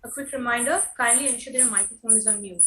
A quick reminder, kindly ensure that your microphone is on mute.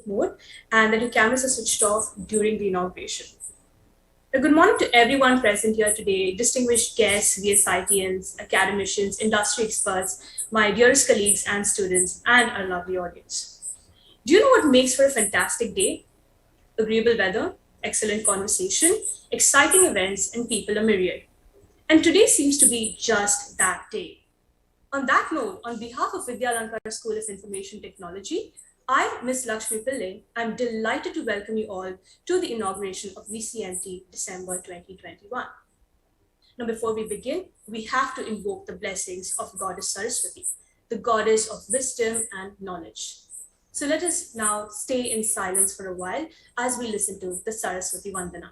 Mode and that your cameras are switched off during the inauguration. Good morning to everyone present here today, distinguished guests, VSITians, academicians, industry experts, my dearest colleagues and students, and our lovely audience. Do you know what makes for a fantastic day? Agreeable weather, excellent conversation, exciting events, and people a myriad. And today seems to be just that day. On that note, on behalf of Vidya Lankar School of Information Technology, I, Ms. Lakshmi Pillai, am delighted to welcome you all to the inauguration of VCMT December 2021. Now, before we begin, we have to invoke the blessings of Goddess Saraswati, the goddess of wisdom and knowledge. So let us now stay in silence for a while as we listen to the Saraswati Vandana.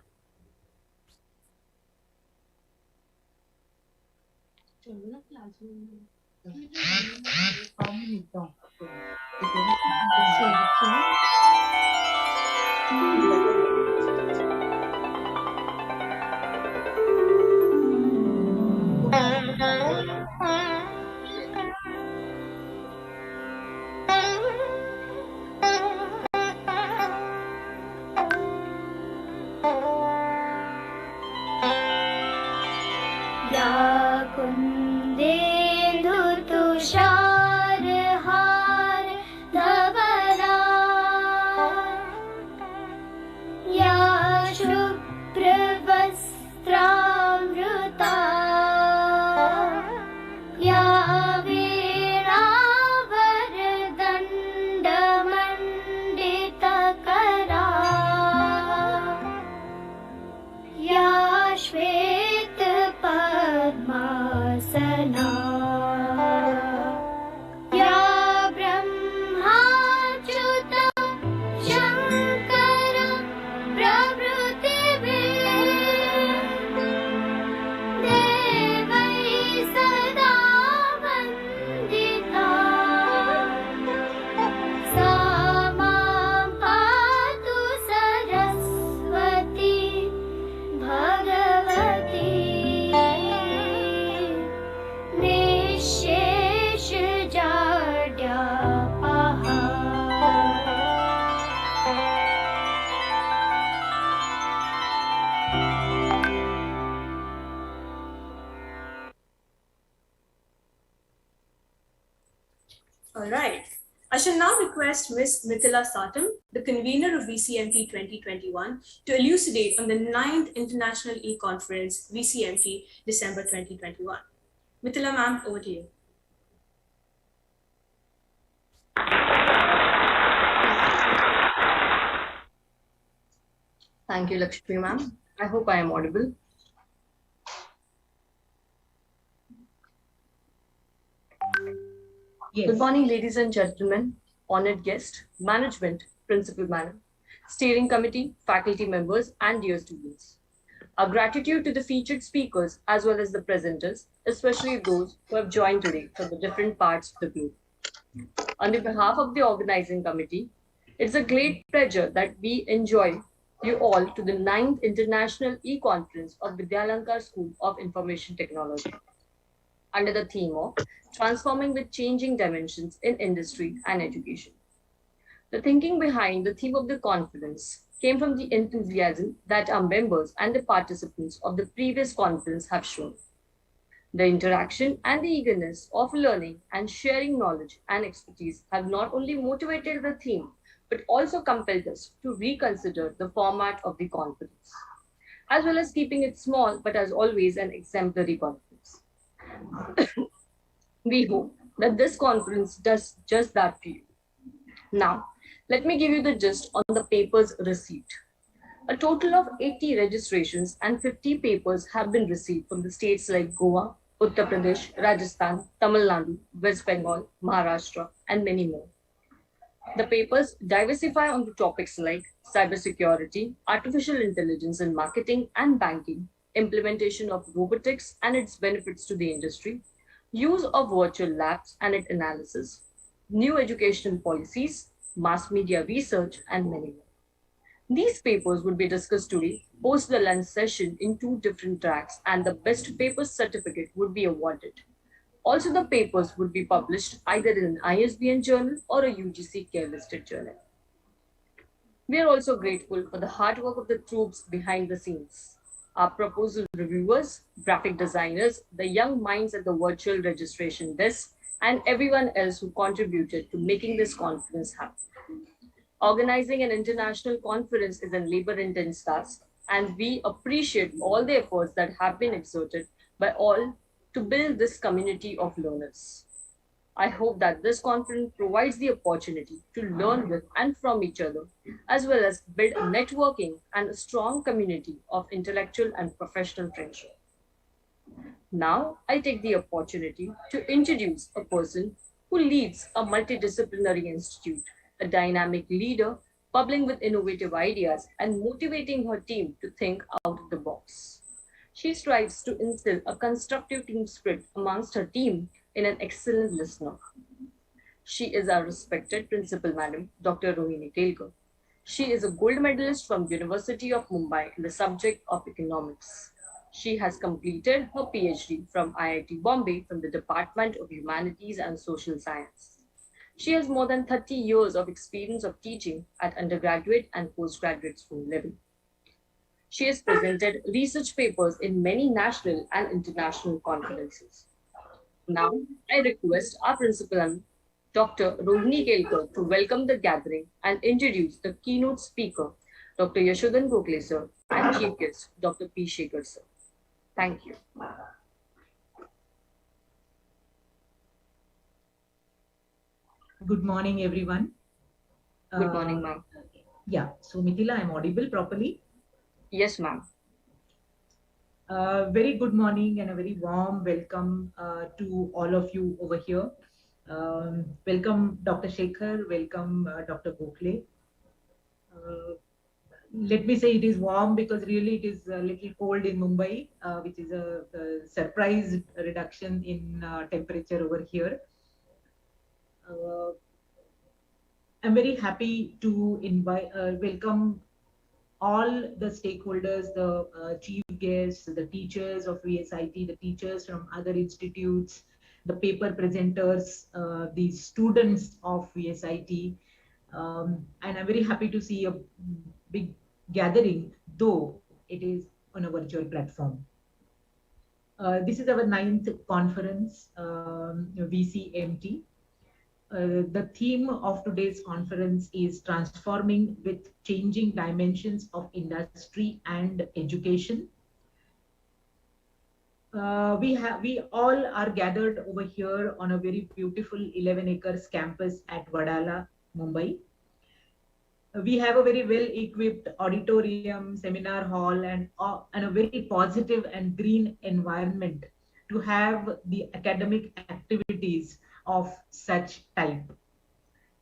I shall now request Ms. Mithila Satam, the convener of VCMT 2021, to elucidate on the 9th International E-Conference, VCMT, December 2021. Mithila ma'am, over to you. Thank you, Lakshmi ma'am. I hope I am audible. Yes. Good morning, ladies and gentlemen, honored guest, management, principal madam, steering committee, faculty members, and dear students. Our gratitude to the featured speakers as well as the presenters, especially those who have joined today from the different parts of the globe. On behalf of the organizing committee, it's a great pleasure that we enjoy you all to the 9th International E-Conference of Vidyalankar School of Information Technology under the theme of Transforming with Changing Dimensions in Industry and Education. The thinking behind the theme of the conference came from the enthusiasm that our members and the participants of the previous conference have shown. The interaction and the eagerness of learning and sharing knowledge and expertise have not only motivated the theme, but also compelled us to reconsider the format of the conference, as well as keeping it small, but as always an exemplary conference. We hope that this conference does just that for you. Now, let me give you the gist on the papers received. A total of 80 registrations and 50 papers have been received from the states like Goa, Uttar Pradesh, Rajasthan, Tamil Nadu, West Bengal, Maharashtra, and many more. The papers diversify on the topics like cybersecurity, artificial intelligence in marketing and banking, implementation of robotics and its benefits to the industry, use of virtual labs and its analysis, new educational policies, mass media research, and many more. These papers would be discussed today, post the lunch session in 2 different tracks, and the best papers certificate would be awarded. Also, the papers would be published either in an ISBN journal or a UGC care-listed journal. We are also grateful for the hard work of the troops behind the scenes. Our proposal reviewers, graphic designers, the young minds at the virtual registration desk, and everyone else who contributed to making this conference happen. Organizing an international conference is a labor-intensive task, and we appreciate all the efforts that have been exerted by all to build this community of learners. I hope that this conference provides the opportunity to learn with and from each other, as well as build networking and a strong community of intellectual and professional friendship. Now, I take the opportunity to introduce a person who leads a multidisciplinary institute, a dynamic leader, bubbling with innovative ideas and motivating her team to think out of the box. She strives to instill a constructive team spirit amongst her team in an excellent listener. She is our respected principal madam, Dr. Rohini Kelkar. She is a gold medalist from University of Mumbai in the subject of economics. She has completed her PhD from IIT Bombay from the Department of Humanities and Social Science. She has more than 30 years of experience of teaching at undergraduate and postgraduate school level. She has presented research papers in many national and international conferences. Now, I request our principal, Dr. Rohini Kelkar, to welcome the gathering and introduce the keynote speaker, Dr. Yashodhan Gokhale sir, and chief guest, Dr. P. Shekhar sir. Thank you. Good morning, everyone. Good morning, ma'am. Yeah, so Mithila, I'm audible properly? Yes, ma'am. Very good morning and a very warm welcome to all of you over here. Welcome, Dr. Shekhar. Welcome, Dr. Gokhale. Let me say it is warm because really it is a little cold in Mumbai, which is a surprise reduction in temperature over here. I'm very happy to welcome all the stakeholders, the chief guests, the teachers of VSIT, the teachers from other institutes, the paper presenters, the students of VSIT. And I'm very happy to see a big gathering, though it is on a virtual platform. This is our 9th conference, VCMT. The theme of today's conference is transforming with changing dimensions of industry and education. We all are gathered over here on a very beautiful 11 acres campus at Vadala, Mumbai. We have a very well equipped auditorium, seminar hall, and a very positive and green environment to have the academic activities of such type.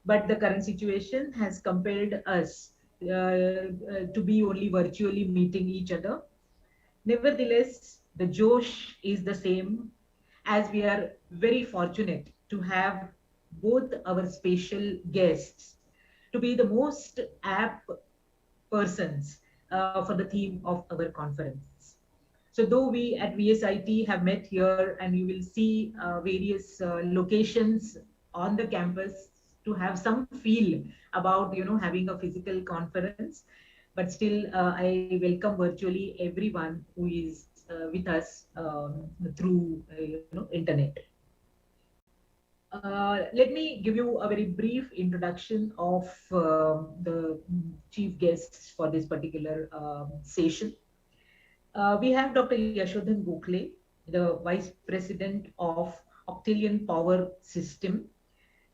But the current situation has compelled us to be only virtually meeting each other. Nevertheless, the Josh is the same, as we are very fortunate to have both our special guests to be the most apt persons for the theme of our conference. So though we at VSIT have met here, and you will see various locations on the campus to have some feel about having a physical conference, but still I welcome virtually everyone who is with us through internet. Let me give you a very brief introduction of the chief guests for this particular session. We have Dr. Yashodhan Gokhale, the Vice President of Octillion Power System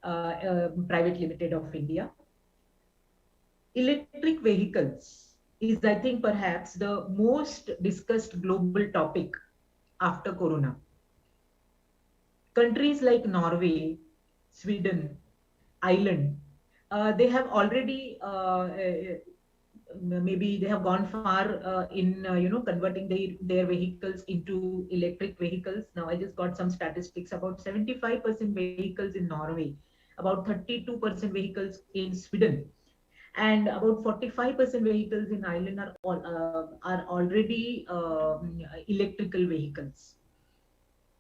Private Limited of India. Electric vehicles is, I think, perhaps the most discussed global topic after Corona. Countries like Norway, Sweden, Ireland, they have already maybe they have gone far in converting their vehicles into electric vehicles. Now I just got some statistics about 75% vehicles in Norway, about 32% vehicles in Sweden, and about 45% vehicles in Ireland are already electrical vehicles.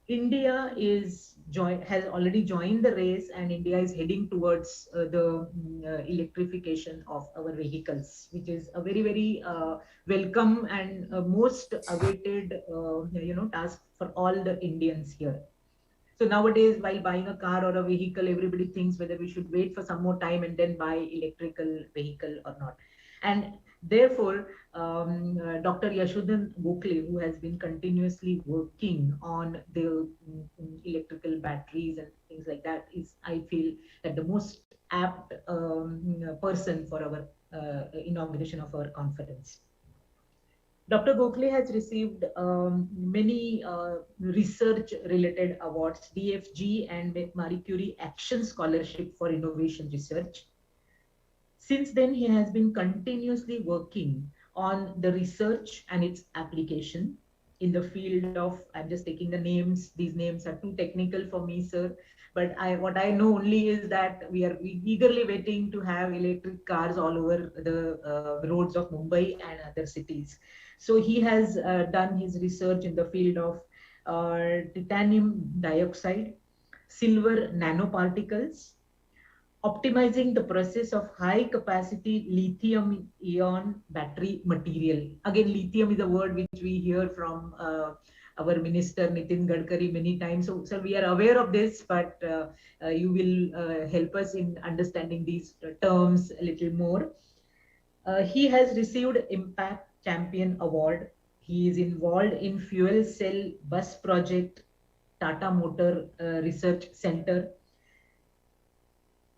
India has already joined the race, and India is heading towards the electrification of our vehicles, which is a very, very welcome and most awaited task for all the Indians here. So nowadays, while buying a car or a vehicle, everybody thinks whether we should wait for some more time and then buy electrical vehicle or not. And therefore, Dr. Yashodhan Gokhale, who has been continuously working on the electrical batteries and things like that, is, I feel, that the most apt person for our inauguration of our conference. Dr. Gokhale has received many research-related awards, DFG and Marie Curie Action Scholarship for Innovation Research. Since then, he has been continuously working on the research and its application in the field of, I'm just taking the names, these names are too technical for me, sir, but what I know only is that we are eagerly waiting to have electric cars all over the roads of Mumbai and other cities. So he has done his research in the field of titanium dioxide, silver nanoparticles, optimizing the process of high capacity lithium ion battery material. Again, lithium is a word which we hear from our minister Nitin Gadkari many times. So we are aware of this, but you will help us in understanding these terms a little more. He has received Impact Champion Award. He is involved in fuel cell bus project, Tata Motor Research Center,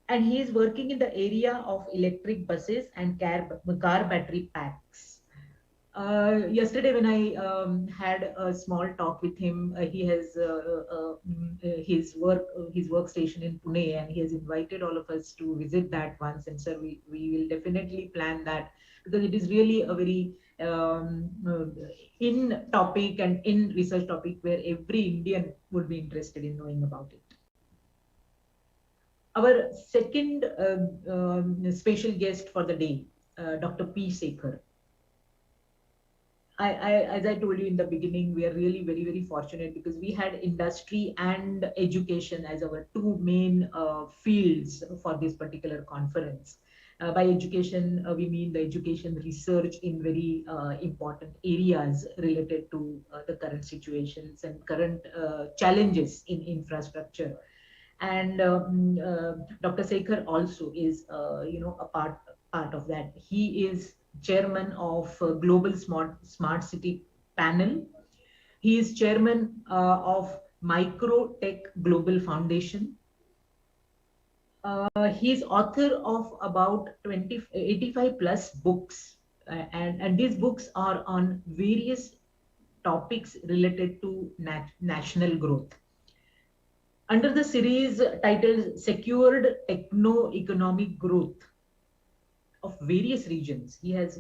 and he is working in the area of electric buses and car battery packs. Yesterday, when I had a small talk with him, he has his workstation in Pune, and he has invited all of us to visit that once. And sir, we will definitely plan that, because it is really a very in topic and in research topic where every Indian would be interested in knowing about it. Our second special guest for the day, Dr. P. Sekhar. As I told you in the beginning, we are really very, very fortunate because we had industry and education as our two main fields for this particular conference. By education, we mean the education research in very important areas related to the current situations and current challenges in infrastructure. And Dr. Sekhar also is, a part of that. He is chairman of Global Smart City Panel. He is chairman of Micro Tech Global Foundation. He's author of about 85 plus books, and these books are on various topics related to national growth. Under the series titled Secured Techno-Economic Growth of various regions, he has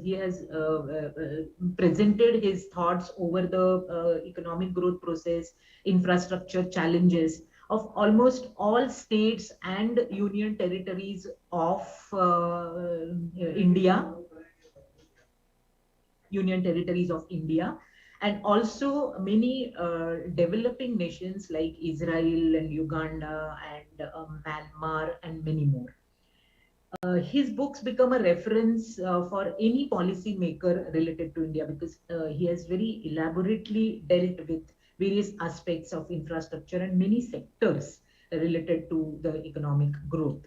presented his thoughts over the economic growth process, infrastructure challenges of almost all states and union territories of India, union territories of India, and also many developing nations like Israel and Uganda and Myanmar and many more. His books become a reference for any policy maker related to India, because he has very elaborately dealt with various aspects of infrastructure and many sectors related to the economic growth.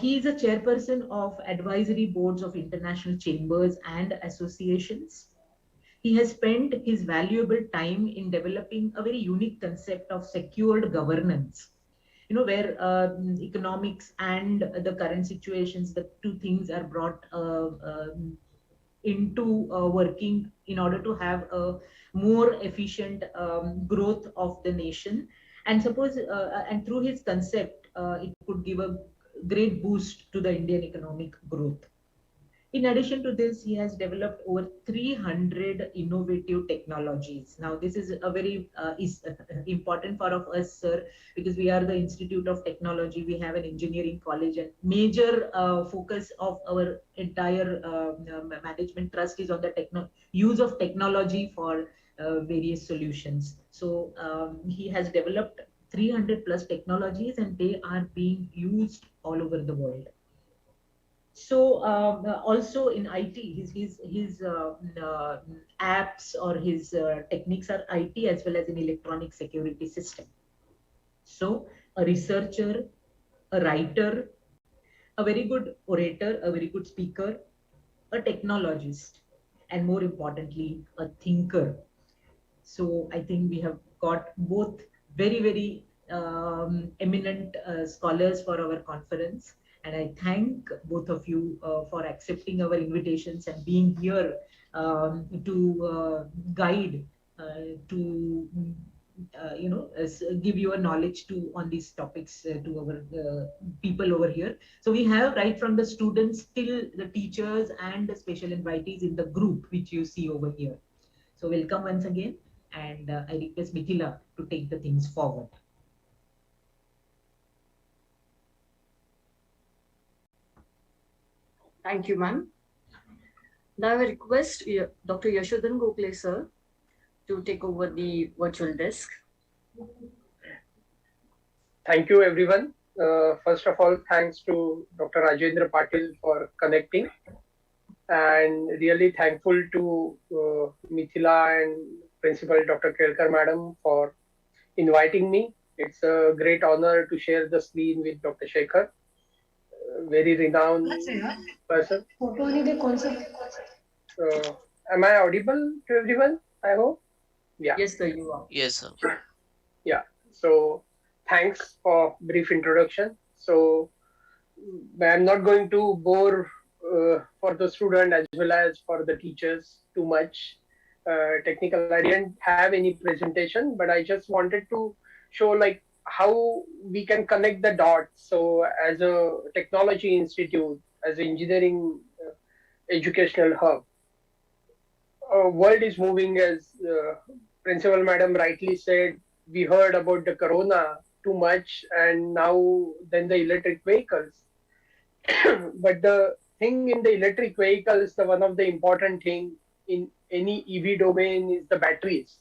He is a chairperson of advisory boards of international chambers and associations. He has spent his valuable time in developing a very unique concept of secured governance, where economics and the current situations, the two things are brought into working in order to have a more efficient growth of the nation. And suppose, and through his concept, it could give a great boost to the Indian economic growth. In addition to this, he has developed over 300 innovative technologies. Now, this is a very important for of us, sir, because we are the Institute of Technology. We have an engineering college, and major focus of our entire management trust is on the use of technology for various solutions. So he has developed 300 plus technologies, and they are being used all over the world. So also in IT, his apps or his techniques are IT as well as an electronic security system. So a researcher, a writer, a very good orator, a very good speaker, a technologist, and more importantly, a thinker. So I think we have got both very, very eminent scholars for our conference. And I thank both of you for accepting our invitations and being here to guide, to give you a knowledge to on these topics to our people over here. So we have right from the students till the teachers and the special invitees in the group which you see over here. So welcome once again, and I request Mithila to take the things forward. Thank you, ma'am. Now I request Dr. Yashodhan Gokhale, sir, to take over the virtual desk. Thank you, everyone. First of all, thanks to Dr. Rajendra Patil for connecting, and really thankful to Mithila and Principal Dr. Kelkar Madam for inviting me. It's a great honor to share the screen with Dr. Shekhar, very renowned person. Am I audible to everyone? I hope. Yeah. Yes, sir, you are. Yes, sir. Yeah. So thanks for brief introduction. So I'm not going to bore for the student as well as for the teachers too much technical. I didn't have any presentation, but I just wanted to show like how we can connect the dots. So as a technology institute, as an engineering educational hub, world is moving, as Principal Madam rightly said. We heard about the corona too much, and now then the electric vehicles. But the thing in the electric vehicles, the one of the important thing in any EV domain is the batteries,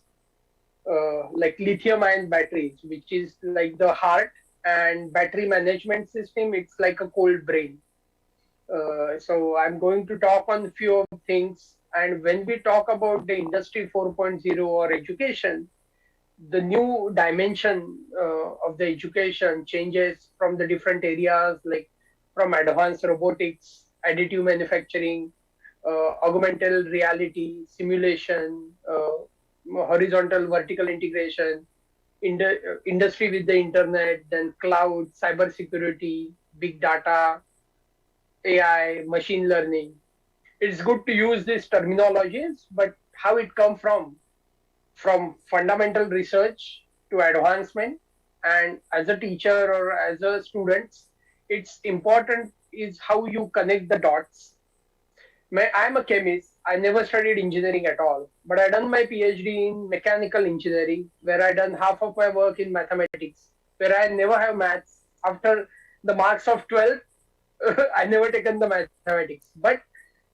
like lithium-ion batteries, which is like the heart, and battery management system. It's like a cold brain. So I'm going to talk on a few of things. And when we talk about the Industry 4.0 or education, the new dimension of the education changes from the different areas, like from advanced robotics, additive manufacturing, augmented reality, simulation, horizontal vertical integration, industry with the internet, then cloud, cyber security, big data, AI, machine learning. It's good to use these terminologies, but how it come from fundamental research to advancement. And as a teacher or as a student, it's important is how you connect the dots. I'm a chemist. I never studied engineering at all, but I done my PhD in mechanical engineering, where I done half of my work in mathematics, where I never have maths. After the marks of 12, I never taken the mathematics. But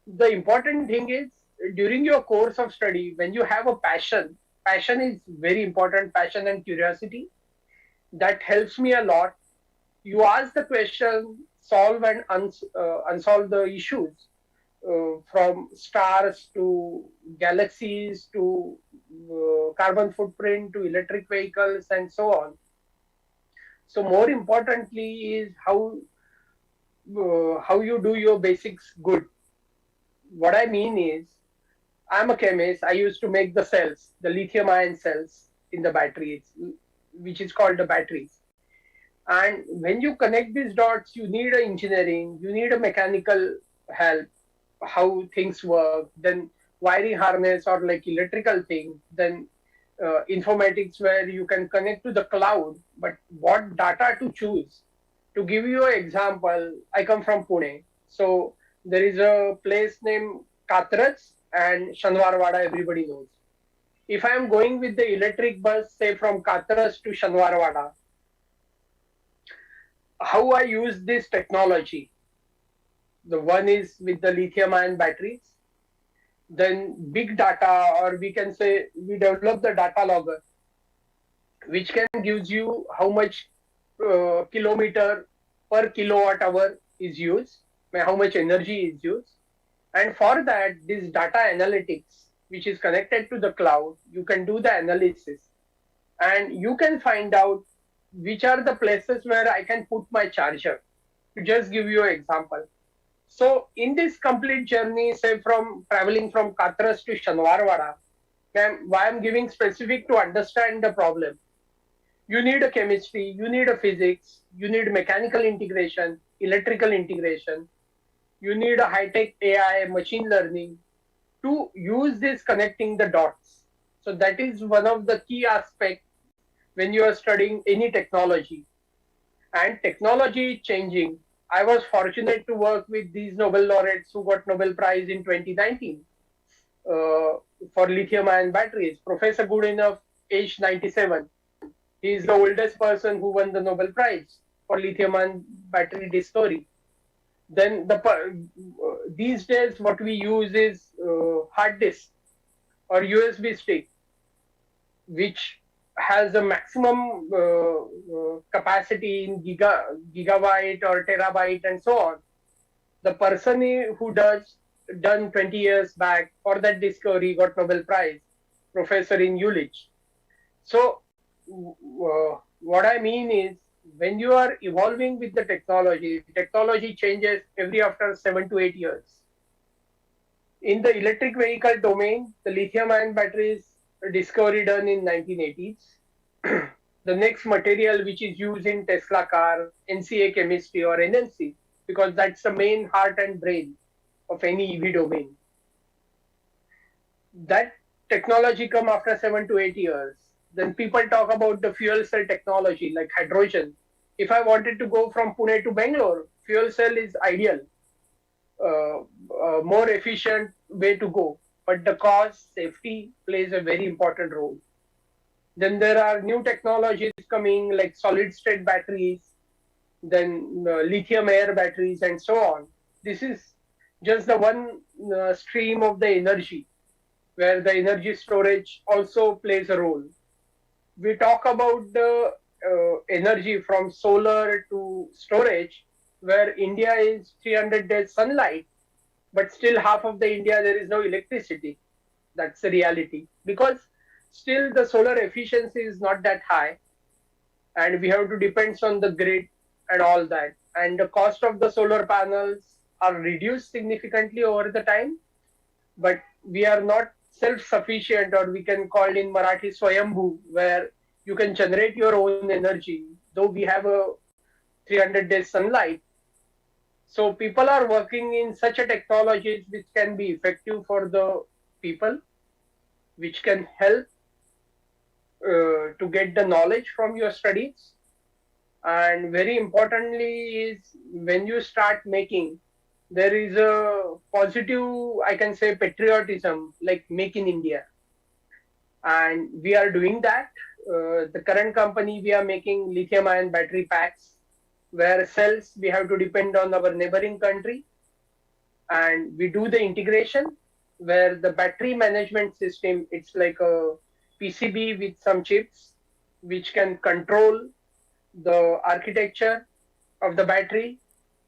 the important thing is during your course of study, when you have a passion is very important, passion and curiosity. That helps me a lot. You ask the question, solve and unsolve the issues, from stars to galaxies to carbon footprint to electric vehicles and so on. So more importantly is how you do your basics good. What I mean is, I'm a chemist. I used to make the cells, the lithium ion cells in the batteries, which is called the batteries. And when you connect these dots, you need a engineering, you need a mechanical help, how things work, then wiring harness or like electrical thing, then informatics where you can connect to the cloud, but what data to choose. To give you an example, I come from Pune. So there is a place named Katraj and Shanwarwada, everybody knows. If I am going with the electric bus, say from Katraj to Shanwarwada, how I use this technology. The one is with the lithium ion batteries, then big data, or we can say we develop the data logger, which can gives you how much kilometer per kilowatt hour is used, how much energy is used. And for that, this data analytics, which is connected to the cloud, you can do the analysis and you can find out which are the places where I can put my charger. To just give you an example. So in this complete journey, say from traveling from Katras to Shanwarwada, why I'm giving specific to understand the problem. You need a chemistry, you need a physics, you need mechanical integration, electrical integration, you need a high-tech AI, machine learning to use this connecting the dots. So that is one of the key aspects when you are studying any technology. And technology is changing. I was fortunate to work with these Nobel laureates who got Nobel Prize in 2019 for lithium-ion batteries. Professor Goodenough, age 97. He is the oldest person who won the Nobel Prize for lithium-ion battery discovery. Then these days, what we use is hard disk or USB stick, which has a maximum capacity in gigabyte or terabyte and so on. The person who done 20 years back for that discovery got Nobel Prize, professor in Jülich. So what I mean is, when you are evolving with the technology changes every after 7 to 8 years. In the electric vehicle domain, the lithium-ion batteries discovery done in 1980s. The next material which is used in Tesla car, NCA chemistry or NMC, because that's the main heart and brain of any EV domain. That technology come after 7 to 8 years. Then people talk about the fuel cell technology like hydrogen. If I wanted to go from Pune to Bangalore, fuel cell is ideal, more efficient way to go. But the cost, safety plays a very important role. Then there are new technologies coming like solid state batteries, then lithium air batteries and so on. This is just the one stream of the energy where the energy storage also plays a role. We talk about the energy from solar to storage, where India is 300 days sunlight, but still half of the India there is no electricity. That's the reality, because still the solar efficiency is not that high, and we have to depend on the grid and all that. And the cost of the solar panels are reduced significantly over the time, but we are not self-sufficient, or we can call in Marathi Swayambhu, where you can generate your own energy, though we have a 300 days sunlight. So people are working in such a technologies which can be effective for the people, which can help to get the knowledge from your studies. And very importantly is, when you start making, there is a positive, I can say, patriotism, like Make in India. And we are doing that. The current company, we are making lithium ion battery packs, where cells we have to depend on our neighboring country. And we do the integration, where the battery management system, it's like a PCB with some chips, which can control the architecture of the battery.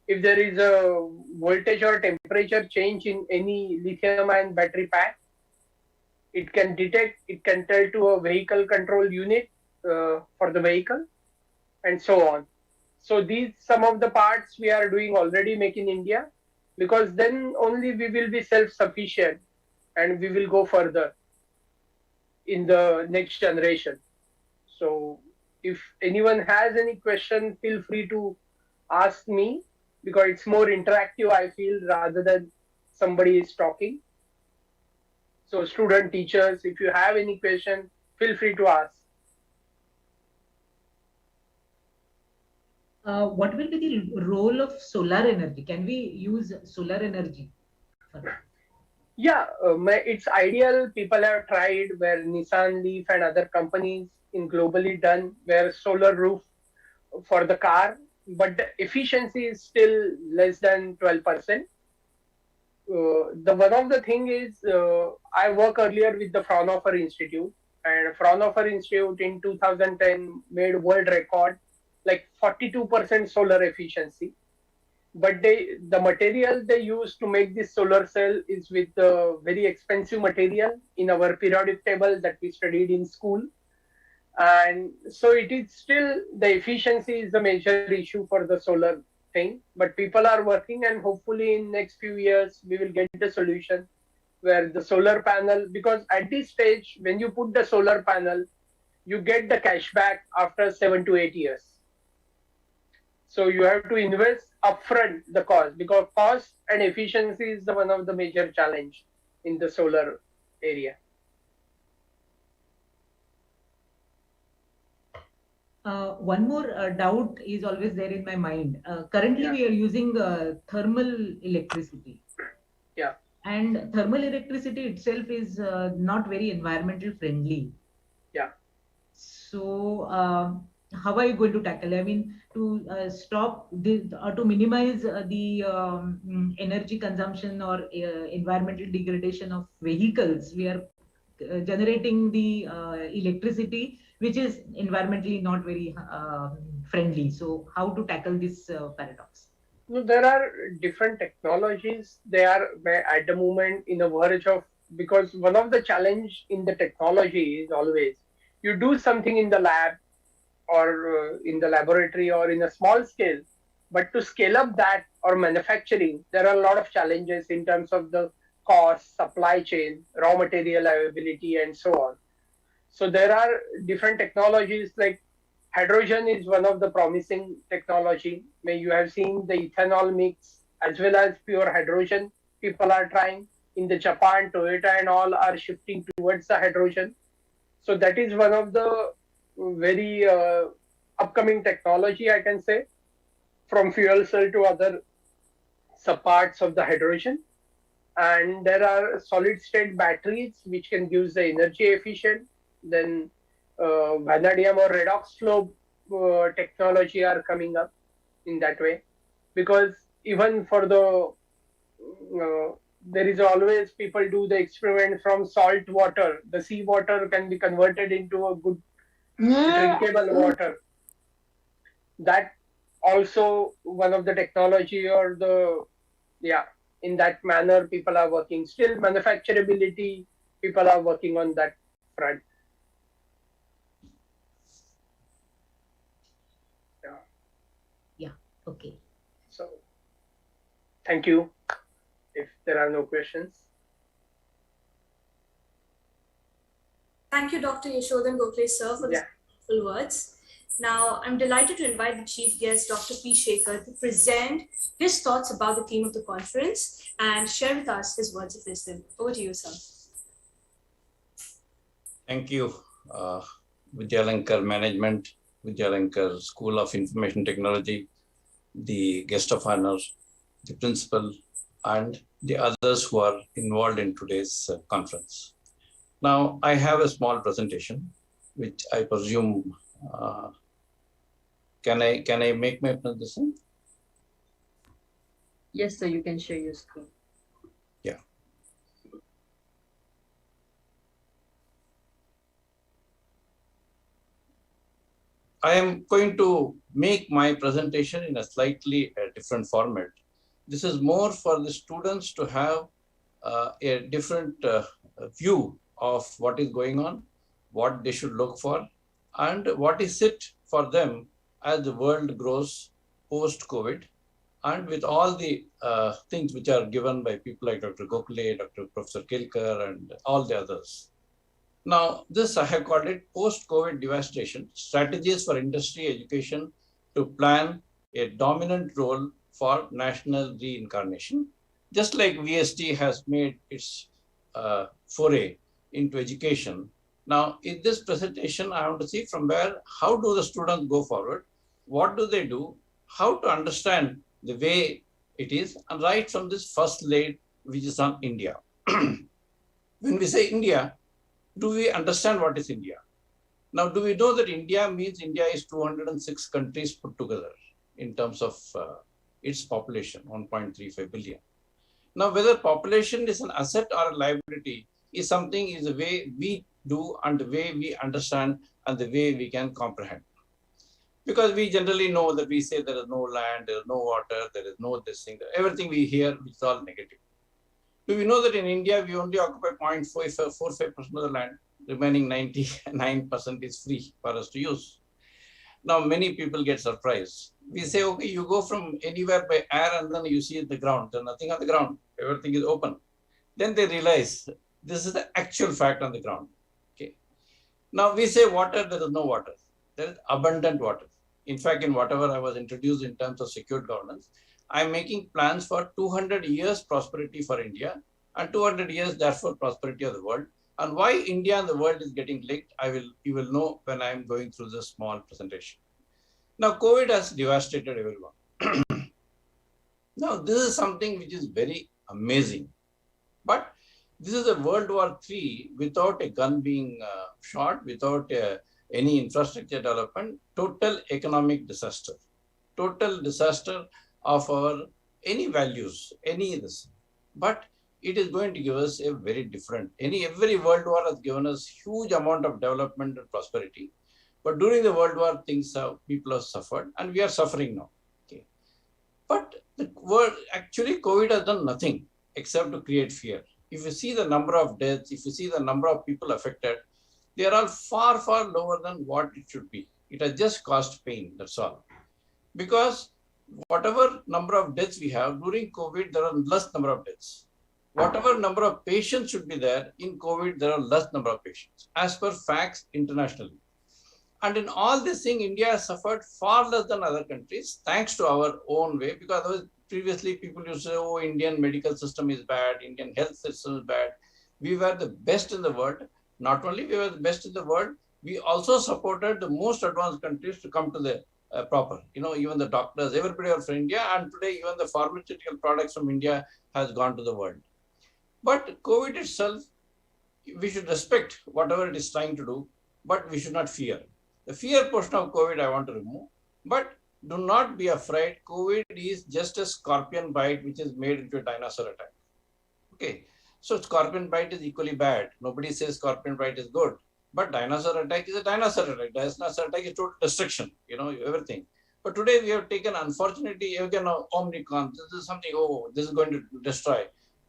If there is a voltage or temperature change in any lithium ion battery pack, it can detect, it can tell to a vehicle control unit for the vehicle, and so on. So these some of the parts we are doing already, Make in India, because then only we will be self-sufficient and we will go further in the next generation. So if anyone has any question, feel free to ask me, because it's more interactive, I feel, rather than somebody is talking. So student, teachers, if you have any question, feel free to ask. What will be the role of solar energy? Can we use solar energy for that? Yeah, it's ideal. People have tried, where Nissan Leaf and other companies in globally done, where solar roof for the car, but the efficiency is still less than 12%. The one of the thing is, I work earlier with the Fraunhofer Institute, and Fraunhofer Institute in 2010 made world record, like 42% solar efficiency. But the material they use to make this solar cell is with the very expensive material in our periodic table that we studied in school. And so it is still, the efficiency is the major issue for the solar thing, but people are working, and hopefully in next few years we will get the solution where the solar panel, because at this stage when you put the solar panel, you get the cashback after 7 to 8 years. So you have to invest upfront the cost, because cost and efficiency is the one of the major challenge in the solar area. One more doubt is always there in my mind. Currently, we are using thermal electricity. Yeah. And thermal electricity itself is not very environmental friendly. Yeah. So, how are you going to tackle? I mean, to stop the or to minimize the energy consumption or environmental degradation of vehicles, we are generating the electricity which is environmentally not very friendly. So how to tackle this paradox? No, there are different technologies. They are at the moment in a verge of, because one of the challenge in the technology is always, you do something in the lab or in the laboratory or in a small scale, but to scale up that or manufacturing, there are a lot of challenges in terms of the cost, supply chain, raw material availability, and so on. So there are different technologies, like hydrogen is one of the promising technology. May you have seen the ethanol mix as well as pure hydrogen. People are trying in the Japan, Toyota and all are shifting towards the hydrogen. So that is one of the very upcoming technology, I can say, from fuel cell to other subparts of the hydrogen. And there are solid state batteries which can give the energy efficient. Then vanadium or redox flow technology are coming up in that way, because even for the there is always, people do the experiment from salt water, the sea water can be converted into a good drinkable water. That also one of the technology, or the, yeah, in that manner people are working. Still manufacturability, people are working on that front. Okay. So thank you. If there are no questions. Thank you, Dr. Yashodhan Gokhale, sir, for these wonderful words. Now, I'm delighted to invite the chief guest, Dr. P. Shekhar, to present his thoughts about the theme of the conference and share with us his words of wisdom. Over to you, sir. Thank you, Vidyalankar Management, Vidyalankar School of Information Technology, the guest of honor, the principal, and the others who are involved in today's conference. Now, I have a small presentation, which I presume, can I make my presentation? Yes, sir, you can share your screen. Yeah. I am going to make my presentation in a slightly different format. This is more for the students to have a different view of what is going on, what they should look for, and what is it for them as the world grows post-COVID, and with all the things which are given by people like Dr. Gokhale, Dr. Professor Kilkar, and all the others. Now, this I have called it post-COVID devastation, strategies for industry education to plan a dominant role for national reincarnation. Just like VST has made its foray into education. Now, in this presentation, I want to see from where, how do the students go forward? What do they do? How to understand the way it is, and right from this first laid, which is on India. When we say India, do we understand what is India? Now, do we know that India means India is 206 countries put together in terms of its population, 1.35 billion. Now, whether population is an asset or a liability is something is the way we do and the way we understand and the way we can comprehend. Because we generally know that we say there is no land, there is no water, there is no this thing, everything we hear is all negative. Do we know that in India, we only occupy 0.45% of the land, remaining 99% is free for us to use. Now, many people get surprised. We say, okay, you go from anywhere by air and then you see the ground. There's nothing on the ground. Everything is open. Then they realize this is the actual fact on the ground. Okay. Now, we say water, there is no water. There is abundant water. In fact, in whatever I was introduced in terms of secured governance, I'm making plans for 200 years prosperity for India and 200 years, therefore, prosperity of the world. And why India and the world is getting linked, you will know when I'm going through this small presentation. Now, COVID has devastated everyone. Now, this is something which is very amazing. But this is a World War III without a gun being shot, without any infrastructure development, total economic disaster. Total disaster of our any values, any of this. But it is going to give us a very different, every world war has given us huge amount of development and prosperity. But during the World War, people have suffered and we are suffering now. Okay. But the world, actually COVID has done nothing except to create fear. If you see the number of deaths, if you see the number of people affected, they are all far, far lower than what it should be. It has just caused pain, that's all. Because whatever number of deaths we have, during COVID, there are less number of deaths. Whatever number of patients should be there, in COVID, there are less number of patients, as per facts internationally. And in all this thing, India has suffered far less than other countries, thanks to our own way, because previously people used to say, oh, Indian medical system is bad, Indian health system is bad. We were the best in the world. Not only we were the best in the world, we also supported the most advanced countries to come to the proper, even the doctors, everybody are from India, and today even the pharmaceutical products from India has gone to the world. But COVID itself, we should respect whatever it is trying to do, but we should not fear. The fear portion of COVID I want to remove, but do not be afraid. COVID is just a scorpion bite which is made into a dinosaur attack. Okay, so scorpion bite is equally bad. Nobody says scorpion bite is good. But dinosaur attack is a dinosaur attack. Dinosaur attack is total destruction, everything. But today we have taken, unfortunately, again, Omicron. This is something, this is going to destroy.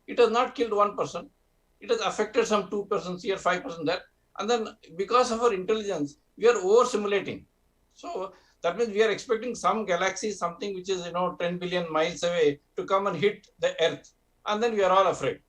It has not killed one person. It has affected some 2% here, 5% there. And then because of our intelligence, we are over simulating. So That means we are expecting some galaxy, something which is 10 billion miles away, to come and hit the Earth, and then we are all afraid,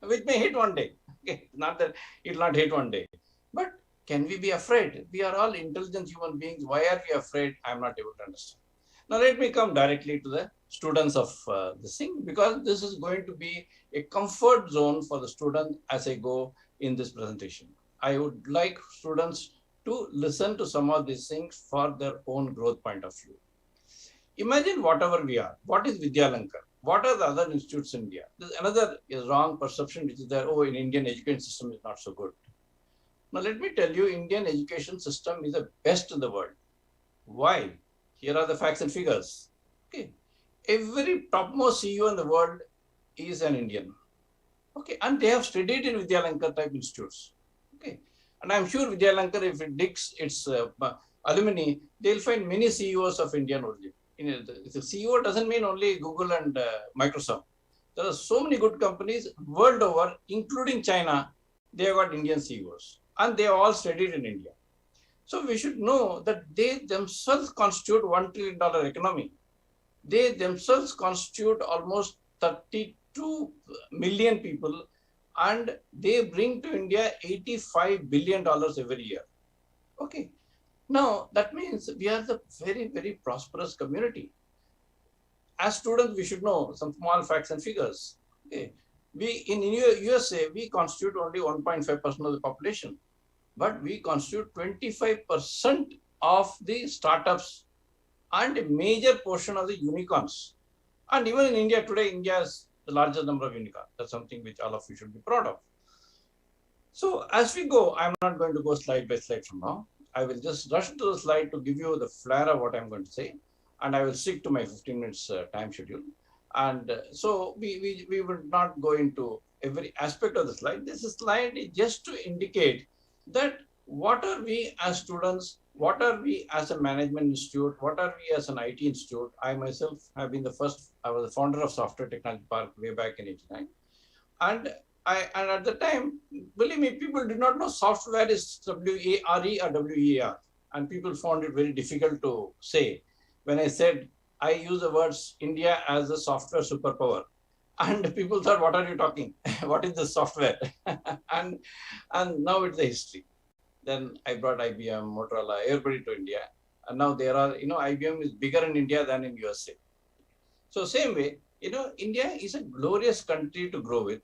which may hit one day. Okay, not that it will not hit one day, but can we be afraid? We are all intelligent human beings. Why are we afraid? I am not able to understand. Now let me come directly to the students of this thing, because this is going to be a comfort zone for the student as I go in this presentation. I would like students to listen to some of these things for their own growth point of view. Imagine whatever we are. What is Vidyalankar? What are the other institutes in India? There's another wrong perception which is there. Oh, in Indian education system is not so good. Now let me tell you, Indian education system is the best in the world. Why? Here are the facts and figures. Okay, every topmost CEO in the world is an Indian. Okay, and they have studied in Vidyalankar type institutes. Okay, and I'm sure Vidyalankar, if it digs its alumni, they'll find many CEOs of Indian origin. The CEO doesn't mean only Google and Microsoft. There are so many good companies world over, including China. They have got Indian CEOs, and they all studied in India. So we should know that they themselves constitute $1 trillion economy. They themselves constitute almost 32 million people, and they bring to India $85 billion every year. Okay. Now, that means we are the very, very prosperous community. As students, we should know some small facts and figures. Okay. We in USA, we constitute only 1.5% of the population, but we constitute 25% of the startups and a major portion of the unicorns. And even in India today, India has the largest number of unicorns. That's something which all of you should be proud of. So as we go, I'm not going to go slide by slide from now. I will just rush to the slide to give you the flair of what I'm going to say, and I will stick to my 15 minutes time schedule. And so we will not go into every aspect of the slide. This slide is just to indicate that what are we as students, what are we as a management institute, what are we as an IT institute. I myself have been I was the founder of Software Technology Park way back in '89. And at the time, believe me, people did not know software is W-A-R-E or W-E-A-R. And people found it very difficult to say. When I said, I use the words India as a software superpower. And people thought, what are you talking? What is the software? and now it's the history. Then I brought IBM, Motorola, everybody to India. And now there are, IBM is bigger in India than in USA. So same way, India is a glorious country to grow with.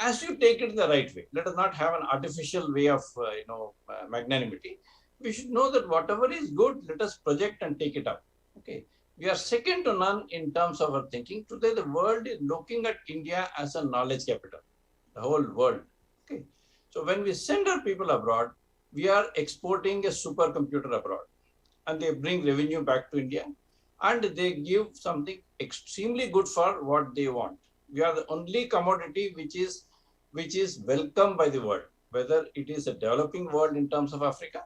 As you take it the right way, let us not have an artificial way of, magnanimity. We should know that whatever is good, let us project and take it up. Okay. We are second to none in terms of our thinking. Today, the world is looking at India as a knowledge capital, the whole world. Okay. So when we send our people abroad, we are exporting a supercomputer abroad, and they bring revenue back to India, and they give something extremely good for what they want. We are the only commodity which is welcomed by the world, whether it is a developing world in terms of Africa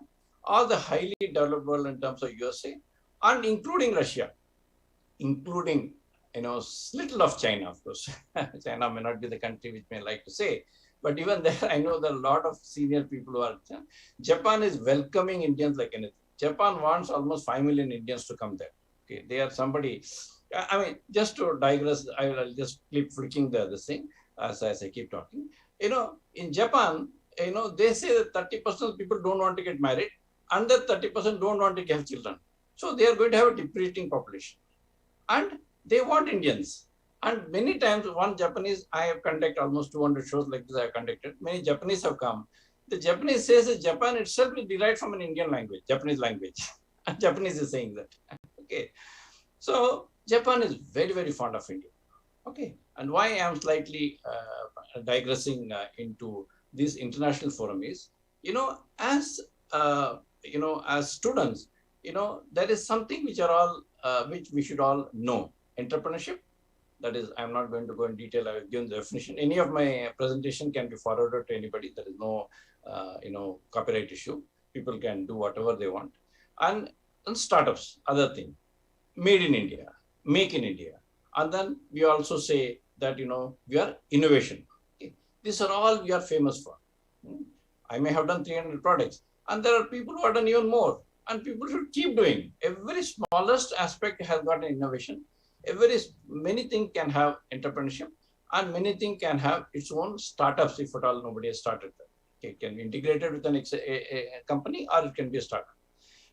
or the highly developed world in terms of USA, and including Russia, including little of China, of course. China may not be the country which may like to say, but even there, I know there are a lot of senior people who are. Japan is welcoming Indians like anything. Japan wants almost 5 million Indians to come there. Okay, they are somebody. I mean, just to digress, I will just keep flicking this thing as I keep talking. In Japan, they say that 30% of people don't want to get married, and that 30% don't want to have children. So they are going to have a depleting population, and they want Indians. And many times, one Japanese, I have conducted almost 200 shows like this. I have conducted. Many Japanese have come. The Japanese says that Japan itself is derived from an Indian language, Japanese language. And Japanese is saying that. Okay, so Japan is very, very fond of India. Okay, and why I am slightly digressing into this international forum is, as students, there is something which are all which we should all know. Entrepreneurship. That is, I'm not going to go in detail. I will give the definition. Any of my presentation can be forwarded to anybody. There is no, copyright issue. People can do whatever they want. And startups, other thing, made in India, make in India. And then we also say that, we are innovation. Okay. These are all we are famous for. I may have done 300 products. And there are people who have done even more. and people should keep doing. Every smallest aspect has got an innovation. Every many things can have entrepreneurship, and many things can have its own startups if at all nobody has started them. It can be integrated with a company, or it can be a startup.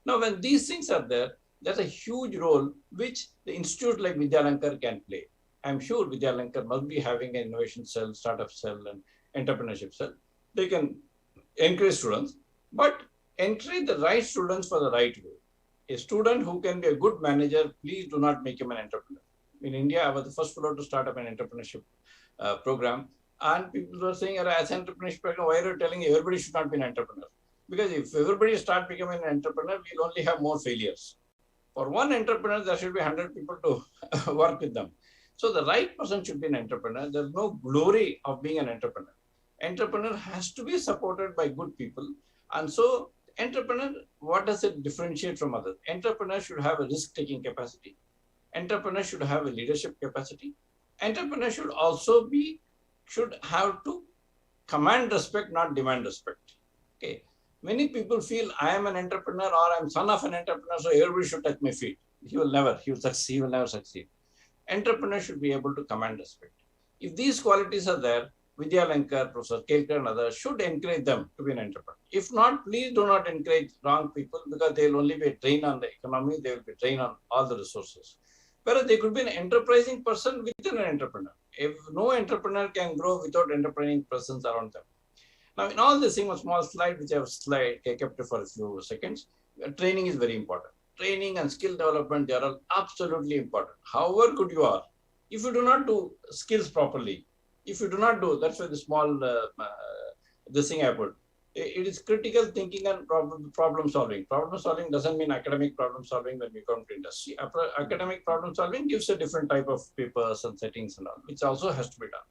Now, when these things are there, there's a huge role which the institute like Vidyalankar can play. I'm sure Vidyalankar must be having an innovation cell, startup cell, and entrepreneurship cell. They can encourage students, but encourage the right students for the right way. A student who can be a good manager, please do not make him an entrepreneur. In India, I was the first fellow to start up an entrepreneurship program, and people were saying, as an entrepreneurship program, why are you telling everybody should not be an entrepreneur? Because if everybody start becoming an entrepreneur, we'll only have more failures. For one entrepreneur, there should be 100 people to work with them. So the right person should be an entrepreneur. There's no glory of being an entrepreneur. Entrepreneur has to be supported by good people. And so entrepreneur, what does it differentiate from others? Entrepreneur should have a risk-taking capacity. Entrepreneur should have a leadership capacity. Entrepreneur should have to command respect, not demand respect. Okay. Many people feel I am an entrepreneur or I'm son of an entrepreneur, so everybody should touch my feet. He will never succeed. Entrepreneur should be able to command respect. If these qualities are there, Vidyalankar, Professor Kelkar and others should encourage them to be an entrepreneur. If not, please do not encourage wrong people, because they will only be a drain on the economy, they will be a drain on all the resources. Whereas they could be an enterprising person within an entrepreneur. If no entrepreneur can grow without enterprising persons around them. Now, in all this thing, a small slide, which I have kept it for a few seconds, training is very important. Training and skill development, they are all absolutely important. However good you are, if you do not do skills properly, if you do not do, that's why the small, this thing I put, it is critical thinking and problem solving. Problem solving doesn't mean academic problem solving when we come to industry. Academic problem solving gives a different type of papers and settings and all, which also has to be done.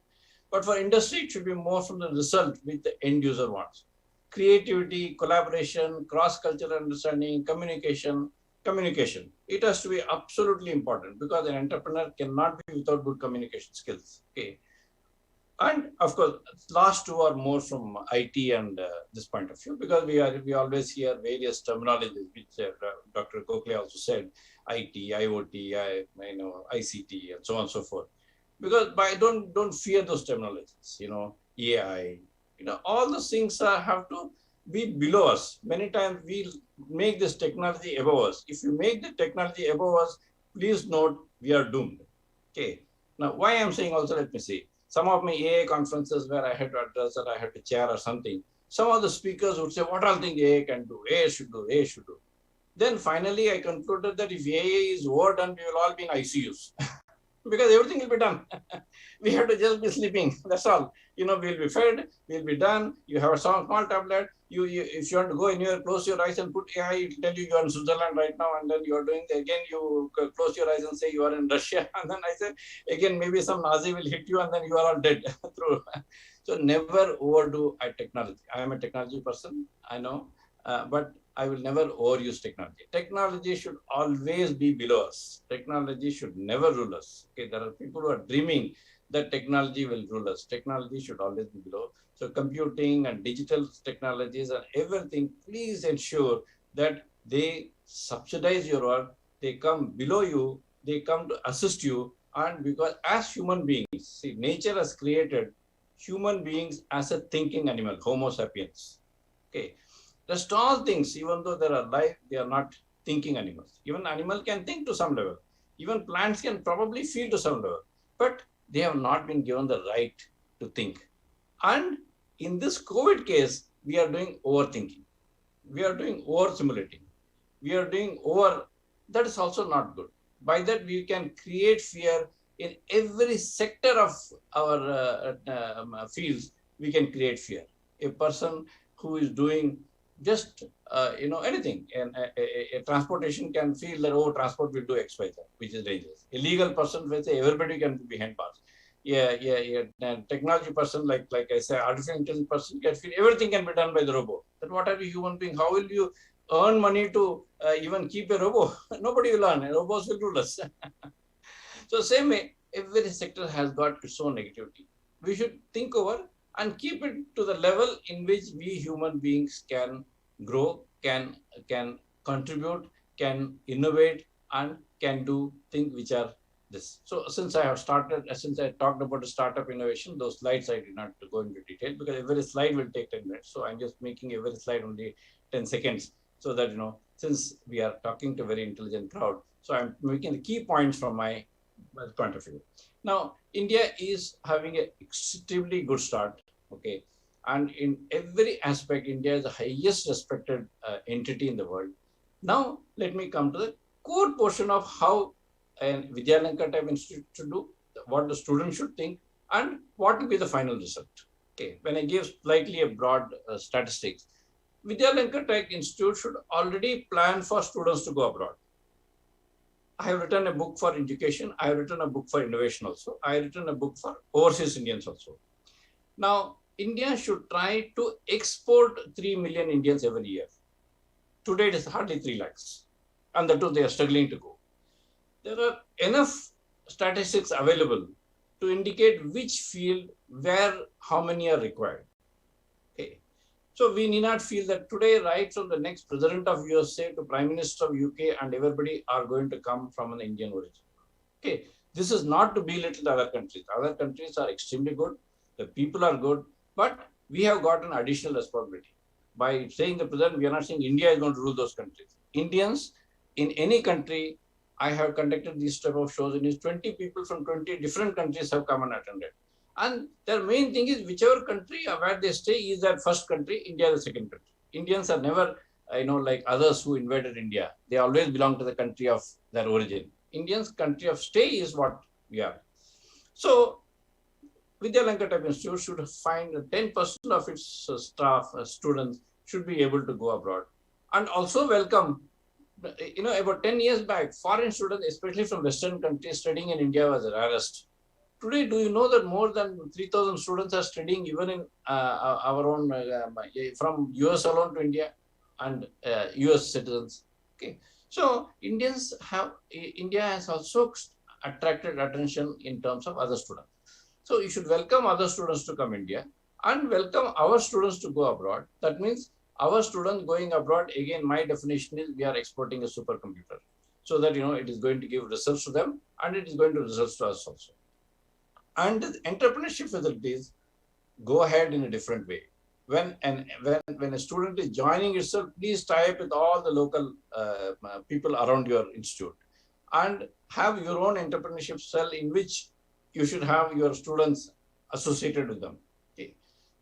But for industry, it should be more from the result which the end user wants. Creativity, collaboration, cross-cultural understanding, communication. It has to be absolutely important, because an entrepreneur cannot be without good communication skills. Okay. And of course, last two are more from IT and this point of view, because we always hear various terminologies, which Dr. Gokhale also said, IT, IoT, ICT, and so on and so forth. Because don't fear those terminologies, AI, all those things have to be below us. Many times we make this technology above us. If you make the technology above us, please note we are doomed. Okay. Now, why I'm saying also, let me see. Some of my AI conferences where I had to address or I had to chair or something, some of the speakers would say, what all things AI can do, AI should do, AI should do. Then finally, I concluded that if AI is overdone, we will all be in ICUs. Because everything will be done. We have to just be sleeping. That's all. We'll be fed, we'll be done. You have a small tablet. If you want to go anywhere, close your eyes and put AI, it will tell you you are in Switzerland right now, and then you are doing again, you close your eyes and say you are in Russia. And then I say, again, maybe some Nazi will hit you and then you are all dead. So never overdo technology. I am a technology person, I know, but I will never overuse technology. Technology should always be below us. Technology should never rule us. Okay, there are people who are dreaming that technology will rule us. Technology should always be below. So computing and digital technologies and everything, please ensure that they subsidize your work, they come below you, they come to assist you. And because as human beings, see, nature has created human beings as a thinking animal, Homo sapiens. Okay. Rest all things, even though they are alive, they are not thinking animals. Even animal can think to some level. Even plants can probably feel to some level. But they have not been given the right to think. And in this COVID case, we are doing overthinking. We are doing over-simulating. We are doing over. That is also not good. By that, we can create fear in every sector of our fields. We can create fear. A person who is doing just anything, and a transportation can feel that, oh, transport will do X, Y, Z, which is dangerous. A legal person will say everybody can be handbars. Yeah. Technology person, like I say, artificial intelligence person can feel everything can be done by the robot. Then what are you human being? How will you earn money to even keep a robot? Nobody will earn. Robots will rule us. So same way, every sector has got its own negativity. We should think over and keep it to the level in which we human beings can grow, can contribute, can innovate, and can do things which are this. So since I talked about the startup innovation, those slides I did not go into detail because every slide will take 10 minutes. So I'm just making every slide only 10 seconds so that, since we are talking to a very intelligent crowd, so I'm making the key points from my point of view. Now, India is having an extremely good start, okay? And in every aspect, India is the highest respected entity in the world. Now, let me come to the core portion of how a Vidyalanka type institute should do, what the student should think, and what will be the final result. Okay, when I give slightly a broad statistics, Vidyalanka Tech Institute should already plan for students to go abroad. I have written a book for education. I have written a book for innovation also. I have written a book for overseas Indians also. Now, India should try to export 3 million Indians every year. Today, it is hardly 3 lakhs. And that too, they are struggling to go. There are enough statistics available to indicate which field, where, how many are required. Okay. So we need not feel that today, right from the next president of USA to Prime Minister of UK and everybody are going to come from an Indian origin. Okay. This is not to belittle the other countries. Other countries are extremely good. The people are good. But we have got an additional responsibility. By saying the president, we are not saying India is going to rule those countries. Indians in any country, I have conducted these type of shows, and 20 people from 20 different countries have come and attended. And their main thing is whichever country where they stay is their first country, India is the second country. Indians are never, like others who invaded India. They always belong to the country of their origin. Indians' country of stay is what we are. So, Vidyalanka Type Institute should find 10% of its staff, students should be able to go abroad. And also welcome, about 10 years back, foreign students, especially from Western countries, studying in India was the rarest. Today, do you know that more than 3,000 students are studying even in our own, from US alone to India and US citizens? Okay. So, India has also attracted attention in terms of other students. So, you should welcome other students to come India and welcome our students to go abroad. That means our students going abroad, again, my definition is we are exporting a supercomputer so that, it is going to give results to them and it is going to results to us also. And the entrepreneurship facilities go ahead in a different way. When a student is joining itself, please tie up with all the local people around your institute and have your own entrepreneurship cell in which you should have your students associated with them. Okay.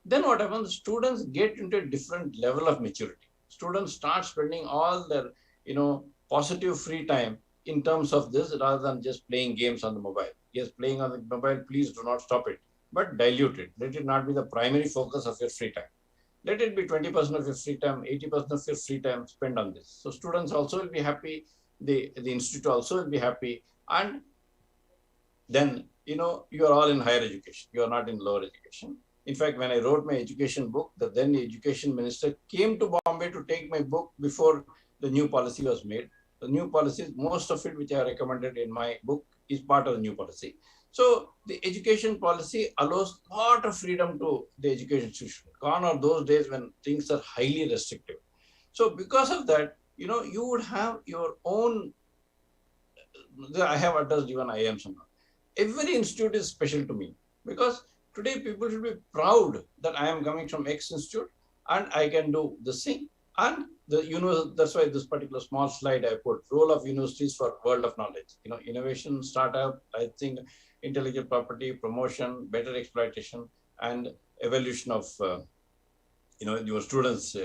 Then what happens? Students get into a different level of maturity. Students start spending all their, positive free time in terms of this rather than just playing games on the mobile. Yes, playing on the mobile, please do not stop it, but dilute it. Let it not be the primary focus of your free time. Let it be 20% of your free time, 80% of your free time spent on this. So students also will be happy. The institute also will be happy. And then, you are all in higher education. You are not in lower education. In fact, when I wrote my education book, the then education minister came to Bombay to take my book before the new policy was made. The new policies, most of it which I recommended in my book is part of the new policy. So the education policy allows a lot of freedom to the education institution. Gone are those days when things are highly restrictive. So because of that, you would have your own, I have addressed even IIMs somehow. Every institute is special to me because today people should be proud that I am coming from X institute and I can do this thing. And that's why this particular small slide I put, role of universities for world of knowledge. Innovation, startup, I think intellectual property, promotion, better exploitation, and evolution of your students'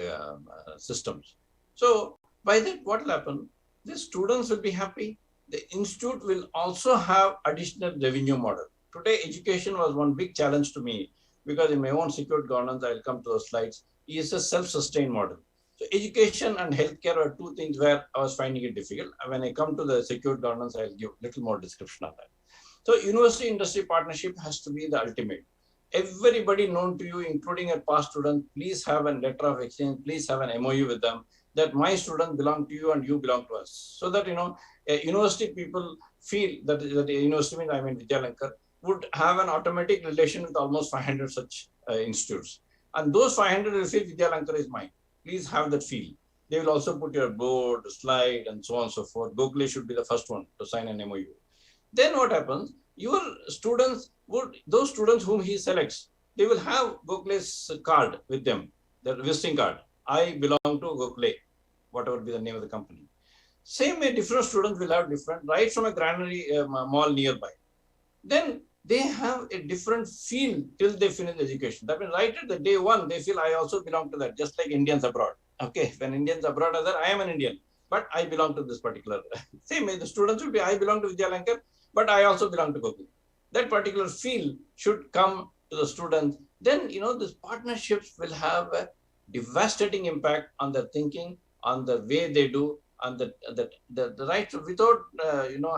systems. So by that, what will happen? The students will be happy. The institute will also have additional revenue model. Today, education was one big challenge to me because in my own secured governance, I'll come to those slides, is a self-sustained model. So education and healthcare are two things where I was finding it difficult. When I come to the secured governance, I'll give a little more description of that. So university industry partnership has to be the ultimate. Everybody known to you, including a past student, please have a letter of exchange, please have an MOU with them that my students belong to you and you belong to us. So that, university people feel that the university, Vidyalanka, would have an automatic relation with almost 500 such institutes. And those 500 will feel Vidyalanka is mine. Please have that feel. They will also put your board, slide, and so on and so forth. Google should be the first one to sign an MOU. Then what happens? Your students those students whom he selects, they will have Gokhale's card with them, their visiting card. I belong to Gokhale, whatever be the name of the company. Same way, different students will have different, right from a granary mall nearby. Then they have a different feel till they finish education. That means right at the day one, they feel I also belong to that, just like Indians abroad. Okay, when Indians abroad are there, I am an Indian, but I belong to this particular. Same way, the students will be, I belong to Vidyalankar, but I also belong to Gokhale. That particular feel should come to the students. Then, these partnerships will have a devastating impact on their thinking, on the way they do, on the right, without,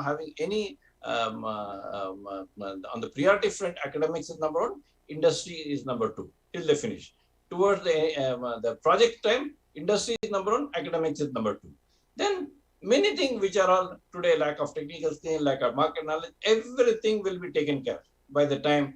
having any, on the priority front, academics is number one, industry is number two, till they finish. Towards the project time, industry is number one, academics is number two. Then many things which are all today, lack of technical skill, lack of market knowledge, everything will be taken care of by the time.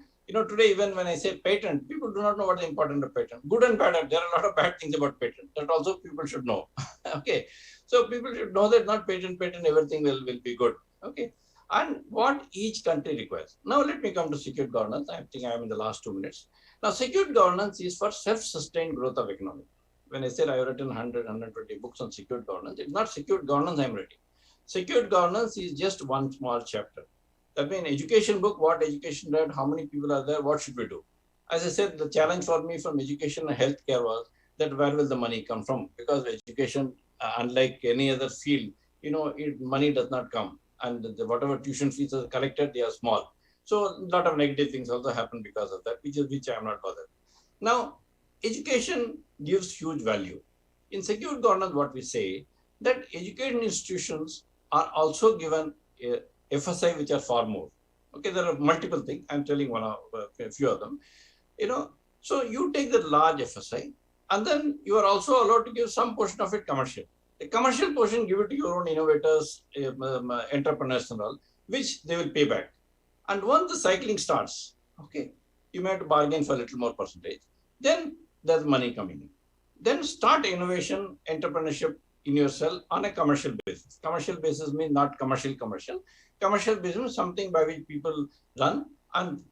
Today, even when I say patent, people do not know what the importance of patent. Good and bad, there are a lot of bad things about patent. That also people should know. Okay. So people should know that not patent, everything will be good. Okay. And what each country requires. Now, let me come to secured governance. I think I am in the last 2 minutes. Now, secured governance is for self-sustained growth of economy. When I said I have written 100, 120 books on secured governance, it's not secured governance I'm writing. Secured governance is just one small chapter. That means education book, what education read, how many people are there, what should we do? As I said, the challenge for me from education and healthcare was that where will the money come from? Because education, unlike any other field, money does not come. And whatever tuition fees are collected, they are small. So a lot of negative things also happen because of that, which I am not bothered. Now, education gives huge value. In secured governance, what we say, that education institutions are also given a FSI, which are far more. Okay, there are multiple things. I'm telling a few of them. So you take the large FSI, and then you are also allowed to give some portion of it commercial. The commercial portion, give it to your own innovators, entrepreneurs and all, which they will pay back. And once the cycling starts, okay, you may have to bargain for a little more percentage. Then there's money coming in. Then start innovation, entrepreneurship in yourself on a commercial basis. Commercial basis means not commercial. Commercial business, something by which people run. And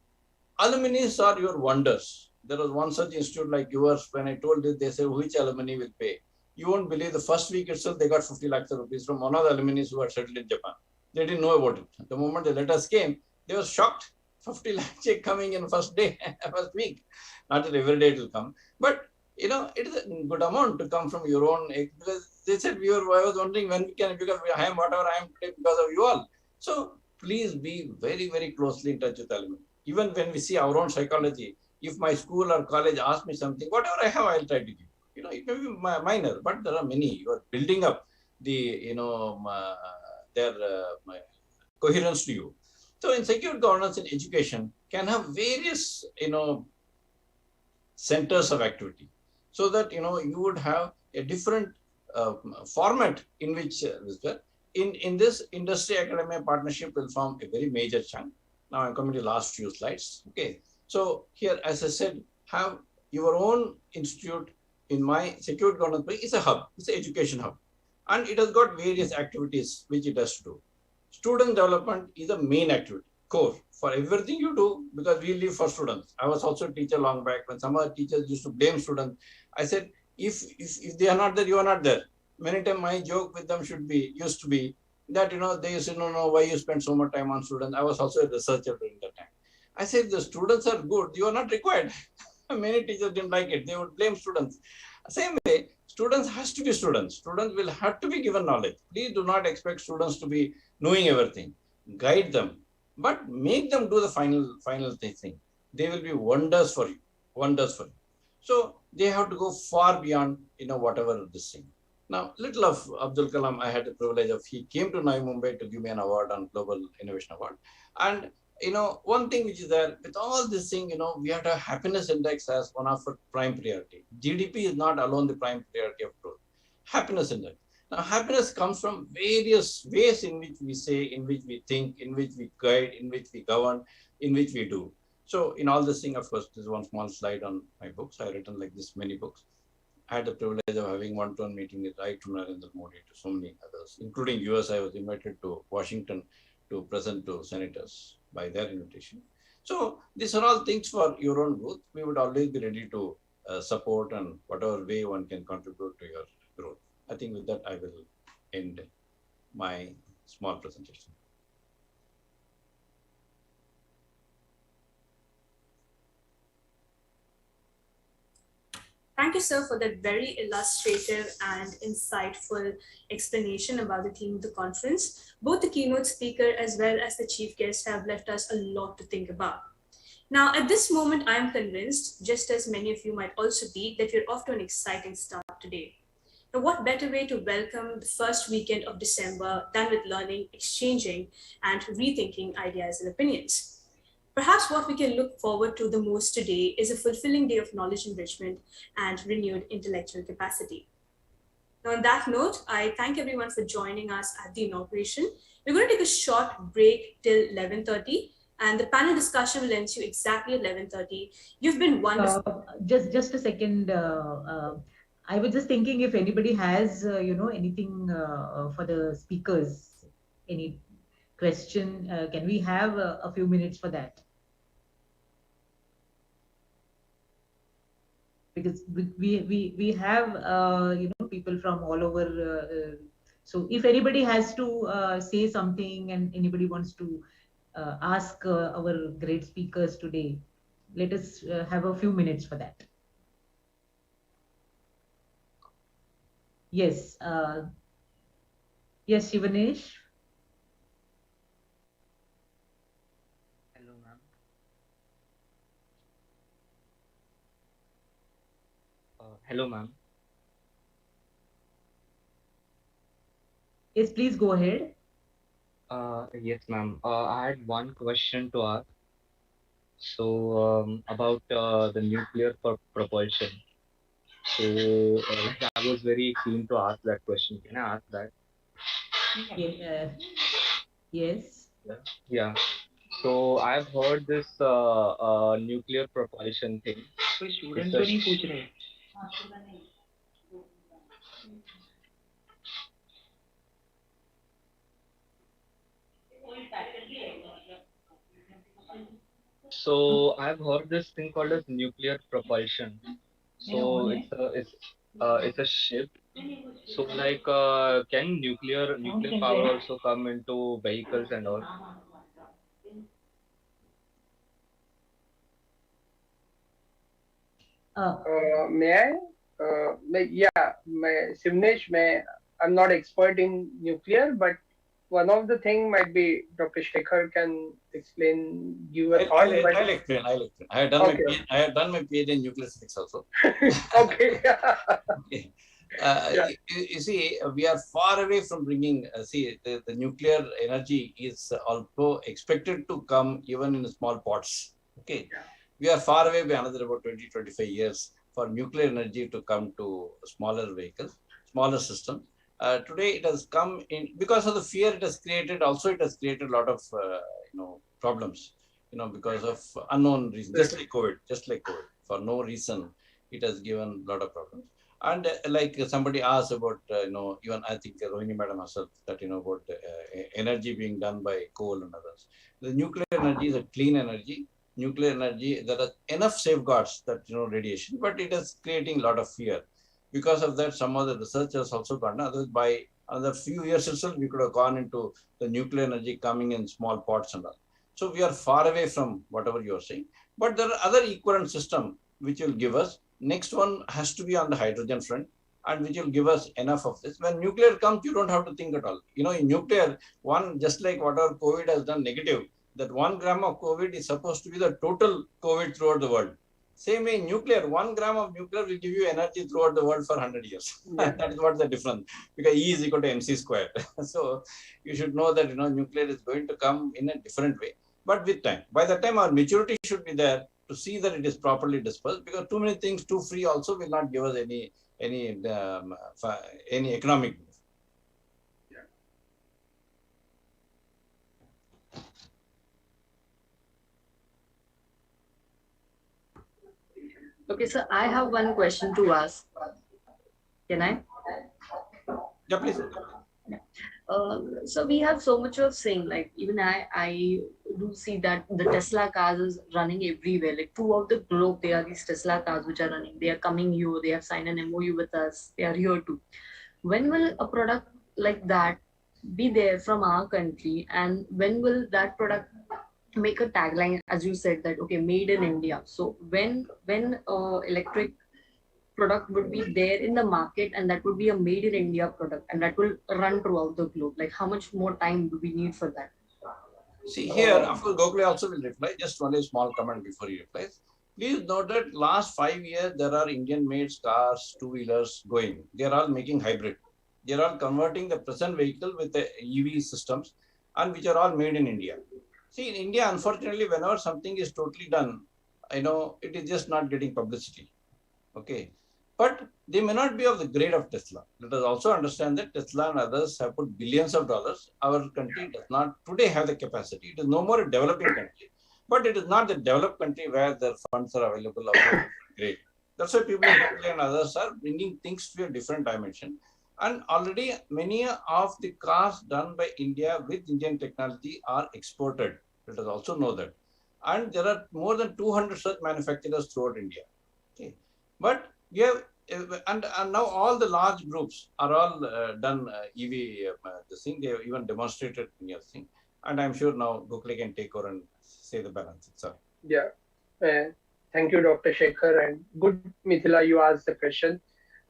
alumni are your wonders. There was one such institute like yours. When I told it, they said, which alumni will pay? You won't believe the first week itself, they got 50 lakhs of rupees from one of the alumni who had settled in Japan. They didn't know about it. The moment the letters came, they were shocked. 50 lakh check coming in first day, first week. Not that every day it will come. But, it is a good amount to come from your own, because they said, I was wondering when we can, because I am whatever I am today because of you all. So please be very, very closely in touch with alumni. Even when we see our own psychology, if my school or college asks me something, whatever I have, I'll try to give. It may be minor, but there are many. You are building up the, their coherence to you. So in secured governance in education can have various, centers of activity, so that, you would have a different format in which in this industry academia partnership will form a very major chunk. Now I'm coming to the last few slides. Okay. So here, as I said, have your own institute. In my secured governance, it's a hub, it's an education hub. And it has got various activities which it has to do. Student development is a main activity, core for everything you do, because we live for students. I was also a teacher long back. When some other teachers used to blame students, I said, if they are not there, you are not there. Many times my joke with them used to be that, they used to no, why you spend so much time on students. I was also a researcher during that time. I said, the students are good, you are not required. Many teachers didn't like it. They would blame students. Same way, students has to be students. Students will have to be given knowledge. Please do not expect students to be knowing everything. Guide them, but make them do the final thing. They will be wonders for you. Wonders for you. So they have to go far beyond, whatever this thing. Now, little of Abdul Kalam, I had the privilege of, he came to Navi Mumbai to give me an award on Global Innovation Award. And one thing which is there, with all this thing, we have to have happiness index as one of our prime priority. GDP is not alone the prime priority of growth. Happiness index. Now, happiness comes from various ways in which we say, in which we think, in which we guide, in which we govern, in which we do. So in all this thing, of course, there's one small slide on my books. I've written like this many books. I had the privilege of having one-to-one meeting right from Narendra Modi to so many others, including US. I was invited to Washington to present to senators by their invitation. So these are all things for your own growth. We would always be ready to support and whatever way one can contribute to your growth. I think with that, I will end my small presentation. Thank you, sir, for that very illustrative and insightful explanation about the theme of the conference. Both the keynote speaker as well as the chief guest have left us a lot to think about. Now, at this moment, I am convinced, just as many of you might also be, that we're off to an exciting start today. Now, what better way to welcome the first weekend of December than with learning, exchanging, and rethinking ideas and opinions? Perhaps what we can look forward to the most today is a fulfilling day of knowledge enrichment and renewed intellectual capacity. Now, on that note, I thank everyone for joining us at the inauguration. We're going to take a short break till 11:30, and the panel discussion will ensue exactly at 11:30. You've been wonderful. Just a second. I was just thinking if anybody has, anything for the speakers, any question, can we have a few minutes for that? Because we have people from all over. So if anybody has to say something and anybody wants to ask our great speakers today, let us have a few minutes for that. Yes. Yes, Shivanesh. Hello, ma'am. Hello, ma'am. Yes, please go ahead. Yes, ma'am. I had one question to ask. So, about the nuclear propulsion. So, I was very keen to ask that question. Can I ask that? Yeah, yes. Yeah. So, I've heard this nuclear propulsion thing. कोई student तो नहीं पूछ रहे? So, I've heard this thing called as nuclear propulsion. So, it's a ship. So, like, can nuclear power also come into vehicles and all? May I? Simnesh, I'm not expert in nuclear, but one of the thing might be Dr. Shekhar can explain, give a thought. I'll explain. I have done my PhD in nuclear physics also. Okay. Okay. You see, we are far away from bringing, the nuclear energy is also expected to come even in small pots. Okay. We are far away by another about 20, 25 years for nuclear energy to come to smaller vehicles, smaller systems. Today it has come in because of the fear it has created. Also, it has created a lot of problems. Because of unknown reasons, just like COVID. For no reason, it has given a lot of problems. And like somebody asked about, even I think Rohini Madam herself, that about energy being done by coal and others. The nuclear energy is a clean energy. Nuclear energy, there are enough safeguards that radiation, but it is creating a lot of fear. Because of that, some of the researchers also gone. Otherwise, by another few years itself, we could have gone into the nuclear energy coming in small pots and all. So we are far away from whatever you are saying. But there are other equivalent systems which will give us. Next one has to be on the hydrogen front, and which will give us enough of this. When nuclear comes, you don't have to think at all. In nuclear, just like whatever COVID has done negative, that 1 gram of COVID is supposed to be the total COVID throughout the world. Same way, nuclear, 1 gram of nuclear will give you energy throughout the world for 100 years. Yeah. That is what the difference, because E is equal to mc squared. So you should know that nuclear is going to come in a different way, but with time. By the time our maturity should be there to see that it is properly dispersed, because too many things too free also will not give us any economic. Okay, so I have one question to ask. Can I? Yeah, please. So we have so much of saying, like even I do see that the Tesla cars is running everywhere. Like throughout the globe, there are these Tesla cars which are running. They are coming here. They have signed an MOU with us. They are here too. When will a product like that be there from our country, and when will that product make a tagline, as you said, that okay, made in India? So when electric product would be there in the market, and that would be a made in India product, and that will run throughout the globe, like how much more time do we need for that? See here, of course, Gokhale also will reply. Just one small comment before he replies. Please note that last 5 years, there are Indian-made cars, two-wheelers going. They are all making hybrid. They are all converting the present vehicle with the EV systems, and which are all made in India. See, in India, unfortunately, whenever something is totally done, it is just not getting publicity. Okay. But they may not be of the grade of Tesla. Let us also understand that Tesla and others have put billions of dollars. Our country does not today have the capacity. It is no more a developing country, but it is not the developed country where the funds are available of a grade. That's why people like Tesla and others are bringing things to a different dimension. And already many of the cars done by India with Indian technology are exported. Let us also know that. And there are more than 200 such manufacturers throughout India. Okay. But we have, and now all the large groups are all done EV, this thing. They have even demonstrated in your thing. And I'm sure now Gokhale can take over and say the balance. Sorry. Yeah. Thank you, Dr. Shekhar. And good, Mithila, you asked the question.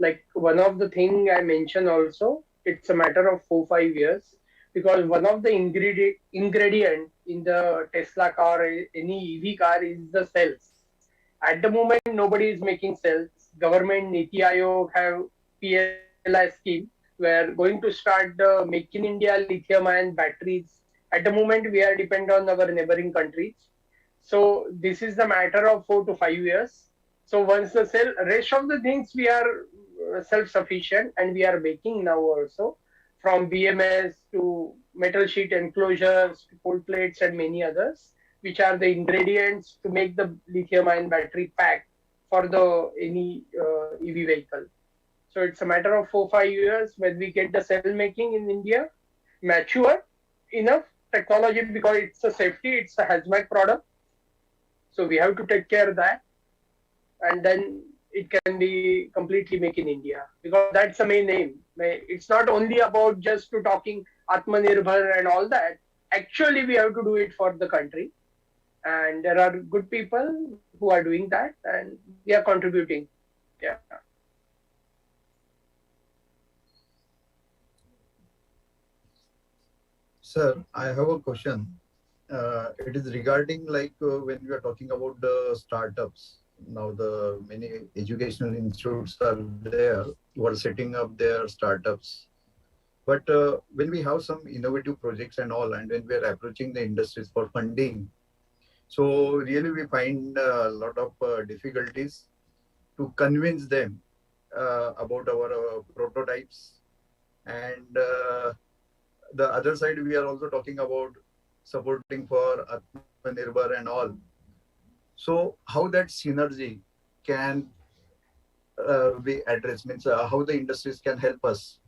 Like one of the thing I mentioned also, it's a matter of 4-5 years, because one of the ingredient in the Tesla car, any EV car, is the cells. At the moment, nobody is making cells. Government Niti Aayog have PLI scheme. We are going to start the Make in India lithium-ion batteries. At the moment, we are dependent on our neighboring countries. So this is the matter of 4 to 5 years. So once the cell, rest of the things we are self-sufficient, and we are making now also, from BMS to metal sheet enclosures to cold plates and many others, which are the ingredients to make the lithium-ion battery pack for the any EV vehicle. So it's a matter of 4-5 years when we get the cell making in India mature enough technology, because it's a safety, it's a hazmat product. So we have to take care of that, and then it can be completely made in India, because that's the main aim. It's not only about just to talking Atmanirbhar and all that. Actually, we have to do it for the country, and there are good people who are doing that, and we are contributing. Yeah. Sir, I have a question. It is regarding when we are talking about the startups. Now the many educational institutes are there who are setting up their startups. But when we have some innovative projects and all, and when we are approaching the industries for funding, so really we find a lot of difficulties to convince them about our prototypes. And the other side, we are also talking about supporting for Atmanirbhar and all. So how that synergy can be addressed, means how the industries can help us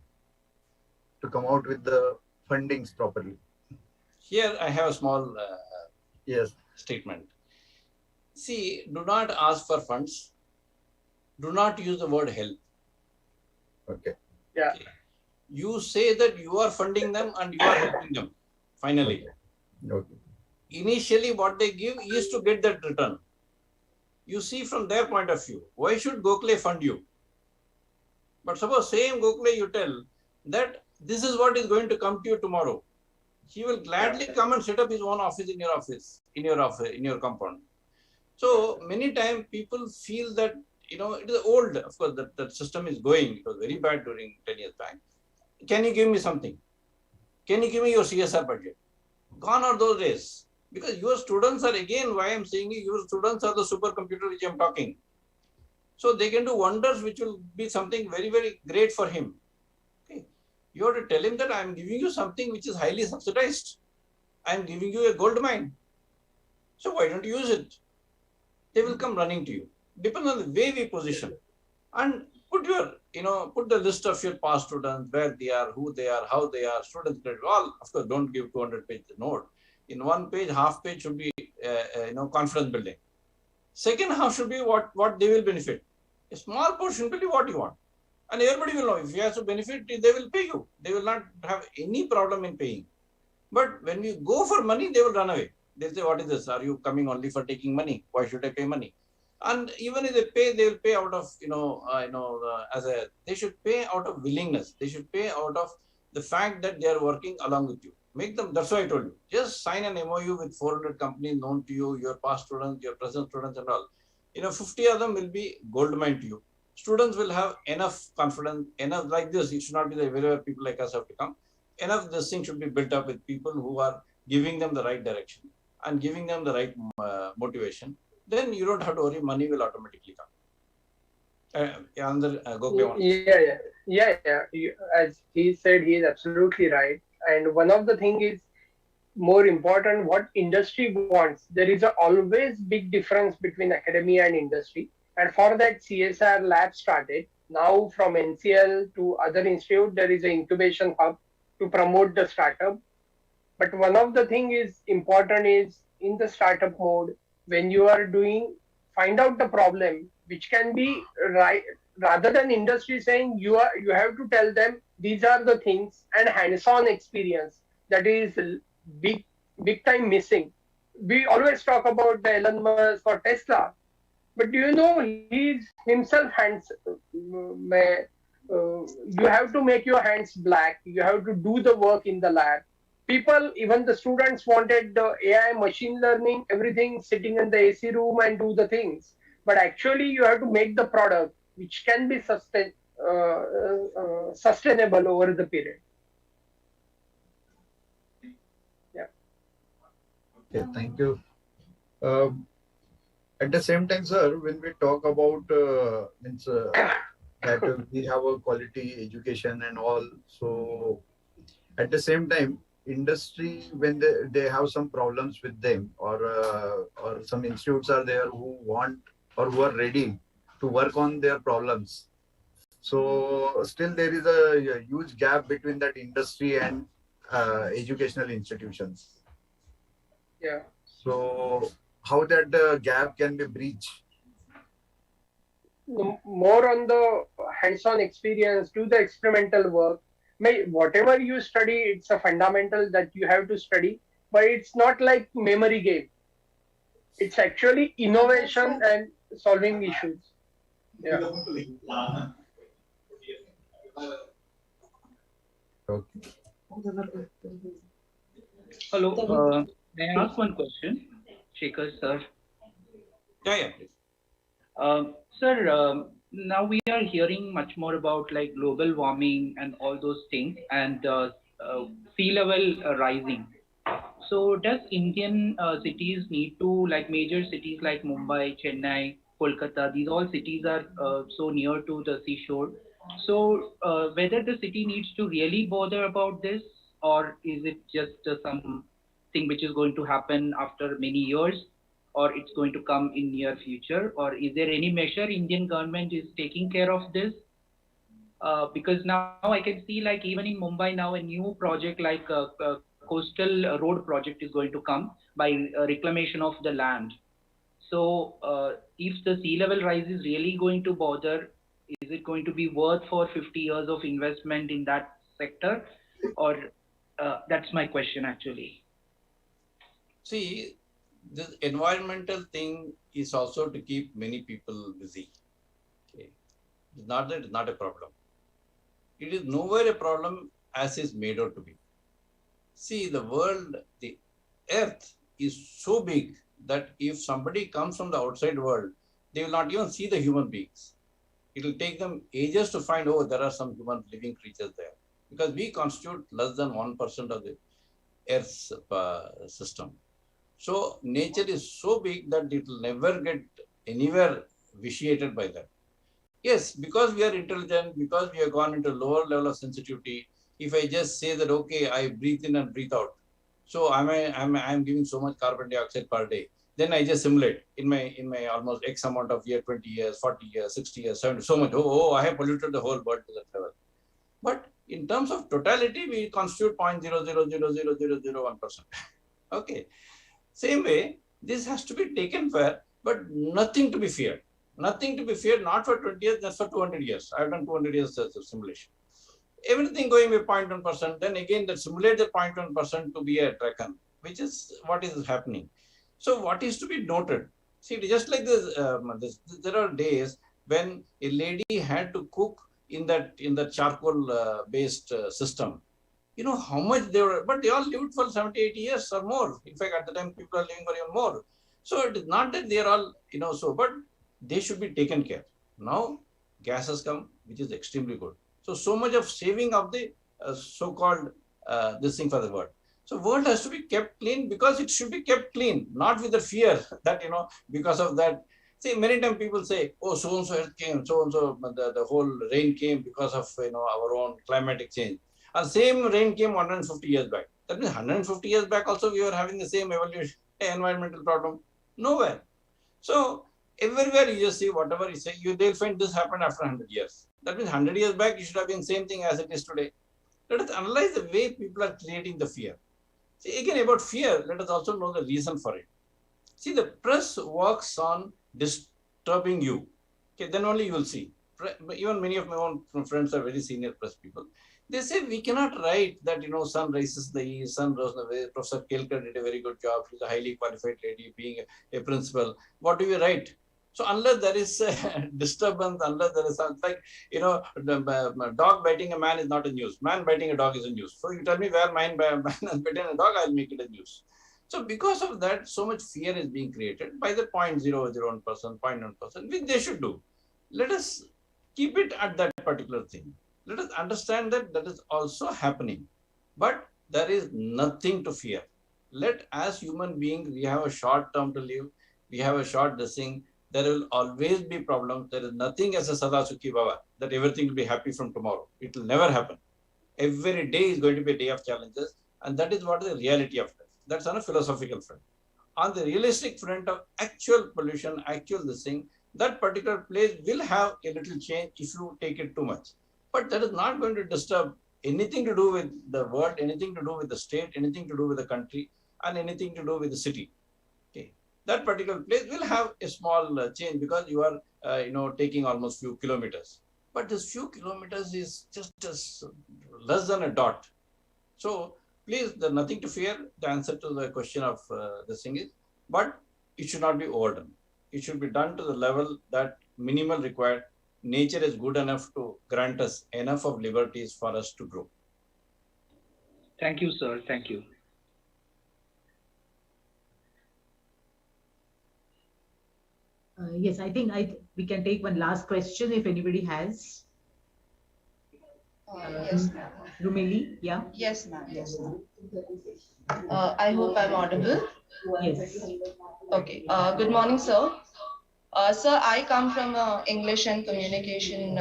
to come out with the fundings properly. Here I have a small Yes. statement. See, do not ask for funds. Do not use the word help. Okay. Yeah. Okay. You say that you are funding them and you are helping them. Finally. Okay. Initially, what they give is to get that return. You see from their point of view, why should Gokhale fund you? But suppose same Gokhale you tell that this is what is going to come to you tomorrow. He will gladly come and set up his own office, in your compound. So many times people feel that, it is old, of course, that system is going. It was very bad during 10 years back. Can you give me something? Can you give me your CSR budget? Gone are those days. Because your students are, again, why I'm saying your students are the supercomputer which I'm talking. So they can do wonders which will be something very, very great for him. Okay. You have to tell him that I'm giving you something which is highly subsidized. I'm giving you a gold mine. So why don't you use it? They will come running to you. Depends on the way we position. And put your, put the list of your past students, where they are, who they are, how they are, students credit. All, of course, don't give 200-page note. In one page, half page should be, confidence building. Second half should be what they will benefit. A small portion will be what you want. And everybody will know, if you have to benefit, they will pay you. They will not have any problem in paying. But when you go for money, they will run away. They'll say, what is this? Are you coming only for taking money? Why should I pay money? And even if they pay, they will pay out of, they should pay out of willingness. They should pay out of the fact that they are working along with you. Make them, that's why I told you, just sign an MOU with 400 companies known to you, your past students, your present students and all. 50 of them will be gold mine to you. Students will have enough confidence, enough like this. It should not be the wherever people like us have to come. Enough this thing should be built up with people who are giving them the right direction and giving them the right motivation. Then you don't have to worry, money will automatically come. As he said, he is absolutely right. And one of the thing is more important, what industry wants. There is always big difference between academia and industry. And for that, CSR lab started. Now from NCL to other institute, there is an incubation hub to promote the startup. But one of the thing is important is in the startup mode, when you are doing, find out the problem, which can be right, rather than industry saying you have to tell them these are the things, and hands-on experience that is big time missing. We always talk about the Elon Musk or Tesla, but do you know he's himself you have to make your hands black. You have to do the work in the lab. People, even the students wanted the AI, machine learning, everything sitting in the AC room and do the things. But actually you have to make the product which can be sustainable over the period. Yeah. Okay, thank you. At the same time, sir, when we talk about that we have a quality education and all, so at the same time, industry, when they have some problems with them, or some institutes are there who want or who are ready to work on their problems. So still there is a huge gap between that industry and educational institutions. Yeah. So how that gap can be breached? More on the hands-on experience, do the experimental work. Whatever you study, it's a fundamental that you have to study, but it's not like memory game. It's actually innovation and solving issues. Yeah. Okay. Hello, may I ask one question, Shekhar sir? Yeah, please. Sir, now we are hearing much more about like global warming and all those things, and sea level rising. So does Indian cities need to, like major cities like Mumbai, Chennai, Kolkata, these all cities are so near to the seashore. So whether the city needs to really bother about this, or is it just something which is going to happen after many years, or it's going to come in near future, or is there any measure Indian government is taking care of this? Because now I can see, like even in Mumbai now, a new project like coastal road project is going to come by reclamation of the land. So if the sea level rise is really going to bother, is it going to be worth for 50 years of investment in that sector? Or that's my question actually. See, this environmental thing is also to keep many people busy. Okay. It's not that it's not a problem. It is nowhere a problem as is made out to be. See, the world, the earth is so big that if somebody comes from the outside world, they will not even see the human beings. It will take them ages to find, oh, there are some human living creatures there. Because we constitute less than 1% of the earth's system. So nature is so big that it will never get anywhere vitiated by that. Yes, because we are intelligent, because we have gone into lower level of sensitivity, if I just say that, okay, I breathe in and breathe out, so I'm giving so much carbon dioxide per day, Then I just simulate in my almost X amount of year, 20 years, 40 years, 60 years, 70, so much. I have polluted the whole world to that level. But in terms of totality, we constitute 0.00000001%. Okay. Same way, this has to be taken fair, but nothing to be feared. Nothing to be feared, not for 20 years, just for 200 years. I've done 200 years of simulation. Everything going with 0.1%, then again, that simulate the 0.1% to be a reckon, which is what is happening. So what is to be noted? See, just like this, there are days when a lady had to cook in that charcoal based system. You know how much they were, but they all lived for 70, 80 years or more. In fact, at the time, people are living for even more. So it is not that they are all, but they should be taken care. Now, gas has come, which is extremely good. So much of saving of the so-called this thing for the world. So world has to be kept clean because it should be kept clean, not with the fear that, because of that. See, many times people say, oh, so-and-so earth came, so-and-so, the whole rain came because of, our own climatic change. And same rain came 150 years back. That means 150 years back also we were having the same evolution, environmental problem. Nowhere. So everywhere you just see whatever you say, they'll find this happened after 100 years. That means 100 years back, it should have been same thing as it is today. Let us analyze the way people are creating the fear. See, again, about fear, let us also know the reason for it. See, the press works on disturbing you. Okay, then only you will see. Even many of my own friends are very senior press people. They say we cannot write that, sun rises the east, sun rose the west. Professor Kelkar did a very good job. She's a highly qualified lady, being a principal. What do we write? So unless there is a disturbance, unless there is something like, dog biting a man is not a news. Man biting a dog is a news. So you tell me where man has bitten a dog, I'll make it a news. So because of that, so much fear is being created by the 0.001%, 0.1%, which they should do. Let us keep it at that particular thing. Let us understand that that is also happening. But there is nothing to fear. As human beings, we have a short term to live. We have a short thing. There will always be problems. There is nothing as a Sada Sukhi Baba, that everything will be happy from tomorrow. It will never happen. Every day is going to be a day of challenges. And that is what is the reality of life. That's on a philosophical front. On the realistic front of actual pollution, actual thing, that particular place will have a little change if you take it too much. But that is not going to disturb anything to do with the world, anything to do with the state, anything to do with the country, and anything to do with the city. Okay, that particular place will have a small change because you are, taking almost few kilometers. But this few kilometers is just less than a dot. So please, there's nothing to fear. The answer to the question of this thing is, but it should not be overdone. It should be done to the level that minimal required. Nature is good enough to grant us enough of liberties for us to grow. Thank you, sir. Thank you. Yes, I think we can take one last question if anybody has. Yes, ma'am. Rumeli, yeah? Yes, ma'am. Yes, ma'am. I hope I'm audible. Yes. Okay. Good morning, sir. Sir, I come from English and communication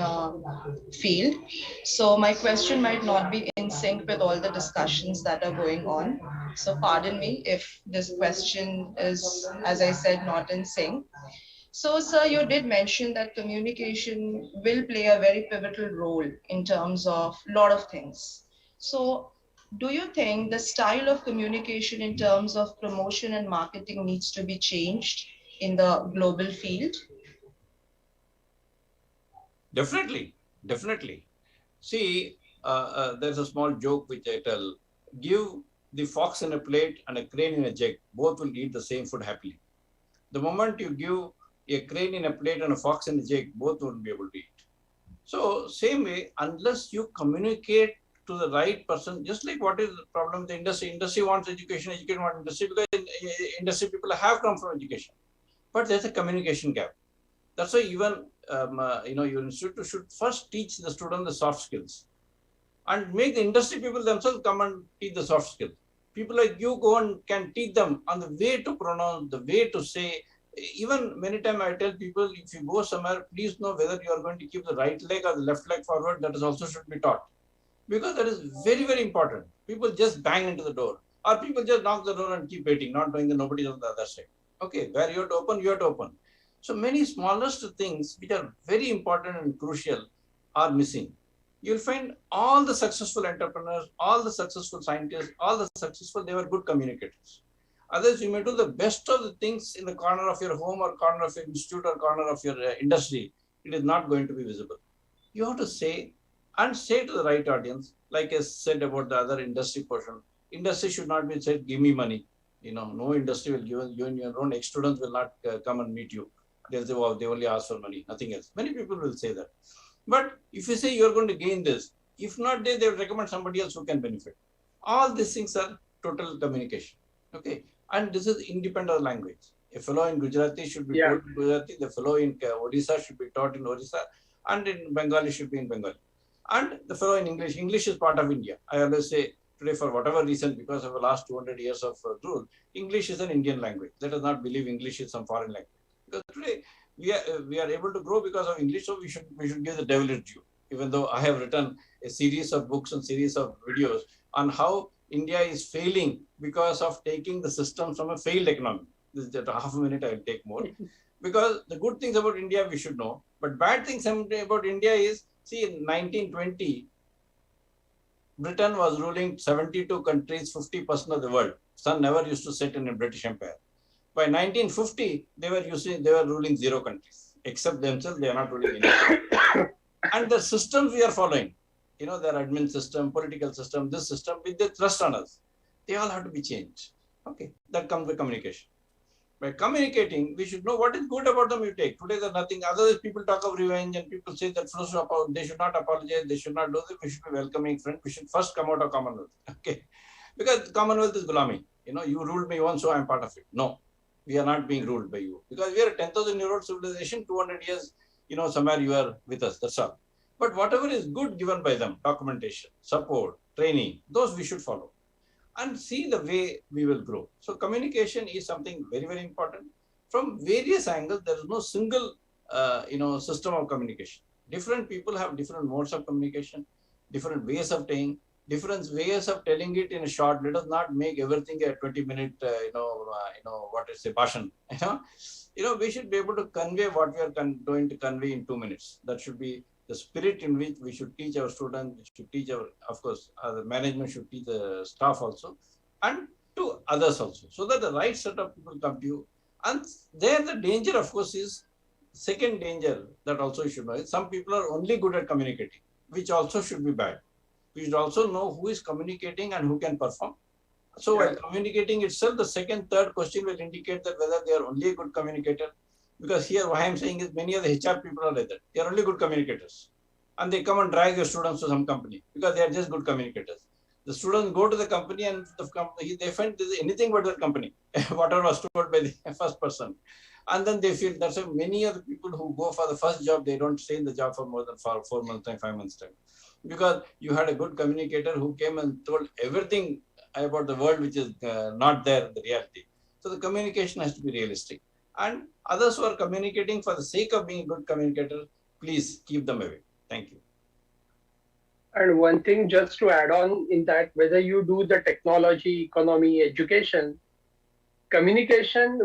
field. So my question might not be in sync with all the discussions that are going on. So pardon me if this question is, as I said, not in sync. So, sir, you did mention that communication will play a very pivotal role in terms of a lot of things. So, do you think the style of communication in terms of promotion and marketing needs to be changed in the global field? Definitely. See, there's a small joke which I tell. Give the fox in a plate and a crane in a jug. Both will eat the same food happily. The moment you give a crane in a plate and a fox in a jug, both won't be able to eat. So same way, unless you communicate to the right person, just like what is the problem with the industry? Industry wants education, education wants industry, because industry people have come from education. But there's a communication gap. That's why even, your institute should first teach the student the soft skills and make the industry people themselves come and teach the soft skills. People like you go and can teach them on the way to pronounce, the way to say. Even many times I tell people, if you go somewhere, please know whether you are going to keep the right leg or the left leg forward. That is also should be taught, because that is very, very important. People just bang into the door, or people just knock the door and keep waiting, not knowing that nobody is on the other side. Okay, where you have to open, you have to open. So many smallest things which are very important and crucial are missing. You'll find all the successful entrepreneurs, all the successful scientists, all the successful, they were good communicators. Others, you may do the best of the things in the corner of your home or corner of your institute or corner of your industry. It is not going to be visible. You have to say and say to the right audience, like I said about the other industry portion. Industry should not be said, give me money. No industry will give you, and your own ex-students will not come and meet you. They'll say, wow, they only ask for money, nothing else. Many people will say that. But if you say you're going to gain this, if not they will recommend somebody else who can benefit. All these things are total communication. Okay. And this is independent language. A fellow in Gujarati should be told in Gujarati, the fellow in Odisha should be taught in Odisha, and in Bengali should be in Bengali. And the fellow in English, English is part of India. I always say today, for whatever reason, because of the last 200 years of rule, English is an Indian language. Let us not believe English is some foreign language. Because today we are able to grow because of English, so we should give the devil its due. Even though I have written a series of books and series of videos on how India is failing because of taking the system from a failed economy. This is just a half a minute, I will take more. Because the good things about India we should know, but bad things about India is, see, in 1920, Britain was ruling 72 countries, 50% of the world. Sun never used to set in a British Empire. By 1950, they were ruling 0 countries. Except themselves, they are not ruling anything. And the systems we are following, their admin system, political system, this system, with the trust on us, they all have to be changed. Okay, that comes with communication. By communicating, we should know what is good about them you take. Today, there's nothing. Otherwise, people talk of revenge and people say that they should not apologize, they should not do this, we should be welcoming friends. We should first come out of Commonwealth. Okay. Because Commonwealth is Gulami. You ruled me once, so I'm part of it. No, we are not being ruled by you. Because we are a 10,000-year-old civilization, 200 years, somewhere you are with us. That's all. But whatever is good given by them, documentation, support, training, those we should follow. And see the way we will grow. So communication is something very, very important. From various angles, there is no single, system of communication. Different people have different modes of communication, different ways of saying, different ways of telling it in a short. Let us not make everything a 20-minute, bhashan. We should be able to convey what we are going to convey in 2 minutes. That should be the spirit in which we should teach our students, we should teach of course, the management should teach the staff also, and to others also, so that the right set of people come to you. And there the danger, of course, is second danger that also you should know. Some people are only good at communicating, which also should be bad. We should also know who is communicating and who can perform. So while communicating itself, the second, third question will indicate that whether they are only a good communicator. Because here what I am saying is many of the HR people are like that. They are only good communicators. And they come and drag your students to some company because they are just good communicators. The students go to the company and they find this is anything but their company, whatever was told by the first person. And then they feel that's why many of the people who go for the first job, they don't stay in the job for more than 4 months time, 5 months time. Because you had a good communicator who came and told everything about the world which is not there in the reality. So the communication has to be realistic. And others who are communicating for the sake of being a good communicator, please keep them away. Thank you. And one thing just to add on in that, whether you do the technology, economy, education, communication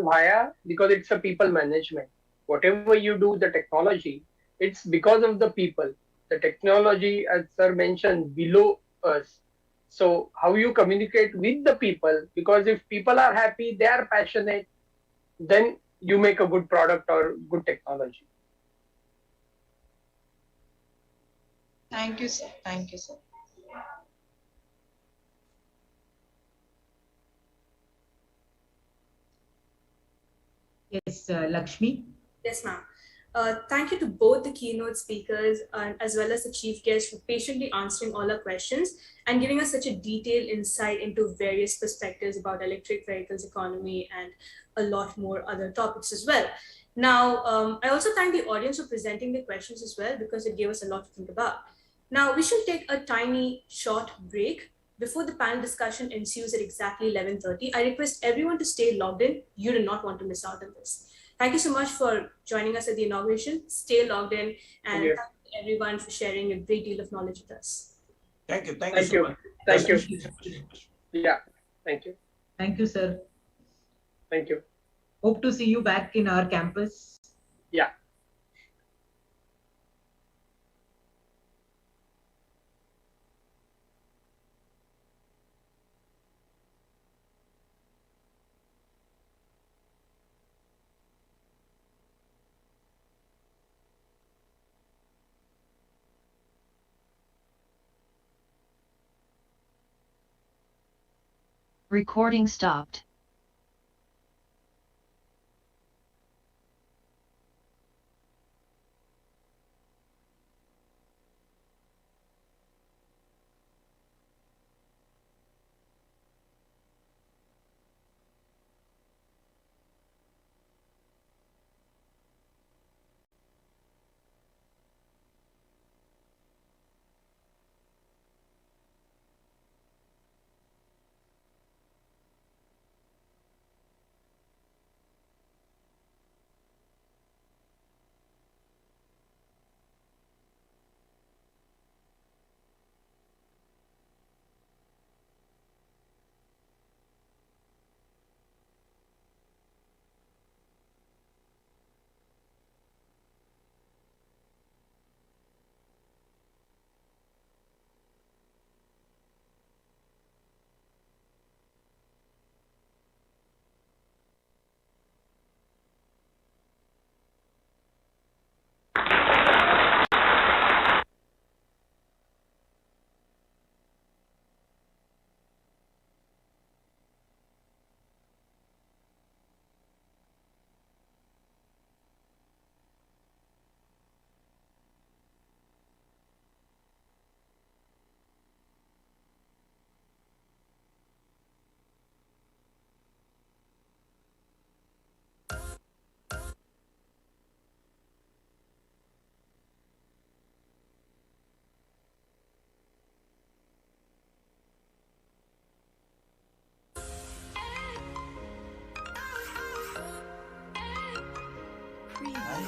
because it's a people management. Whatever you do, the technology, it's because of the people. The technology, as sir mentioned, below us. So how you communicate with the people, because if people are happy, they are passionate, then you make a good product or good technology. Thank you, sir. Thank you, sir. Yes, Lakshmi. Yes, ma'am. Thank you to both the keynote speakers as well as the chief guest for patiently answering all our questions and giving us such a detailed insight into various perspectives about electric vehicles economy and a lot more other topics as well. Now, I also thank the audience for presenting the questions as well because it gave us a lot to think about. Now, we should take a tiny short break. Before the panel discussion ensues at exactly 11:30, I request everyone to stay logged in. You do not want to miss out on this. Thank you so much for joining us at the inauguration. Stay logged in, and thank you everyone for sharing a great deal of knowledge with us. Thank you. Thank you. Thank you. Yeah. Thank you. Thank you, sir. Thank you. Hope to see you back in our campus. Yeah. Recording stopped.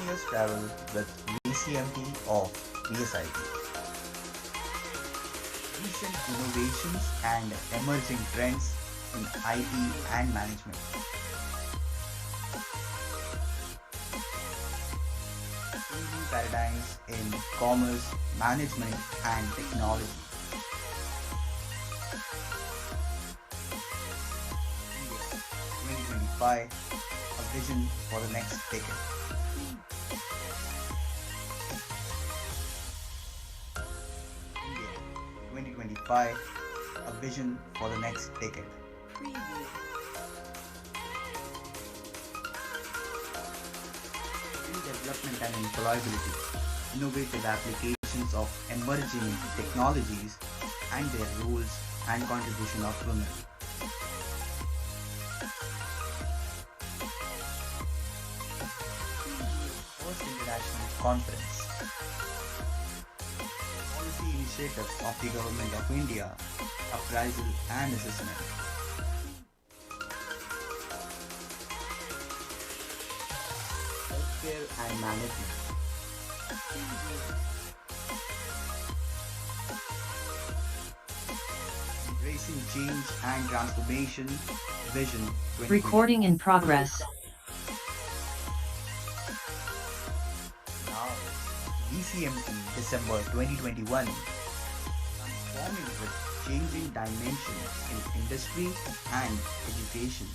Years travel with VCMT of VSIT. Recent innovations and emerging trends in IT and management. Changing paradigms in commerce, management and technology. India 2025, a vision for the next decade. India 2025, a vision for the next decade. Skill development and employability, innovative applications of emerging technologies and their roles and contribution of women. First International Conference. Policy initiatives of the Government of India, appraisal and assessment. Healthcare and management. Embracing change and transformation, vision 2020. Recording in progress. Now, VCMT December 2021, transforming with changing dimensions in industry and education.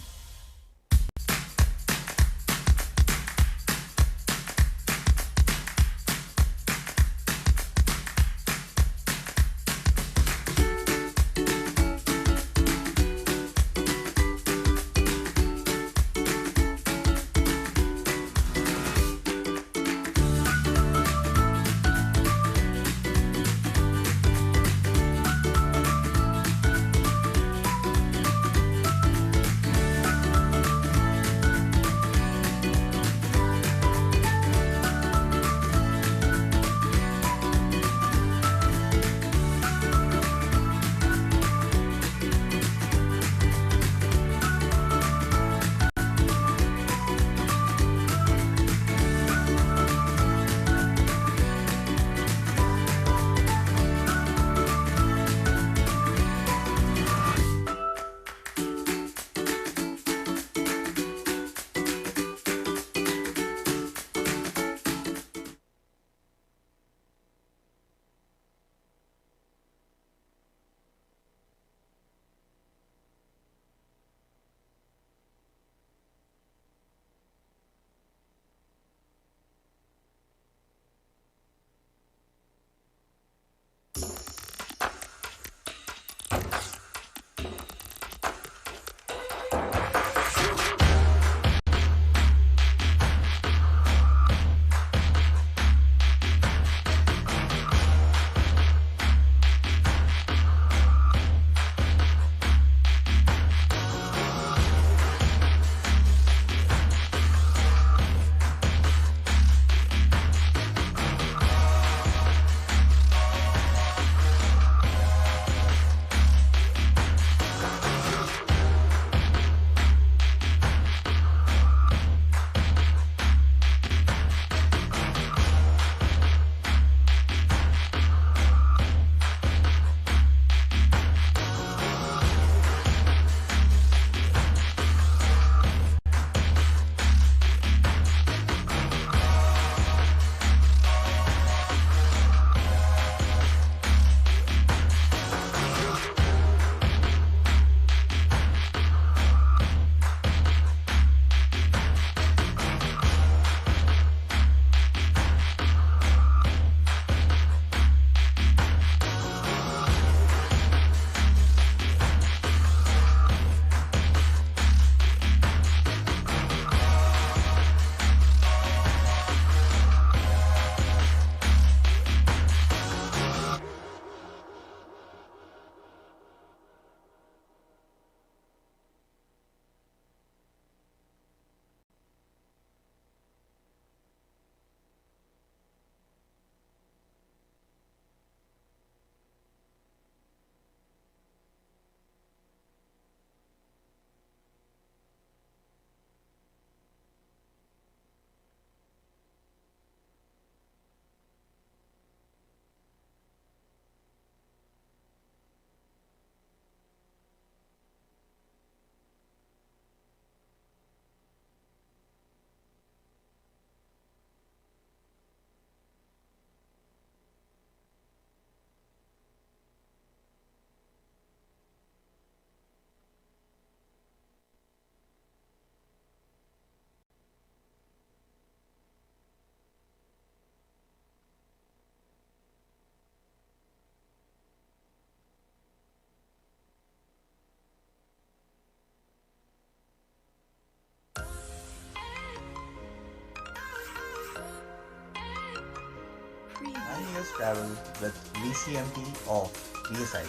9 years travel with VCMT of VSIT.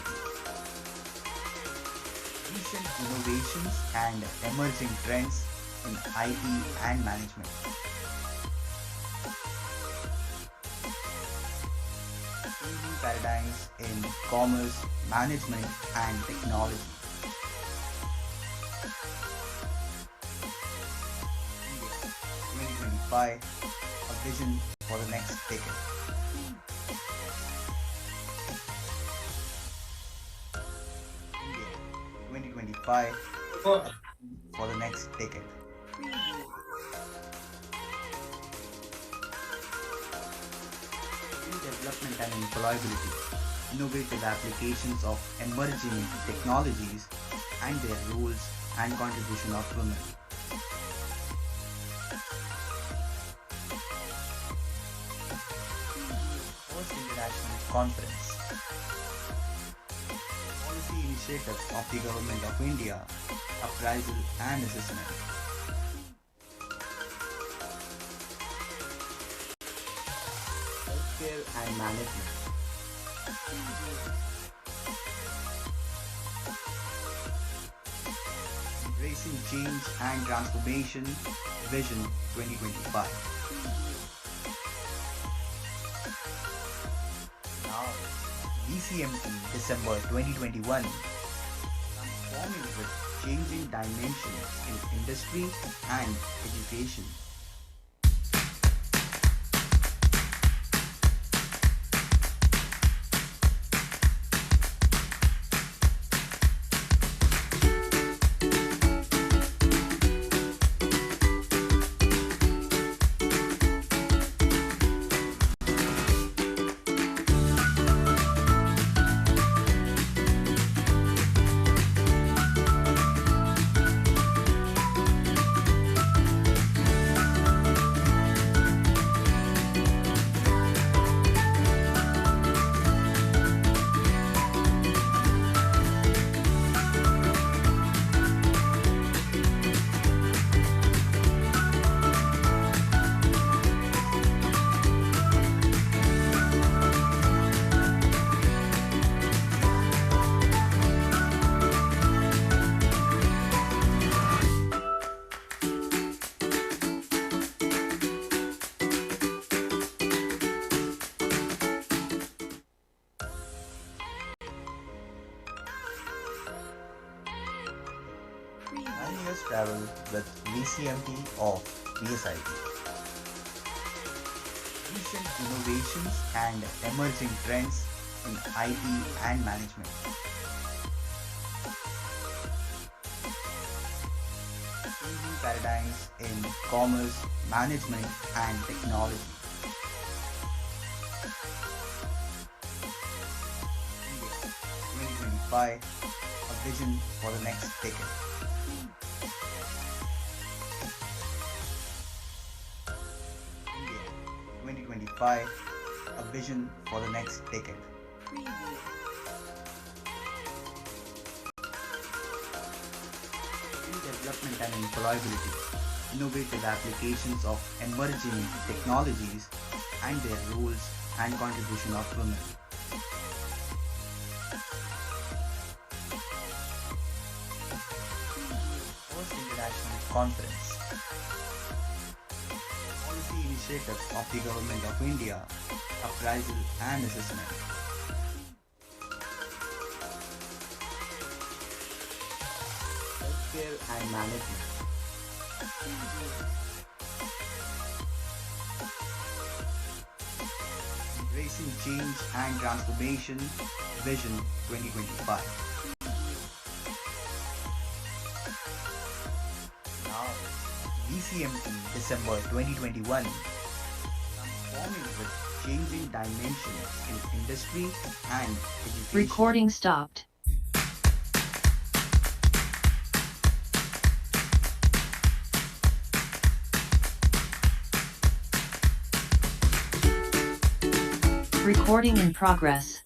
Recent innovations and emerging trends in IT and management. Changing paradigms in commerce, management, and technology. India 2025, a vision for the next decade. India 2025, for the next decade. Skill development and employability, innovative applications of emerging technologies, and their roles and contribution of women. First International Conference. Policy initiatives of the Government of India, appraisal and assessment. Healthcare and management. Embracing change and transformation, Vision 2025. Now, VCMT December 2021, transforming with changing dimensions in industry and education. Travel with VCMT of VSIT. Recent innovations and emerging trends in IT and management. Changing paradigms in commerce, management, and technology. India 2025, a vision for the next decade. India 2025, a vision for the next decade. Skill development and employability, innovative applications of emerging technologies, and their roles and contribution of women. First International Conference. Policy initiatives of the Government of India, appraisal and assessment. Healthcare and management. Embracing change and transformation, Vision 2025. Now, VCMT December 2021, transforming with changing dimensions in industry and education. Recording stopped. Recording in progress.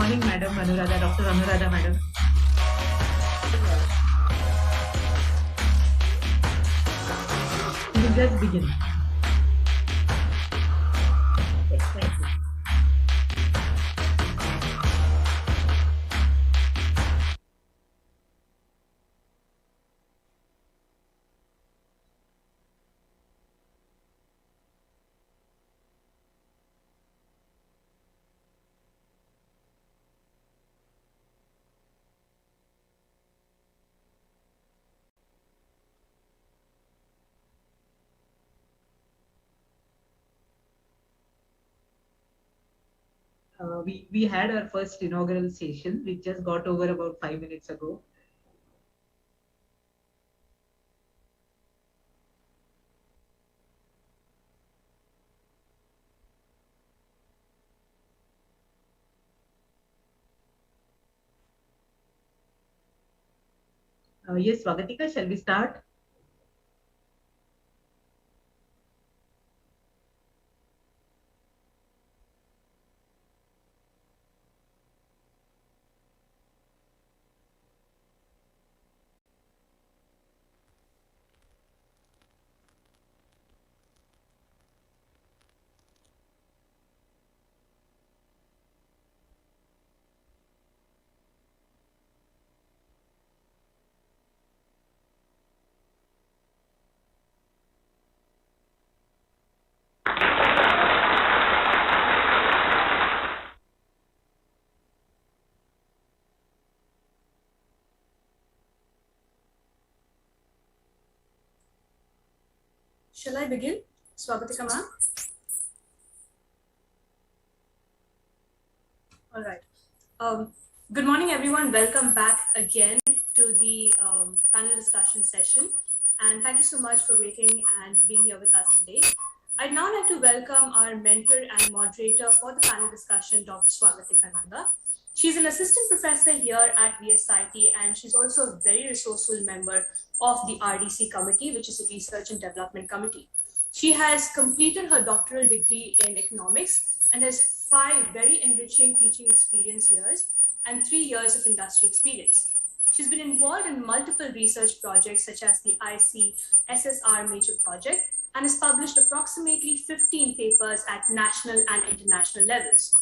Morning, Madam Anuradha, Dr. Anuradha, Madam. We will just begin. Yes, thank you. We had our first inaugural session, which just got over about 5 minutes ago. Yes, Swagatika, shall we start? Shall I begin? Swagatika ma'am? All right. Good morning, everyone. Welcome back again to the panel discussion session. And thank you so much for waiting and being here with us today. I'd now like to welcome our mentor and moderator for the panel discussion, Dr. Swagatika Nanda. She's an assistant professor here at VSIT, and she's also a very resourceful member of the RDC committee, which is a research and development committee. She has completed her doctoral degree in economics and has 5 very enriching teaching experience years and 3 years of industry experience. She's been involved in multiple research projects such as the IC SSR major project and has published approximately 15 papers at national and international levels.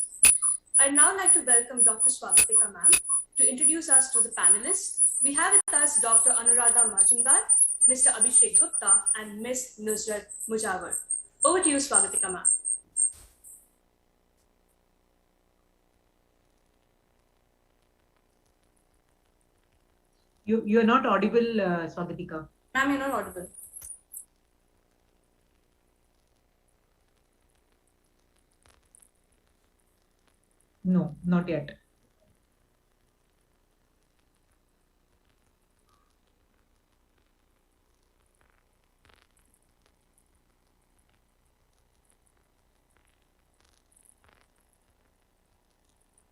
I'd now like to welcome Dr. Swagatika ma'am to introduce us to the panelists. We have with us Dr. Anuradha Majumdar, Mr. Abhishek Gupta, and Ms. Nusrat Mujawar. Over to you, Swagatika ma'am. You're not audible, Swagatika. Ma'am, you're not audible. No, not yet.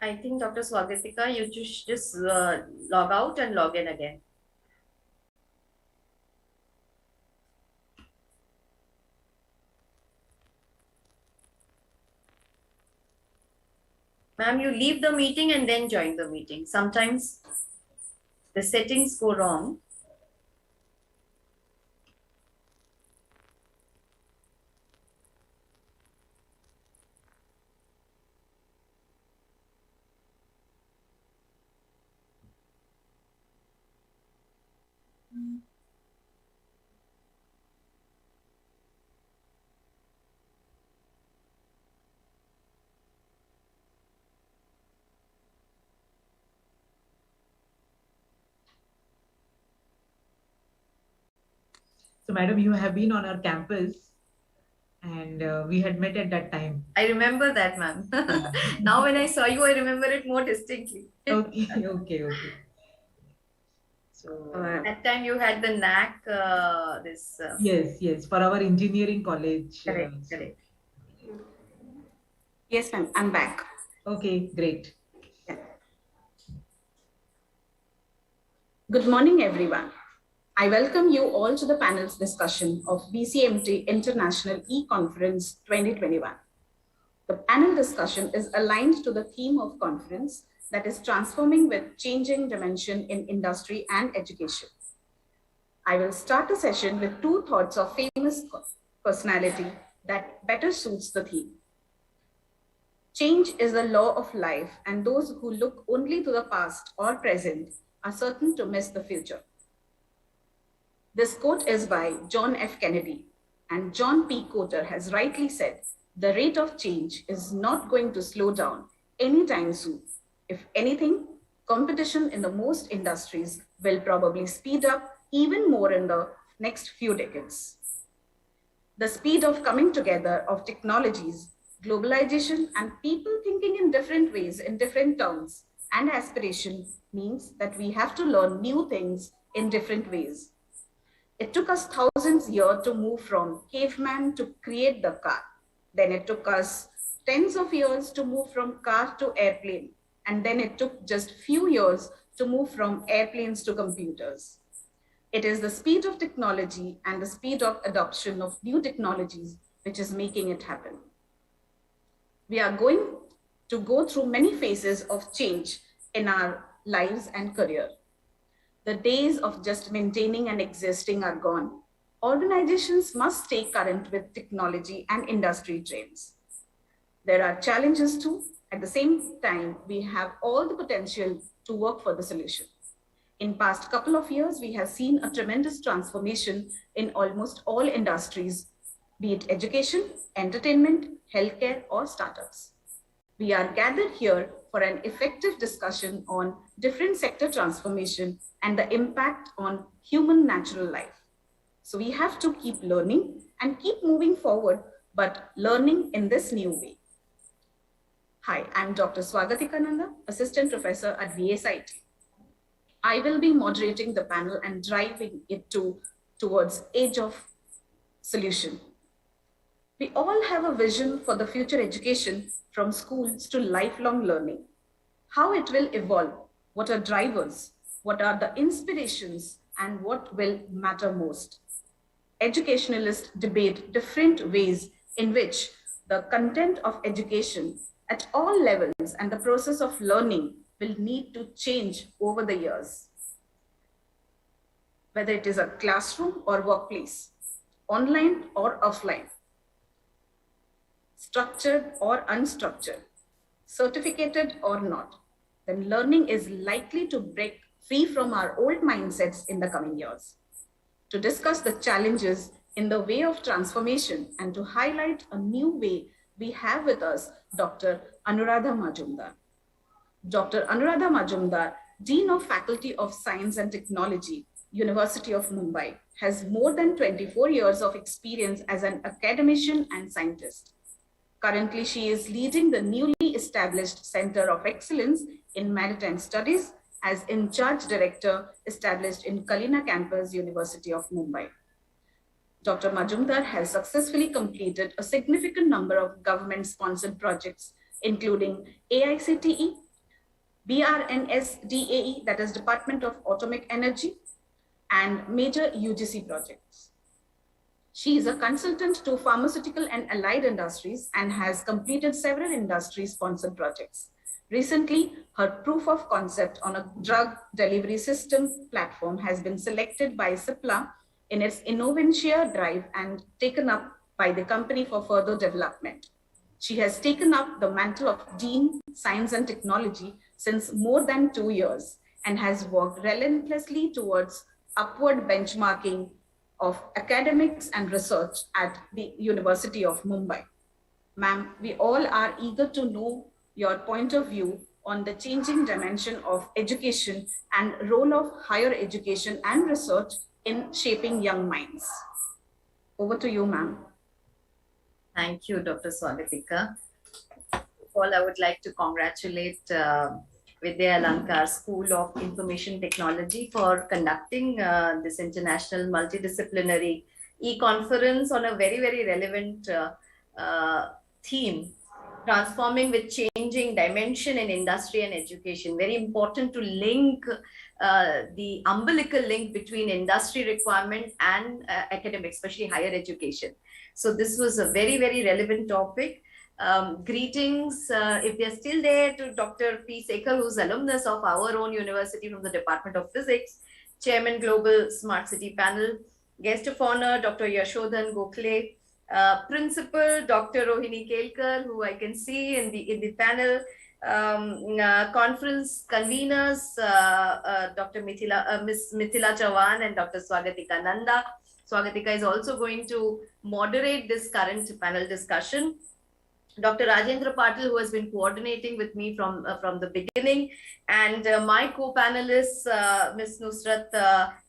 I think Dr. Swagatika, you just log out and log in again. Ma'am, you leave the meeting and then join the meeting. Sometimes the settings go wrong. So, madam, you have been on our campus and we had met at that time. I remember that, ma'am. Now when I saw you, I remember it more distinctly. Okay. So that time you had the NAC, Yes, for our engineering college. Correct. Yes, ma'am, I'm back. Okay, great. Yeah. Good morning, everyone. I welcome you all to the panel's discussion of VCMT International E-Conference 2021. The panel discussion is aligned to the theme of conference, that is transforming with changing dimension in industry and education. I will start the session with two thoughts of famous personality that better suits the theme. Change is the law of life, and those who look only to the past or present are certain to miss the future. This quote is by John F. Kennedy, and John P. Cotter has rightly said, the rate of change is not going to slow down anytime soon. If anything, competition in the most industries will probably speed up even more in the next few decades. The speed of coming together of technologies, globalization, and people thinking in different ways, in different terms, and aspiration means that we have to learn new things in different ways. It took us thousands of years to move from caveman to create the car. Then it took us tens of years to move from car to airplane. And then it took just few years to move from airplanes to computers. It is the speed of technology and the speed of adoption of new technologies which is making it happen. We are going to go through many phases of change in our lives and career. The days of just maintaining and existing are gone. Organizations must stay current with technology and industry trends. There are challenges too. At the same time, we have all the potential to work for the solution. In past couple of years, we have seen a tremendous transformation in almost all industries, be it education, entertainment, healthcare, or startups. We are gathered here for an effective discussion on different sector transformation and the impact on human natural life. So we have to keep learning and keep moving forward, but learning in this new way. Hi, I'm Dr. Swagatikananda, Assistant Professor at VCMT. I will be moderating the panel and driving it towards age of solution. We all have a vision for the future education from schools to lifelong learning. How it will evolve, what are drivers, what are the inspirations, and what will matter most. Educationalists debate different ways in which the content of education at all levels and the process of learning will need to change over the years. Whether it is a classroom or workplace, online or offline, structured or unstructured, certificated or not, then learning is likely to break free from our old mindsets in the coming years. To discuss the challenges in the way of transformation and to highlight a new way, we have with us Dr. Anuradha Majumdar. Dr. Anuradha Majumdar, Dean of Faculty of Science and Technology, University of Mumbai, has more than 24 years of experience as an academician and scientist. Currently, she is leading the newly established Center of Excellence in Maritime Studies as in-charge director established in Kalina campus, University of Mumbai. Dr. Majumdar has successfully completed a significant number of government-sponsored projects, including AICTE, BRNSDAE, that is Department of Atomic Energy, and major UGC projects. She is a consultant to pharmaceutical and allied industries and has completed several industry-sponsored projects. Recently, her proof of concept on a drug delivery system platform has been selected by CIPLA in its Innoventia drive and taken up by the company for further development. She has taken up the mantle of Dean, Science and Technology since more than 2 years and has worked relentlessly towards upward benchmarking of academics and research at the University of Mumbai. Ma'am, we all are eager to know your point of view on the changing dimension of education and role of higher education and research in shaping young minds. Over to you, ma'am. Thank you, Dr. Swagatika. First of all, I would like to congratulate Vidya Alankar School of Information Technology for conducting this international multidisciplinary e-conference on a very, very relevant theme, transforming with changing dimension in industry and education. Very important to link the umbilical link between industry requirement and academic, especially higher education. So this was a very, very relevant topic. Greetings, if they're still there, to Dr. P. Sekhar, who's alumnus of our own university from the Department of Physics, Chairman Global Smart City Panel, Guest of Honor, Dr. Yashodhan Gokhale, Principal Dr. Rohini Kelkar, who I can see in the panel, conference conveners, Dr. Miss Mithila Chavan and Dr. Swagatika Nanda. Swagatika is also going to moderate this current panel discussion. Dr. Rajendra Patil, who has been coordinating with me from the beginning, and my co-panelists, Ms. Nusrat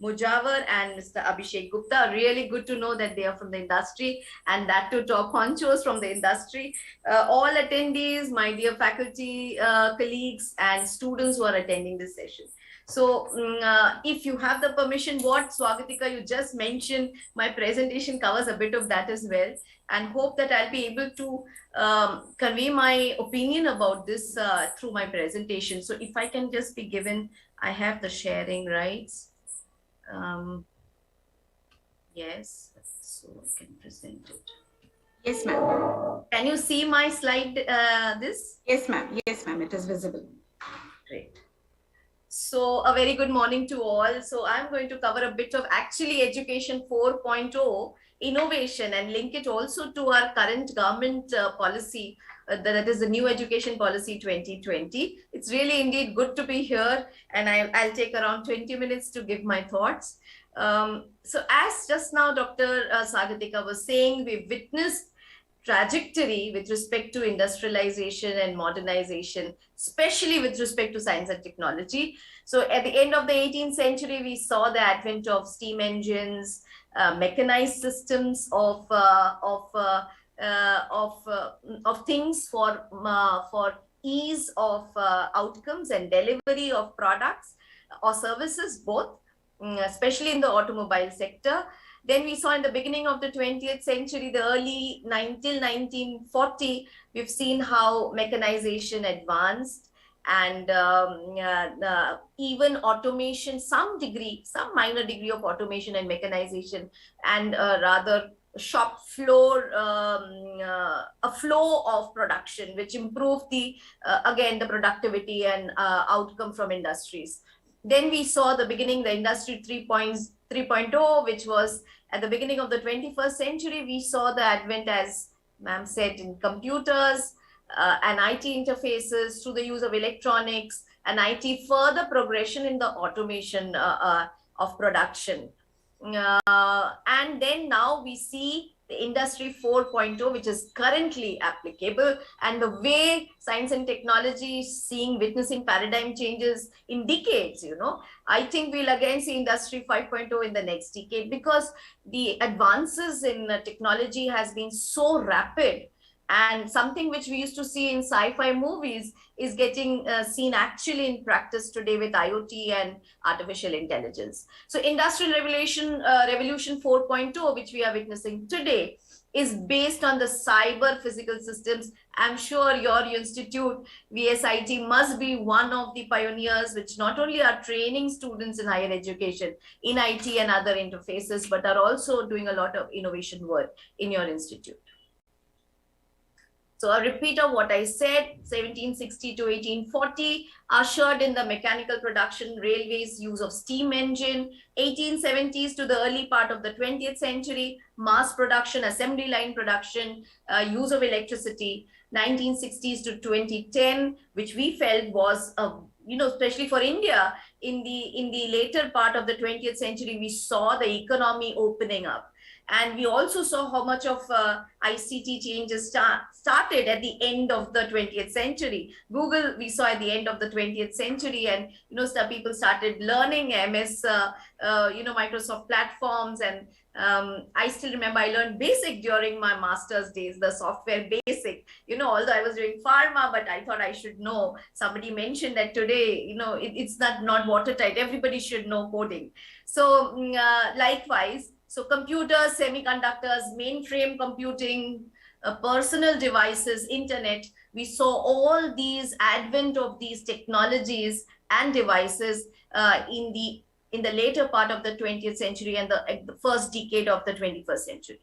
Mujawar and Mr. Abhishek Gupta. Really good to know that they are from the industry, and that to top honchos from the industry. All attendees, my dear faculty, colleagues, and students who are attending this session. So if you have the permission, what Swagatika you just mentioned, my presentation covers a bit of that as well, and hope that I'll be able to convey my opinion about this through my presentation. So if I can just be given, I have the sharing rights. Yes, so I can present it. Yes, ma'am. Can you see my slide, this? Yes, ma'am. Yes, ma'am. It is visible. Great. So a very good morning to all. So I'm going to cover a bit of actually Education 4.0 innovation and link it also to our current government policy, that is the New Education Policy 2020. It's really indeed good to be here, and I'll take around 20 minutes to give my thoughts. So as just now Dr. Sagatika was saying, we've witnessed trajectory with respect to industrialization and modernization, especially with respect to science and technology. So at the end of the 18th century, we saw the advent of steam engines, mechanized systems of things for ease of outcomes and delivery of products or services, both, especially in the automobile sector. Then we saw in the beginning of the 20th century, the early till 1940, we've seen how mechanization advanced, and even automation, some minor degree of automation and mechanization, and rather shop floor, a flow of production, which improved again, the productivity and outcome from industries. Then we saw the beginning, the industry 3.0, which was at the beginning of the 21st century. We saw the advent, as ma'am said, in computers and IT interfaces through the use of electronics, and IT further progression in the automation of production. And then now we see the industry 4.0, which is currently applicable, and the way science and technology is witnessing paradigm changes in decades. I think we'll again see industry 5.0 in the next decade, because the advances in technology has been so rapid, and something which we used to see in sci-fi movies is getting seen actually in practice today with IoT and artificial intelligence. So Industrial Revolution 4.0, which we are witnessing today, is based on the cyber physical systems. I'm sure your institute, VSIT, must be one of the pioneers which not only are training students in higher education in IT and other interfaces, but are also doing a lot of innovation work in your institute. So a repeat of what I said, 1760 to 1840, ushered in the mechanical production, railways, use of steam engine. 1870s to the early part of the 20th century, mass production, assembly line production, use of electricity. 1960s to 2010, which we felt was, especially for India, in the later part of the 20th century, we saw the economy opening up. And we also saw how much of ICT changes started at the end of the 20th century. Google, we saw at the end of the 20th century, and people started learning MS, Microsoft platforms, and I still remember I learned BASIC during my master's days, the software BASIC. Although I was doing pharma, but I thought I should know. Somebody mentioned that today, it's not watertight. Everybody should know coding. So likewise. So computers, semiconductors, mainframe computing, personal devices, internet, we saw all these advent of these technologies and devices in the later part of the 20th century and the first decade of the 21st century.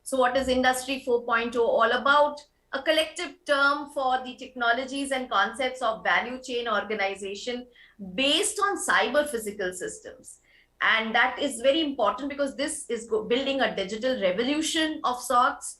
So what is Industry 4.0 all about? A collective term for the technologies and concepts of value chain organization based on cyber physical systems. And that is very important because this is building a digital revolution of sorts.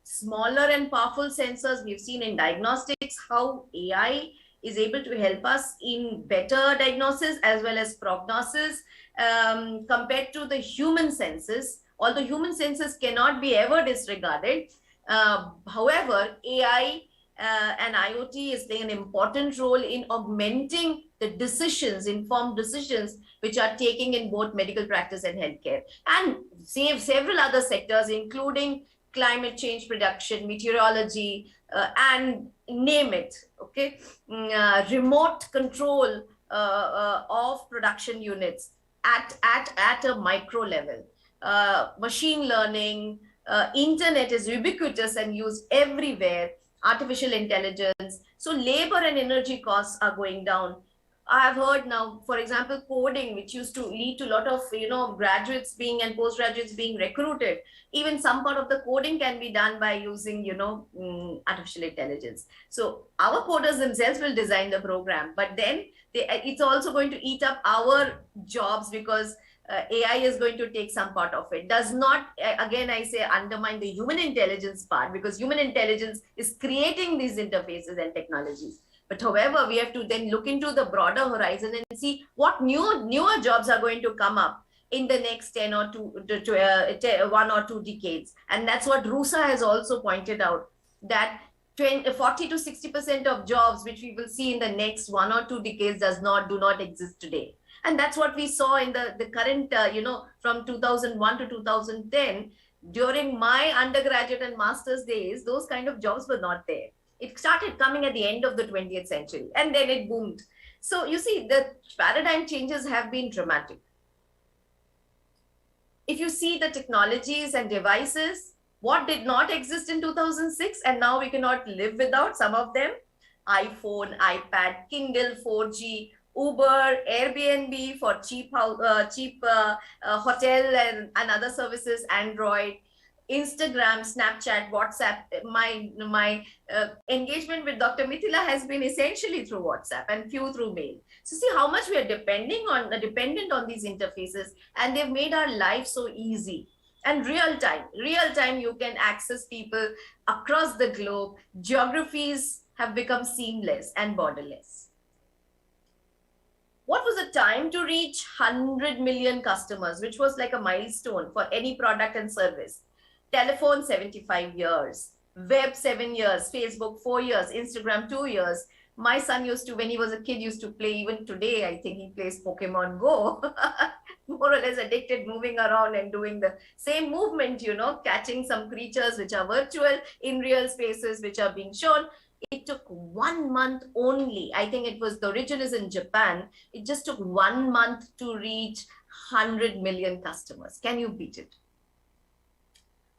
Smaller and powerful sensors. We've seen in diagnostics how AI is able to help us in better diagnosis as well as prognosis compared to the human senses. Although human senses cannot be ever disregarded, however, AI and IoT is playing an important role in augmenting the decisions, informed decisions, which are taking in both medical practice and healthcare, and several other sectors, including climate change prediction, meteorology, and name it, okay? Remote control of production units at a micro level. Machine learning, internet is ubiquitous and used everywhere, artificial intelligence. So labor and energy costs are going down. I have heard now, for example, coding, which used to lead to a lot of, graduates being and postgraduates being recruited. Even some part of the coding can be done by using, artificial intelligence. So our coders themselves will design the program, but then it's also going to eat up our jobs because AI is going to take some part of it. Does not, again, I say, undermine the human intelligence part, because human intelligence is creating these interfaces and technologies. But however, we have to then look into the broader horizon and see what newer jobs are going to come up in the next 1 or 2 decades. And that's what RUSA has also pointed out, that 40 to 60% of jobs which we will see in the next 1 or 2 decades do not exist today. And that's what we saw in the current, from 2001 to 2010. During my undergraduate and master's days, those kind of jobs were not there. It started coming at the end of the 20th century, and then it boomed. So you see, the paradigm changes have been dramatic. If you see the technologies and devices, what did not exist in 2006, and now we cannot live without some of them: iPhone, iPad, Kindle, 4G, Uber, Airbnb for cheap hotel and other services, Android, Instagram, Snapchat, WhatsApp. My engagement with Dr. Mithila has been essentially through WhatsApp and few through mail. So see how much we are dependent on these interfaces, and they've made our life so easy. And real time, you can access people across the globe. Geographies have become seamless and borderless. What was the time to reach 100 million customers, which was like a milestone for any product and service? Telephone, 75 years. Web, 7 years. Facebook, 4 years. Instagram, 2 years. My son used to, when he was a kid, used to play, even today, I think he plays Pokemon Go. More or less addicted, moving around and doing the same movement, catching some creatures which are virtual in real spaces, which are being shown. It took 1 month only. I think it was, the origin is in Japan. It just took 1 month to reach 100 million customers. Can you beat it?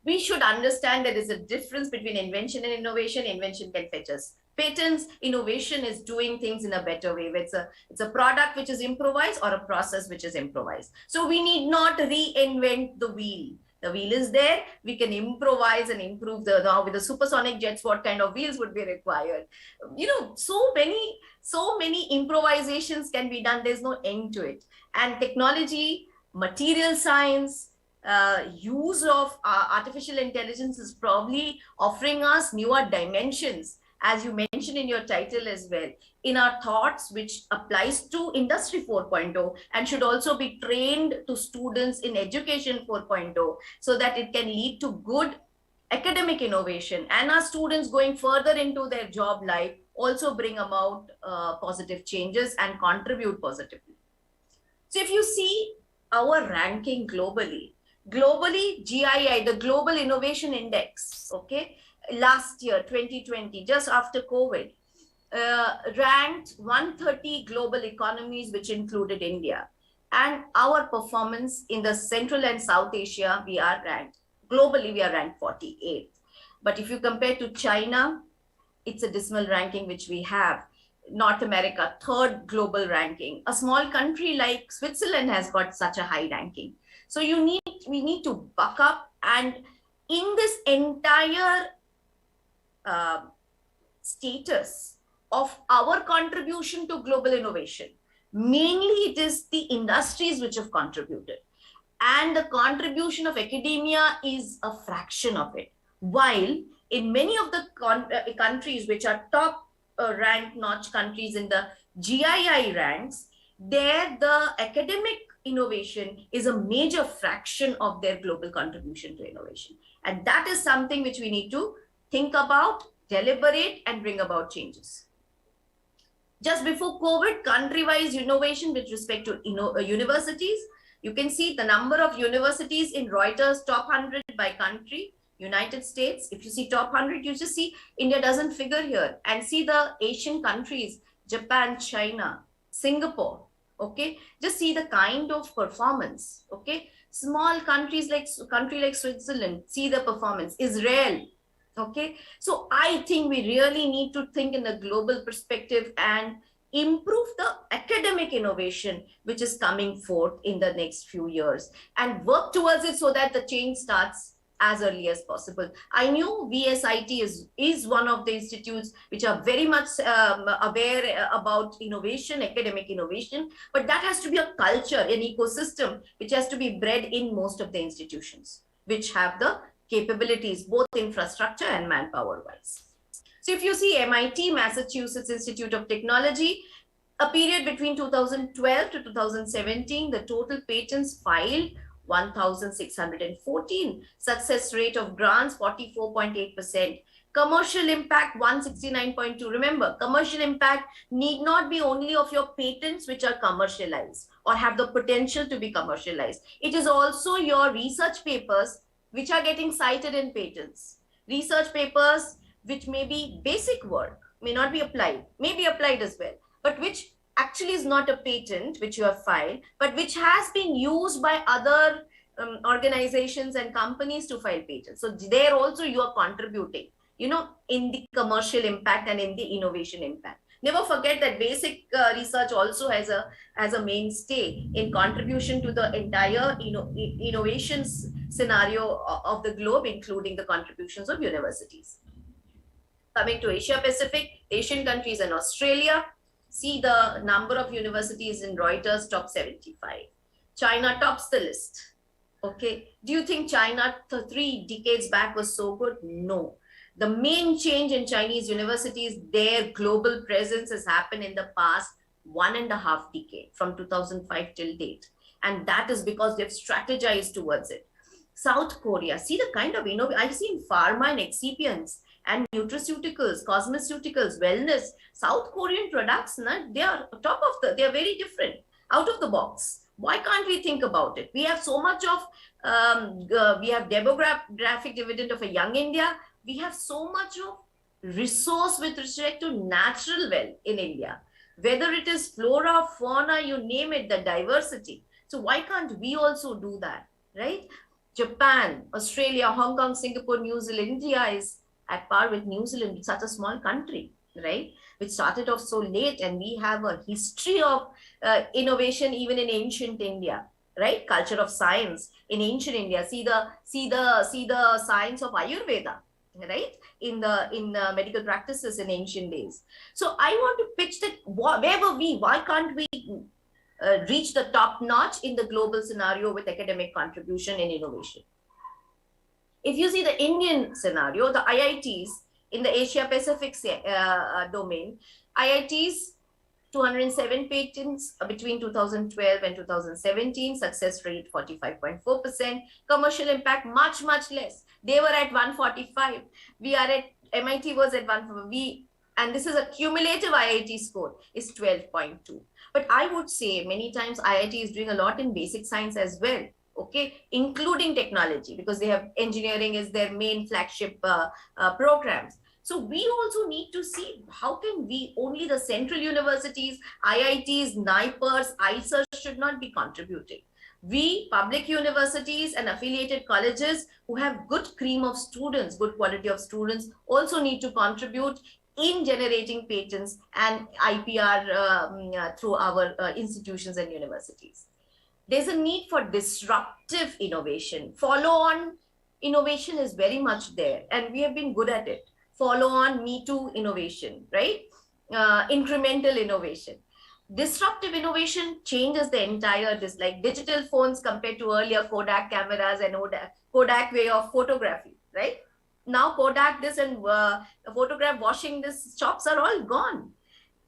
We should understand that there's a difference between invention and innovation. Invention can fetch us patents. Innovation is doing things in a better way. It's a product which is improvised or a process which is improvised. So we need not reinvent the wheel. The wheel is there. We can improvise and improve now with the supersonic jets, what kind of wheels would be required? So many improvisations can be done. There's no end to it. And technology, material science, use of artificial intelligence is probably offering us newer dimensions, as you mentioned in your title as well, in our thoughts, which applies to Industry 4.0 and should also be trained to students in Education 4.0, so that it can lead to good academic innovation, and our students going further into their job life also bring about positive changes and contribute positively. So if you see our ranking globally, GII, the Global Innovation Index, okay, last year, 2020, just after COVID, ranked 130 global economies, which included India. And our performance in the Central and South Asia, we are ranked. Globally, we are ranked 48th. But if you compare to China, it's a dismal ranking which we have. North America, 3rd global ranking. A small country like Switzerland has got such a high ranking. So we need to buck up and in this entire status of our contribution to global innovation, mainly it is the industries which have contributed. And the contribution of academia is a fraction of it. While in many of the countries which are top rank notch countries in the GII ranks, there the academic innovation is a major fraction of their global contribution to innovation. And that is something which we need to think about, deliberate, and bring about changes. Just before COVID, country-wise innovation with respect to universities, you can see the number of universities in Reuters top 100 by country. United States, if you see top 100, you just see India doesn't figure here. And see the Asian countries, Japan, China, Singapore, okay? Just see the kind of performance, okay? Small countries like Switzerland, see the performance. Israel, okay? So I think we really need to think in a global perspective and improve the academic innovation which is coming forth in the next few years and work towards it so that the change starts as early as possible. I knew VSIT is one of the institutes which are very much aware about innovation, academic innovation, but that has to be a culture, an ecosystem, which has to be bred in most of the institutions, which have the capabilities, both infrastructure and manpower-wise. So if you see MIT, Massachusetts Institute of Technology, a period between 2012 to 2017, the total patents filed 1,614, success rate of grants 44.8%, commercial impact 169.2. Remember, commercial impact need not be only of your patents which are commercialized or have the potential to be commercialized. It is also your research papers which are getting cited in patents. Research papers which may be basic work, may not be applied, may be applied as well, but which actually is not a patent which you have filed, but which has been used by other organizations and companies to file patents. So there also you are contributing, you know, in the commercial impact and in the innovation impact. Never forget that basic research also has a mainstay in contribution to the entire innovations scenario of the globe, including the contributions of universities. Coming to Asia Pacific, Asian countries and Australia, see the number of universities in Reuters, top 75. China tops the list. Okay. Do you think China 3 decades back was so good? No. The main change in Chinese universities, their global presence has happened in the past 1.5 decades, from 2005 till date. And that is because they've strategized towards it. South Korea, see the kind of innovation I've seen pharma and excipients and nutraceuticals, cosmeceuticals, wellness. South Korean products, they are they are very different, out of the box. Why can't we think about it? We have so much of, we have demographic dividend of a young India. We have so much of resource with respect to natural wealth in India. Whether it is flora, fauna, you name it, the diversity. So why can't we also do that, right? Japan, Australia, Hong Kong, Singapore, New Zealand, India is at par with New Zealand. It's such a small country, right? Which started off so late, and we have a history of innovation even in ancient India, right? Culture of science in ancient India. See the science of Ayurveda, right? In the medical practices in ancient days. So I want to pitch that why can't we reach the top notch in the global scenario with academic contribution and innovation? If you see the Indian scenario, the IITs in the Asia Pacific domain, IITs 207 patents between 2012 and 2017, success rate 45.4%, commercial impact much less. They were at 145. We are at, MIT was at 1, and this is a cumulative IIT score is 12.2. But I would say many times IIT is doing a lot in basic science as well. Okay, including technology, because they have engineering as their main flagship programs. So we also need to see how can we, only the central universities, IITs, NIPERs, ICERs should not be contributing. We, public universities and affiliated colleges who have good cream of students, good quality of students, also need to contribute in generating patents and IPR through our institutions and universities. There's a need for disruptive innovation, follow on innovation is very much there, and we have been good at it. Follow on, me too innovation, right? Incremental innovation. Disruptive innovation changes the entire, this like digital phones compared to earlier Kodak cameras and Kodak way of photography, right? Now Kodak this and photograph washing this shops are all gone.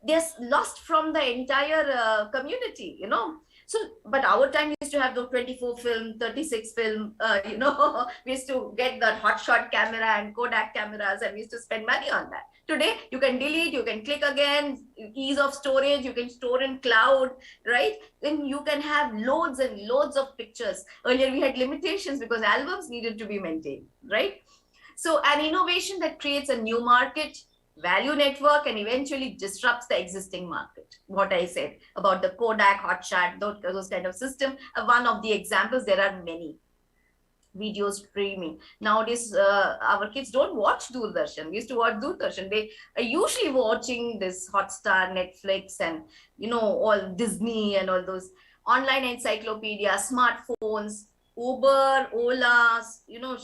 They're lost from the entire community, you know. So, but our time used to have the 24 film, 36 film, you know, we used to get that hot shot camera and Kodak cameras, and we used to spend money on that. Today, you can delete, you can click again, ease of storage, you can store in cloud, right? Then you can have loads and loads of pictures. Earlier, we had limitations because albums needed to be maintained, right? So an innovation that creates a new market, value network, and eventually disrupts the existing market. What I said about the Kodak, Hotshot, those kind of system, one of the examples, there are many. Video streaming. Nowadays, our kids don't watch Doordarshan. We used to watch Doordarshan. They are usually watching this Hotstar, Netflix, and, you know, all Disney and all those online encyclopedia, smartphones, Uber, Ola, you know,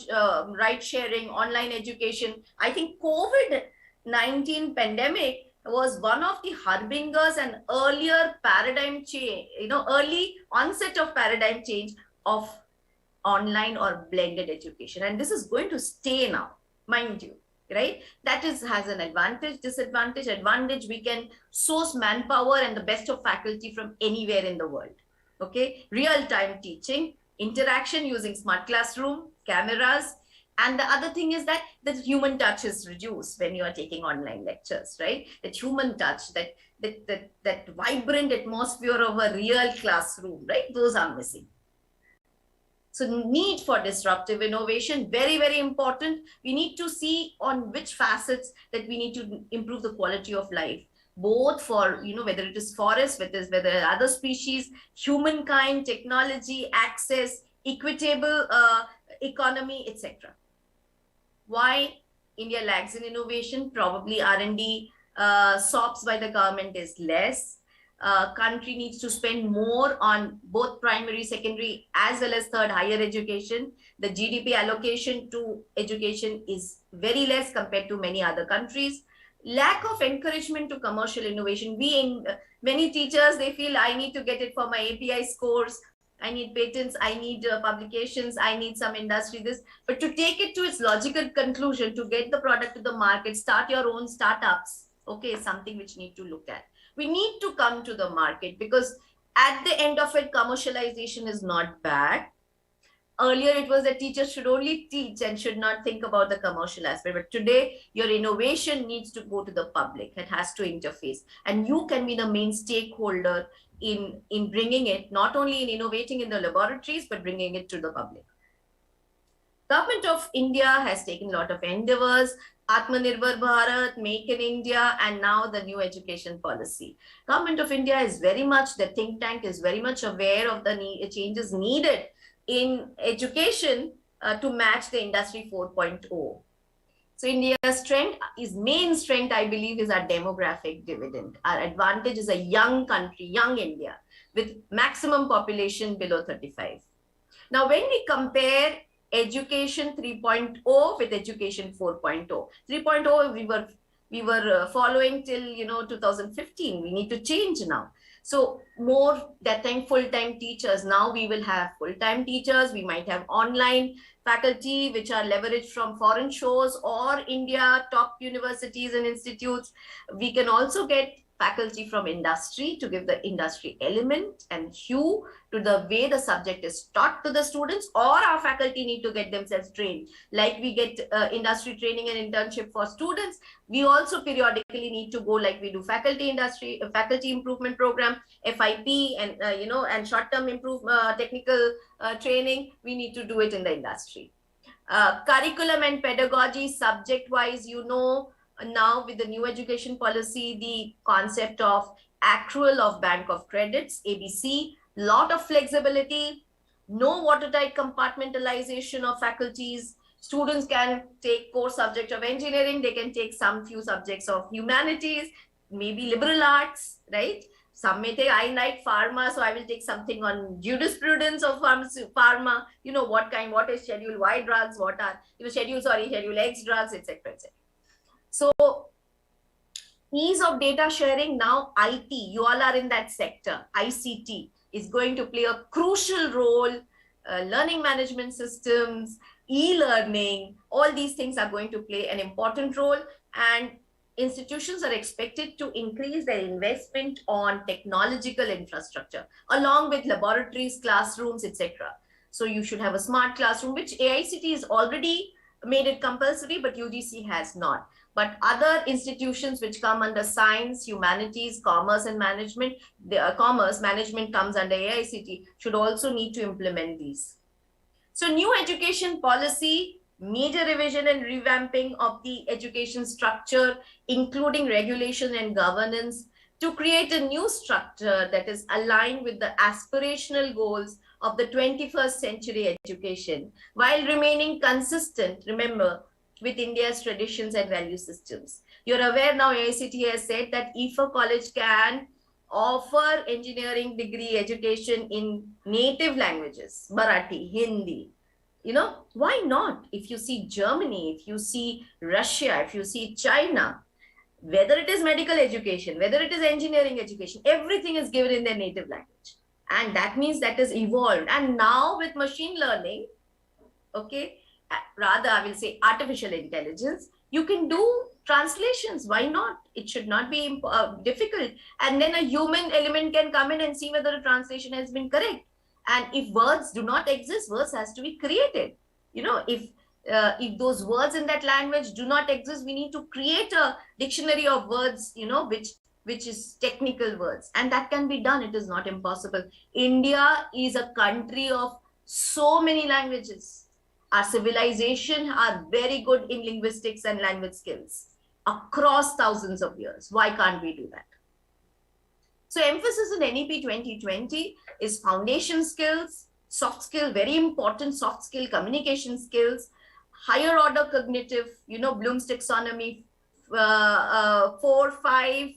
ride sharing, online education. I think COVID-19 pandemic was one of the harbingers and earlier paradigm change, you know, early onset of paradigm change of online or blended education. And this is going to stay now, mind you, right? That has an advantage, disadvantage. Advantage, we can source manpower and the best of faculty from anywhere in the world. Okay, real-time teaching, interaction using smart classroom, cameras. And the other thing is that the human touch is reduced when you are taking online lectures, right? That human touch, that vibrant atmosphere of a real classroom, right? Those are missing. So need for disruptive innovation, very, very important. We need to see on which facets that we need to improve the quality of life, both for, you know, whether it is forest, whether other species, humankind, technology, access, equitable economy, etc. Why India lags in innovation? Probably R&D SOPs by the government is less. Country needs to spend more on both primary, secondary, as well as third, higher education. The GDP allocation to education is very less compared to many other countries. Lack of encouragement to commercial innovation. Many teachers, they feel I need to get it for my API scores, I need patents, I need publications, I need some industry, this. But to take it to its logical conclusion, to get the product to the market, start your own startups, okay, something which need to look at. We need to come to the market, because at the end of it, commercialization is not bad. Earlier, it was that teachers should only teach and should not think about the commercial aspect. But today, your innovation needs to go to the public. It has to interface. And you can be the main stakeholder in bringing it, not only in innovating in the laboratories, but bringing it to the public. Government of India has taken a lot of endeavors, Atmanirbhar Bharat, Make in India, and now the new education policy. Government of India is very much, the think tank is very much aware of the changes needed in education to match the industry 4.0. So India's strength, main strength, I believe, is our demographic dividend. Our advantage is a young country, young India, with maximum population below 35. Now, when we compare education 3.0 with education 4.0, 3.0 we were following till 2015. We need to change now. So more that time full-time teachers. Now we will have full-time teachers. We might have online faculty which are leveraged from foreign shores or India top universities and institutes. We can also get faculty from industry to give the industry element and hue to the way the subject is taught to the students, or our faculty need to get themselves trained. Like we get industry training and internship for students, we also periodically need to go, like we do faculty improvement program, FIP, and and short-term technical training. We need to do it in the industry. Curriculum and pedagogy, subject-wise, now with the new education policy, the concept of accrual of bank of credits, ABC, lot of flexibility, no watertight compartmentalization of faculties. Students can take core subject of engineering, they can take some few subjects of humanities, maybe liberal arts, right? Some may think I like pharma, so I will take something on jurisprudence of pharma. What is Schedule Y drugs, what are Schedule X drugs, etc., etc. So ease of data sharing. Now IT, you all are in that sector. ICT is going to play a crucial role. Learning management systems, e-learning, all these things are going to play an important role, and institutions are expected to increase their investment on technological infrastructure along with laboratories, classrooms, etc. So you should have a smart classroom, which AICT has already made it compulsory, but UGC has not. But other institutions which come under science, humanities, commerce and management, commerce management comes under AICT, should also need to implement these. So new education policy, major revision and revamping of the education structure, including regulation and governance, to create a new structure that is aligned with the aspirational goals of the 21st century education, while remaining consistent, remember, with India's traditions and value systems. You're aware now AICT has said that if a college can offer engineering degree education in native languages, Marathi, Hindi, why not? If you see Germany, if you see Russia, if you see China, whether it is medical education, whether it is engineering education, everything is given in their native language. And that means that is evolved. And now with machine learning, okay, rather I will say artificial intelligence, you can do translations. Why not? It should not be difficult. And then a human element can come in and see whether a translation has been correct. And if words do not exist, words has to be created. If those words in that language do not exist, we need to create a dictionary of words, which is technical words. And that can be done. It is not impossible. India is a country of so many languages. Our civilization are very good in linguistics and language skills across thousands of years. Why can't we do that? So emphasis in NEP 2020 is foundation skills, soft skill, very important soft skill, communication skills, higher order cognitive, Bloom's taxonomy, 4, 5,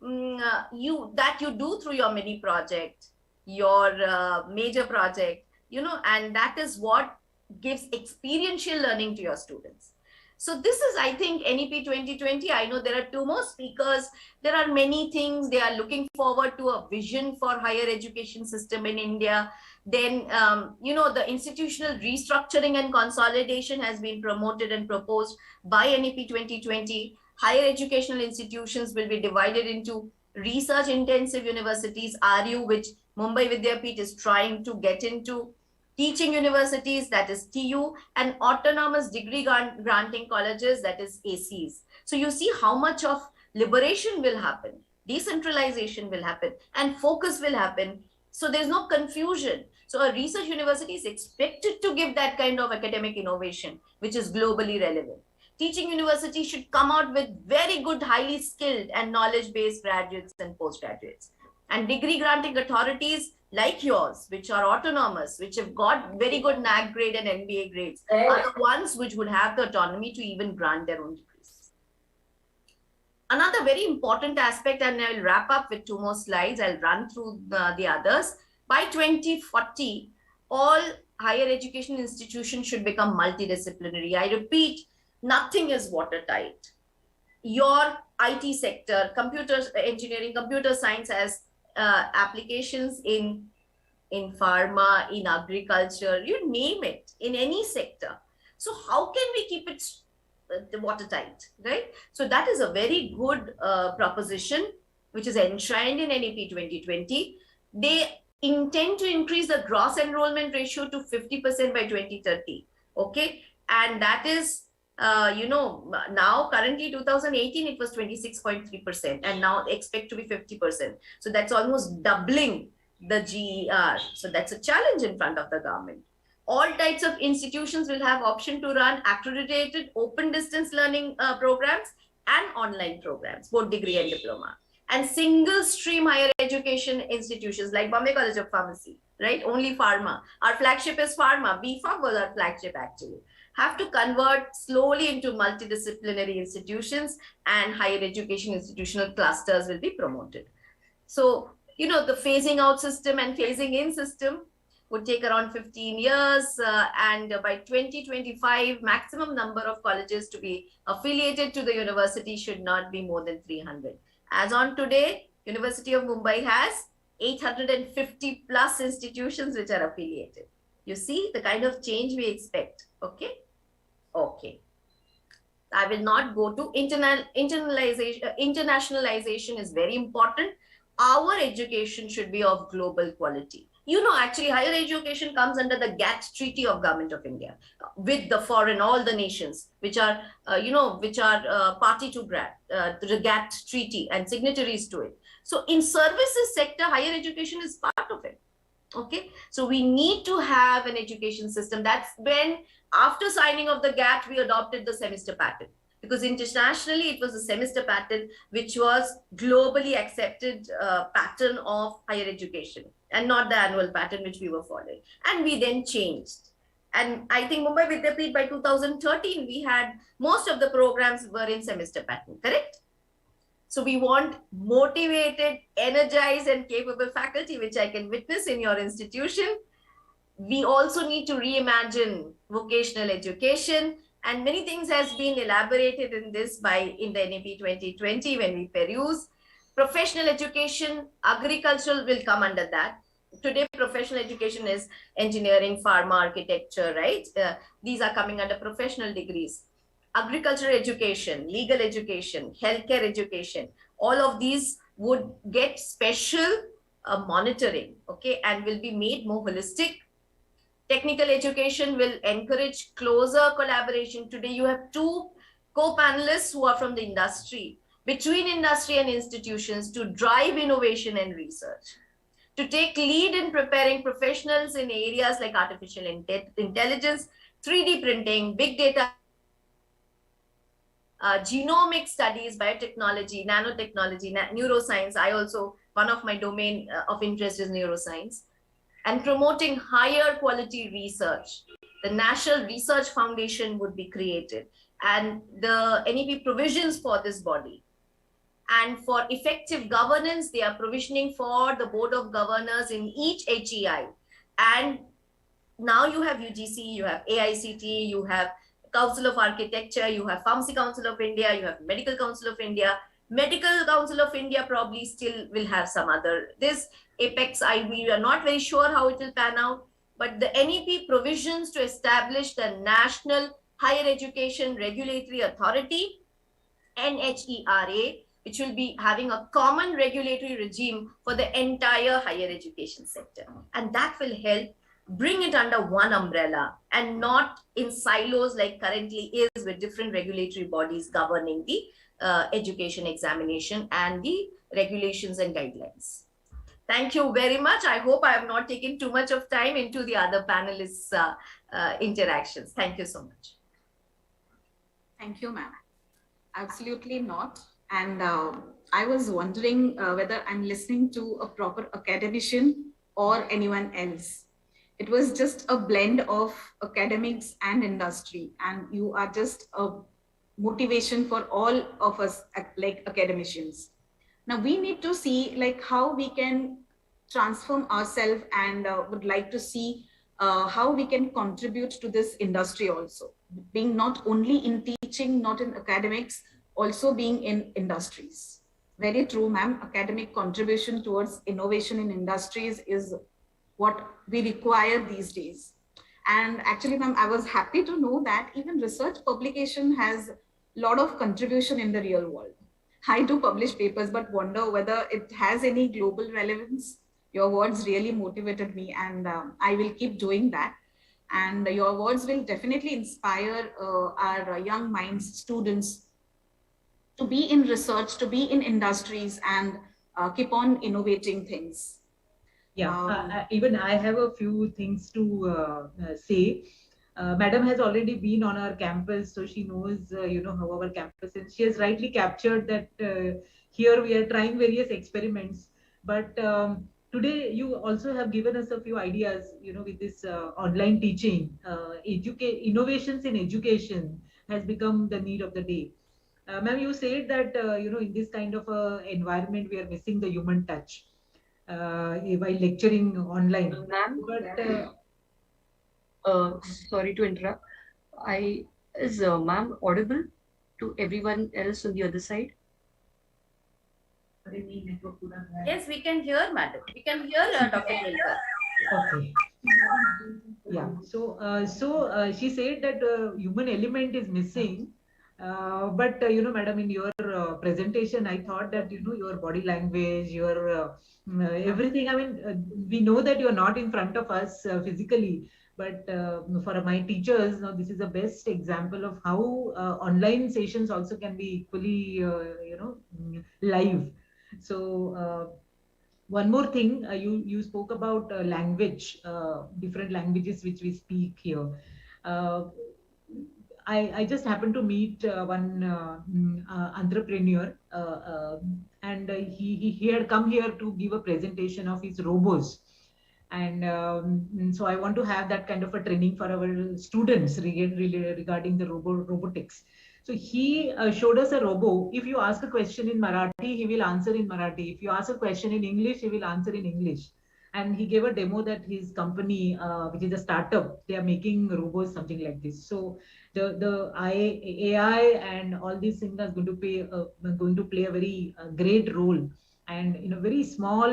that you do through your mini project, your major project, and that is what gives experiential learning to your students. So this is, I think, NEP 2020. I know there are 2 more speakers. There are many things. They are looking forward to a vision for higher education system in India. Then, the institutional restructuring and consolidation has been promoted and proposed by NEP 2020. Higher educational institutions will be divided into research-intensive universities, RU, which Mumbai Vidyapeeth is trying to get into, teaching universities, that is TU, and autonomous degree granting colleges, that is ACs. So you see how much of liberation will happen, decentralization will happen, and focus will happen. So there's no confusion. So a research university is expected to give that kind of academic innovation, which is globally relevant. Teaching universities should come out with very good, highly skilled and knowledge-based graduates and postgraduates. And degree granting authorities like yours, which are autonomous, which have got very good NAC grade and NBA grades, are the ones which would have the autonomy to even grant their own degrees. Another very important aspect, and I will wrap up with 2 more slides, I'll run through the others. By 2040, all higher education institutions should become multidisciplinary. I repeat, nothing is watertight. Your IT sector, computer engineering, computer science has applications in pharma, in agriculture, you name it, in any sector. So how can we keep it watertight, right? So that is a very good proposition, which is enshrined in NEP 2020. They intend to increase the gross enrollment ratio to 50% by 2030, okay? And that is, now currently 2018, it was 26.3%, and now expect to be 50%. So that's almost doubling the GER. So that's a challenge in front of the government. All types of institutions will have option to run accredited open distance learning programs and online programs, both degree and diploma. And single stream higher education institutions like Bombay College of Pharmacy, right? Only pharma. Our flagship is pharma. BPharm was our flagship actually. Have to convert slowly into multidisciplinary institutions, and higher education institutional clusters will be promoted. So the phasing out system and phasing in system would take around 15 years, and by 2025, maximum number of colleges to be affiliated to the university should not be more than 300. As on today, University of Mumbai has 850 plus institutions which are affiliated. You see the kind of change we expect. Okay. I will not go to internationalization is very important. Our education should be of global quality. Actually, higher education comes under the GATT Treaty of Government of India with the foreign, all the nations which are, party to the GATT Treaty and signatories to it. So in services sector, higher education is part of it. Okay, so we need to have an education system. That's when, after signing of the GATT, we adopted the semester pattern, because internationally it was a semester pattern which was globally accepted pattern of higher education and not the annual pattern which we were following. And we then changed. And I think Mumbai Vidyapeeth by 2013, we had most of the programs were in semester pattern, correct? So we want motivated, energized and capable faculty, which I can witness in your institution. We also need to reimagine vocational education, and many things has been elaborated in this in the NEP 2020 when we peruse. Professional education, agricultural will come under that. Today, professional education is engineering, pharma, architecture, right? These are coming under professional degrees. Agricultural education, legal education, healthcare education, all of these would get special monitoring, okay, and will be made more holistic. Technical education will encourage closer collaboration. Today, you have two co-panelists who are from the industry, between industry and institutions, to drive innovation and research, to take lead in preparing professionals in areas like artificial intelligence, 3D printing, big data, genomic studies, biotechnology, nanotechnology, neuroscience. One of my domain of interest is neuroscience, and promoting higher quality research. The National Research Foundation would be created, and the NEP provisions for this body. And for effective governance, they are provisioning for the Board of Governors in each HEI. And now you have UGC, you have AICT, you have Council of Architecture, you have Pharmacy Council of India, you have Medical Council of India. Medical Council of India probably still will have some other. This Apex, we are not very sure how it will pan out, but the NEP provisions to establish the National Higher Education Regulatory Authority, NHERA, which will be having a common regulatory regime for the entire higher education sector. And that will help bring it under one umbrella and not in silos like currently is, with different regulatory bodies governing the education examination and the regulations and guidelines. Thank you very much. I hope I have not taken too much of time into the other panelists' interactions. Thank you so much. Thank you, ma'am. Absolutely not. And I was wondering whether I'm listening to a proper academician or anyone else. It was just a blend of academics and industry, and you are just a motivation for all of us like academicians. Now we need to see like how we can transform ourselves, and would like to see how we can contribute to this industry also, being not only in teaching, not in academics, also being in industries. Very true, ma'am. Academic contribution towards innovation in industries is what we require these days. And actually, ma'am, I was happy to know that even research publication has a lot of contribution in the real world. I do publish papers, but wonder whether it has any global relevance. Your words really motivated me, and I will keep doing that. And your words will definitely inspire our young minds, students, to be in research, to be in industries, and keep on innovating things. Yeah, even I have a few things to say. Madam has already been on our campus, so she knows, how our campus is. She has rightly captured that here we are trying various experiments. But today you also have given us a few ideas, with this online teaching. Innovations in education has become the need of the day. Ma'am, you said that, in this kind of environment, we are missing the human touch. while lecturing online. Ma'am, But sorry to interrupt. Is ma'am audible to everyone else on the other side? Yes, we can hear, madam. We can hear Dr. Kelkar. okay. Yeah. So she said that human element is missing. But madam, in your presentation, I thought that your body language, your everything. I mean, we know that you are not in front of us physically, but for my teachers, this is the best example of how online sessions also can be equally, live. So. One more thing, you spoke about language, different languages which we speak here. Uh, I just happened to meet one entrepreneur, and he had come here to give a presentation of his robos. And so I want to have that kind of a training for our students regarding the robotics. So he showed us a robo. If you ask a question in Marathi, he will answer in Marathi. If you ask a question in English, he will answer in English. And he gave a demo that his company, which is a startup, they are making robots, something like this. So the AI and all these things are going to play a very great role. And in a very small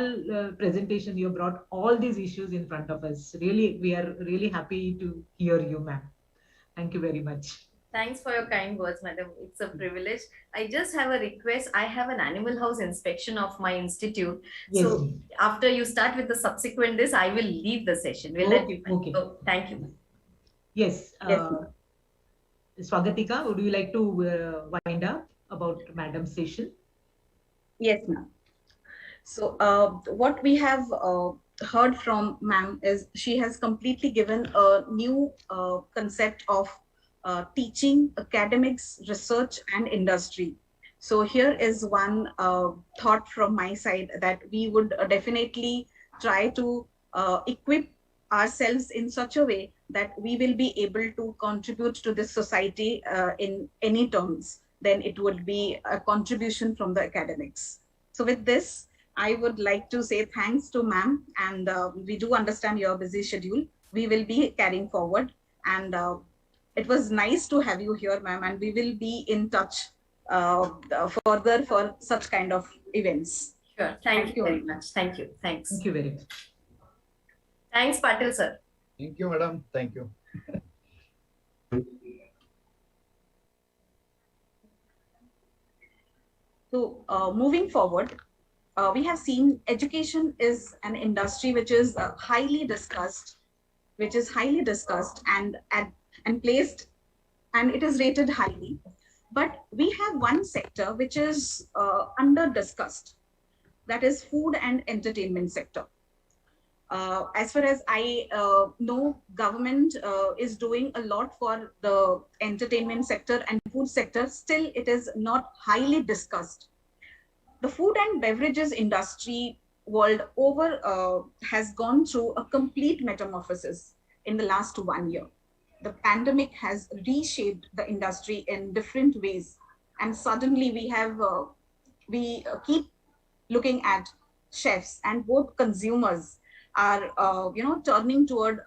presentation, you brought all these issues in front of us. Really, we are really happy to hear you, ma'am. Thank you very much. Thanks for your kind words, madam. It's a privilege. I just have a request. I have an animal house inspection of my institute. Yes. So after you start with the subsequent this, I will leave the session. Will that be fine? Okay. So, thank you. Yes. Yes, Swagatika, would you like to wind up about madam's session? Yes, ma'am. So what we have heard from ma'am is she has completely given a new concept of teaching, academics, research, and industry. So here is one thought from my side that we would definitely try to equip ourselves in such a way that we will be able to contribute to this society in any terms. Then it would be a contribution from the academics. So with this, I would like to say thanks to ma'am, and we do understand your busy schedule. We will be carrying forward, and it was nice to have you here, ma'am, and we will be in touch further for such kind of events. Sure. Thank you very much. Thank you. Thanks. Thank you very much. Thanks, Patil sir. Thank you, madam. Thank you. So moving forward, we have seen education is an industry which is highly discussed, and placed, and it is rated highly. But we have one sector which is under discussed, that is food and entertainment sector. As far as I know, government is doing a lot for the entertainment sector and food sector. Still, it is not highly discussed. The food and beverages industry world over has gone through a complete metamorphosis in the last 1 year. The pandemic has reshaped the industry in different ways, and suddenly we keep looking at chefs, and both consumers are turning toward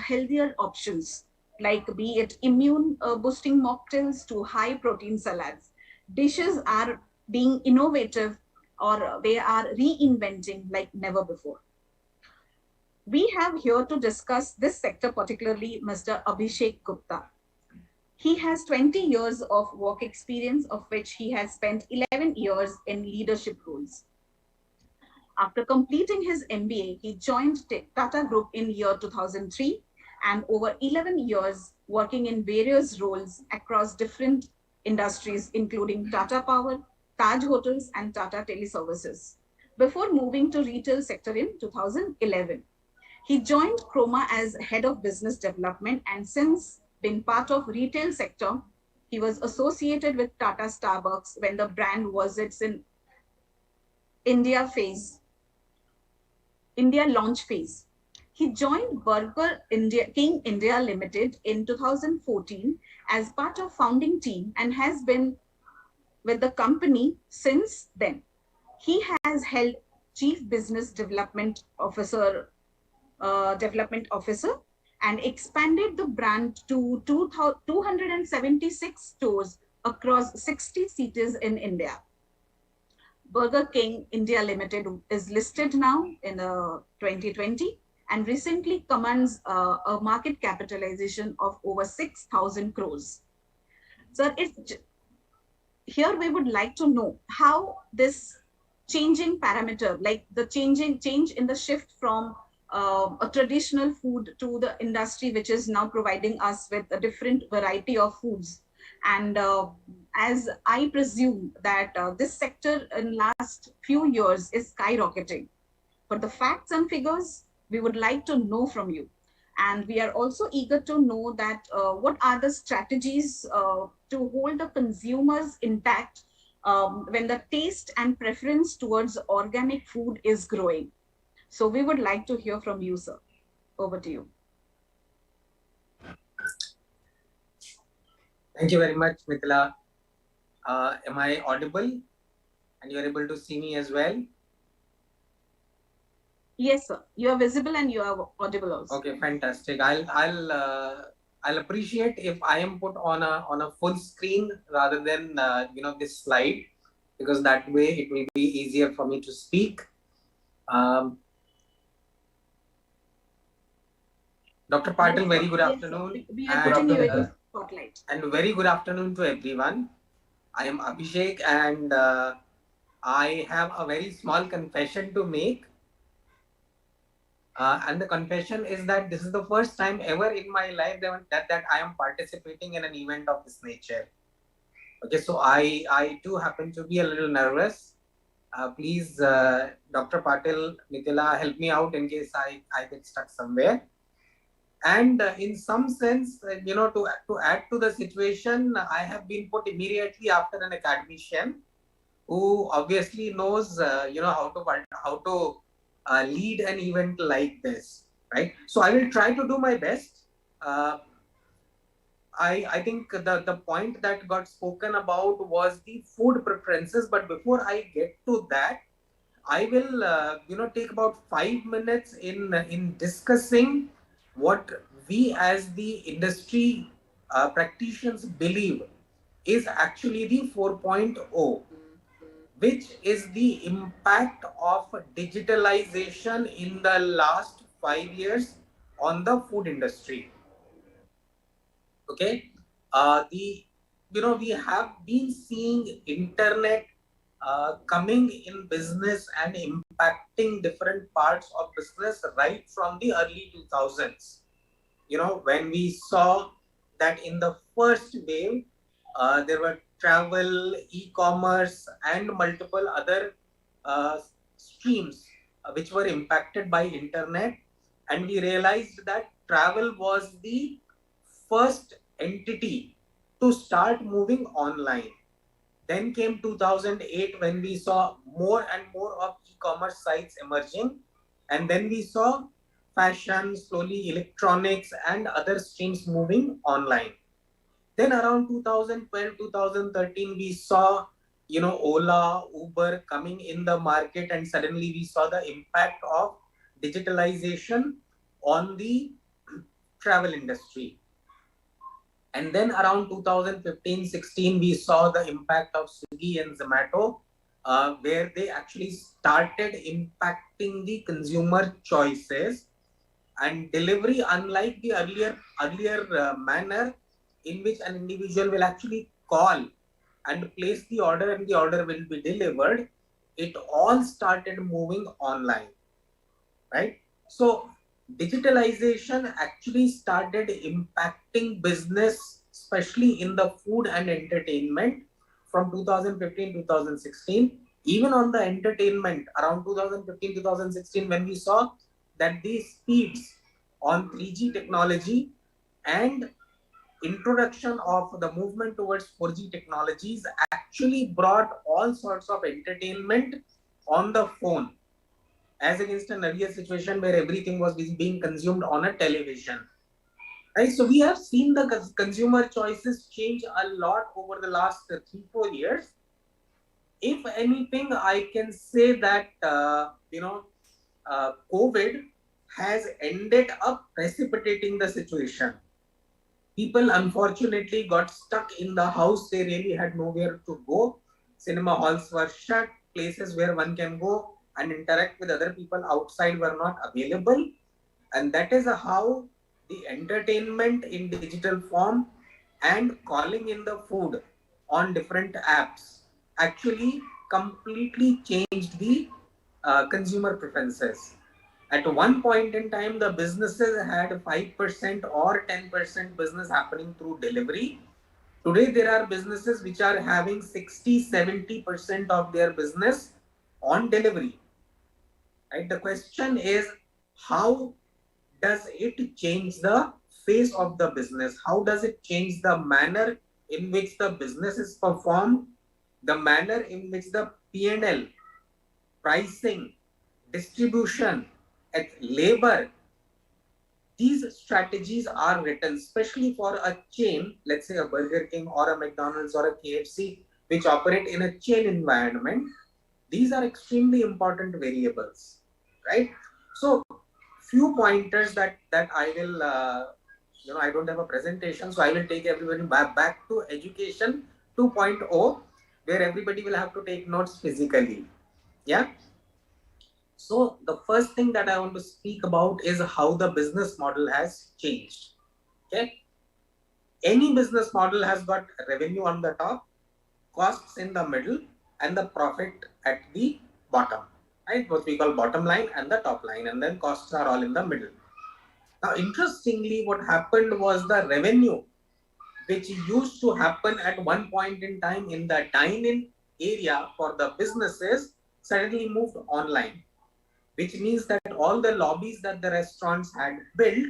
healthier options, like be it immune boosting mocktails to high protein salads. Dishes are being innovative, or they are reinventing like never before. We have here to discuss this sector, particularly Mr. Abhishek Gupta. He has 20 years of work experience, of which he has spent 11 years in leadership roles. After completing his MBA, he joined Tata Group in year 2003, and over 11 years working in various roles across different industries, including Tata Power, Taj Hotels, and Tata Teleservices, before moving to retail sector in 2011. He joined Chroma as head of business development, and since been part of retail sector, he was associated with Tata Starbucks when the brand was its in India launch phase. He joined Burger King India Limited in 2014 as part of founding team, and has been with the company since then. He has held Chief Business Development Officer, and expanded the brand to 276 stores across 60 cities in India. Burger King India Limited is listed now in 2020 and recently commands a market capitalization of over 6,000 crores. So here we would like to know how this changing parameter, like the change in the shift from a traditional food to the industry, which is now providing us with a different variety of foods. And as I presume that this sector in last few years is skyrocketing. For the facts and figures, we would like to know from you. And we are also eager to know that what are the strategies to hold the consumers intact when the taste and preference towards organic food is growing. So we would like to hear from you, sir. Over to you. Thank you very much, Mithila. Am I audible? And you are able to see me as well? Yes, sir. You are visible and you are audible also. Okay, fantastic. I'll appreciate if I am put on a full screen rather than this slide, because that way it will be easier for me to speak. Dr. Patil, very good afternoon. We are putting you in the spotlight. And very good afternoon to everyone. I am Abhishek, and I have a very small confession to make. And the confession is that this is the first time ever in my life that I am participating in an event of this nature. Okay, so I too happen to be a little nervous. Please, Dr. Patil, Mithila, help me out in case I get stuck somewhere. And in some sense, to add to the situation, I have been put immediately after an academician who obviously knows, how to lead an event like this, right? So I will try to do my best. I think the point that got spoken about was the food preferences, but before I get to that, I will take about 5 minutes in discussing what we as the industry practitioners believe is actually the 4.0, which is the impact of digitalization in the last 5 years on the food industry. Okay, we have been seeing internet coming in business and impacting different parts of business right from the early 2000s. When we saw that in the first wave, there were travel, e-commerce, and multiple other streams which were impacted by internet. And we realized that travel was the first entity to start moving online. Then came 2008 when we saw more and more of e-commerce sites emerging. And then we saw fashion, slowly electronics and other streams moving online. Then around 2012, 2013, we saw, Ola, Uber coming in the market, and suddenly we saw the impact of digitalization on the travel industry. And then around 2015-16, we saw the impact of Swiggy and Zomato, where they actually started impacting the consumer choices and delivery, unlike the earlier manner in which an individual will actually call and place the order and the order will be delivered. It all started moving online, right? So digitalization actually started impacting business, especially in the food and entertainment from 2015-2016. Even on the entertainment, around 2015-2016, when we saw that these speeds on 3G technology and introduction of the movement towards 4G technologies actually brought all sorts of entertainment on the phone, as against an earlier situation where everything was being consumed on a television. Right? So we have seen the consumer choices change a lot over the last 3-4 years. if anything, I can say that, COVID has ended up precipitating the situation. People unfortunately got stuck in the house. They really had nowhere to go. Cinema halls were shut. Places where one can go and interact with other people outside were not available. And that is how the entertainment in digital form and calling in the food on different apps actually completely changed the consumer preferences. At one point in time, the businesses had 5% or 10% business happening through delivery. Today, there are businesses which are having 60-70% of their business on delivery. Right? The question is, how does it change the face of the business? How does it change the manner in which the business is performed, the manner in which the P&L, pricing, distribution, and labor, these strategies are written, especially for a chain, let's say a Burger King or a McDonald's or a KFC, which operate in a chain environment. These are extremely important variables, right? So, few pointers that I will, I don't have a presentation, so I will take everybody back to education 2.0, where everybody will have to take notes physically. Yeah. So the first thing that I want to speak about is how the business model has changed. Okay. Any business model has got revenue on the top, costs in the middle, and the profit at the bottom. Right? What we call bottom line and the top line, and then costs are all in the middle. Now, interestingly, what happened was the revenue, which used to happen at one point in time in the dine-in area for the businesses, suddenly moved online, which means that all the lobbies that the restaurants had built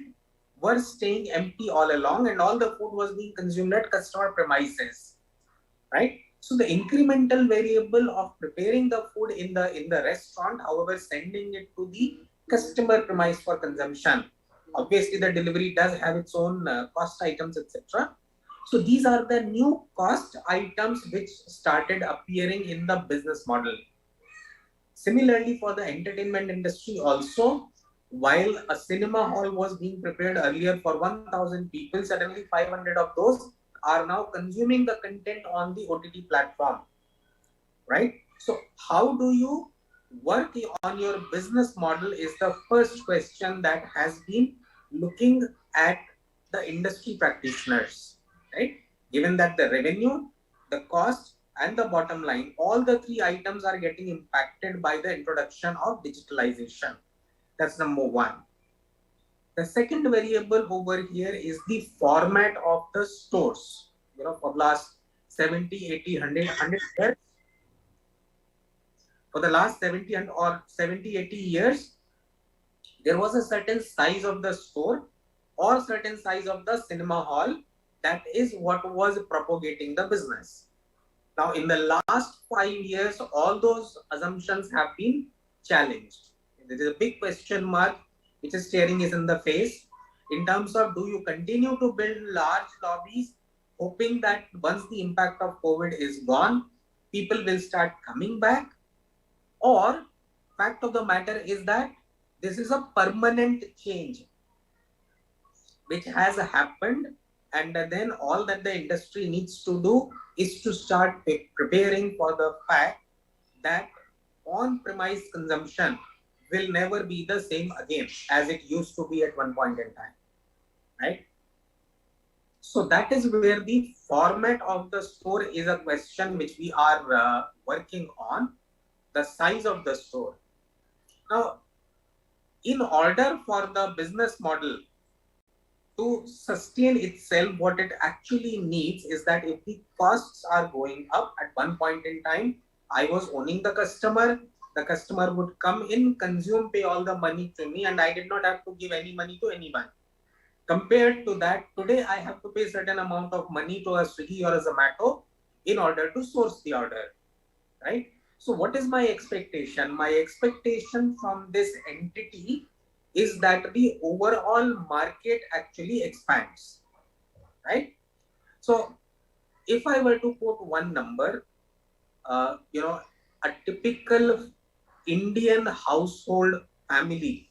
were staying empty all along, and all the food was being consumed at customer premises, right? So the incremental variable of preparing the food in the restaurant, however, sending it to the customer premise for consumption. Obviously, the delivery does have its own cost items, etc. So these are the new cost items which started appearing in the business model. Similarly, for the entertainment industry also, while a cinema hall was being prepared earlier for 1,000 people, suddenly 500 of those are now consuming the content on the OTT platform, right? So how do you work on your business model is the first question that has been looking at the industry practitioners, right? Given that the revenue, the cost, and the bottom line, all the three items are getting impacted by the introduction of digitalization. That's number one. The second variable over here is the format of the stores. For the last 70, 80, 100 years, for the last 70 or 70, 80 years, there was a certain size of the store or certain size of the cinema hall. That is what was propagating the business. Now, in the last 5 years, all those assumptions have been challenged. There is a big question mark which is staring us in the face in terms of, do you continue to build large lobbies, hoping that once the impact of COVID is gone, people will start coming back? Or fact of the matter is that this is a permanent change which has happened, and then all that the industry needs to do is to start preparing for the fact that on-premise consumption will never be the same again as it used to be at one point in time, right? So that is where the format of the store is a question which we are working on, the size of the store. Now, in order for the business model to sustain itself, what it actually needs is that if the costs are going up at one point in time, I was owning the customer would come in, consume, pay all the money to me, and I did not have to give any money to anyone. Compared to that, today I have to pay a certain amount of money to a Swiggy or a Zomato in order to source the order, right? So what is my expectation? My expectation from this entity is that the overall market actually expands, right? So if I were to quote one number, a typical Indian household family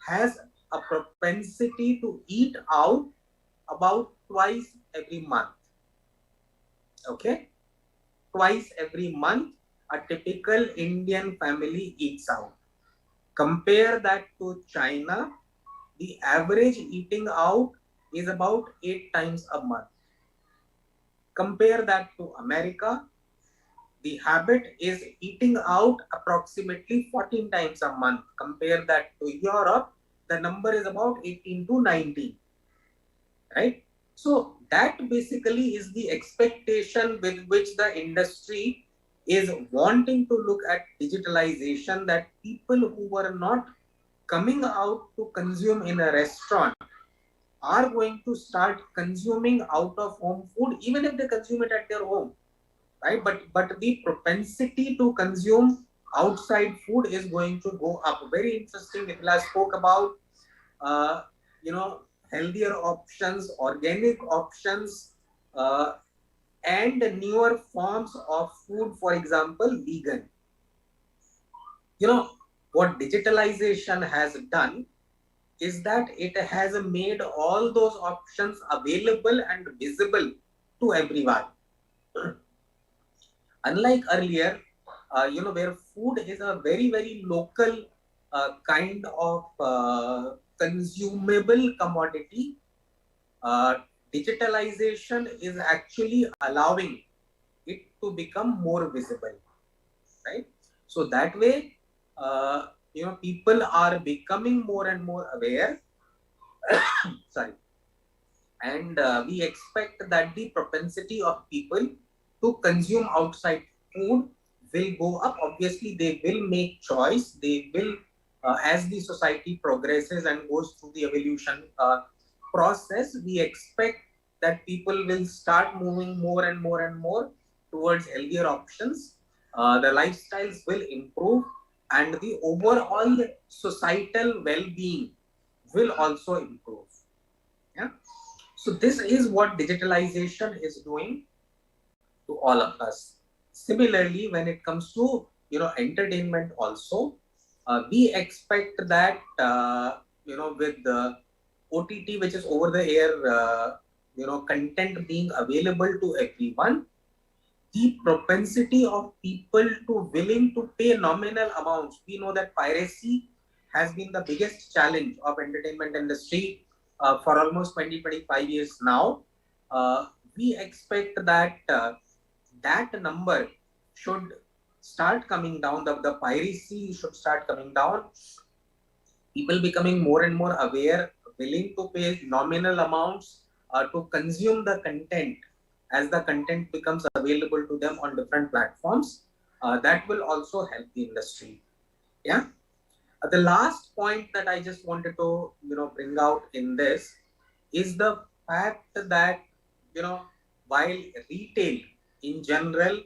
has a propensity to eat out about twice every month. Okay, twice every month, a typical Indian family eats out. Compare that to China, the average eating out is about 8 times a month. Compare that to America, the habit is eating out approximately 14 times a month. Compare that to Europe, the number is about 18 to 19, right? So that basically is the expectation with which the industry is wanting to look at digitalization, that people who were not coming out to consume in a restaurant are going to start consuming out of home food, even if they consume it at their home, right? But the propensity to consume outside food is going to go up. Very interesting. Nitila spoke about uh, healthier options, organic options, and newer forms of food. For example, vegan. What digitalization has done is that it has made all those options available and visible to everyone. Unlike earlier, where food is a very, very local kind of consumable commodity, uh, digitalization is actually allowing it to become more visible, right? So that way, people are becoming more and more aware. Sorry. And we expect that the propensity of people to consume outside food will go up. Obviously, they will make choice. They will, as the society progresses and goes through the evolution process, we expect that people will start moving more and more and more towards healthier options. The lifestyles will improve, and the overall societal well-being will also improve. Yeah. So this is what digitalization is doing to all of us. Similarly, when it comes to entertainment also, we expect that with the OTT, which is over the air, content being available to everyone, the propensity of people to willing to pay nominal amounts. We know that piracy has been the biggest challenge of entertainment industry for almost 20-25 years now. We expect that that number should start coming down. The piracy should start coming down. People becoming more and more aware, willing to pay nominal amounts to consume the content as the content becomes available to them on different platforms. That will also help the industry. Yeah. The last point that I just wanted to bring out in this is the fact that while retail in general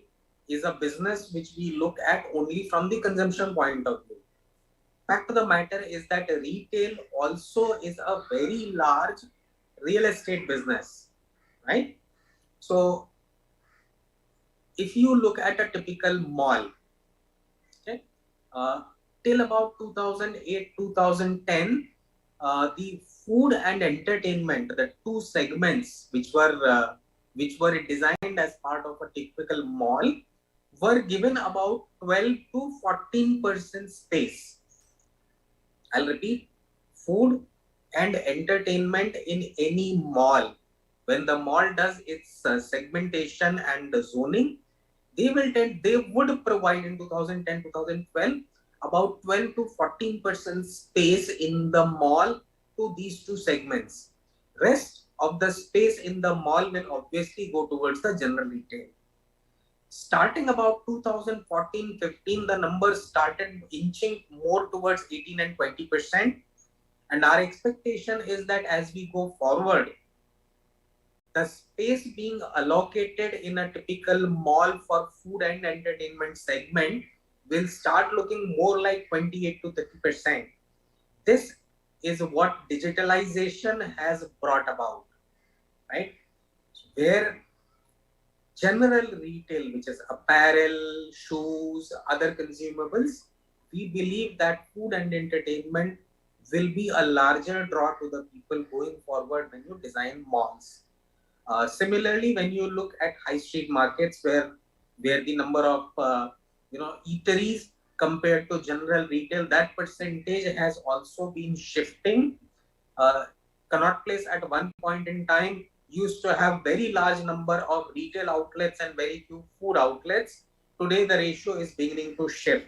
is a business which we look at only from the consumption point of view, fact of the matter is that retail also is a very large real estate business, right? So if you look at a typical mall, okay, till about 2008, 2010, the food and entertainment, the two segments which were designed as part of a typical mall, were given about 12 to 14% space. I'll repeat, food and entertainment in any mall. When the mall does its segmentation and zoning, they would provide in 2010, 2012 about 12 to 14% space in the mall to these two segments. Rest of the space in the mall will obviously go towards the general retail. Starting about 2014-15, the numbers started inching more towards 18 and 20%. And our expectation is that as we go forward, the space being allocated in a typical mall for food and entertainment segment will start looking more like 28 to 30%. This is what digitalization has brought about, right? Where general retail, which is apparel, shoes, other consumables, we believe that food and entertainment will be a larger draw to the people going forward when you design malls. Similarly, when you look at high street markets where the number of eateries compared to general retail, that percentage has also been shifting. Connaught Place at one point in time used to have very large number of retail outlets and very few food outlets. Today the ratio is beginning to shift,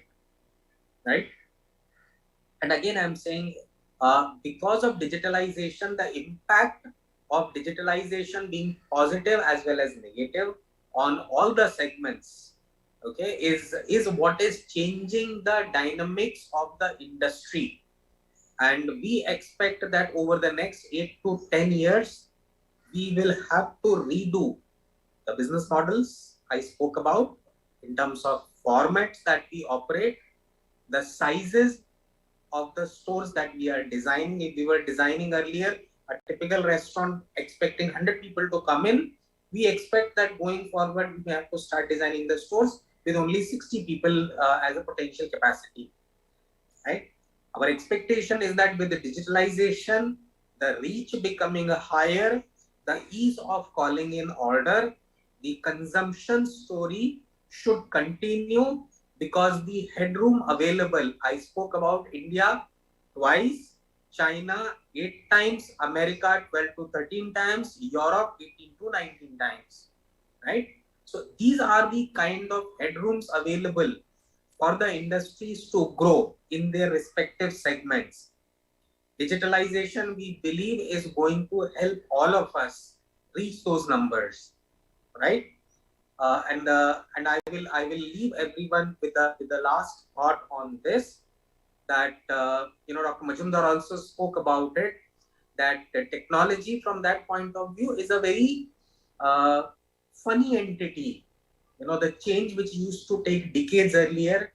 right? And again, I'm saying because of digitalization, the impact of digitalization being positive as well as negative on all the segments, okay, is what is changing the dynamics of the industry. And we expect that over the next 8 to 10 years, we will have to redo the business models I spoke about in terms of formats that we operate, the sizes of the stores that we are designing. If we were designing earlier a typical restaurant expecting 100 people to come in, we expect that going forward we have to start designing the stores with only 60 people as a potential capacity, right? Our expectation is that with the digitalization, the reach becoming higher, the ease of calling in order, the consumption story should continue because the headroom available, I spoke about India twice, China 8 times, America 12 to 13 times, Europe 18 to 19 times, right? So these are the kind of headrooms available for the industries to grow in their respective segments. Digitalization, we believe, is going to help all of us reach those numbers, right? And I will leave everyone with the last thought on this, that Dr. Majumdar also spoke about it, that the technology from that point of view is a very funny entity. The change which used to take decades earlier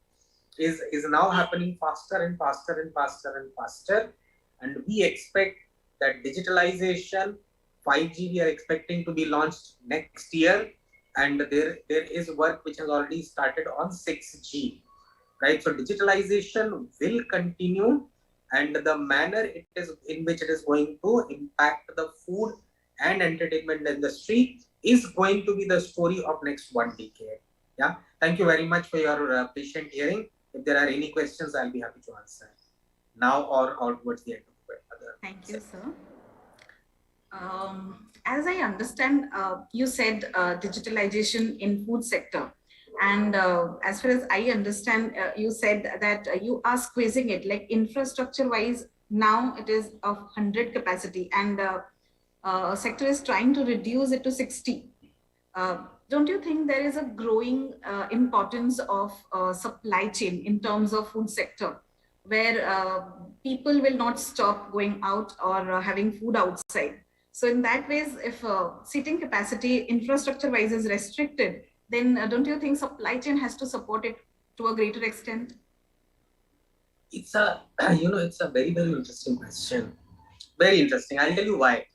is now happening faster and faster and faster and faster. And we expect that digitalization, 5G, we are expecting to be launched next year. And there is work which has already started on 6G, right? So digitalization will continue, and the manner in which it is going to impact the food and entertainment industry is going to be the story of next 1 decade. Yeah. Thank you very much for your patient hearing. If there are any questions, I'll be happy to answer now or towards the end of the other. Thank you, sir. As I understand, you said digitalization in food sector. And as far as I understand, you said that you are squeezing it, like infrastructure wise, now it is of 100 capacity and sector is trying to reduce it to 60. Don't you think there is a growing importance of supply chain in terms of food sector, where people will not stop going out or having food outside? So in that ways, if seating capacity infrastructure wise is restricted, then don't you think supply chain has to support it to a greater extent? It's a it's a very, very interesting question. Very interesting. I'll tell you why.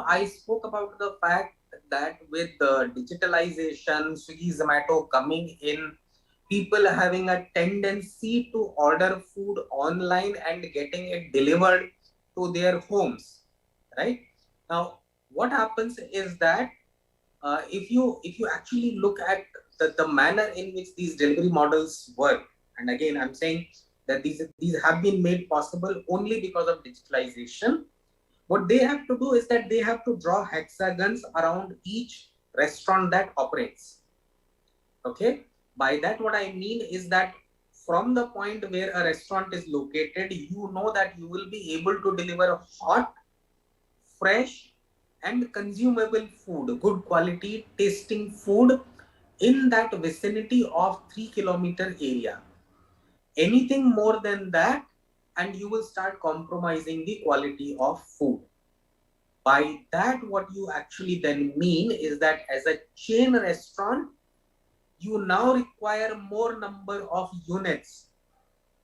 I spoke about the fact that with the digitalization, Swiggy, Zomato coming in, people having a tendency to order food online and getting it delivered to their homes, right? Now, what happens is that if you actually look at the manner in which these delivery models work, and again, I'm saying that these have been made possible only because of digitalization. What they have to do is that they have to draw hexagons around each restaurant that operates. Okay. By that, what I mean is that from the point where a restaurant is located, you know that you will be able to deliver hot, fresh, and consumable food, good quality, tasting food in that vicinity of 3-kilometer area. Anything more than that, and you will start compromising the quality of food. By that, what you actually then mean is that as a chain restaurant, you now require more number of units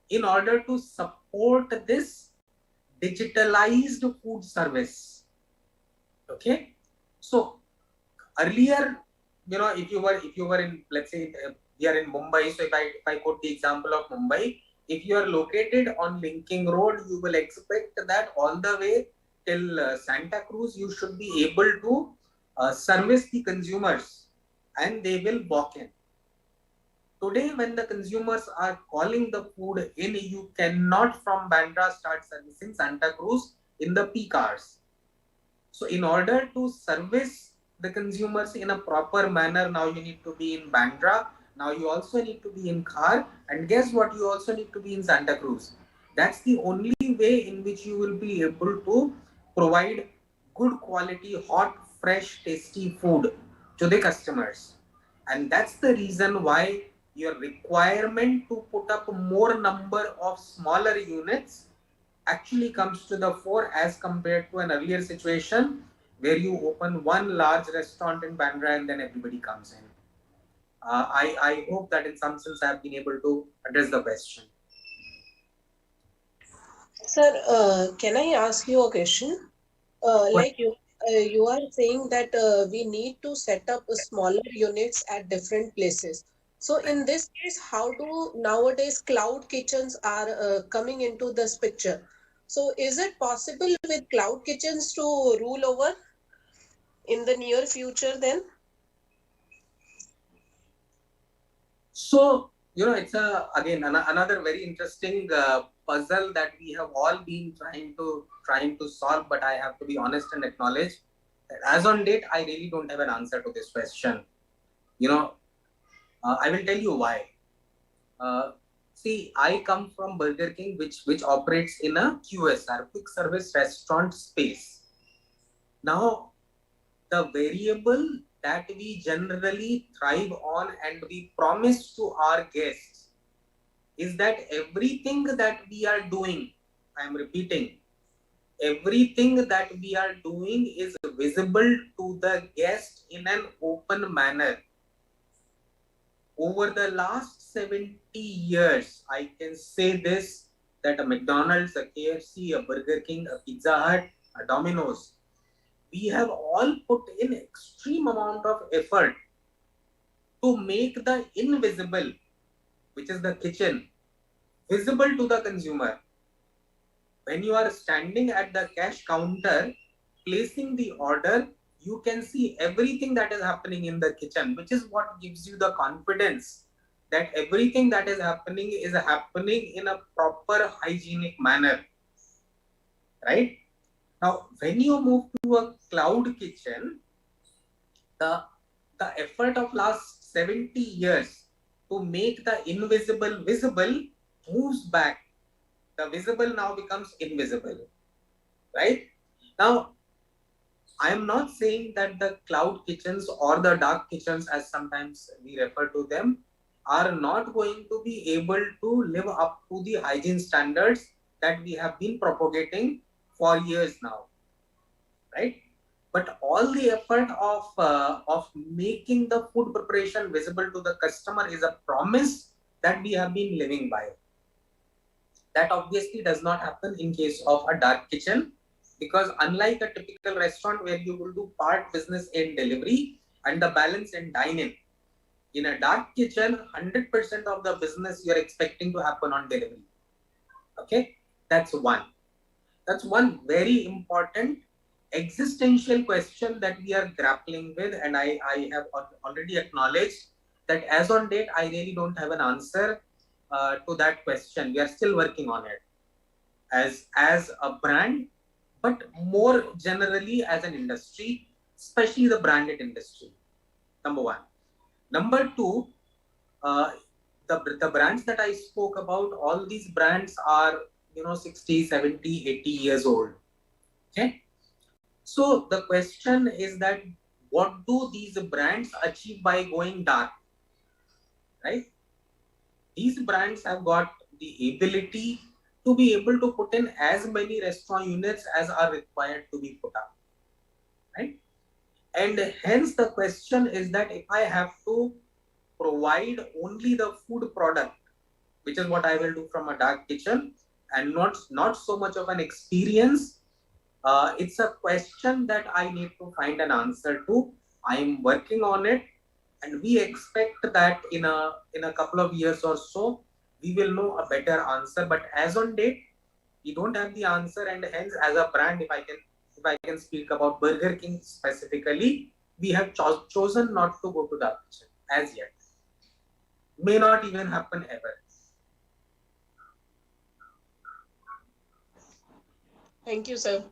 in order to support this digitalized food service. Okay, so earlier, if you were in, let's say, we are in Mumbai. So if I quote the example of Mumbai, if you are located on Linking Road, you will expect that all the way till Santa Cruz, you should be able to service the consumers, and they will walk in. Today, when the consumers are calling the food in, you cannot from Bandra start servicing Santa Cruz in the peak hours. So in order to service the consumers in a proper manner, now you need to be in Bandra. Now you also need to be in Khar. And guess what? You also need to be in Santa Cruz. That's the only way in which you will be able to provide good quality, hot, fresh, tasty food to the customers. And that's the reason why your requirement to put up more number of smaller units actually comes to the fore as compared to an earlier situation where you open one large restaurant in Bandra and then everybody comes in. I hope that in some sense I have been able to address the question. Sir, can I ask you a question? Like you are saying that we need to set up smaller units at different places. So in this case, how do nowadays cloud kitchens are coming into this picture? So is it possible with cloud kitchens to rule over in the near future then? So, it's again another very interesting puzzle that we have all been trying to solve. But I have to be honest and acknowledge that as on date, I really don't have an answer to this question. I will tell you why. See, I come from Burger King, which operates in a QSR, quick service restaurant space. Now, the variable that we generally thrive on and we promise to our guests is that everything that we are doing, I am repeating, everything that we are doing is visible to the guest in an open manner. Over the last 70 years, I can say this, that a McDonald's, a KFC, a Burger King, a Pizza Hut, a Domino's, we have all put in extreme amount of effort to make the invisible, which is the kitchen, visible to the consumer. When you are standing at the cash counter, placing the order, you can see everything that is happening in the kitchen, which is what gives you the confidence that everything that is happening in a proper hygienic manner, right? Now, when you move to a cloud kitchen, the effort of last 70 years to make the invisible visible moves back. The visible now becomes invisible, right? Now, I am not saying that the cloud kitchens or the dark kitchens, as sometimes we refer to them, are not going to be able to live up to the hygiene standards that we have been propagating for years now, right? But all the effort of making the food preparation visible to the customer is a promise that we have been living by. That obviously does not happen in case of a dark kitchen, because unlike a typical restaurant where you will do part business in delivery and the balance in dine-in, in a dark kitchen, 100% of the business you are expecting to happen on delivery. Okay, that's one. That's one very important existential question that we are grappling with, and I have already acknowledged that as on date, I really don't have an answer to that question. We are still working on it as a brand, but more generally as an industry, especially the branded industry. Number one. Number two, the brands that I spoke about, all these brands are 60, 70, 80 years old. Okay. So the question is that what do these brands achieve by going dark, right? These brands have got the ability to be able to put in as many restaurant units as are required to be put up, right? And hence the question is that if I have to provide only the food product, which is what I will do from a dark kitchen, and not so much of an experience, It's a question that I need to find an answer to. I am working on it, and we expect that in a couple of years or so, we will know a better answer. But as on date, we don't have the answer, and hence, as a brand, if I can speak about Burger King specifically, we have chosen not to go to that option as yet. May not even happen ever. Thank you, sir.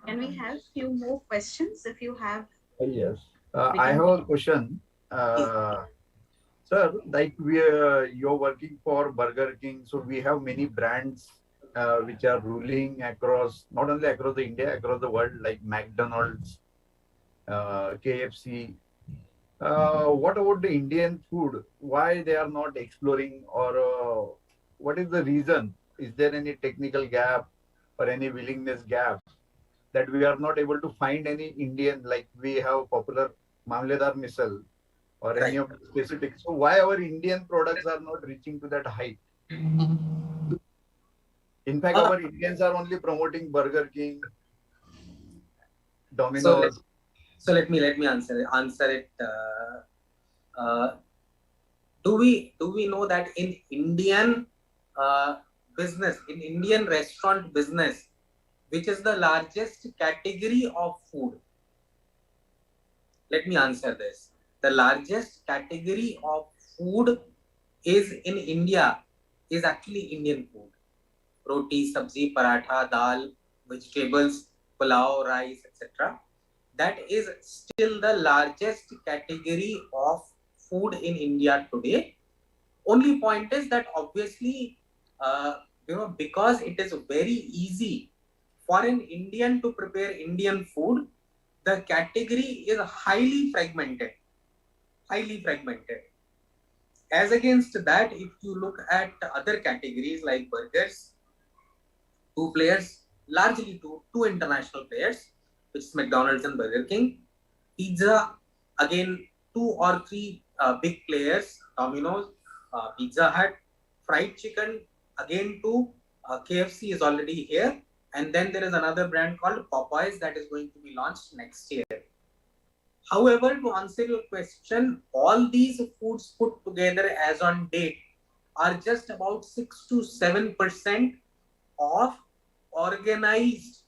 Can we have few more questions if you have? Yes. I have a question. Sir, like you're working for Burger King, so we have many brands which are ruling across, not only across the India, across the world, like McDonald's, KFC. What about the Indian food? Why they are not exploring, or what is the reason? Is there any technical gap or any willingness gap that we are not able to find any Indian, like we have popular Mamledar Misal or any of the specific. So why our Indian products are not reaching to that height? In fact, our Indians are only promoting Burger King, Domino's. So let me answer it. Uh, do we know that in Indian business, in Indian restaurant business, which is the largest category of food? Let me answer this. The largest category of food is in India is actually Indian food. Roti, sabzi, paratha, dal, vegetables, pulao, rice, etc. That is still the largest category of food in India today. Only point is that obviously, because it is very easy for an Indian to prepare Indian food, the category is highly fragmented. As against that, if you look at other categories like burgers, two players, largely two international players, which is McDonald's and Burger King. Pizza, again, two or three big players, Domino's, Pizza Hut. Fried chicken, again two, KFC is already here. And then there is another brand called Popeyes that is going to be launched next year. However, to answer your question, all these foods put together as on date are just about 6 to 7% of organized,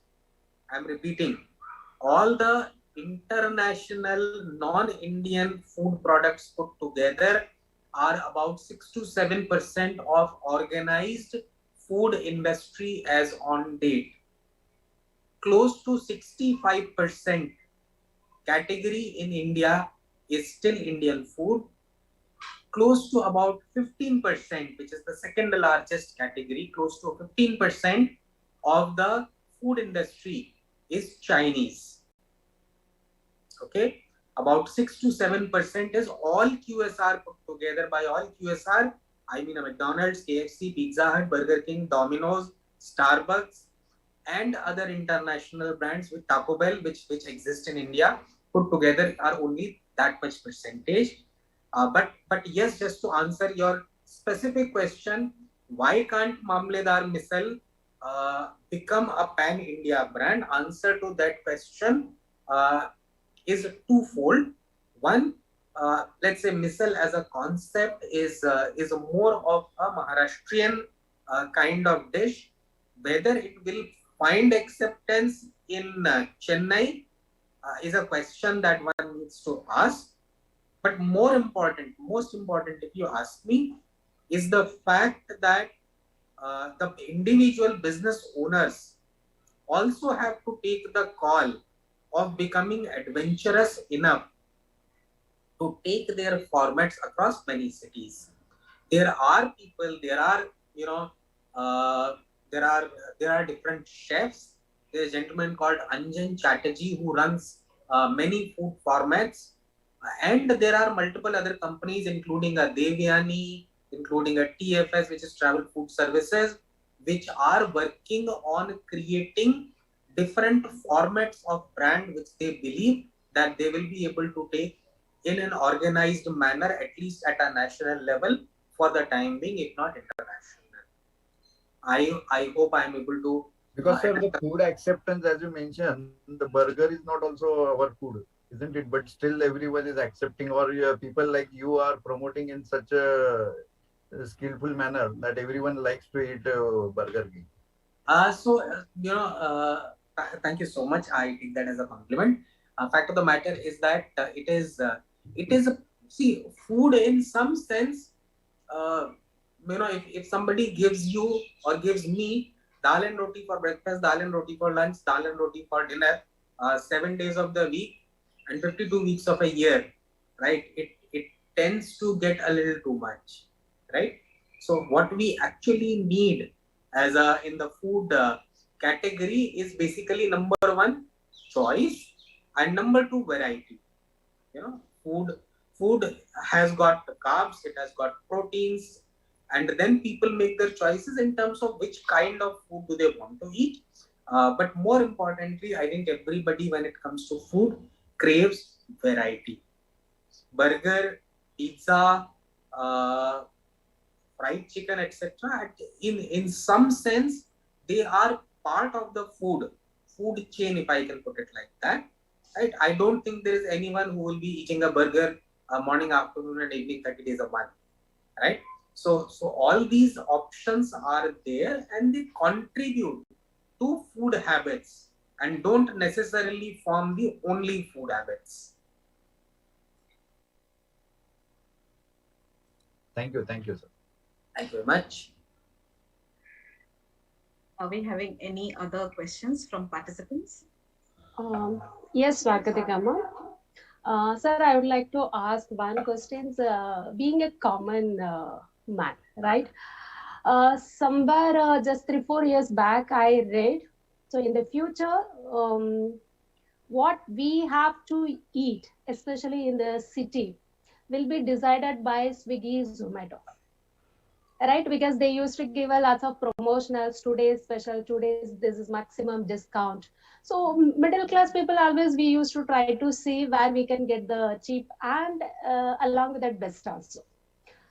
I'm repeating, all the international non-Indian food products put together are about 6 to 7% of organized food industry as on date. Close to 65% category in India is still Indian food. Close to about 15%, which is the second largest category, close to 15% of the food industry is Chinese. Okay, about 6 to 7% is all QSR put together. By all QSR, I mean a McDonald's, KFC, Pizza Hut, Burger King, Domino's, Starbucks, and other international brands with Taco Bell, which exist in India, put together are only that much percentage. But yes, just to answer your specific question, why can't Mamledar Misal become a pan-India brand? Answer to that question is twofold. One, let's say misal as a concept is more of a Maharashtrian kind of dish. Whether it will find acceptance in Chennai is a question that one needs to ask. But most important, if you ask me, is the fact that the individual business owners also have to take the call of becoming adventurous enough to take their formats across many cities. There are people, there are different chefs. There's a gentleman called Anjan Chatterjee who runs many food formats. And there are multiple other companies, including a Devyani, including a TFS, which is Travel Food Services, which are working on creating different formats of brand which they believe that they will be able to take in an organized manner, at least at a national level for the time being, if not international. I hope I am able to Because sir, the food acceptance, as you mentioned, the burger is not also our food, isn't it? But still everyone is accepting, or people like you are promoting in such a skillful manner that everyone likes to eat Burger King. Thank you so much. I take that as a compliment. Fact of the matter is that it is see, food in some sense. Uh, if somebody gives you or gives me dal and roti for breakfast, dal and roti for lunch, dal and roti for dinner, 7 days of the week and 52 weeks of a year, right? It tends to get a little too much, right? So what we actually need as a in the food category is basically number one, choice, and number two, variety. Food has got carbs, it has got proteins, and then people make their choices in terms of which kind of food do they want to eat. But more importantly, I think everybody, when it comes to food, craves variety. Burger, pizza, fried chicken, etc. In some sense, they are part of the food chain, if I can put it like that. Right? I don't think there is anyone who will be eating a burger morning, afternoon, and evening 30 days a month. Right? So all these options are there, and they contribute to food habits and don't necessarily form the only food habits. Thank you, sir. Thank you very much. Are we having any other questions from participants? Yes, Swagatikama. Sir, I would like to ask one question. Being a common man, right? Somewhere just 3-4 years back, I read. So in the future, what we have to eat, especially in the city, will be decided by Swiggy, Zomato. Right, because they used to give a lots of promotionals, today's special, today's this is maximum discount. So middle class people always we used to try to see where we can get the cheap and along with that best also.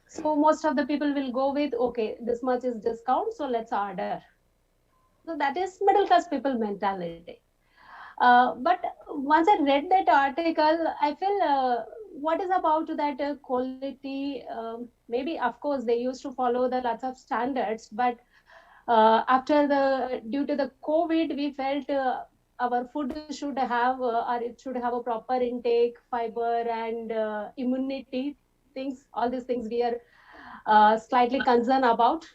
So most of the people will go with, okay, this much is discount, so let's order. So that is middle class people mentality. But once I read that article, I feel what is about that quality? Maybe of course they used to follow the lots of standards, but due to the COVID, we felt our food should have or it should have a proper intake, fiber and immunity things. All these things we are slightly concerned about.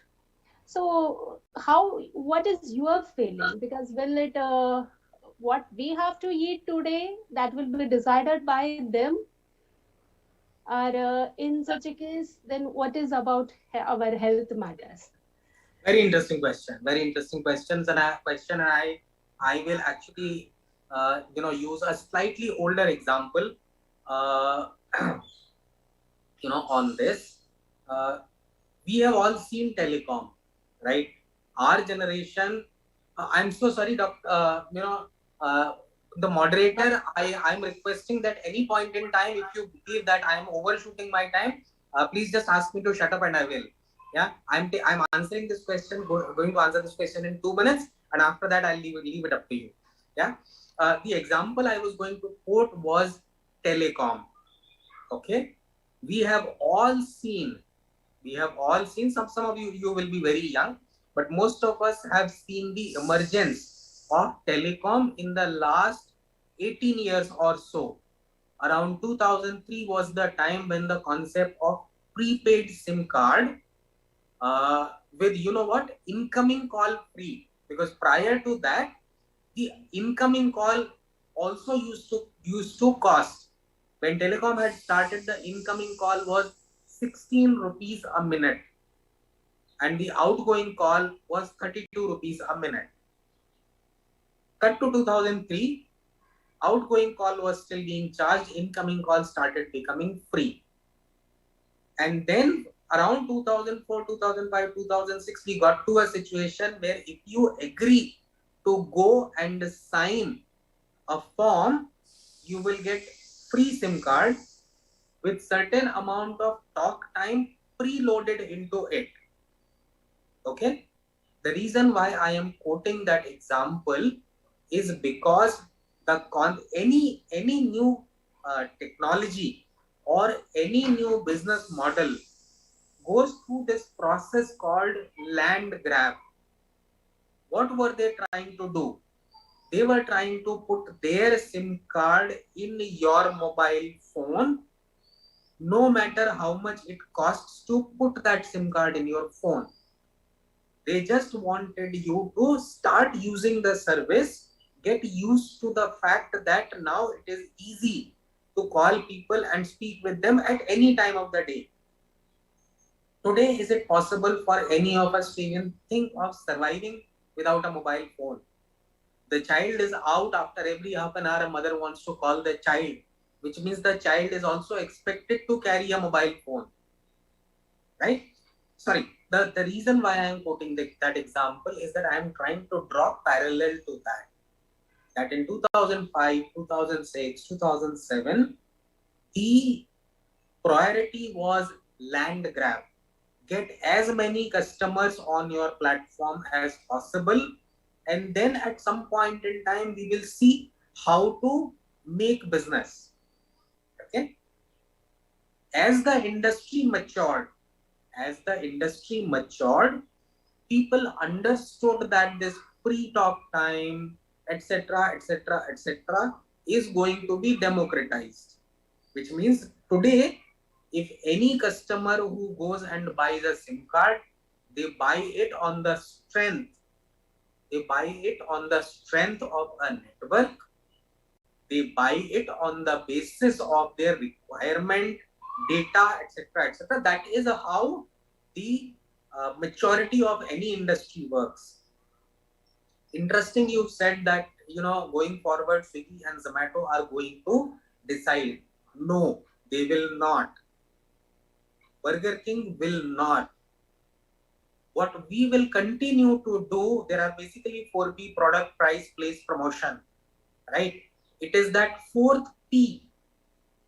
So what is your feeling? Because will it what we have to eat today that will be decided by them, or in such a case, then what is about our health matters? Very interesting question. Very interesting questions, and I will actually use a slightly older example on this. We have all seen telecom, right? Our generation. I'm so sorry, Doctor. The moderator. I'm requesting that any point in time, if you believe that I am overshooting my time, please just ask me to shut up, and I will. Yeah, I'm answering this question. Going to answer this question in 2 minutes, and after that I'll leave it up to you. Yeah, the example I was going to quote was telecom. Okay, we have all seen. Some of you will be very young, but most of us have seen the emergence of telecom in the last 18 years or so. Around 2003 was the time when the concept of prepaid SIM card with incoming call free, because prior to that the incoming call also used to cost. When telecom had started, the incoming call was 16 rupees a minute and the outgoing call was 32 rupees a minute. Cut to 2003, outgoing call was still being charged, incoming call started becoming free. And then around 2004, 2005, 2006, we got to a situation where if you agree to go and sign a form, you will get free SIM card with certain amount of talk time preloaded into it. Okay. The reason why I am quoting that example is because any new technology or any new business model goes through this process called land grab. What were they trying to do? They were trying to put their SIM card in your mobile phone, no matter how much it costs to put that SIM card in your phone. They just wanted you to start using the service, get used to the fact that now it is easy to call people and speak with them at any time of the day. Today, is it possible for any of us to even think of surviving without a mobile phone? The child is out, after every half an hour, a mother wants to call the child, which means the child is also expected to carry a mobile phone, right? Sorry, the reason why I am quoting that example is that I am trying to draw parallel to that. That in 2005, 2006, 2007, the priority was land grab. Get as many customers on your platform as possible, and then at some point in time we will see how to make business. Okay, as the industry matured, people understood that this pre-talk time, etc., etc., etc., is going to be democratized, which means today, if any customer who goes and buys a SIM card, they buy it on the strength. They buy it on the strength of a network. They buy it on the basis of their requirement, data, etc., etc. That is how the maturity of any industry works. Interesting, you said that going forward, Swiggy and Zomato are going to decide. No, they will not. Burger King will not. What we will continue to do, there are basically 4P: product, price, place, promotion, right? It is that fourth P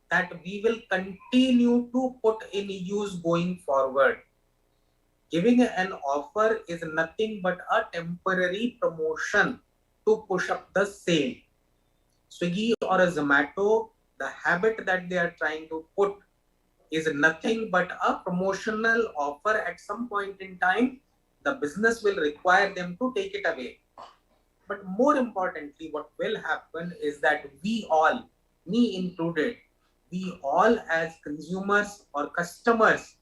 that we will continue to put in use going forward. Giving an offer is nothing but a temporary promotion to push up the sale. Swiggy or a Zomato, the habit that they are trying to put is nothing but a promotional offer. At some point in time, the business will require them to take it away. But more importantly, what will happen is that we all, me included, we all as consumers or customers,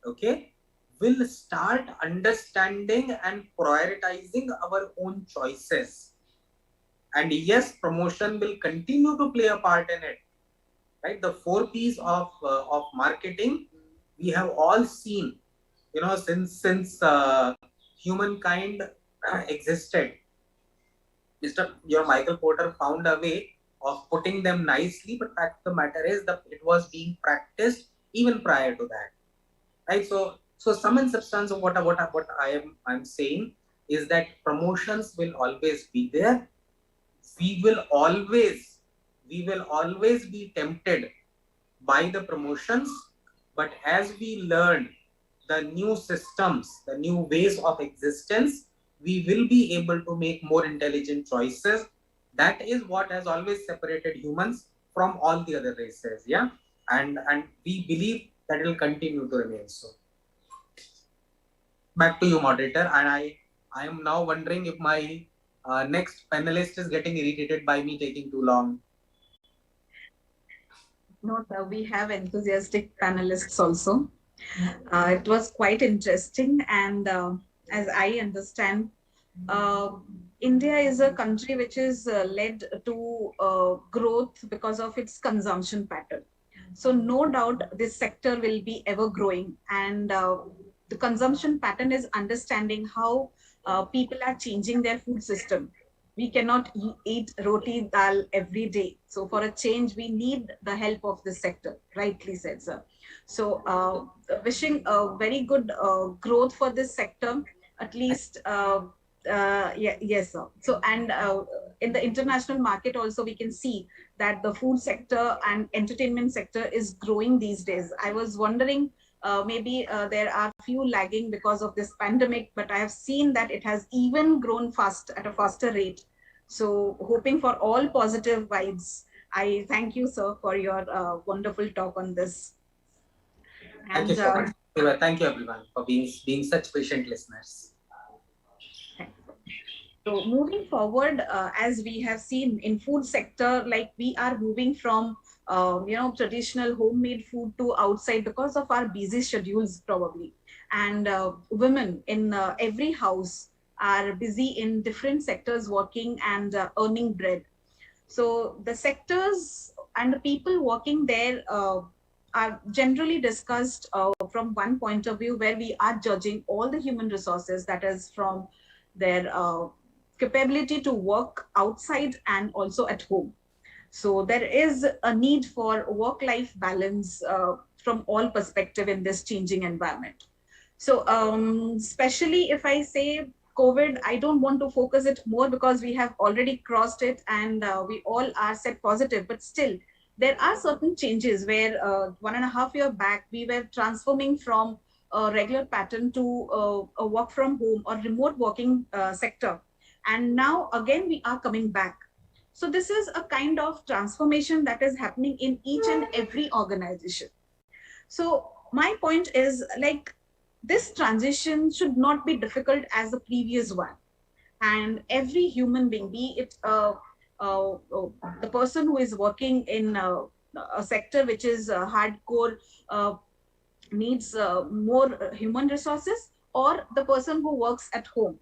okay, will start understanding and prioritizing our own choices. And yes, promotion will continue to play a part in it. Right, the 4Ps of marketing, we have all seen, since humankind existed. Michael Porter found a way of putting them nicely, but fact of the matter is that it was being practiced even prior to that. Right, so sum and substance of what I'm saying is that promotions will always be there. We will always be tempted by the promotions, but as we learn the new systems, the new ways of existence, we will be able to make more intelligent choices. That is what has always separated humans from all the other races. Yeah, and we believe that it will continue to remain so. Back to you, moderator. And I am now wondering if my next panelist is getting irritated by me taking too long. No, we have enthusiastic panelists also. It was quite interesting, and as I understand, India is a country which is led to growth because of its consumption pattern. So no doubt this sector will be ever growing, and the consumption pattern is understanding how people are changing their food system. We cannot eat roti dal every day. So for a change, we need the help of this sector, rightly said, sir. So wishing a very good growth for this sector, at least, yes, sir. So, and in the international market also, we can see that the food sector and entertainment sector is growing these days. I was wondering Maybe there are few lagging because of this pandemic, but I have seen that it has even grown fast at a faster rate. So hoping for all positive vibes. I thank you, sir, for your wonderful talk on this. Thank you so much. Thank you, everyone, for being such patient listeners. So moving forward, as we have seen in food sector, like we are moving from traditional homemade food to outside because of our busy schedules probably, and women in every house are busy in different sectors working and earning bread. So the sectors and the people working there are generally discussed from one point of view, where we are judging all the human resources, that is from their capability to work outside and also at home. So there is a need for work-life balance from all perspective in this changing environment. So especially if I say COVID, I don't want to focus it more because we have already crossed it and we all are set positive, but still there are certain changes where 1.5 years back, we were transforming from a regular pattern to a work from home or remote working sector. And now again, we are coming back. So this is a kind of transformation that is happening in each and every organization. So my point is, like, this transition should not be difficult as the previous one. And every human being, be it the person who is working in a sector which is hardcore, needs more human resources, or the person who works at home,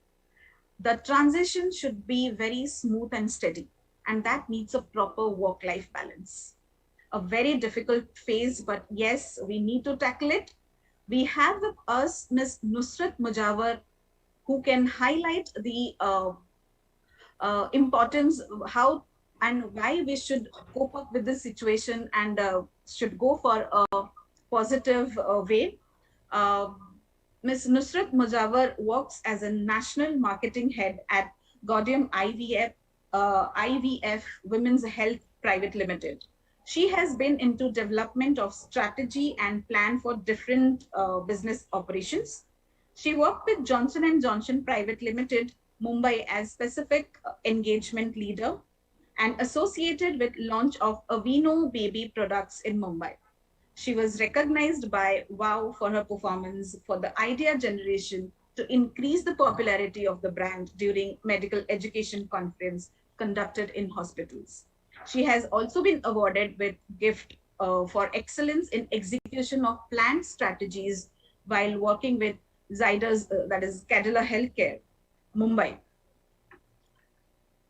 the transition should be very smooth and steady. And that needs a proper work-life balance. A very difficult phase, but yes, we need to tackle it. We have with us Ms. Nusrat Mujawar, who can highlight the importance, how and why we should cope up with this situation and should go for a positive way. Uh, Ms. Nusrat Mujawar works as a national marketing head at Gaudium IVF Women's Health Private Limited. She has been into development of strategy and plan for different business operations. She worked with Johnson & Johnson Private Limited, Mumbai as specific engagement leader and associated with launch of Avino baby products in Mumbai. She was recognized by WOW for her performance for the idea generation to increase the popularity of the brand during medical education conference conducted in hospitals. She has also been awarded with gift for excellence in execution of planned strategies while working with Zydus, that is Cadila Healthcare, Mumbai.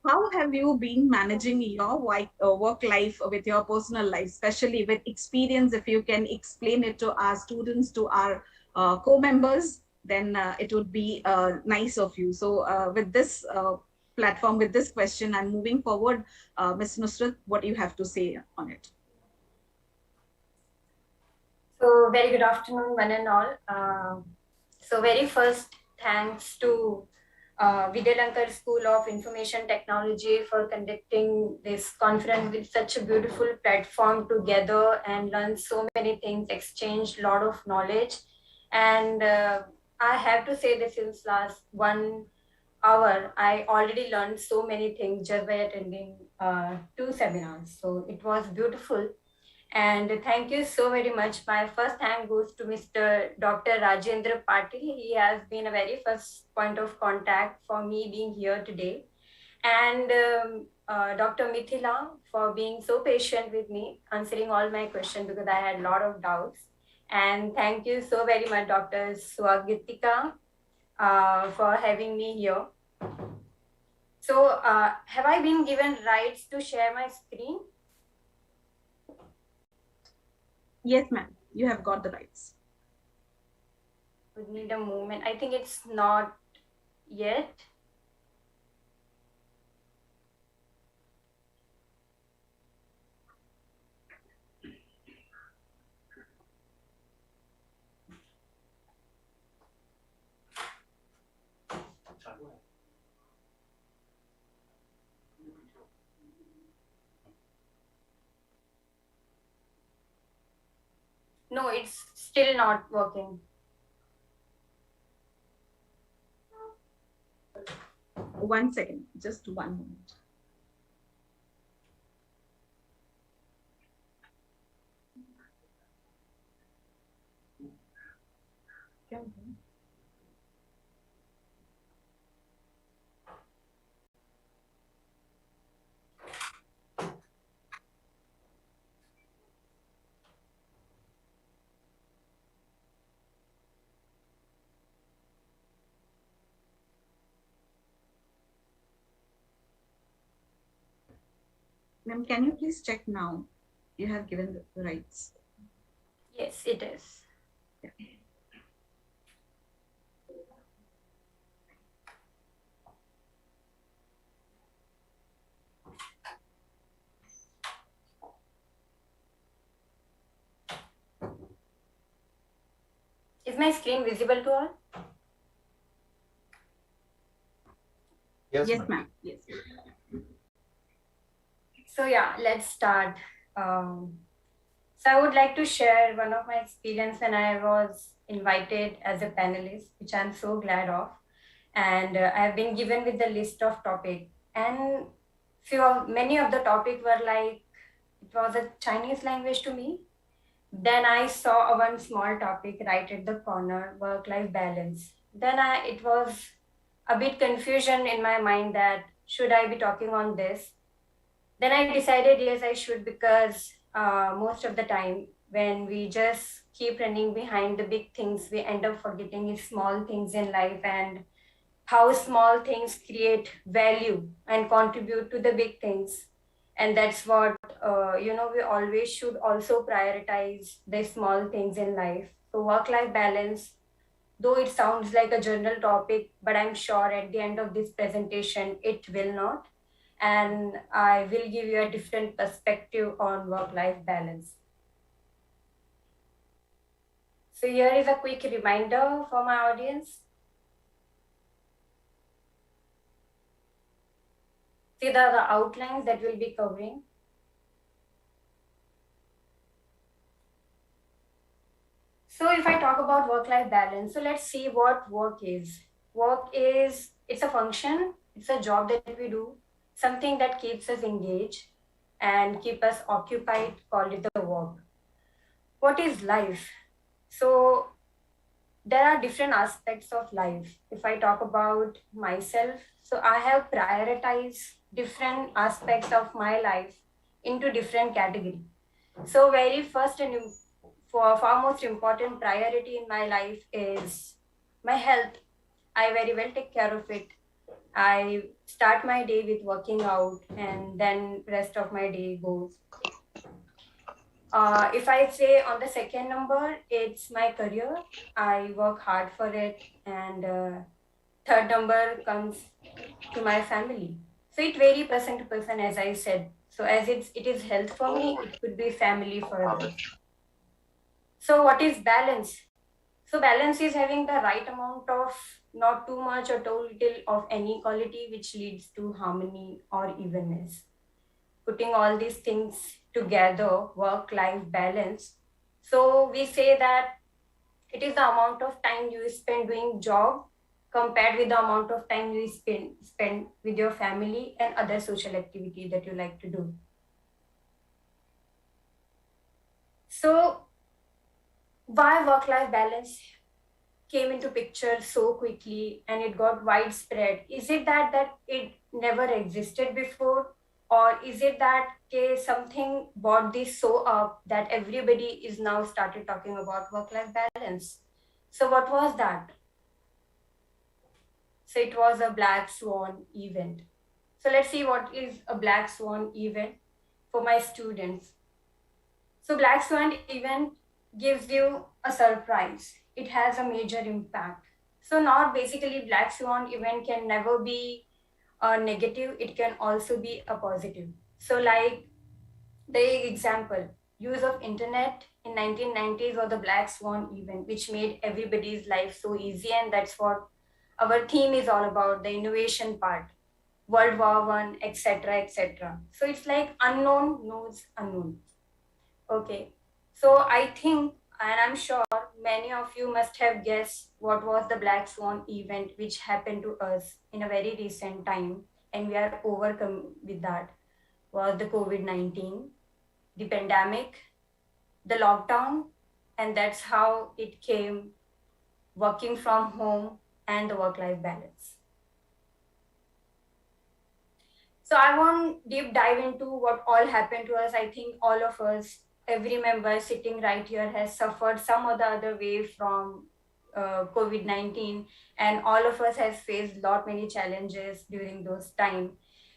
How have you been managing your work life with your personal life, especially with experience? If you can explain it to our students, to our co-members, then it would be nice of you. So with this platform, with this question, I'm moving forward. Ms. Nusrat, what do you have to say on it? So very good afternoon, one and all. So very first, thanks to Vidyalankar School of Information Technology for conducting this conference with such a beautiful platform to gather and learn so many things, exchange a lot of knowledge. And I have to say this since last 1 hour, I already learned so many things just by attending 2 seminars. So it was beautiful. And thank you so very much. My first thank goes to Mr. Dr. Rajendra Patil. He has been a very first point of contact for me being here today. And Dr. Mithila for being so patient with me, answering all my questions because I had a lot of doubts. And thank you so very much, Dr. Swagitika, for having me here. So have I been given rights to share my screen? Yes, ma'am. You have got the rights. Would need a moment. I think it's not yet. No, it's still not working. One second, just 1 moment. Ma'am, can you please check now? You have given the rights. Yes, it is. Yeah. Is my screen visible to all? Yes, ma'am. Yes. So yeah, let's start. So I would like to share one of my experience when I was invited as a panelist, which I'm so glad of. And I've been given with the list of topic, and many of the topic were like, it was a Chinese language to me. Then I saw one small topic right at the corner, work-life balance. Then it was a bit confusion in my mind that should I be talking on this? Then I decided yes, I should, because most of the time when we just keep running behind the big things, we end up forgetting small things in life and how small things create value and contribute to the big things. And that's what we always should also prioritize the small things in life. So work-life balance, though it sounds like a general topic, but I'm sure at the end of this presentation it will not, and I will give you a different perspective on work-life balance. So here is a quick reminder for my audience. See the outlines that we'll be covering. So if I talk about work-life balance, so let's see what work is. Work is, it's a function, it's a job that we do, something that keeps us engaged and keep us occupied, call it the work. What is life? So there are different aspects of life. If I talk about myself, so I have prioritized different aspects of my life into different categories. So very first and for far most important priority in my life is my health. I very well take care of it. I start my day with working out, and then rest of my day goes. If I say on the second number, it's my career. I work hard for it, and third number comes to my family. So it varies person to person, as I said. So as it is health for me, it could be family for others. So what is balance? So balance is having the right amount of not too much or too little of any quality, which leads to harmony or evenness. Putting all these things together, work-life balance. So we say that it is the amount of time you spend doing job compared with the amount of time you spend with your family and other social activity that you like to do. So why work-life balance came into picture so quickly and it got widespread? Is it that it never existed before? Or is it that something brought this so up that everybody is now started talking about work-life balance? So what was that? So it was a black swan event. So let's see what is a black swan event for my students. So black swan event gives you a surprise. It has a major impact. So not basically black swan event can never be a negative, it can also be a positive. So like the example, use of internet in 1990s or the black swan event, which made everybody's life so easy, and that's what our theme is all about, the innovation part, World War I, etc., etc. So it's like unknown knows unknown. Okay, so I think And I'm sure many of you must have guessed what was the Black Swan event which happened to us in a very recent time, and we are overcome with that, was the COVID-19, the pandemic, the lockdown, and that's how it came, working from home and the work-life balance. So I won't deep dive into what all happened to us. I think all of us, every member sitting right here, has suffered some or the other way from COVID-19, and all of us has faced lot many challenges during those time.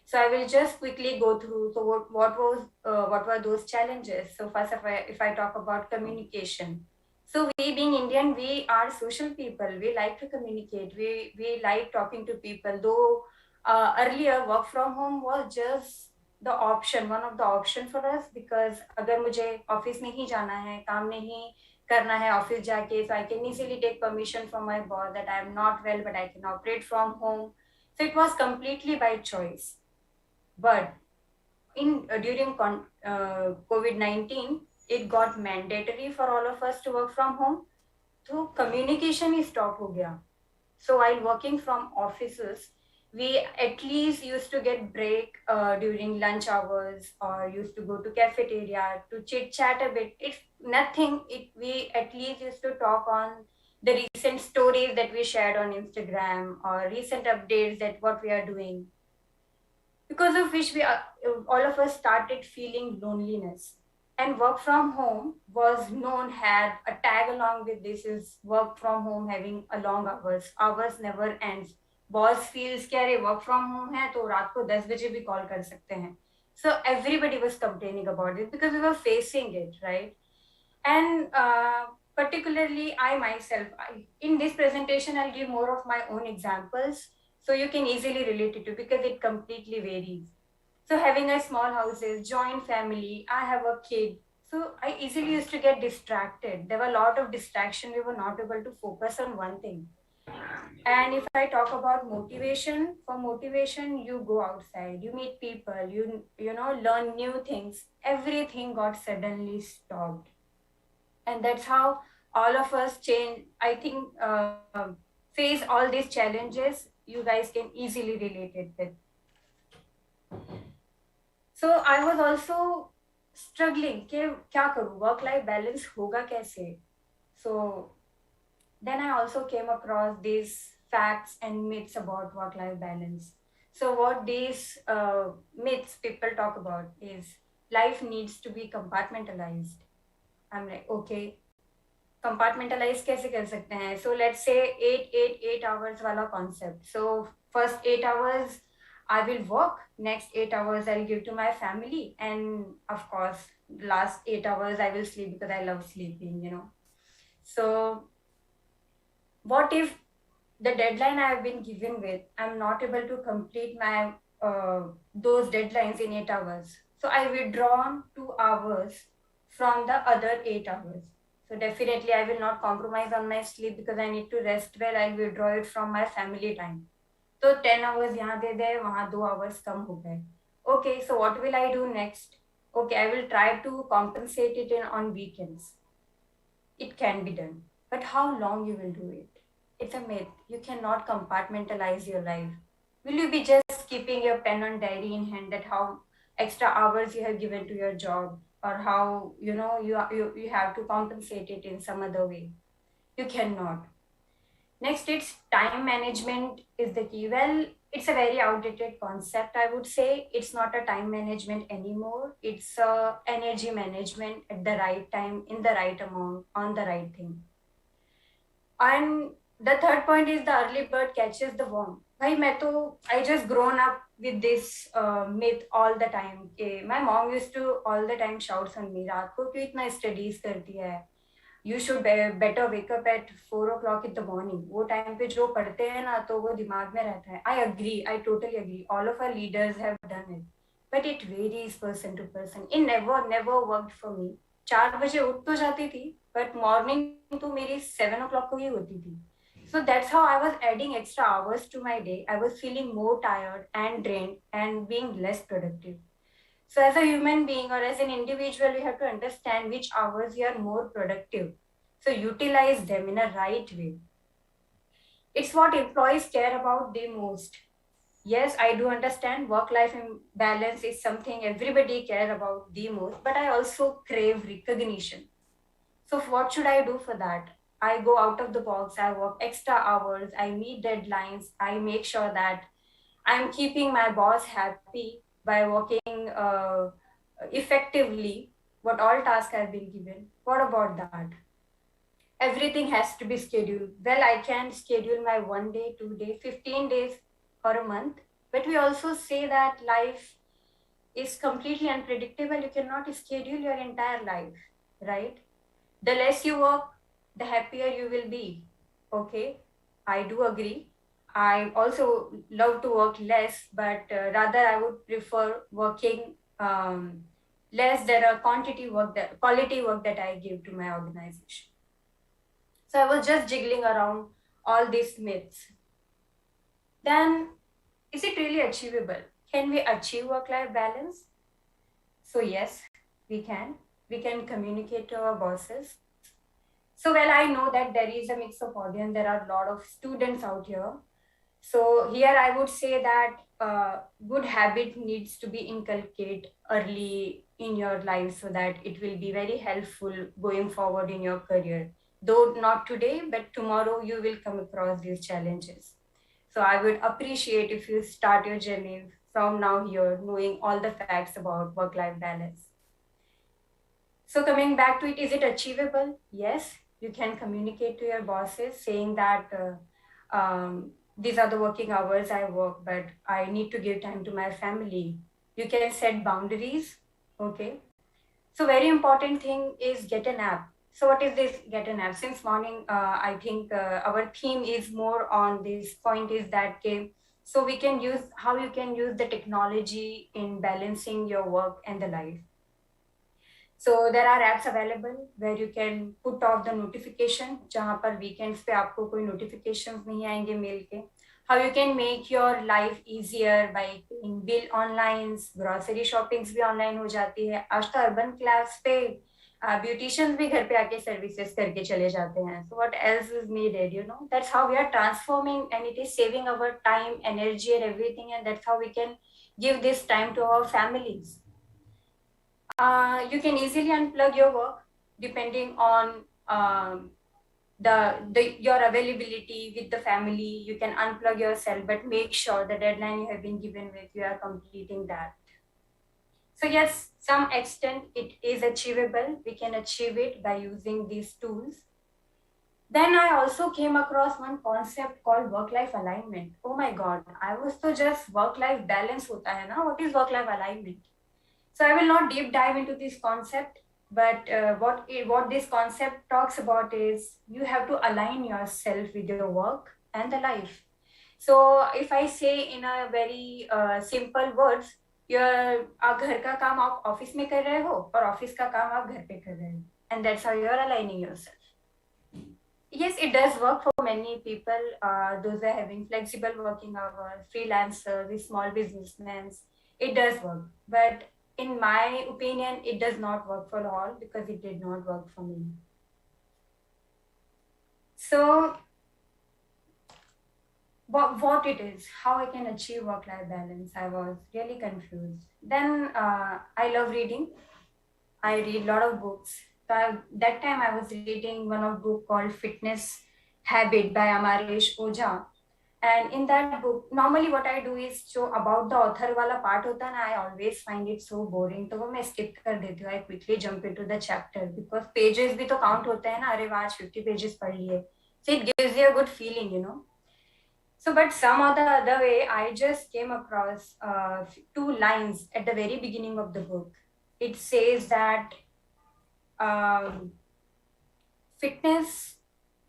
So I will just quickly go through. So what were those challenges? So first, if I talk about communication. So we being Indian, we are social people. We like to communicate. We like talking to people. Though earlier work from home was just the option, one of the option for us, because अगर मुझे office नहीं जाना है, काम नहीं करना है office जाके, so I can easily take permission from my boss that I am not well but I can operate from home. So it was completely by choice. But during COVID-19, it got mandatory for all of us to work from home. So communication he stop हो गया. So while working from offices, we at least used to get break during lunch hours, or used to go to cafeteria to chit chat a bit. If nothing, we at least used to talk on the recent stories that we shared on Instagram, or recent updates that what we are doing. Because of which all of us started feeling loneliness. And work from home was known, had a tag along with this, is work from home having a long hours never ends. Boss feels कि अरे work from home है तो रात को 10 बजे भी call कर सकते हैं. So everybody was complaining about it because we were facing it, right? And particularly I myself, in this presentation, I'll give more of my own examples so you can easily relate it to, because it completely varies. So having a small houses, joint family, I have a kid. So I easily used to get distracted. There were a lot of distraction. We were not able to focus on one thing. And if I talk about motivation, for motivation, you go outside, you meet people, you know, learn new things. Everything got suddenly stopped. And that's how all of us change, I think, face all these challenges. You guys can easily relate it with. So I was also struggling कि क्या करूँ, work life balance होगा कैसे. So then I also came across these facts and myths about work life balance. So what these myths people talk about is life needs to be compartmentalized. I'm like, okay, compartmentalize कैसे कर सकते हैं? So let's say 8 hours वाला concept. So first 8 hours I will work, next 8 hours I'll give to my family, and of course last 8 hours I will sleep because I love sleeping, you know. So what if the deadline I have been given with, I'm not able to complete my those deadlines in 8 hours? So I withdraw 2 hours from the other 8 hours. So definitely I will not compromise on my sleep because I need to rest well. I'll withdraw it from my family time. So 10 hours यहाँ दे दे, वहाँ 2 hours कम हो गए. Okay, so what will I do next? Okay, I will try to compensate it on weekends. It can be done, but how long you will do it? It's a myth. You cannot compartmentalize your life. Will you be just keeping your pen and diary in hand that how extra hours you have given to your job, or how you know you have to compensate it in some other way? You cannot. Next, it's time management is the key. Well, it's a very outdated concept, I would say. It's not a time management anymore. It's energy management at the right time, in the right amount, on the right thing. And the third point is the early bird catches the worm. I just grown up with this myth all the time. My mom used to all the time shouts on me, रात को क्यों इतना studies करती है? You should better wake up at 4 o'clock in the morning. वो time पे जो पढ़ते हैं ना तो वो दिमाग में रहता है. I agree. I totally agree. All of our leaders have done it. But it varies person to person. It never worked for me. 4 बजे उठ तो जाती थी, but morning तो मेरी 7 o'clock को ही होती थी. So that's how I was adding extra hours to my day. I was feeling more tired and drained and being less productive. So as a human being or as an individual, you have to understand which hours you are more productive. So utilize them in a right way. It's what employees care about the most. Yes, I do understand work-life balance is something everybody care about the most, but I also crave recognition. So what should I do for that? I go out of the box, I work extra hours, I meet deadlines, I make sure that I'm keeping my boss happy by working effectively what all tasks have been given. What about that? Everything has to be scheduled. Well, I can schedule my 1 day, 2 day, 15 days or a month, but we also say that life is completely unpredictable. You cannot schedule your entire life, right? The less you work, the happier you will be. Okay, I do agree. I also love to work less, but rather I would prefer working less than a quality work that I give to my organization. So I was just jiggling around all these myths. Then, is it really achievable? Can we achieve work-life balance? So yes, we can. We can communicate to our bosses. So well, I know that there is a mix of audience. There are a lot of students out here. So here I would say that good habit needs to be inculcated early in your life so that it will be very helpful going forward in your career. Though not today, but tomorrow you will come across these challenges. So I would appreciate if you start your journey from now here, knowing all the facts about work-life balance. So coming back to it, is it achievable? Yes, you can communicate to your bosses saying that these are the working hours I work, but I need to give time to my family. You can set boundaries. Okay. So very important thing is get an app. So what is this get an app? Since morning, I think our theme is more on this point is that so we can use how you can use the technology in balancing your work and the life. So there are apps available where you can put off the notification, जहाँ पर weekends पे आपको कोई notifications नहीं आएंगे mail के. How you can make your life easier by paying bill online, grocery shoppings भी online हो जाती है. आज तो urban class पे beauticians भी घर पे आके services करके चले जाते हैं. So what else is needed, you know? That's how we are transforming, and it is saving our time, energy, and everything, and that's how we can give this time to our families. You can easily unplug your work depending on your availability with the family. You can unplug yourself, but make sure the deadline you have been given with, you are completing that. So yes, some extent it is achievable. We can achieve it by using these tools. Then I also came across one concept called work-life alignment. Oh my God, I was so just work-life balance hota hai na? What is work-life alignment? So I will not deep dive into this concept, but what this concept talks about is you have to align yourself with your work and the life. So if I say in a very simple words, घर का काम आप office में कर रहे हो और office का काम आप घर पे कर रहे हो, and that's how you are aligning yourself. Yes, it does work for many people. Those are having flexible working hours, freelancers, small businessmen. It does work, but in my opinion, it does not work for all because it did not work for me. So, what it is, how I can achieve work-life balance, I was really confused. Then I love reading. I read a lot of books. So that time I was reading one of book called Fitness Habit by Amaresh Oja. And in that book, normally what I do is जो about the author वाला part होता है ना, I always find it so boring. तो वो मैं skip कर देती हूँ. I quickly jump into the chapter because pages भी तो count होते हैं ना. अरे वाह, 50 pages पढ़ लिए. So it gives you a good feeling, you know. So, but some other way, I just came across 2 lines at the very beginning of the book. It says that fitness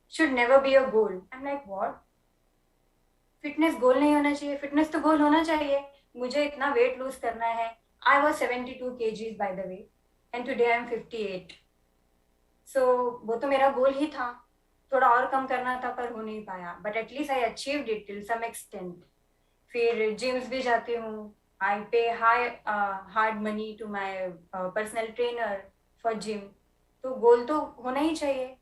should never be a goal. I'm like, what? Fitness goal नहीं होना चाहिए. Fitness तो गोल होना चाहिए. मुझे इतना weight lose करना है. I was 72 kgs by the way, and today I'm 58. So वो तो मेरा गोल ही था. थोड़ा और कम करना था पर हो नहीं पाया. But at least I achieved it till some extent. फिर gyms भी जाती हूँ. I pay hard money to my personal trainer for gym. तो गोल तो होना ही चाहिए.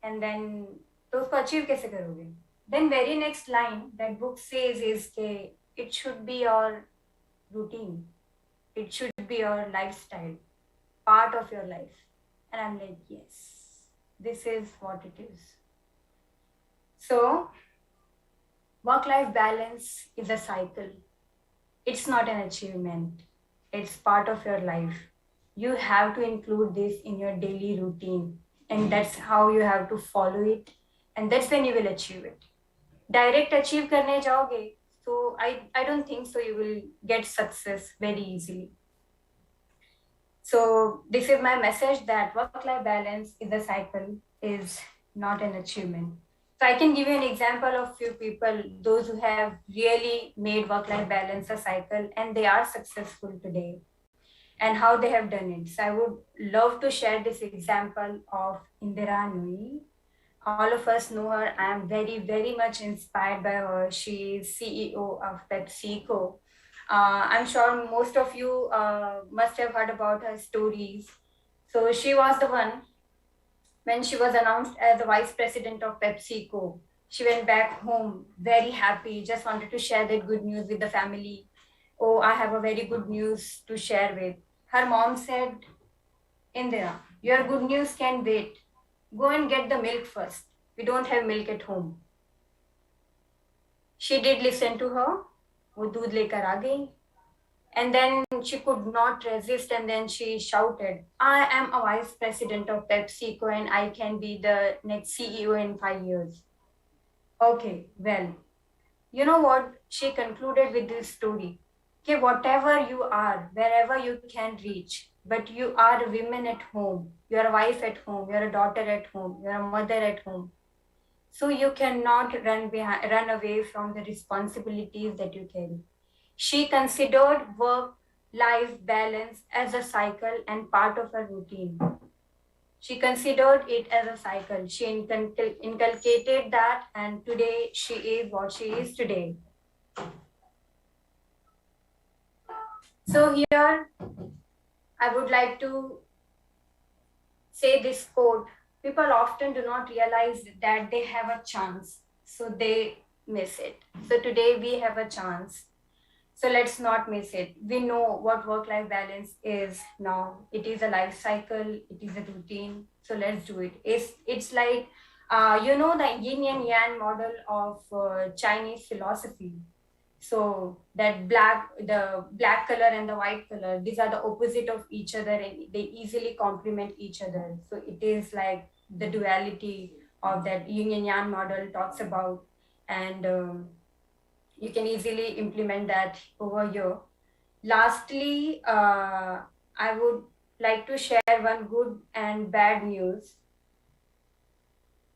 and then तो उसको achieve कैसे करोगे? Then very next line that book says is that it should be your routine, it should be your lifestyle, part of your life. And I'm like, yes, this is what it is. So work-life balance is a cycle. It's not an achievement. It's part of your life. You have to include this in your daily routine, and that's how you have to follow it, and that's when you will achieve it. Direct achieve करने जाओगे, so I don't think so you will get success very easily. So this is my message, that work-life balance is a cycle, is not an achievement. So I can give you an example of few people, those who have really made work-life balance a cycle and they are successful today, and how they have done it. So I would love to share this example of Indira Nui. All of us know her. I am very, very much inspired by her. She is CEO of PepsiCo. I'm sure most of you must have heard about her stories. So she was the one, when she was announced as the vice president of PepsiCo, she went back home very happy, just wanted to share that good news with the family. Oh, I have a very good news to share with. Her mom said, Indira, your good news can wait. Go and get the milk first. We don't have milk at home. She did listen to her. वो दूध लेकर आ गई. And then she could not resist, and then she shouted, I am a vice president of PepsiCo and I can be the next CEO in 5 years. Okay, well, you know what? She concluded with this story. Okay, whatever you are, wherever you can reach, but you are a woman at home, you're a wife at home, you're a daughter at home, you're a mother at home. So you cannot run away from the responsibilities that you carry. She considered work-life balance as a cycle and part of her routine. She considered it as a cycle. She inculcated that, and today she is what she is today. So here, I would like to say this quote. People often do not realize that they have a chance, so they miss it. So today we have a chance. So let's not miss it. We know what work-life balance is now. It is a life cycle. It is a routine. So let's do it. It's like, you know, the yin and yang model of Chinese philosophy. So that the black color and the white color, these are the opposite of each other, and they easily complement each other. So it is like the duality of that yin and yang model talks about, and you can easily implement that over here. Lastly, I would like to share one good and bad news.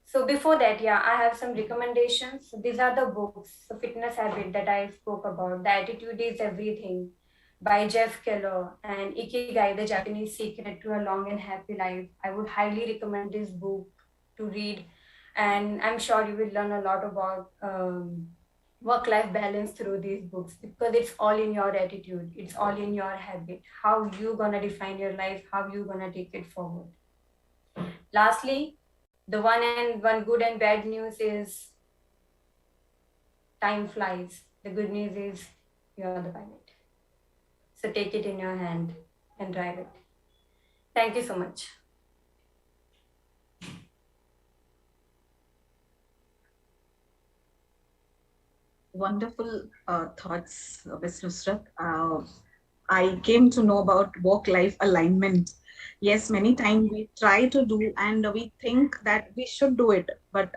So before that, yeah, I have some recommendations. So these are the books. So Fitness Habit that I spoke about, The Attitude is Everything by Jeff Keller, and Ikigai, The Japanese Secret to a Long and Happy Life. I would highly recommend this book to read, and I'm sure you will learn a lot about work-life balance through these books, because it's all in your attitude, it's all in your habit, how you gonna define your life, how you gonna take it forward. Lastly, the one good and bad news is time flies. The good news is you're the pilot. So take it in your hand and drive it. Thank you so much. Wonderful thoughts, Ms. Nusrat. I came to know about work-life alignment. Yes, many times we try to do and we think that we should do it, but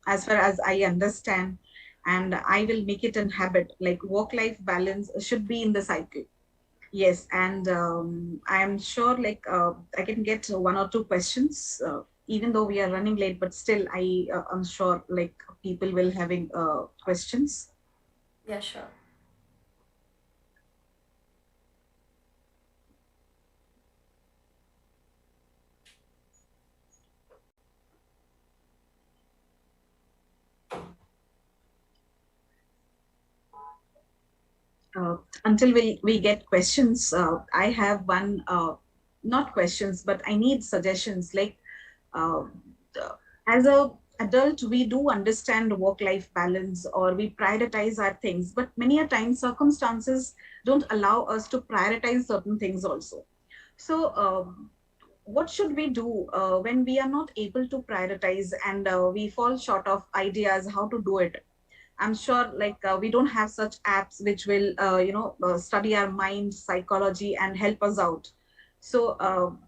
as far as I understand, and I will make it a habit, like work-life balance should be in the cycle. Yes, and I'm sure like I can get one or two questions, even though we are running late, but still I'm sure like people will having questions. Yeah, sure. Until we get questions, I have one, not questions, but I need suggestions. Like as a adult, we do understand work-life balance, or we prioritize our things, but many a times circumstances don't allow us to prioritize certain things also. So what should we do when we are not able to prioritize, and we fall short of ideas how to do it? I'm sure like we don't have such apps which will study our mind psychology and help us out. So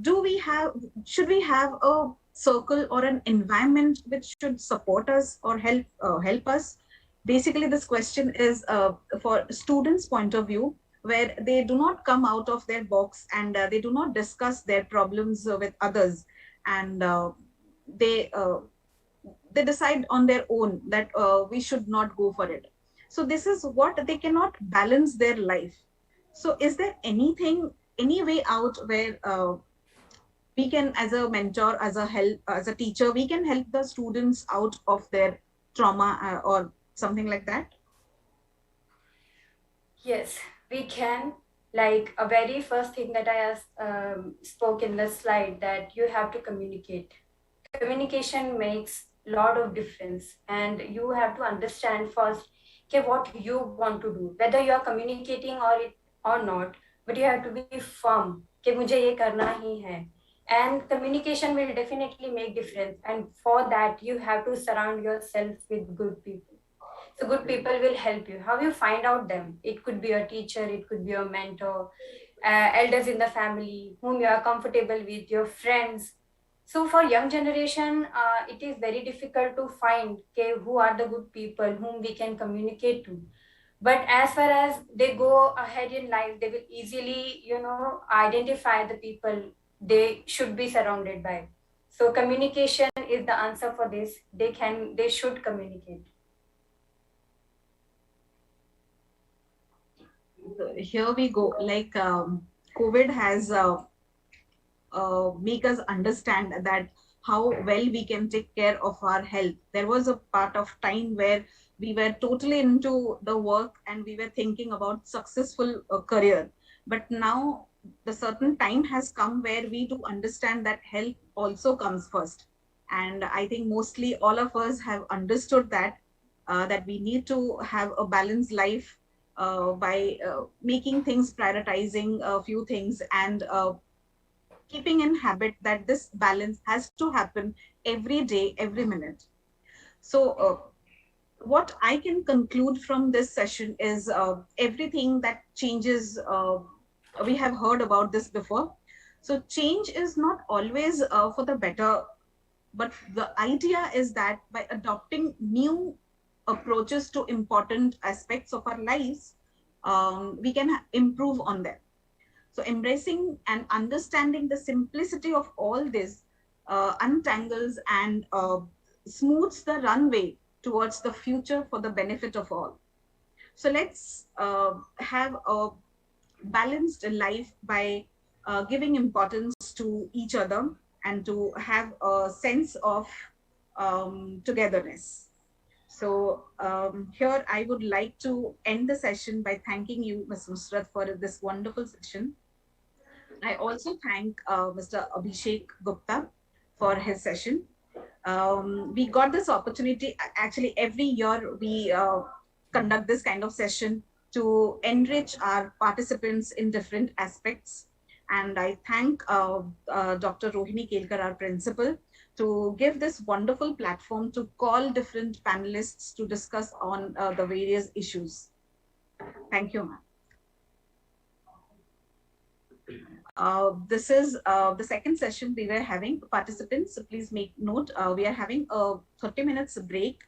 do we have should we have a circle or an environment which should support us or help us? Basically this question is for students point of view, where they do not come out of their box, and they do not discuss their problems with others, and they they decide on their own that we should not go for it. So this is what they cannot balance their life. So is there anything, any way out where we can, as a mentor, as a help, as a teacher, we can help the students out of their trauma or something like that? Yes, we can. Like a very first thing that I spoke in the slide, that you have to communicate. Communication makes a lot of difference, and you have to understand first, okay, what you want to do, whether you are communicating or not, but you have to be firm कि मुझे ये करना ही है. And communication will definitely make difference, and for that you have to surround yourself with good people. So good people will help you. How you find out them? It could be a teacher, it could be a mentor, elders in the family, whom you are comfortable with, your friends. So for young generation, it is very difficult to find, okay, who are the good people whom we can communicate to. But as far as they go ahead in life, they will easily, identify the people they should be surrounded by. So communication is the answer for this. They should communicate. Here we go. Like COVID has make us understand that how well we can take care of our health. There was a part of time where we were totally into the work and we were thinking about successful career. But now the certain time has come where we do understand that health also comes first. And I think mostly all of us have understood that that we need to have a balanced life by making things, prioritizing a few things, and keeping in habit that this balance has to happen every day, every minute. So what I can conclude from this session is everything that changes, we have heard about this before. So change is not always for the better, but the idea is that by adopting new approaches to important aspects of our lives, we can improve on them. So embracing and understanding the simplicity of all this untangles and smooths the runway towards the future for the benefit of all. So let's have a balanced life by giving importance to each other and to have a sense of togetherness. So here I would like to end the session by thanking you, Ms. Nusrat, for this wonderful session. I also thank Mr. Abhishek Gupta for his session. We got this opportunity, actually every year we conduct this kind of session to enrich our participants in different aspects. And I thank Dr. Rohini Kelkar, our principal, to give this wonderful platform to call different panelists to discuss on the various issues. Thank you, ma'am. This is the second session we were having. Participants, please make note, we are having a 30 minutes break,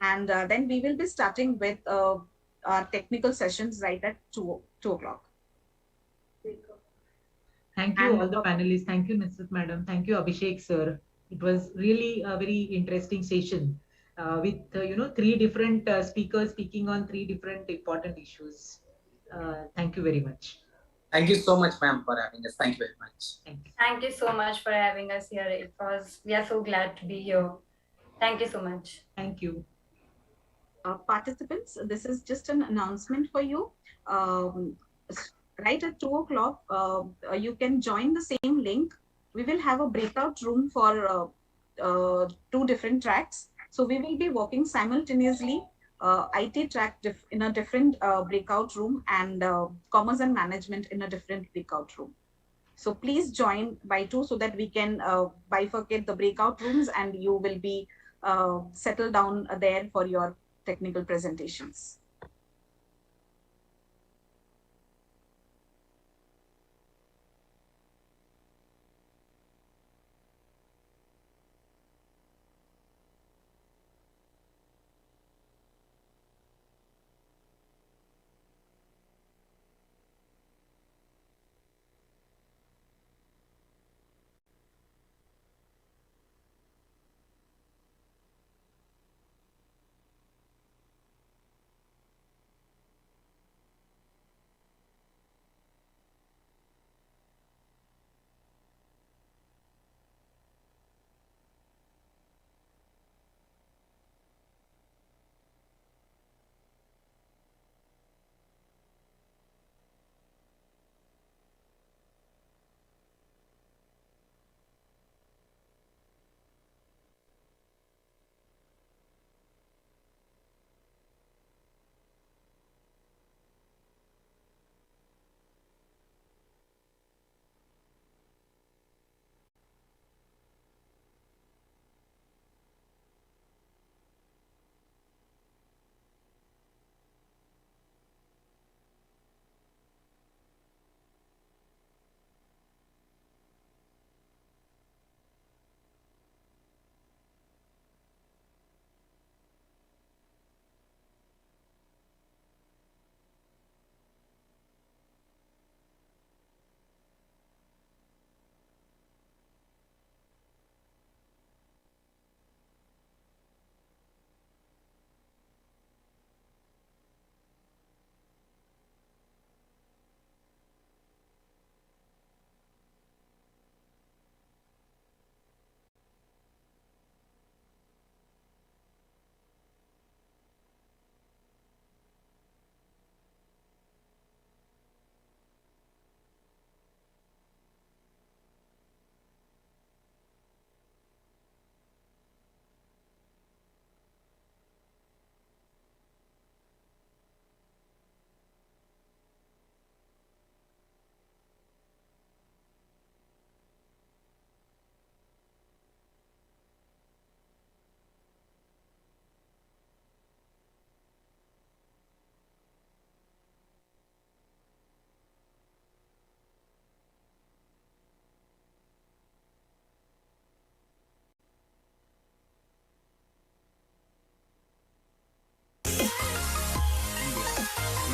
and then we will be starting with our technical sessions right at 2 o'clock. Thank you, all the panelists. Thank you, Mrs. Madam. Thank you, Abhishek, sir. It was really a very interesting session with, three different speakers speaking on three different important issues. Thank you very much. Thank you so much, ma'am, for having us. Thank you very much. Thank you so much for having us here. We are so glad to be here. Thank you so much. Thank you. Participants, this is just an announcement for you. Right at 2 o'clock, you can join the same link. We will have a breakout room for two different tracks. So we will be working simultaneously IT track in a different breakout room and commerce and management in a different breakout room. So please join by two so that we can bifurcate the breakout rooms and you will be settled down there for your technical presentations.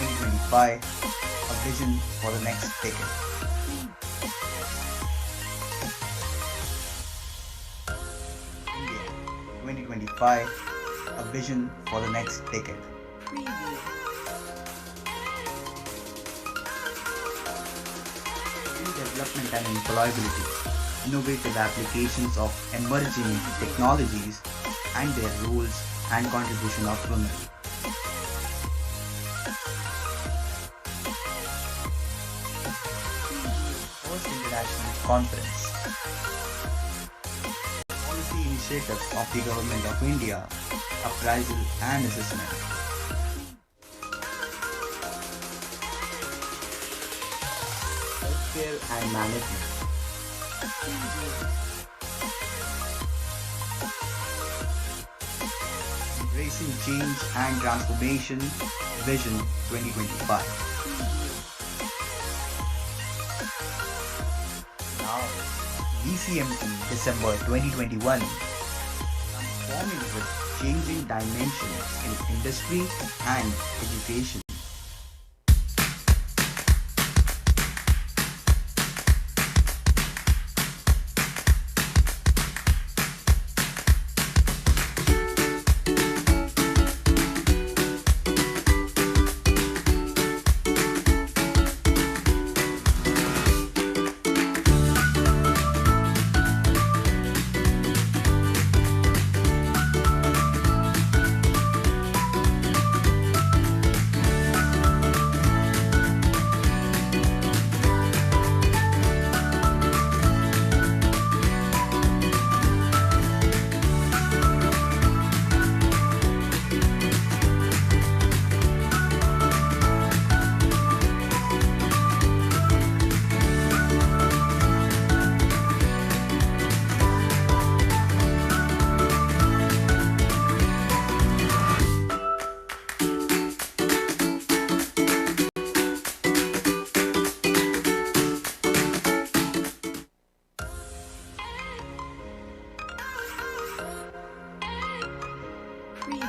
India 2025, a vision for the next decade. India 2025, a vision for the next decade. Skill development and employability, innovative applications of emerging technologies, and their roles and contribution of women. First International Conference. Policy initiatives of the Government of India, appraisal and assessment. Healthcare and management. Embracing change and transformation, Vision 2025. Now, VCMT December 2021, transforming with changing dimensions in industry and education.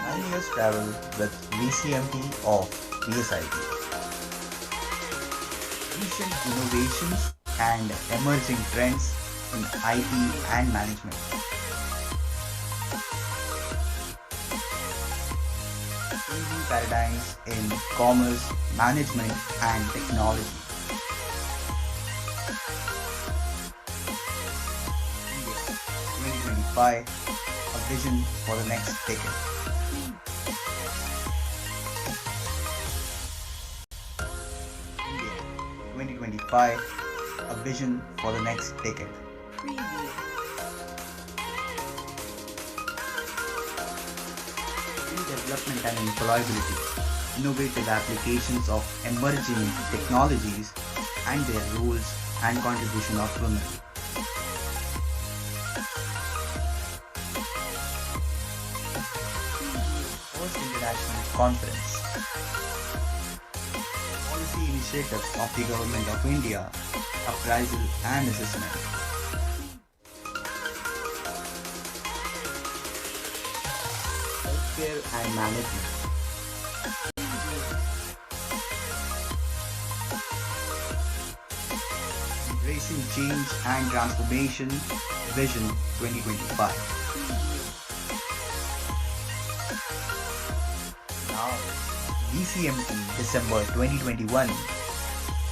9 years travel with VCMT of VSIT. Recent innovations and emerging trends in IT and management. Changing paradigms in commerce, management and technology. India 2025, a vision for the next decade. India 2025, a vision for the next decade. Skill development and employability, innovative applications of emerging technologies and their roles and contribution of women. First International Conference. Policy initiatives of the Government of India, appraisal and assessment. Healthcare and management. Embracing change and transformation, Vision 2025. Now, VCMT December 2021,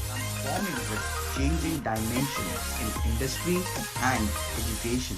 transforming with changing dimensions in industry and education.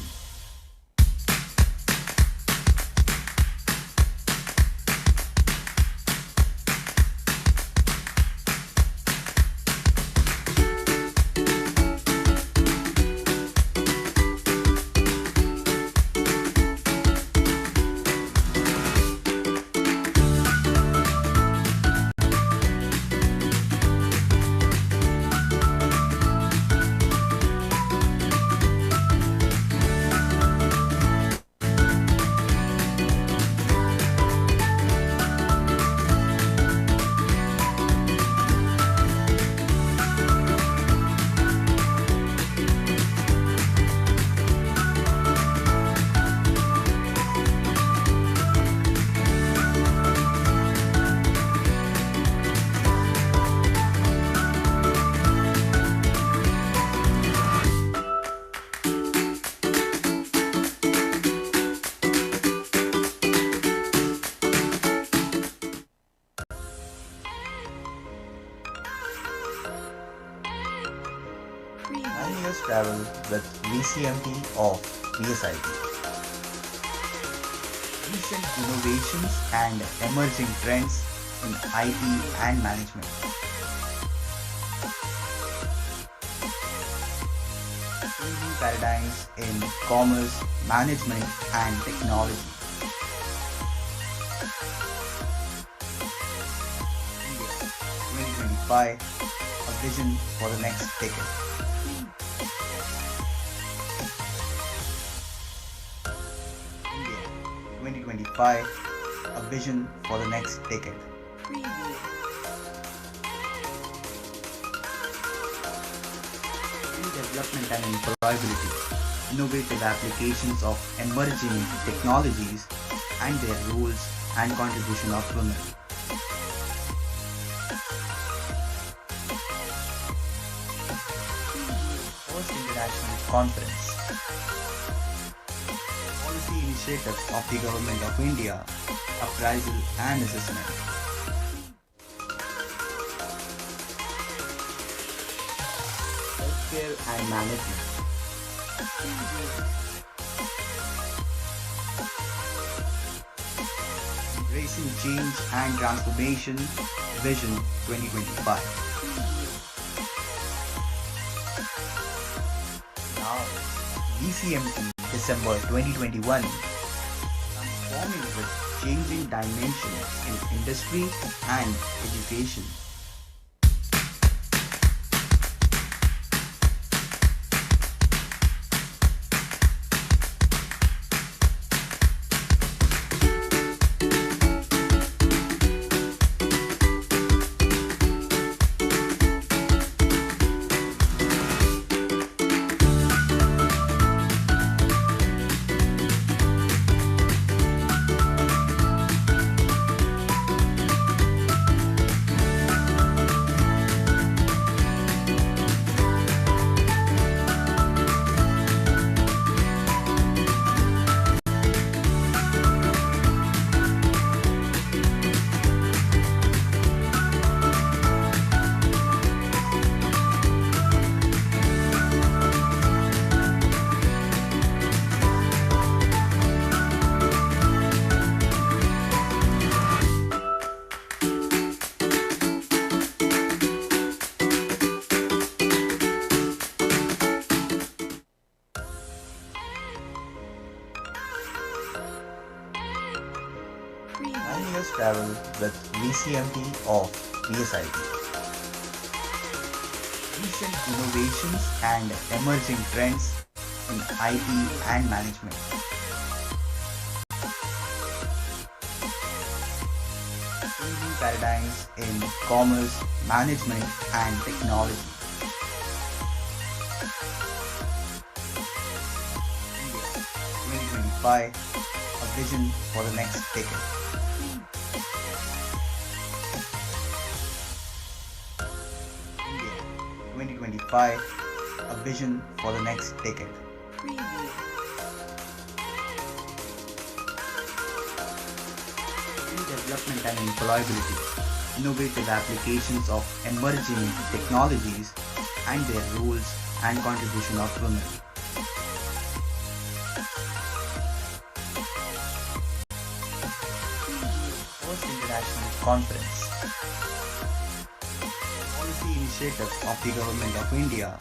Travel with VCMT of VSIT. Recent innovations and emerging trends in IT and management. Changing paradigms in commerce, management and technology. India 2025, a vision for the next decade. India 2025, a vision for the next decade. Skill development and employability, innovative applications of emerging technologies and their roles and contribution of women. First International Conference. Policy initiatives of the Government of India, appraisal and assessment. Healthcare and management. Embracing change and transformation, Vision 2025. Now, VCMT December 2021, transforming with changing dimensions in industry and education. 9 years travel with VCMT of VSIT. Recent innovations and emerging trends in IT and management. Changing paradigms in commerce, management, and technology. India 2025, a vision for the next decade. India 2025, a vision for the next decade. Skill development and employability, innovative applications of emerging technologies, and their roles and contribution of women. First International Conference. Policy initiatives of the Government of India,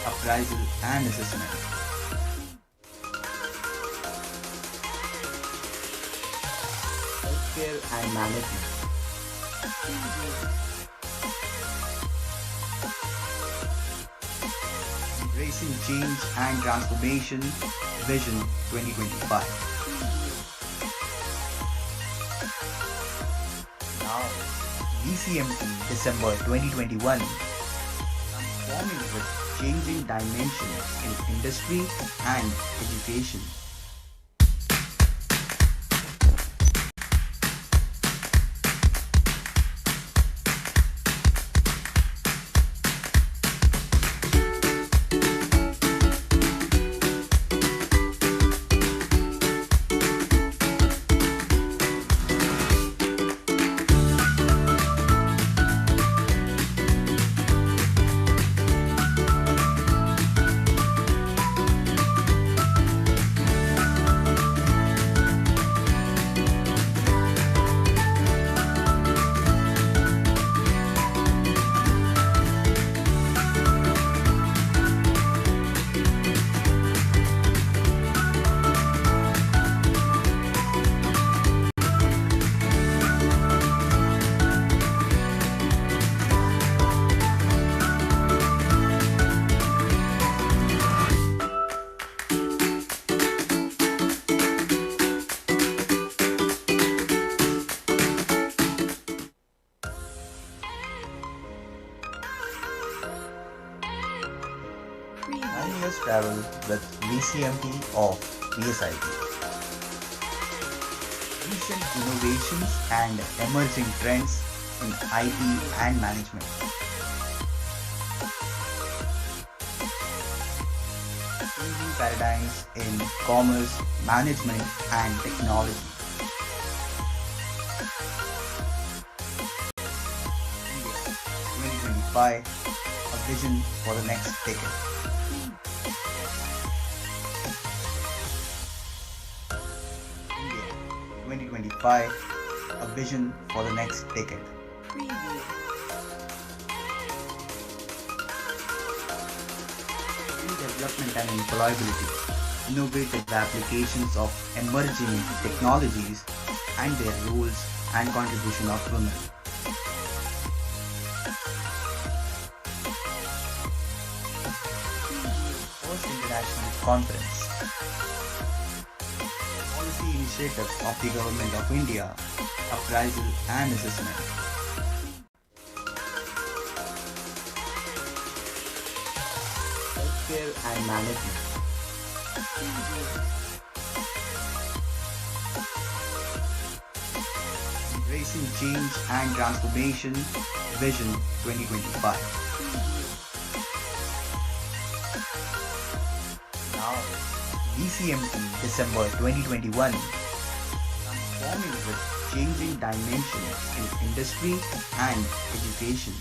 appraisal and assessment. Healthcare and management. Embracing change and transformation, Vision 2025. Now, VCMT December 2021, transforming with changing dimensions in industry and education. Travel with VCMT of VSIT. Recent innovations and emerging trends in IT and management. Changing paradigms in commerce, management, and technology. India 2025, a vision for the next decade. India 2025, a vision for the next decade. Skill development and employability, innovative applications of emerging technologies, and their roles and contribution of women. First International Conference. Policy initiatives of the Government of India, appraisal and assessment. Healthcare and management. Embracing change and transformation, Vision 2025. Now, VCMT December 2021, transforming with changing dimensions in industry and education.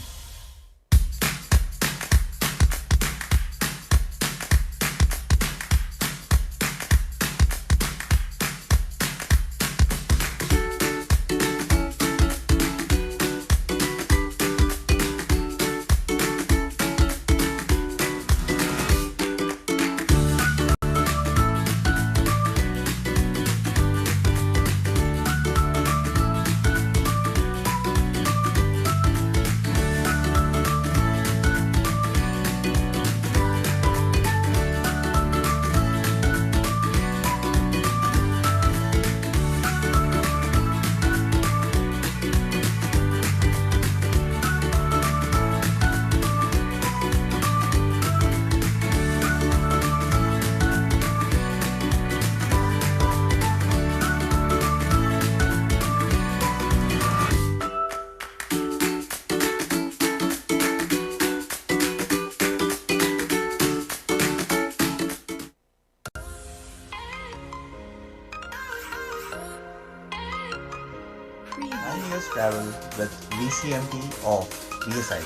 9 years travel with VCMT of VSIT.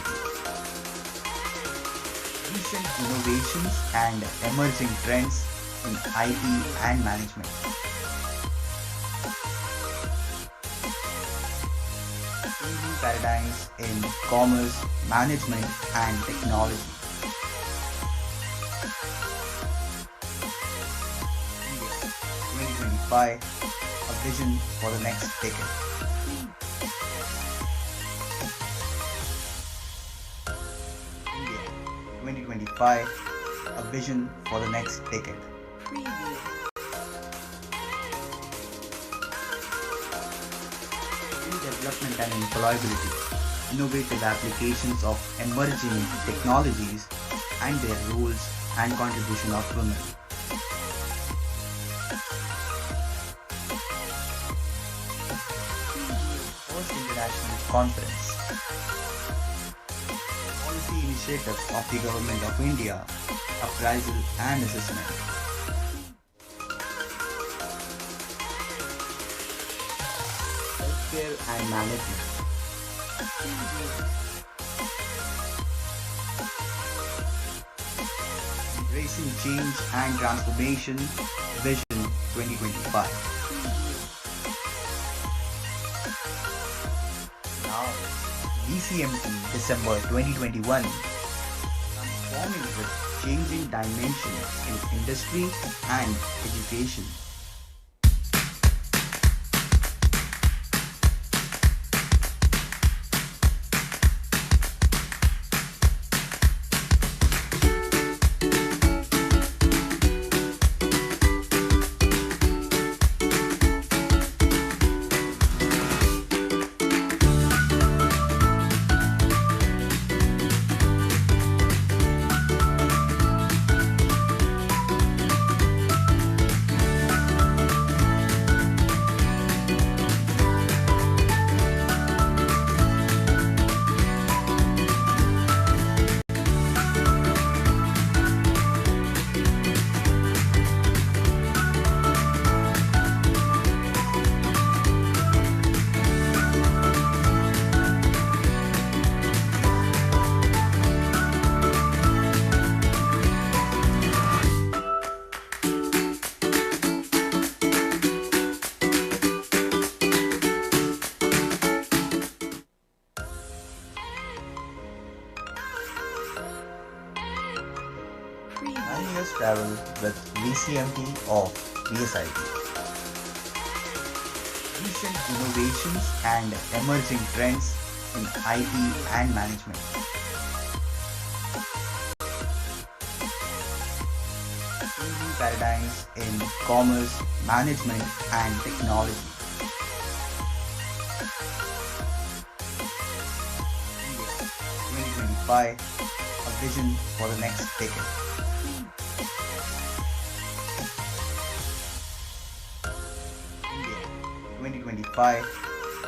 Recent innovations and emerging trends in IT and management. Changing paradigms in commerce, management and technology. India 2025, a vision for the next decade. India 2025, a vision for the next decade. Skill development and employability, innovative applications of emerging technologies and their roles and contribution of women. First International Conference. Policy initiatives of the Government of India, appraisal and assessment. Healthcare and management. Embracing change and transformation, Vision 2025. Now, VCMT December 2021, transforming with changing dimensions in industry and education. Travel with VCMT of VSIT. Recent innovations and emerging trends in IT and management. Changing paradigms in commerce, management and technology. India 2025, a vision for the next decade. India 2025,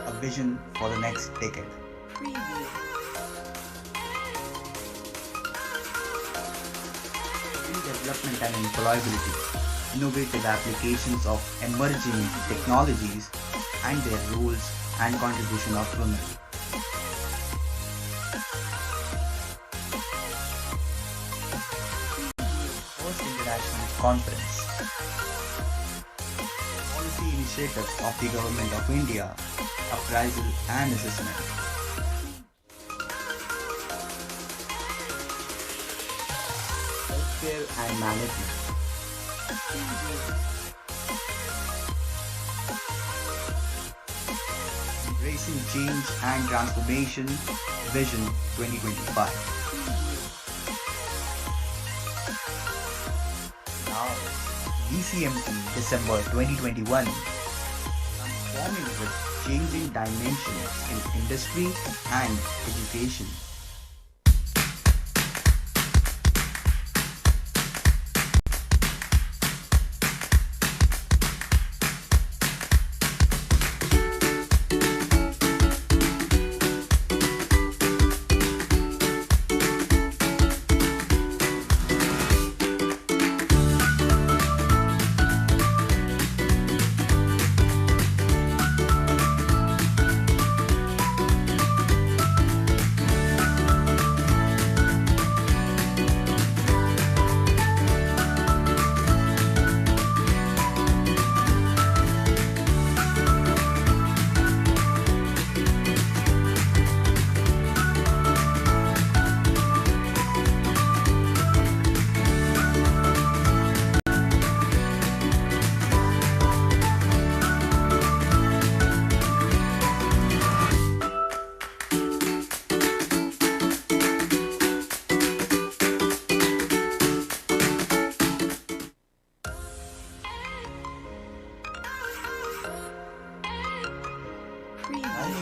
a vision for the next decade. Skill development and employability, innovative applications of emerging technologies and their roles and contribution of women. First International Conference. Policy initiatives of the Government of India, appraisal and assessment. Healthcare and management. Embracing change and transformation, Vision 2025. Now, VCMT December 2021, transforming with changing dimensions in industry and education.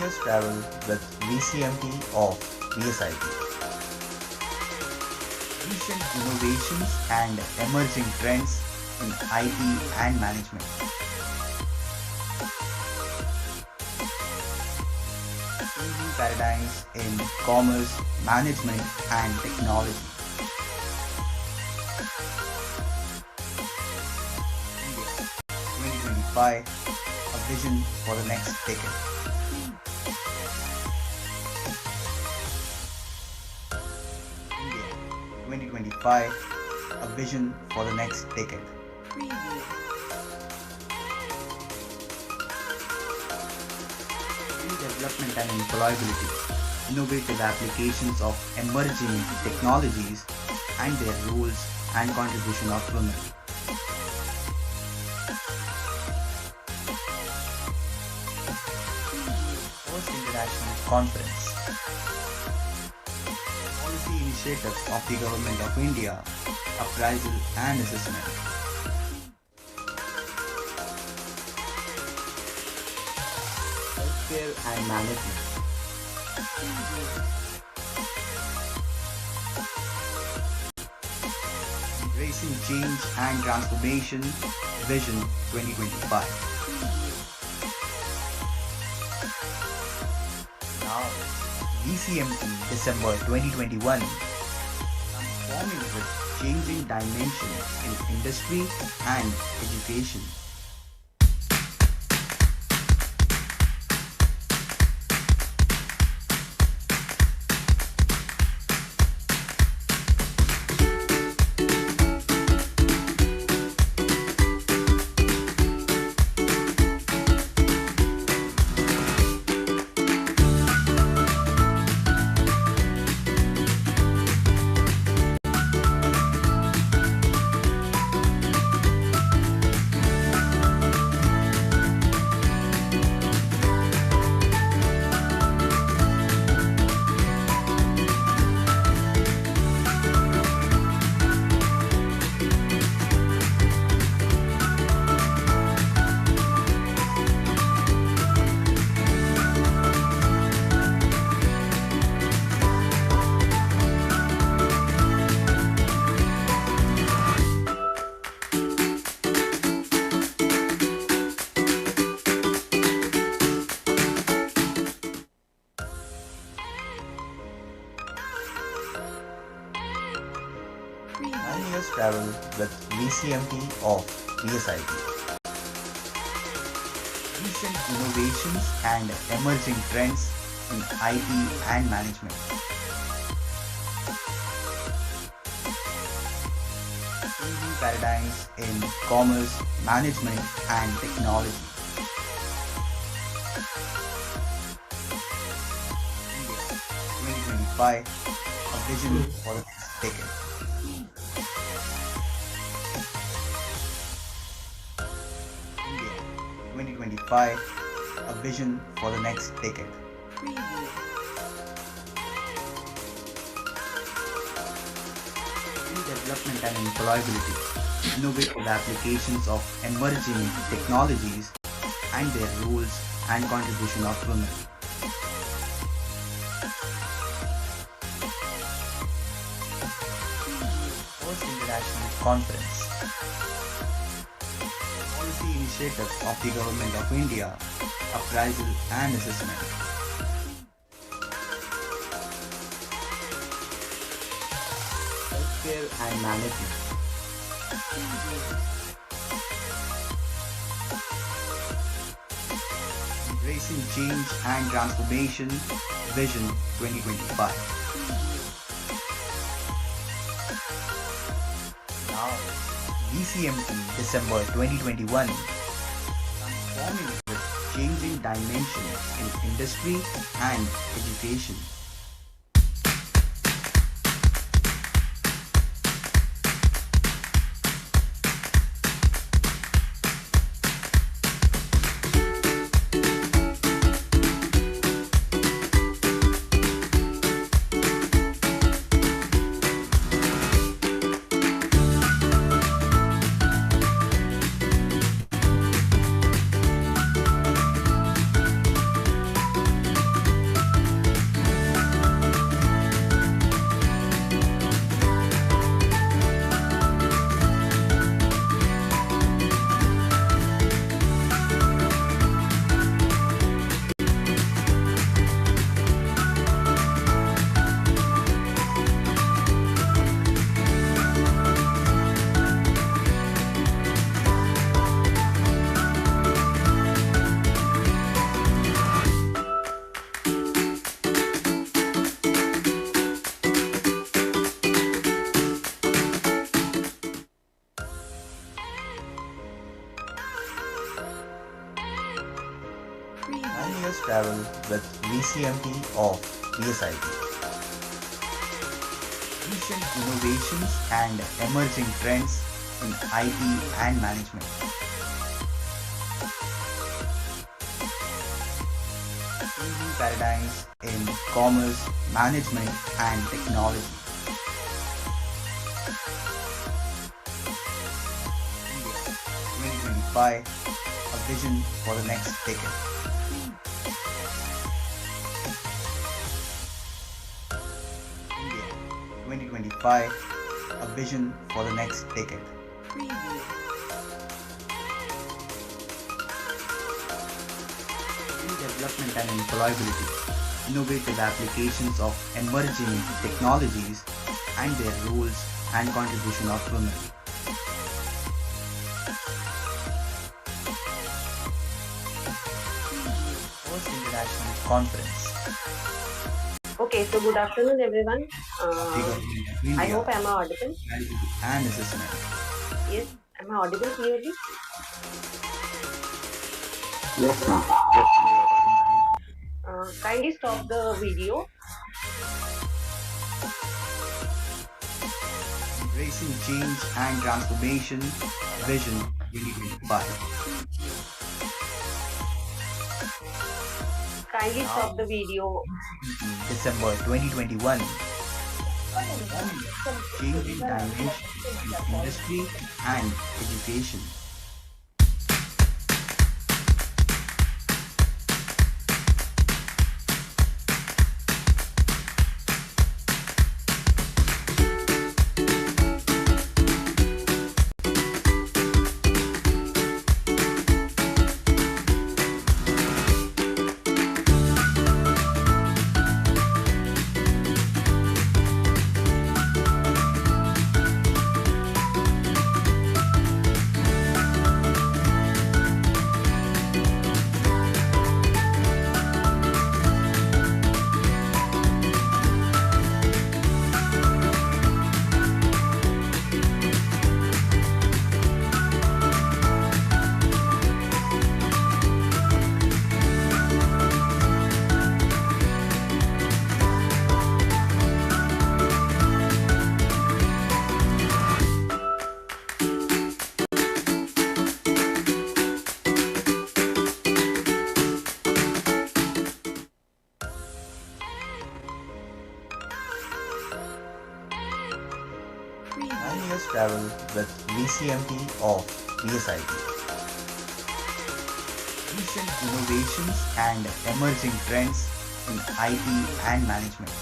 years travel with VCMT of VSIT. Recent innovations and emerging trends in IT and management. Changing paradigms in commerce, management, and technology. India 2025, a vision for the next decade. India 2025, a vision for the next decade. Skill development and employability, innovative applications of emerging technologies, and their roles and contribution of women. First International Conference. Policy initiatives of the Government of India, appraisal and assessment. Healthcare and management. Embracing change and transformation, Vision 2025. Now, VCMT December 2021, transforming with changing dimensions in industry and education. Travel with VCMT of VSIT. Recent innovations and emerging trends in IT and management. Changing paradigms in commerce, management, and technology. India 2025, a vision for the next decade. India 2025, a vision for the next decade. Skill development and employability, innovative applications of emerging technologies, and their roles and contribution of women. First International Conference. Policy initiatives of the Government of India, appraisal and assessment. Healthcare and management. Embracing change and transformation, Vision 2025. Now, VCMT December 2021, transforming with changing dimensions in industry and education. years travel with VCMT of VSIT. Recent innovations and emerging trends in IT and management. Changing paradigms in commerce, management, and technology. India 2025, a vision for the next decade. India 2025, a vision for the next decade. Skill development and employability, innovative applications of emerging technologies, and their roles and contribution of women. First International Conference. Okay, so good afternoon, everyone. I hope I'm audible. And assessment. Yes, am I audible clearly? Yes, ma'am. Kindly stop the video. Embracing change and transformation, Vision 2025. Kindly stop the video. December 2021. Changing dimensions in industry and education. Travel with VCMT of VSIT. Recent innovations and emerging trends in IT and management.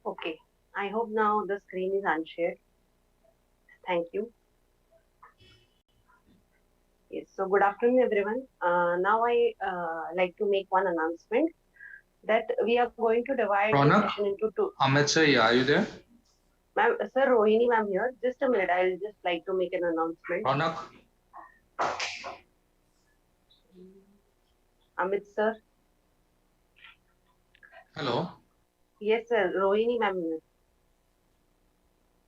Okay, I hope now the screen is unshared. Thank you. Yes, so good afternoon, everyone. Now I like to make one announcement that we are going to divide the session into two. Amit sir, are you there? Ma'am, sir, Rohini ma'am here. Just a minute, I'll just like to make an announcement. Ronak. Amit sir. Hello. Yes sir, Rohini ma'am here.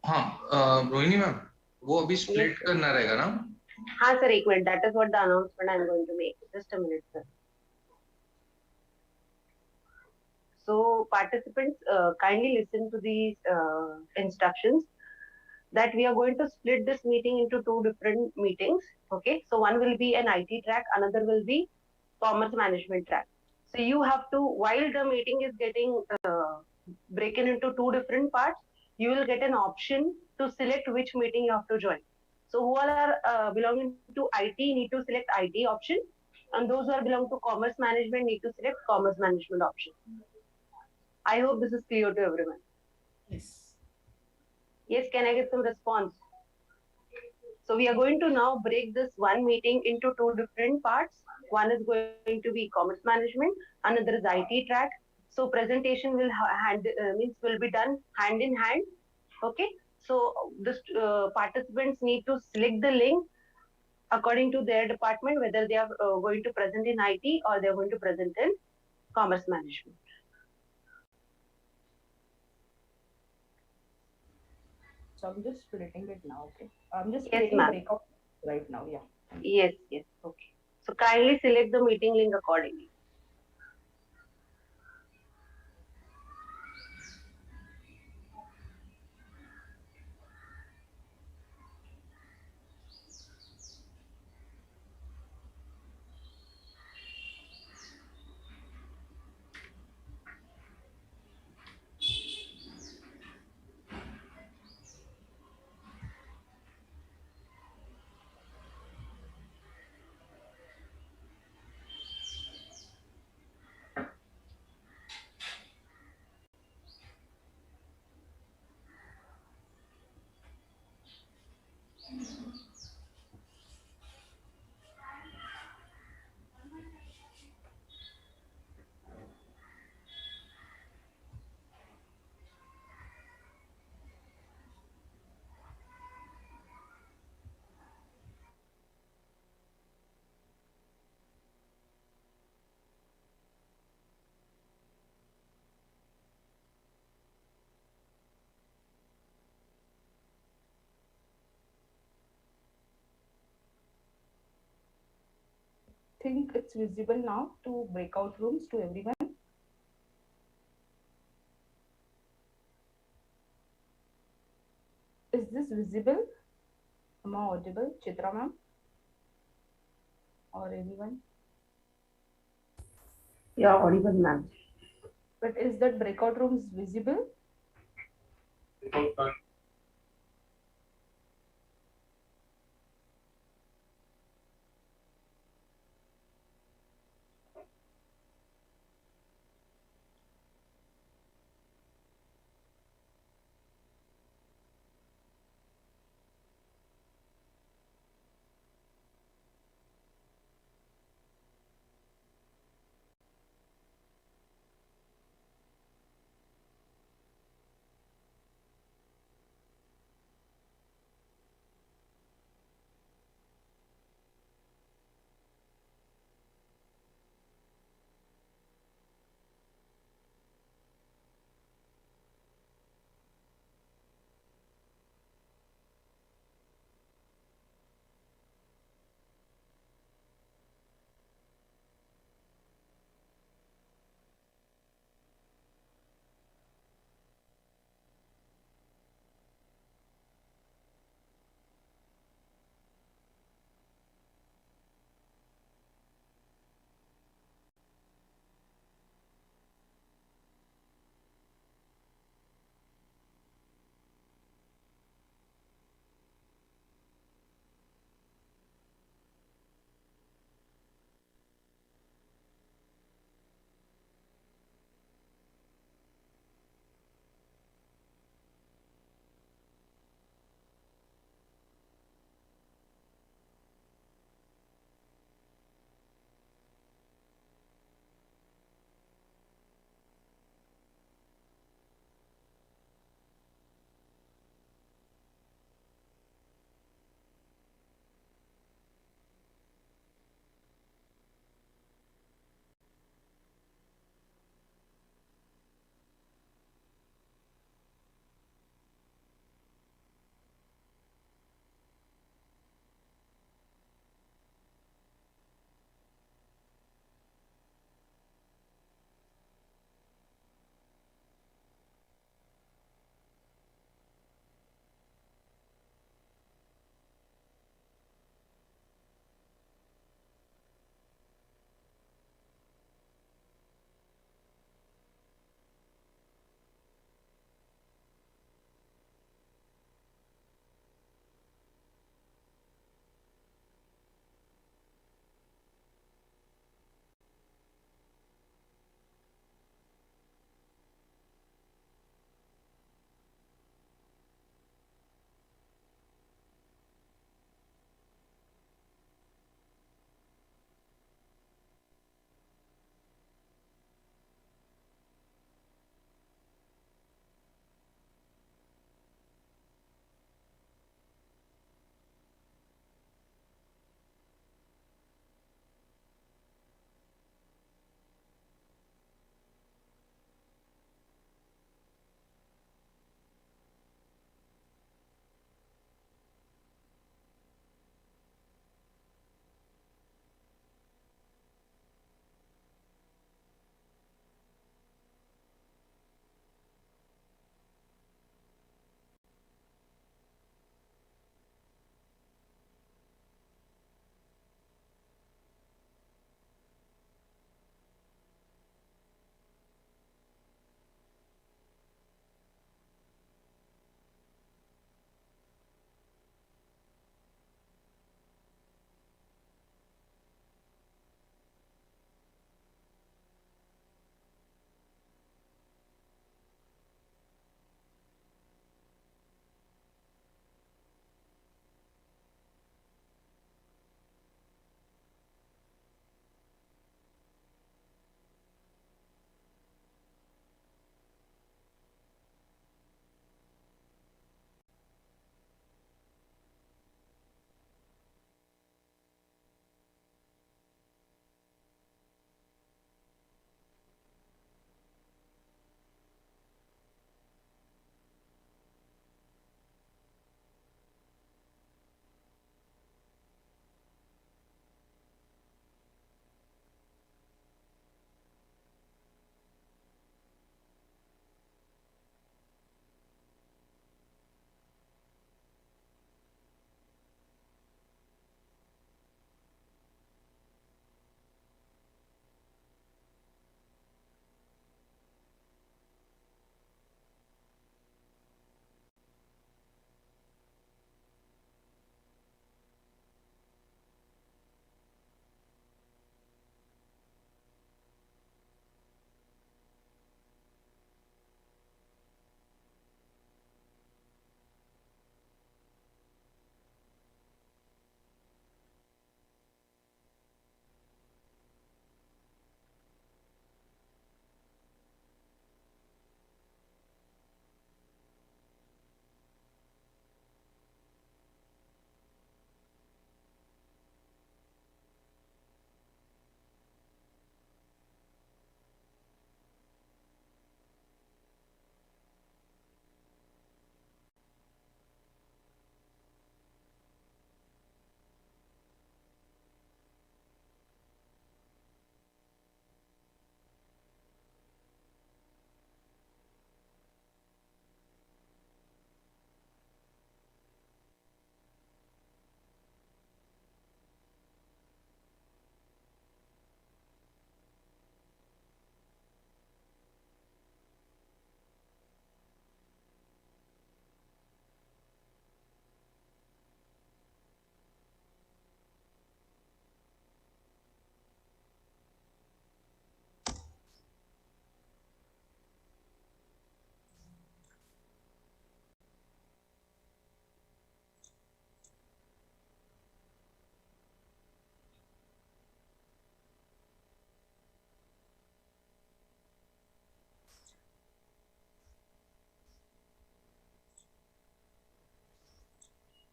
हाँ Rohini ma'am वो अभी split करना रहेगा ना हाँ sir एक minute that is what the announcement I'm going to make. Just a minute sir. So participants kindly listen to these instructions that we are going to split this meeting into two different meetings. Okay, so one will be an IT track, another will be commerce management track. So you have to, while the meeting is getting broken into two different parts, you will get an option to select which meeting you have to join. So who all are belonging to IT need to select IT option, and those who are belong to commerce management need to select commerce management option. I hope this is clear to everyone. Yes. Yes, can I get some response? So we are going to now break this one meeting into two different parts. One is going to be commerce management, another is IT track. So presentation will will be done hand in hand. Okay. So the participants need to select the link according to their department, whether they are going to present in IT or they are going to present in commerce management. So I'm just splitting it now, okay? I'm just Yes, creating ma'am. breakout right now, yeah. Yes, yes, okay. So kindly select the meeting link accordingly. Think it's visible now to breakout rooms to everyone. Is this visible? Am I audible, Chitra ma'am? Or anyone? Yeah, audible, ma'am. But is that breakout rooms visible?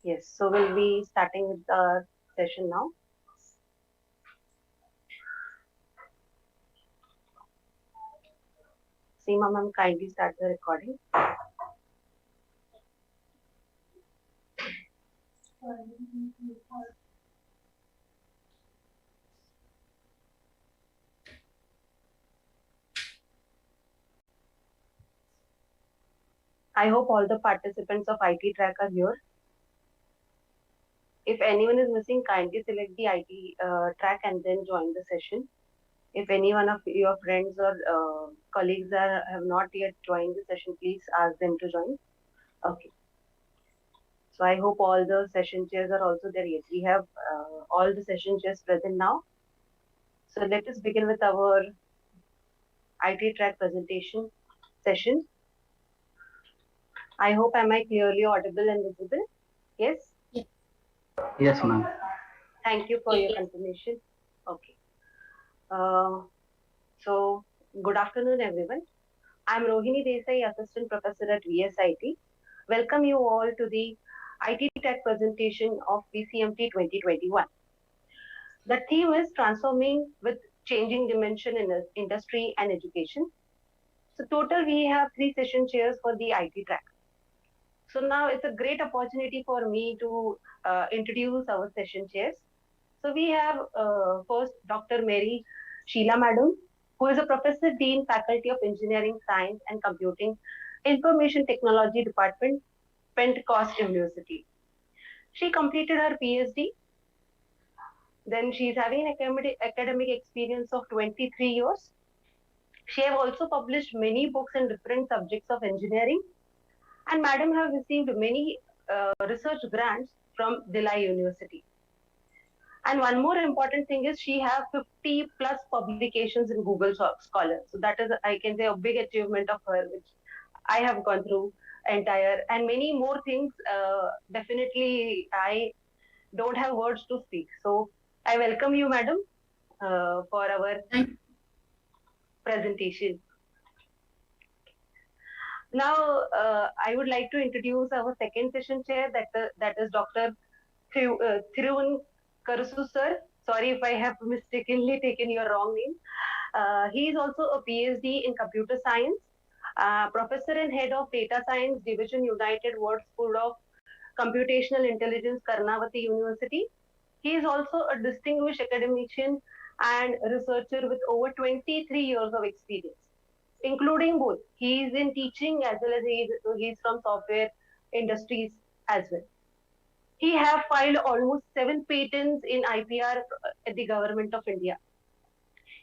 Yes, so we'll be starting with the session now. Seema ma'am, kindly start the recording. I hope all the participants of IT track are here. If anyone is missing, kindly select the IT track and then join the session. If any one of your friends or colleagues have not yet joined the session, please ask them to join. Okay. So I hope all the session chairs are also there. Yes, we have all the session chairs present now. So let us begin with our IT track presentation session. I hope am I clearly audible and visible? Yes? Yes, ma'am. Thank you for your confirmation. Okay. So good afternoon, everyone. I'm Rohini Desai, Assistant Professor at VSIT. Welcome you all to the IT Tech presentation of VCMT 2021. The theme is transforming with changing dimension in industry and education. So total we have 3 session chairs for the IT track. So now it's a great opportunity for me to introduce our session chairs. So we have first Dr. Mary Sheila Madam, who is a Professor Dean, Faculty of Engineering, Science and Computing, Information Technology Department, Pentecost University. She completed her PhD. Then she is having an academic experience of 23 years. She have also published many books in different subjects of engineering. And Madam have received many research grants from Delhi University. And one more important thing is she have 50 plus publications in Google Scholar. So that is, I can say, a big achievement of her, which I have gone through entire and many more things. Definitely, I don't have words to speak. So I welcome you, Madam, for our presentation. Now, I would like to introduce our second session chair, that is Dr. Thirun Karasu sir. Sorry if I have mistakenly taken your wrong name. He is also a PhD in computer science, professor and head of data science division, United World School of Computational Intelligence, Karnavati University. He is also a distinguished academician and researcher with over 23 years of experience, including both. He is in teaching as well as he is from software industries as well. He have filed almost 7 patents in IPR at the Government of India.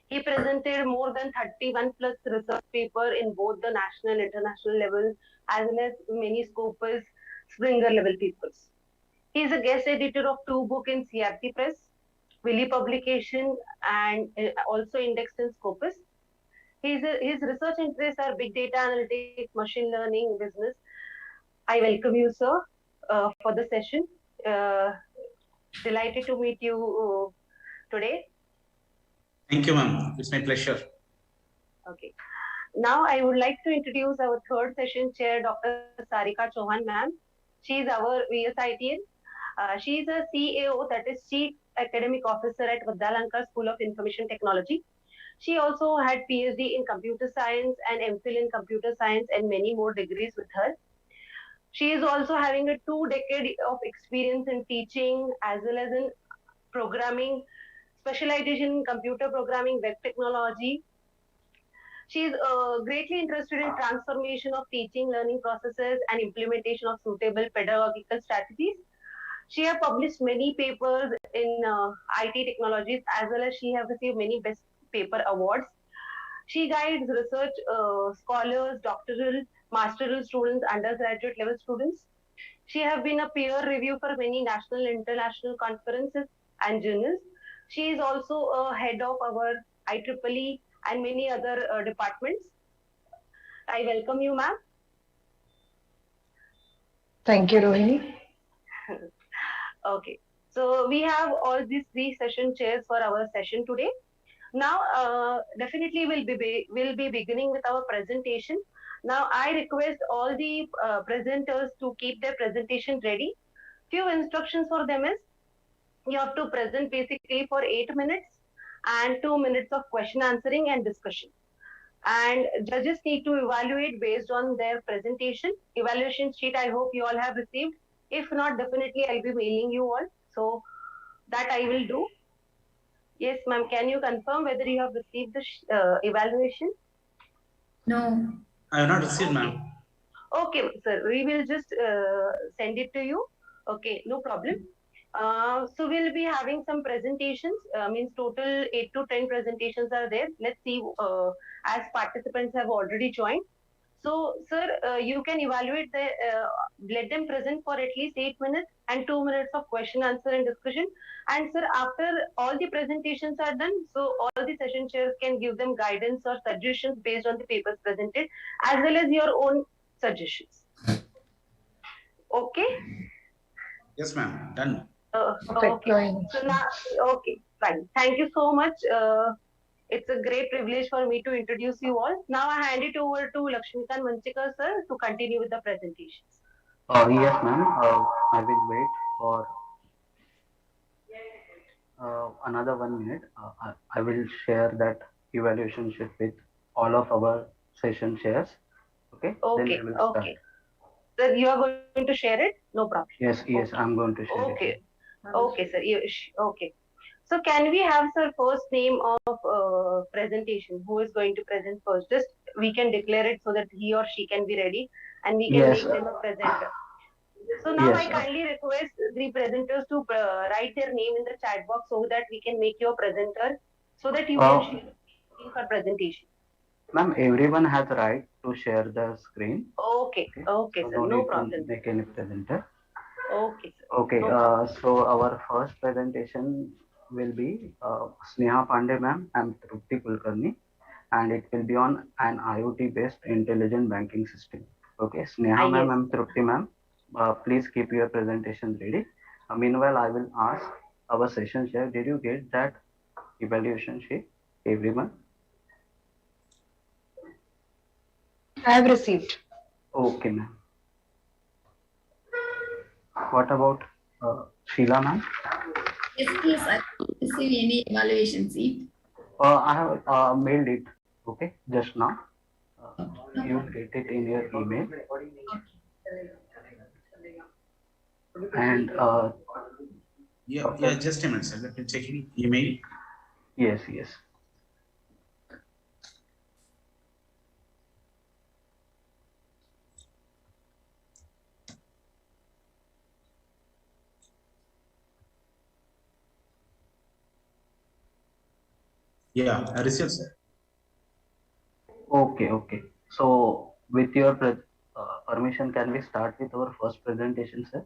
He presented more than 31 plus research paper in both the national and international level, as well as many Scopus Springer level papers. He is a guest editor of 2 books in CRT Press, Willy Publication, and also indexed in Scopus. His research interests are big data analytics, machine learning, business. I welcome you, sir, for the session. Delighted to meet you today. Thank you, ma'am. It's my pleasure. Okay. Now I would like to introduce our third session chair, Dr. Sarika Chauhan, ma'am. She is our VSITian. She is a CAO, that is Chief Academic Officer at Vidyalankar School of Information Technology. She also had PhD in computer science and MPhil in computer science and many more degrees with her. She is also having a 2 decade of experience in teaching as well as in programming, specialization in computer programming, web technology. She is greatly interested in transformation of teaching, learning processes and implementation of suitable pedagogical strategies. She has published many papers in IT technologies, as well as she has received many best paper awards. She guides research scholars, doctoral, masteral students, undergraduate level students. She has been a peer review for many national and international conferences and journals. She is also a head of our IEEE and many other departments. I welcome you, ma'am. Thank you, Rohini. Okay, so we have all these 3 session chairs for our session today. Now, definitely we'll be beginning with our presentation. Now, I request all the presenters to keep their presentation ready. Few instructions for them is you have to present basically for 8 minutes and 2 minutes of question answering and discussion. And judges need to evaluate based on their presentation. Evaluation sheet, I hope you all have received. If not, definitely I'll be mailing you all. So that I will do. Yes, ma'am. Can you confirm whether you have received the evaluation? No. I have not received, ma'am. Okay, sir. We will just send it to you. Okay, no problem. So we'll be having some presentations. Means total 8 to 10 presentations are there. Let's see. As participants have already joined. So, sir, you can evaluate the, let them present for at least 8 minutes and 2 minutes of question, answer and discussion. And sir, after all the presentations are done, so all the session chairs can give them guidance or suggestions based on the papers presented, as well as your own suggestions. Okay? Yes, ma'am. Done. Okay. So now, okay, fine. Thank you so much. It's a great privilege for me to introduce you all. Now I hand it over to Lakshmikant Manchikar sir to continue with the presentations. Yes, ma'am. I will wait for another 1 minute. I will share that evaluation sheet with all of our session shares. Okay. Okay. Then we will start. Okay. Sir, you are going to share it? No problem. Yes. Yes. I'm going to share Okay. it. Okay, sir. Okay. So can we have sir first name of presentation? Who is going to present first? Just we can declare it so that he or she can be ready and we can Yes. make them a presenter. So now I Yes. kindly request the presenters to write their name in the chat box so that we can make your presenter so that you can share the screen for presentation. Ma'am, everyone has right to share the screen. Okay. Okay, So sir. no No need to problem. make any presenter. Okay, sir. Okay. No problem. So our first presentation will be Sneha Pandey ma'am and Trupti Kulkarni, and it will be on an IoT-based intelligent banking system. Okay, Sneha ma'am Yes. and Trupti ma'am, please keep your presentation ready. Meanwhile, I will ask our session chair, did you get that evaluation sheet, everyone? I have received. Okay, ma'am. What about Sheila ma'am? Yes, please. I don't receive any evaluation sheet. I have mailed it, okay, just now. You will get it in your email. And Yeah, just a minute, sir. Let me check in email. Yes. Yeah, I received, sir. Okay. So, with your permission, can we start with our first presentation, sir?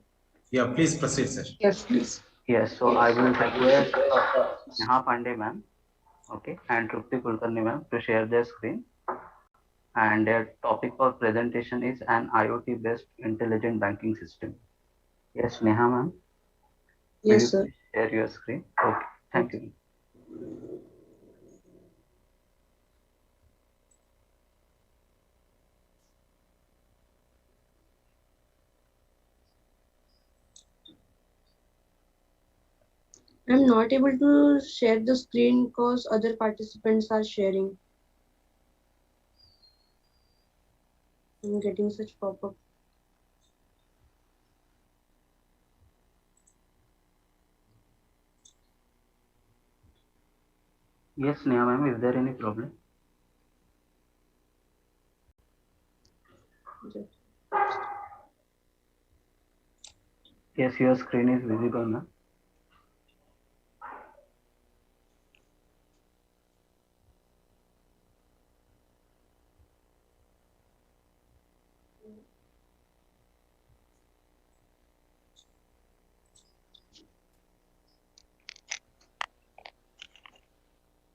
Yeah, please proceed, sir. Yes, please. Yes. So, I will request Sneha Pandey ma'am, okay, and Trupti Kulkarni ma'am to share their screen. And their topic for presentation is an IoT-based intelligent banking system. Yes, Sneha ma'am. Yes, sir. Share your screen. Okay. Thank you. I'm not able to share the screen because other participants are sharing. I'm getting such pop-up. Yes, Sneha ma'am, is there any problem? Yes, your screen is visible, ma'am.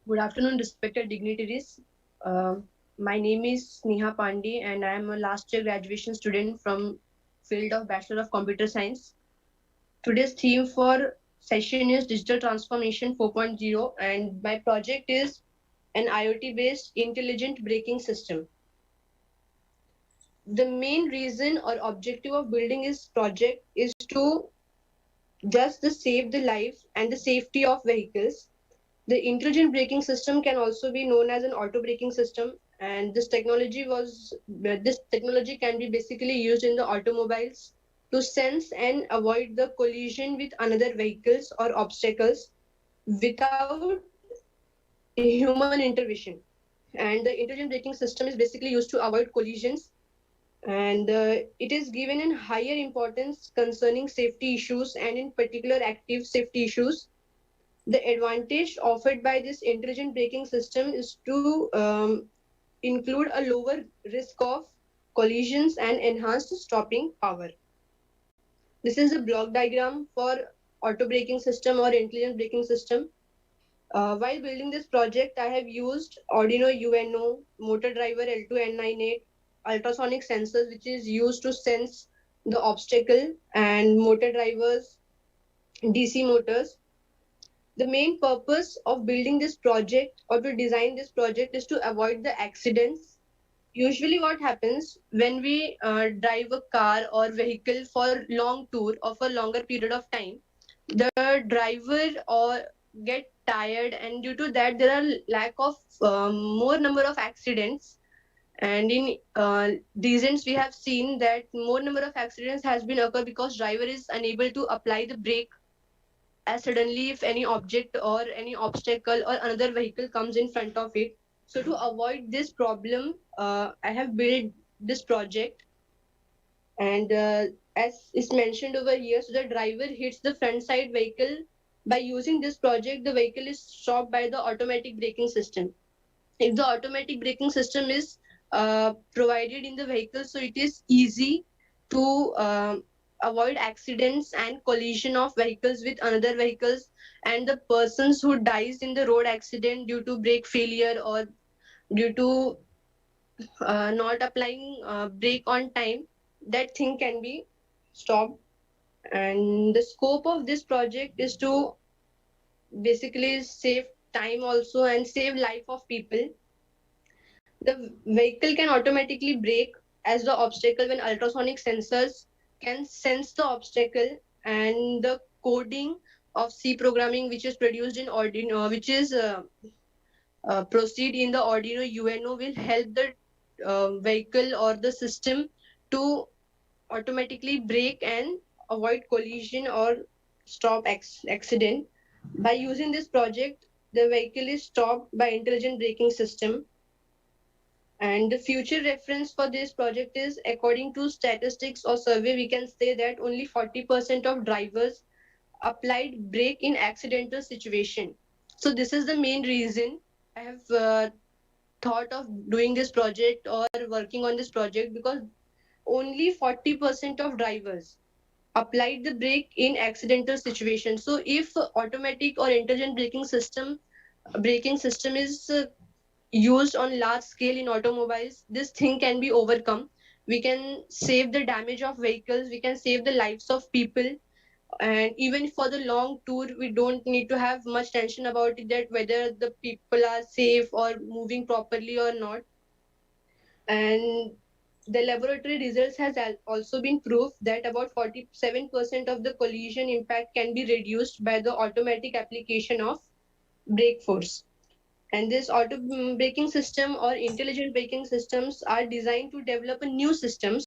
Good afternoon, respected dignitaries. My name is Sneha Pandey and I am a last year graduation student from field of Bachelor of Computer Science. Today's theme for session is Digital Transformation 4.0 and my project is an IoT-based intelligent braking system. The main reason or objective of building this project is to just to save the life and the safety of vehicles. The intelligent braking system can also be known as an auto braking system, and this technology can be basically used in the automobiles to sense and avoid the collision with another vehicles or obstacles without human intervention. And the intelligent braking system is basically used to avoid collisions, and it is given in higher importance concerning safety issues and in particular active safety issues. The advantage offered by this intelligent braking system is to include a lower risk of collisions and enhanced stopping power. This is a block diagram for auto braking system or intelligent braking system. While building this project, I have used Arduino UNO, motor driver L2N98, ultrasonic sensors, which is used to sense the obstacle, and motor drivers, DC motors. The main purpose of building this project or to design this project is to avoid the accidents. Usually what happens when we drive a car or vehicle for long tour or for longer period of time, the driver or get tired, and due to that there are lack of more number of accidents. And in recent we have seen that more number of accidents has been occur because driver is unable to apply the brake as suddenly if any object or any obstacle or another vehicle comes in front of it. So to avoid this problem, I have built this project, and as is mentioned over here, so the driver hits the front side vehicle. By using this project, the vehicle is stopped by the automatic braking system. If the automatic braking system is provided in the vehicle, so it is easy to avoid accidents and collision of vehicles with another vehicles, and the persons who dies in the road accident due to brake failure or due to not applying brake on time, that thing can be stopped. And the scope of this project is to basically save time also and save life of people. The vehicle can automatically brake as the obstacle when ultrasonic sensors can sense the obstacle, and the coding of C programming which is produced in Arduino, which is proceed in the Arduino UNO, will help the vehicle or the system to automatically brake and avoid collision or stop accident. By using this project, the vehicle is stopped by intelligent braking system. And the future reference for this project is, according to statistics or survey, we can say that only 40% of drivers applied brake in accidental situation. So this is the main reason I have thought of doing this project or working on this project, because only 40% of drivers applied the brake in accidental situation. So if automatic or intelligent braking system is used on large scale in automobiles, this thing can be overcome. We can save the damage of vehicles, we can save the lives of people, and even for the long tour we don't need to have much tension about it, that whether the people are safe or moving properly or not. And the laboratory results has also been proved that about 47% of the collision impact can be reduced by the automatic application of brake force. And this auto braking system or intelligent braking systems are designed to develop a new systems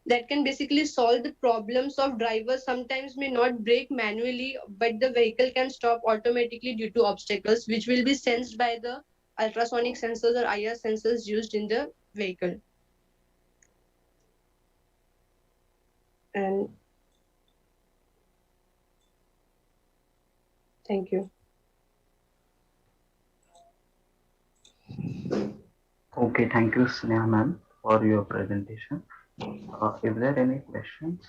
that can basically solve the problems of drivers sometimes may not brake manually, but the vehicle can stop automatically due to obstacles, which will be sensed by the ultrasonic sensors or IR sensors used in the vehicle. And thank you. Okay, thank you, Sneha ma'am, for your presentation. If there are any questions?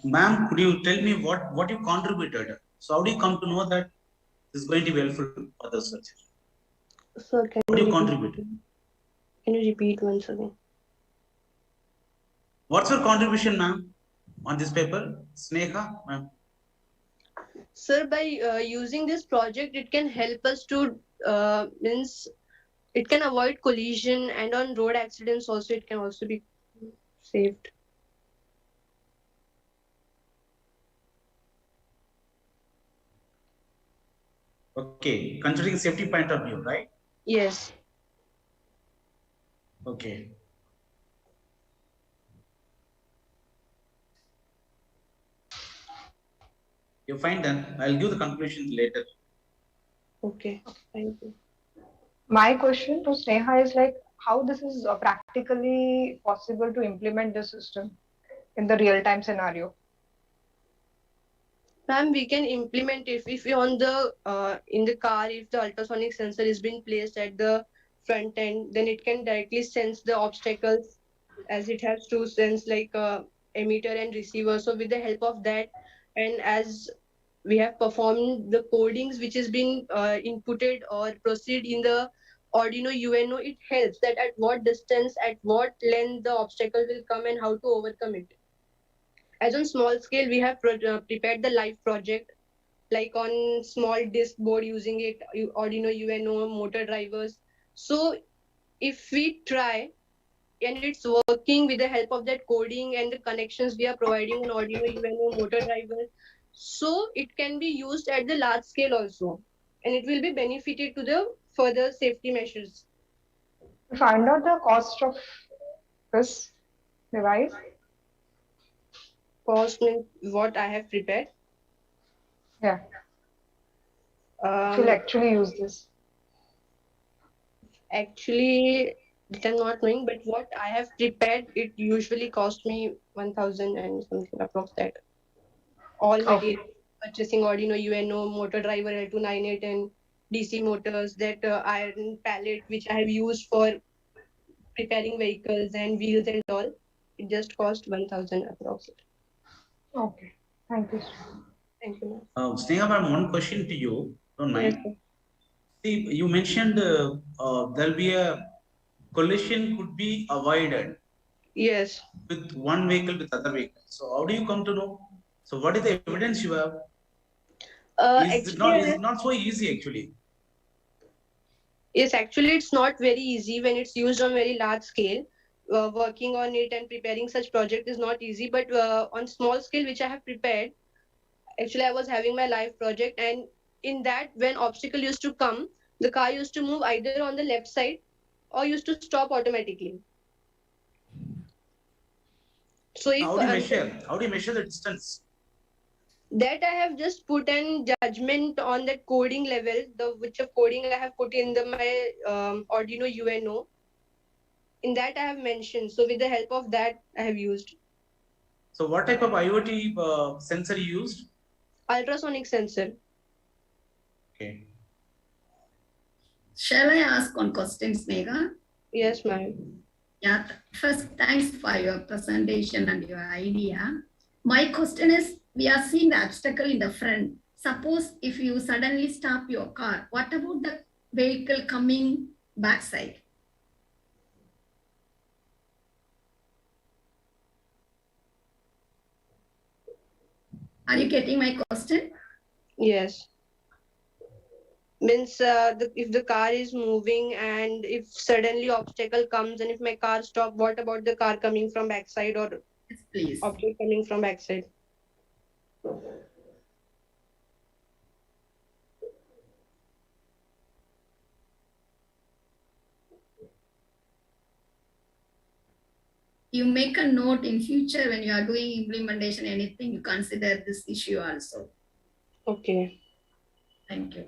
Ma'am, could you tell me what you contributed? So how do you come to know that this is going to be helpful for the research? Sir, What do you contribute? Can you repeat once again? What's your contribution, ma'am, on this paper? Sneha, ma'am. Sir, by using this project, it can help us to means it can avoid collision, and on road accidents also it can also be Saved. Okay, considering safety point of view, right? Yes. Okay. You find then I'll give the conclusion later. Okay. Thank you. My question to Sneha is like how this is practically possible to implement this system in the real-time scenario. Ma'am, we can implement if we on the in the car, if the ultrasonic sensor is being placed at the front end, then it can directly sense the obstacles as it has to sense like emitter and receiver. So with the help of that, and as we have performed the codings which is being inputted or proceed in the Arduino UNO, it helps that at what distance, at what length the obstacle will come and how to overcome it. As on small scale, we have prepared the live project like on small disk board using it, Arduino UNO, motor drivers. So if we try and it's working with the help of that coding and the connections we are providing on Arduino UNO motor drivers, so it can be used at the large scale also, and it will be benefited to the further safety measures. Find out the cost of this device. Cost means what I have prepared. Yeah. If you'll actually use this. Actually, it I'm not knowing, but what I have prepared, it usually cost me 1,000 and something approx that. All material, purchasing Arduino UNO, motor driver L298 and DC motors, that iron pallet which I have used for preparing vehicles and wheels and all, it just cost 1,000 approx. Okay, thank you. Thank you. Sneha, ma'am, one question to you. Don't Yes, mind. See, you mentioned there'll be a collision could be avoided. Yes. With one vehicle with other vehicle. So how do you come to know? So what is the evidence you have? Is it not so easy actually? Yes, actually, it's not very easy when it's used on very large scale. Working on it and preparing such project is not easy, but on small scale, which I have prepared, actually, I was having my live project, and in that, when obstacle used to come, the car used to move either on the left side or used to stop automatically. So if How do you measure? How do you measure the distance? That I have just put an judgment on that coding level, the which of coding I have put in my Arduino UNO. In that I have mentioned. So with the help of that, I have used. So what type of IoT sensor you used? Ultrasonic sensor. Okay. Shall I ask one question, Sneha? Yes, ma'am. Yeah. First, thanks for your presentation and your idea. My question is, we are seeing the obstacle in the front. Suppose if you suddenly stop your car, what about the vehicle coming backside? Are you getting my question? Yes. Means if the car is moving and if suddenly obstacle comes and if my car stop, what about the car coming from backside or yes, please. Object coming from backside? You make a note in future when you are doing implementation, anything, you consider this issue also. Okay. Thank you.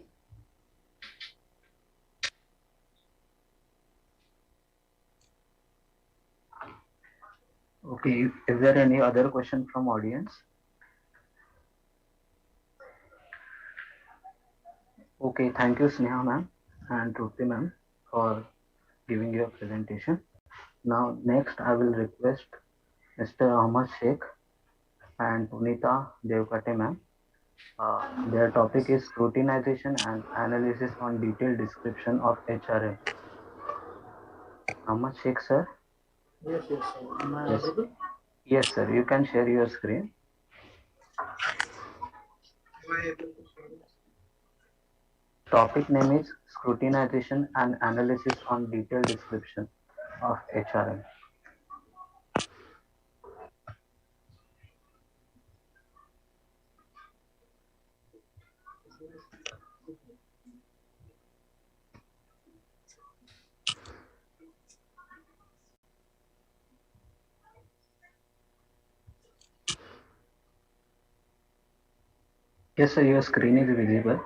Okay, is there any other question from audience? Okay, thank you Sneha ma'am and Trupti ma'am for giving your presentation. Now next I will request Mr. Ahmad Sheikh and Punita Devkate ma'am. Their topic is scrutinization and analysis on detailed description of HRM. Ahmad Sheikh sir? Yes, sir. Am I Yes. audible? Yes sir, you can share your screen. Topic name is scrutinization and analysis on detailed description of HRM. Yes, sir, your screen is visible.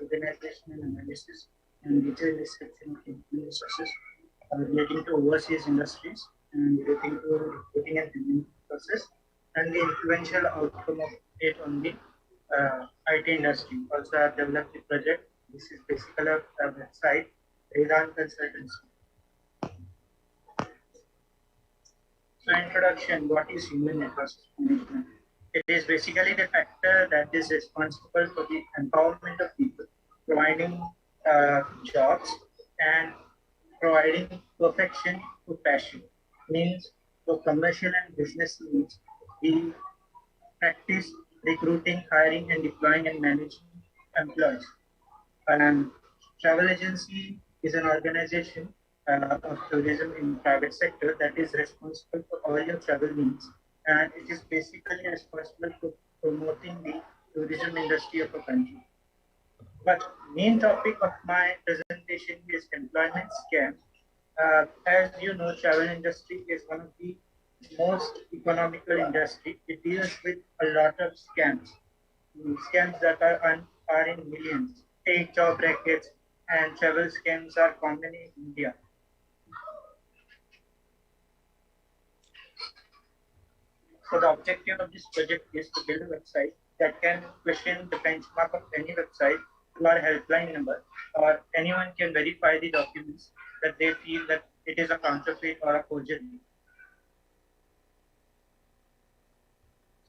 Organization and analysis and detailed description of employee resources relating to overseas industries and relating to recruiting and hiring process and the influential outcome of it on the IT industry. Also, I have developed a project. This is basically a website, Vedant Consultancy. So, introduction: what is human resources management? It is basically the factor that is responsible for the empowerment of people, providing jobs and providing perfection to passion. Means for commercial and business needs, we practice recruiting, hiring, and deploying and managing employees. And travel agency is an organization of tourism in private sector that is responsible for all your travel needs, and it is basically responsible for promoting the tourism industry of a country. But main topic of my presentation is employment scams. As you know, travel industry is one of the most economical industry. It deals with a lot of scams, scams that are in millions. Fake job rackets and travel scams are common in India. So the objective of this project is to build a website that can question the benchmark of any website to our helpline number, or anyone can verify the documents that they feel that it is a counterfeit or a forgery.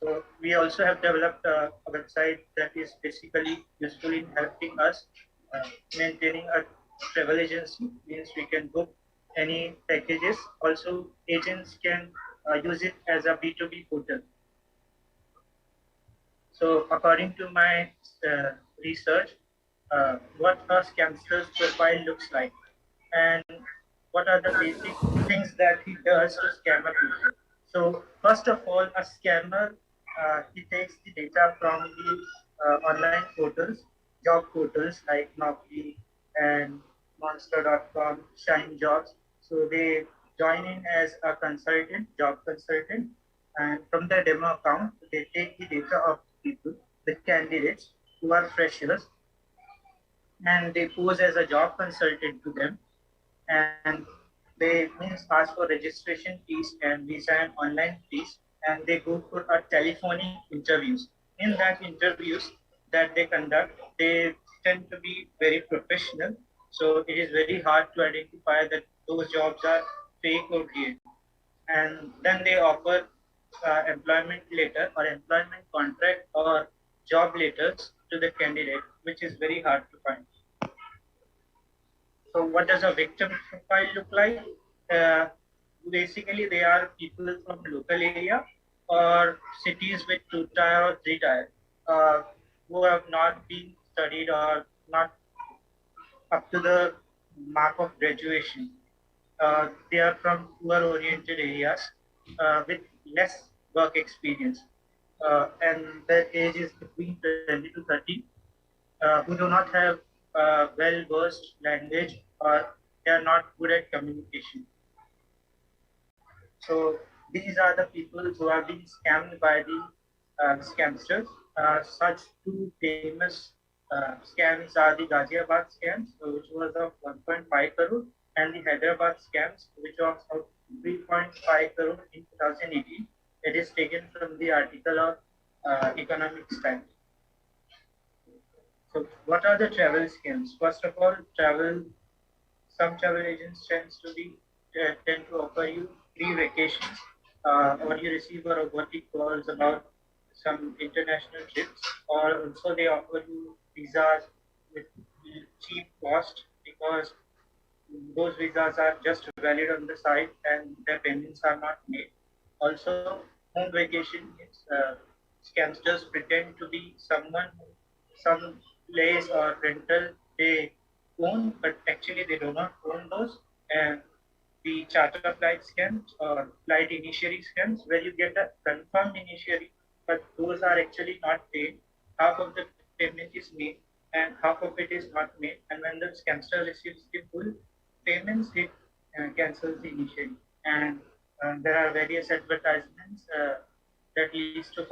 So we also have developed a website that is basically useful in helping us maintaining a travel agency. Means we can book any packages. Also, agents can use it as a B2B portal. So according to my research, what a scamster's profile looks like and what are the basic things that he does to scam people. So first of all, a scammer, he takes the data from the online portals, job portals like Naukri and Monster.com, Shine Jobs. So they join in as a consultant, job consultant, and from their demo account, they take the data of people, the candidates who are freshers, and they pose as a job consultant to them, and they means ask for registration fees and visa and online fees, and they go for a telephonic interviews. In that interviews that they conduct, they tend to be very professional, so it is very hard to identify that those jobs are fake or real. And then they offer employment letter or employment contract or job letters to the candidate, which is very hard to find. So what does a victim profile look like? Basically, they are people from local area or cities with 2-tier or 3-tier who have not been studied or not up to the mark of graduation. They are from poor-oriented areas with less work experience, and their age is between 20 to 30, who do not have well-versed language or they are not good at communication. So these are the people who have been scammed by the scamsters. Such two famous scams are the Ghaziabad scams, which was of 1.5 crore, and the Hyderabad scams, which was of 3.5 crore in 2018. It is taken from the article of Economics Times. So what are the travel scams? First of all, some travel agents tend to offer you free vacations, or you receive a robotic calls about some international trips, or also they offer you visas with cheap cost because those visas are just valid on the site and their payments are not made. Also, home vacation is scamsters pretend to be someone, some place or rental they own, but actually they do not own those. And the charter flight scams or flight initiary scams, where you get a confirmed initiary, but those are actually not paid. Half of the payment is made and half of it is not made. And when the scamster receives the full payments, it cancels the initiary. And there are various advertisements that leads to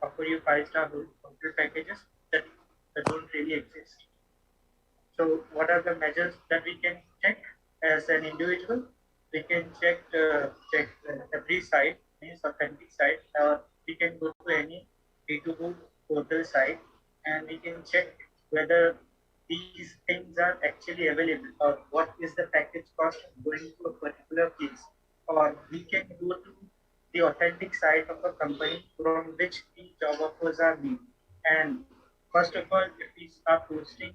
offer you 5-star hotel packages that don't really exist. So what are the measures that we can check as an individual? We can check every site, means authentic site, or we can go to any B2B portal site and we can check whether these things are actually available or what is the package cost of going to a particular place. Or we can go to the authentic site of a company from which the job offers are made. And first of all, if we start posting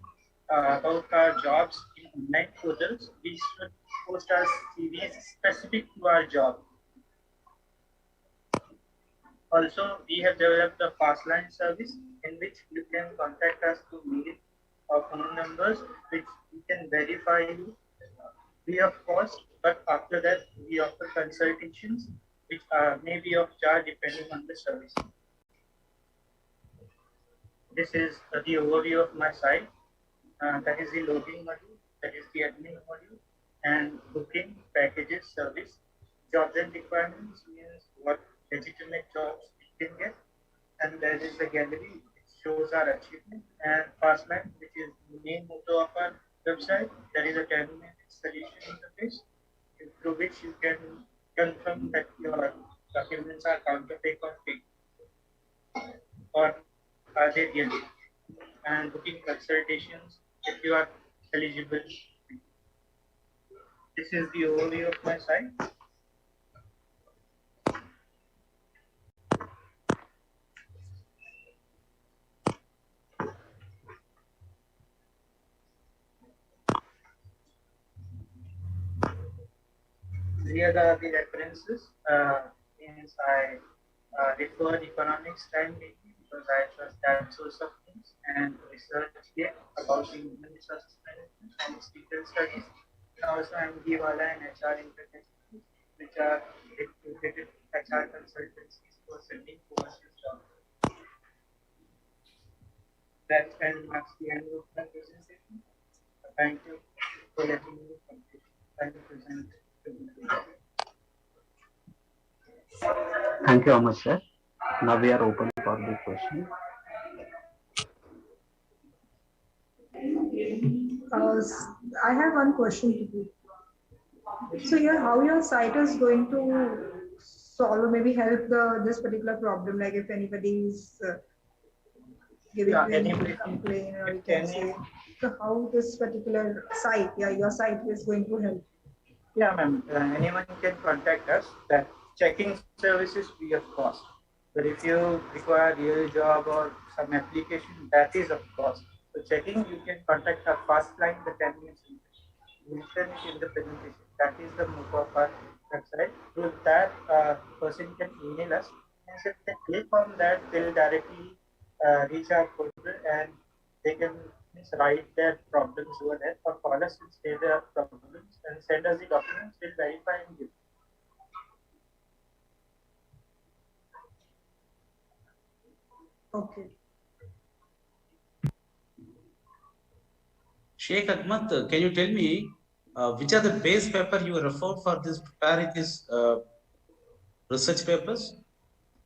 about our jobs in online portals, we should post our CVs specific to our job. Also, we have developed a fast line service in which you can contact us through mail or phone numbers, which we can verify you free of cost, but after that, we offer consultations which may be of charge depending on the service. This is the overview of my site. That is the logging module, that is the admin module, and booking, packages, service, jobs and requirements means what legitimate jobs we can get, and there is the gallery which shows our achievement, and Fastline, which is the main motto of our website. There is a terminal installation interface through which you can confirm that your documents are counterfeit or fake, or are they real, and booking consultations if you are eligible. This is the overview of my site. Here are the references. Means I referred economics time lately because I trust that source of things, and research here about the human resources management and digital studies. And also I'm Giwala and HR International, which are reputed HR consultancies for sending overseas jobs. That marks the end of my presentation. Thank you for letting me complete. Thank you, present. Thank you, Amar sir. Now we are open for the question. I have one question to you. So how your site is going to solve or maybe help this particular problem, like if anybody is giving any complaint, or you can say, so how this particular site, your site is going to help. Yeah, ma'am. Anyone can contact us. That checking services free of cost. But if you require a real job or some application, that is of cost. So checking, you can contact our fast line, the 10 minutes. Mention it in the presentation. That is the motto of our website. Through that, person can email us. And if they click on that, they'll directly reach our portal and they can write their problems over there, or call us and say their problems and send us the documents. We'll verify and give. Okay. Sheikh Ahmad, can you tell me which are the base paper you referred for this preparing these research papers?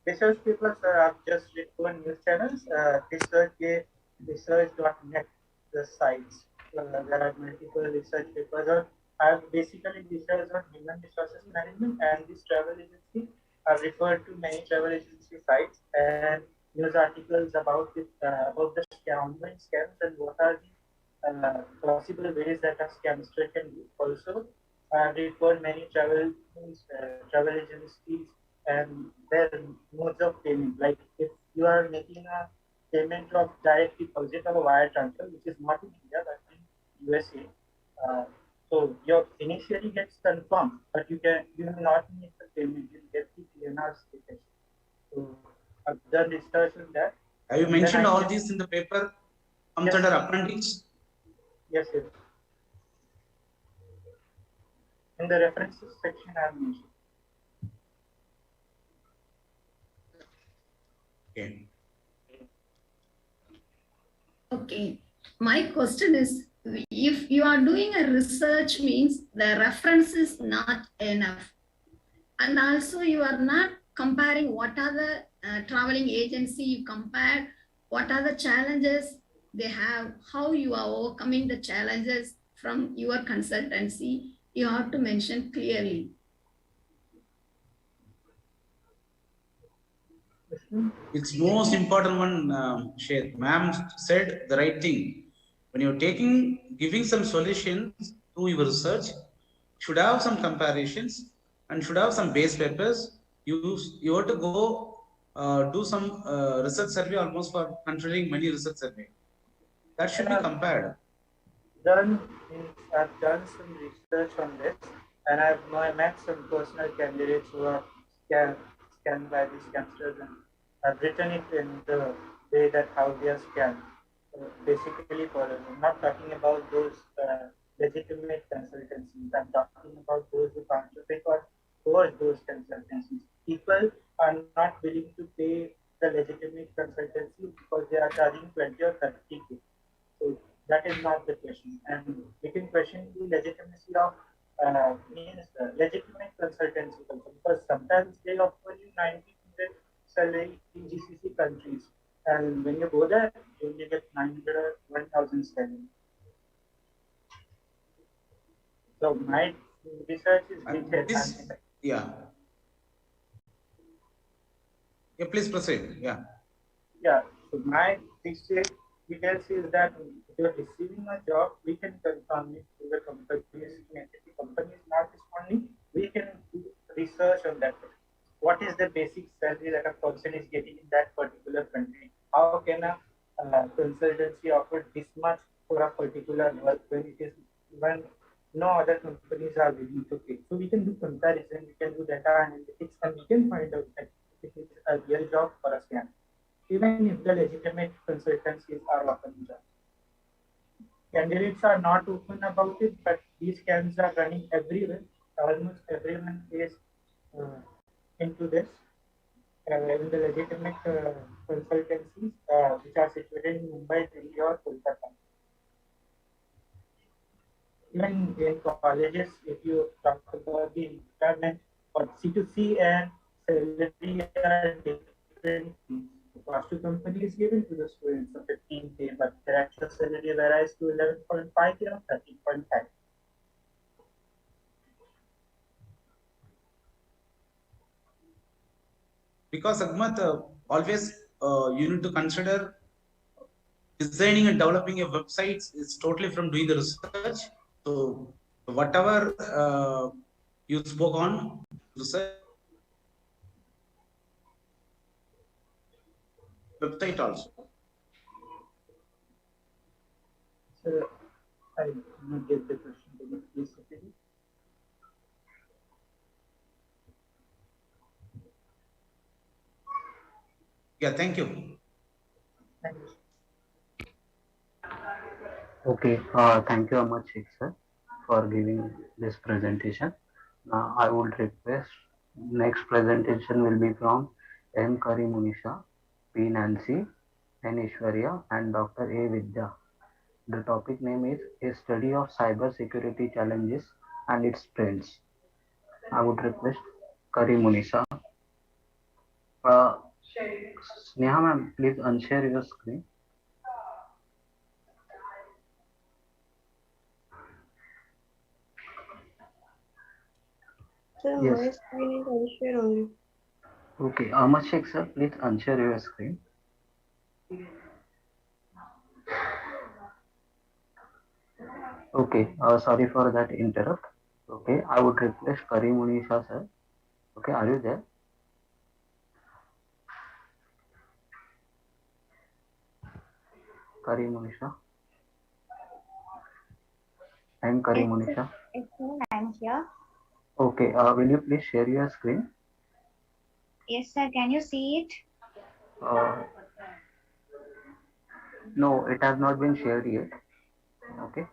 Research papers are just written news channels. Research.net, the sites. There are multiple research papers. I've basically researched on human resources management, and this travel agency. I've referred to many travel agency sites and news articles about it, about the online scams and what are the possible ways that a scamster can do. Also, I've referred many travel agencies and their modes of payment. Like if you are making a payment of direct deposit or a wire transfer, which is not in India, but in USA. So your initially gets confirmed, but you will not need the payment. You get the PNR status. So I've done research on that. Have you mentioned all these in the paper? Comes under appendix. Yes, yes. In the references section, I have mentioned. Okay. Okay. My question is, if you are doing a research means the reference is not enough. And also you are not comparing what are the traveling agency you compare, what are the challenges they have, how you are overcoming the challenges from your consultancy. You have to mention clearly. It's most important one, Sheikh. Ma'am said the right thing. When you're giving some solutions to your research, should have some comparisons and should have some base papers. You have to go do some research survey almost for controlling many research survey. That should be compared. I've done some research on this, and I met some personal candidates who are scanned by these scamsters, and I've written it in the way that how they are scanned. Basically, I'm not talking about those legitimate consultancies. I'm talking about those who counterfeit or forge those consultancies. People are not willing to pay the legitimate consultancy because they are charging 20 or 30K. So that is not the question. And we can question the legitimacy of legitimate consultancy also, because sometimes they offer you 900 salary in GCC countries, and when you go there, you only get 900 or 1,000 salary. So my research is detailed. Yeah. Yeah, please proceed. Yeah. Yeah. So my research details is that if you're receiving a job, we can confirm it to the company. If the company is not responding, we can do research on that. What is the basic salary that a person is getting in that particular country? How can a consultancy offer this much for a particular work when no other companies are willing to pay? So we can do comparison, we can do data analytics, and we can find out that it is a real job or a scam, even if the legitimate consultancies are offering jobs. Candidates are not open about it, but these scams are running everywhere. Almost everyone is into this. In the legitimate consultancies which are situated in Mumbai, Delhi, or Kolkata. Even in colleges, if you talk about the requirement for C2C and salary are different. The cost to company is given to the students of 15K, but their actual salary varies to 11.5 or 13.5. Because Agmat, always you need to consider designing and developing a website is totally from doing the research. So whatever you spoke on research, website also. So I did not get the question. Can you please repeat it? Yeah, thank you. Thank you. Okay, thank you very much, Sheikh sir, for giving this presentation. I would request next presentation will be from N. Kari Munisha, P. Nancy, N. Ishwarya, and Dr. A. Vidya. The topic name is A Study of Cyber Security Challenges and its Trends. I would request Kari Munisha. Sneha ma'am, please unshare your screen. Sir, Yes. my screen is unshared only. Okay, Ahmad Sheikh sir, please unshare your screen. Okay, sorry for that interrupt. Okay, I would request Karim Munisha sir. Okay, are you there? Karim Munisha. I'm Karim Munisha. Yes, sir, I'm here. Okay, will you please share your screen? Yes, sir. Can you see it? No, it has not been shared yet. Okay.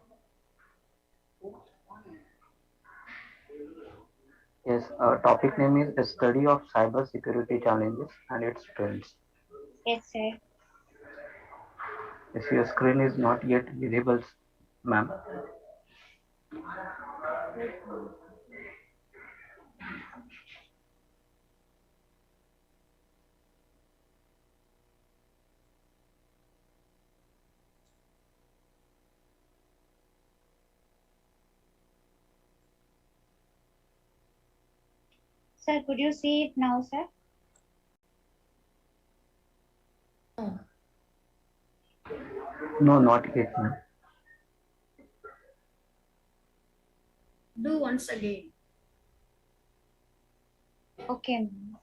Yes, topic name is a study of cyber security challenges and its trends. Yes, sir. If your screen is not yet visible, ma'am. Sir, could you see it now, sir? No, not yet, ma'am. Do once again. Okay, ma'am.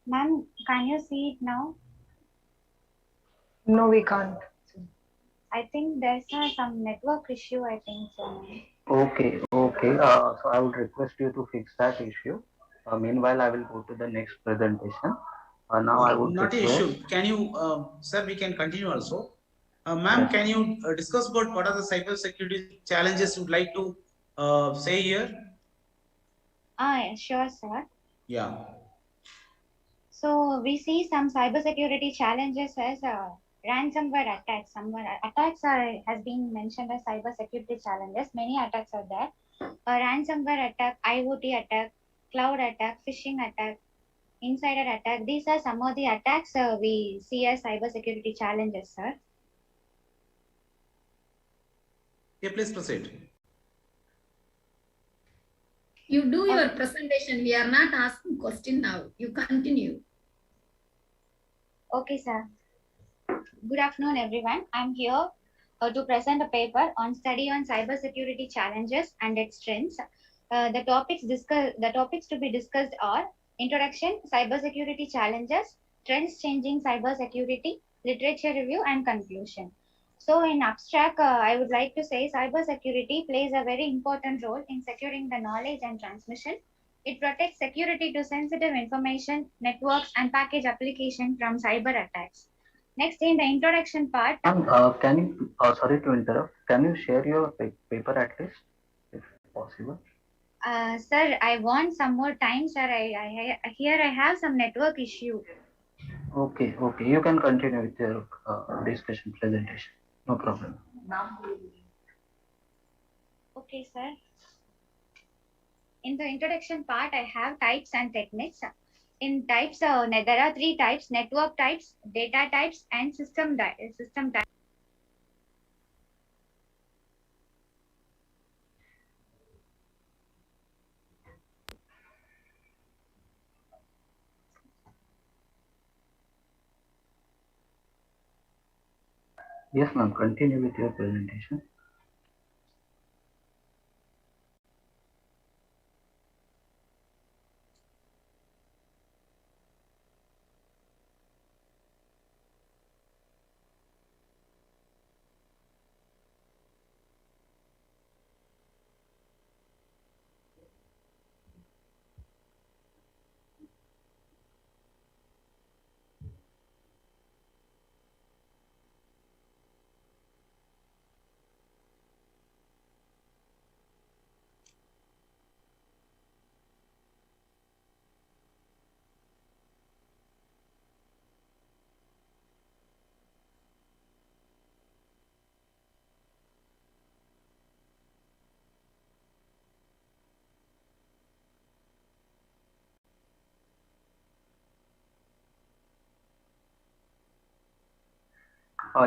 Ma'am, can you see it now? No, we can't. I think there's some network issue, I think so, ma'am. Okay, okay. So I would request you to fix that issue. Meanwhile, I will go to the next presentation. Now I would Not an request. issue. Can you, sir, we can continue also. Ma'am, Yes. can you discuss about what are the cyber security challenges you would like to say here? Sure, sir. Yeah. So we see some cybersecurity challenges as ransomware attacks. Some attacks has been mentioned as cybersecurity challenges. Many attacks are there. A ransomware attack, IoT attack, cloud attack, phishing attack, insider attack. These are some of the attacks we see as cybersecurity challenges, sir. Yeah, please proceed. You do your presentation. We are not asking question now. You continue. Okay, sir. Good afternoon, everyone. I'm here to present a paper on study on cybersecurity challenges and its trends. The topics to be discussed are introduction, cybersecurity challenges, trends changing cybersecurity, literature review, and conclusion. So, in abstract, I would like to say cybersecurity plays a very important role in securing the knowledge and transmission. It protects security to sensitive information, networks, and package application from cyber attacks. Next, in the introduction part. Can you, sorry to interrupt, can you share your paper at least, if possible? Sir, I want some more time, sir. Here I have some network issue. Okay, okay. You can continue with your discussion presentation. No problem. Okay, sir. In the introduction part, I have types and techniques. In types, there are three types: network types, data types, and system types. Yes, ma'am. Continue with your presentation.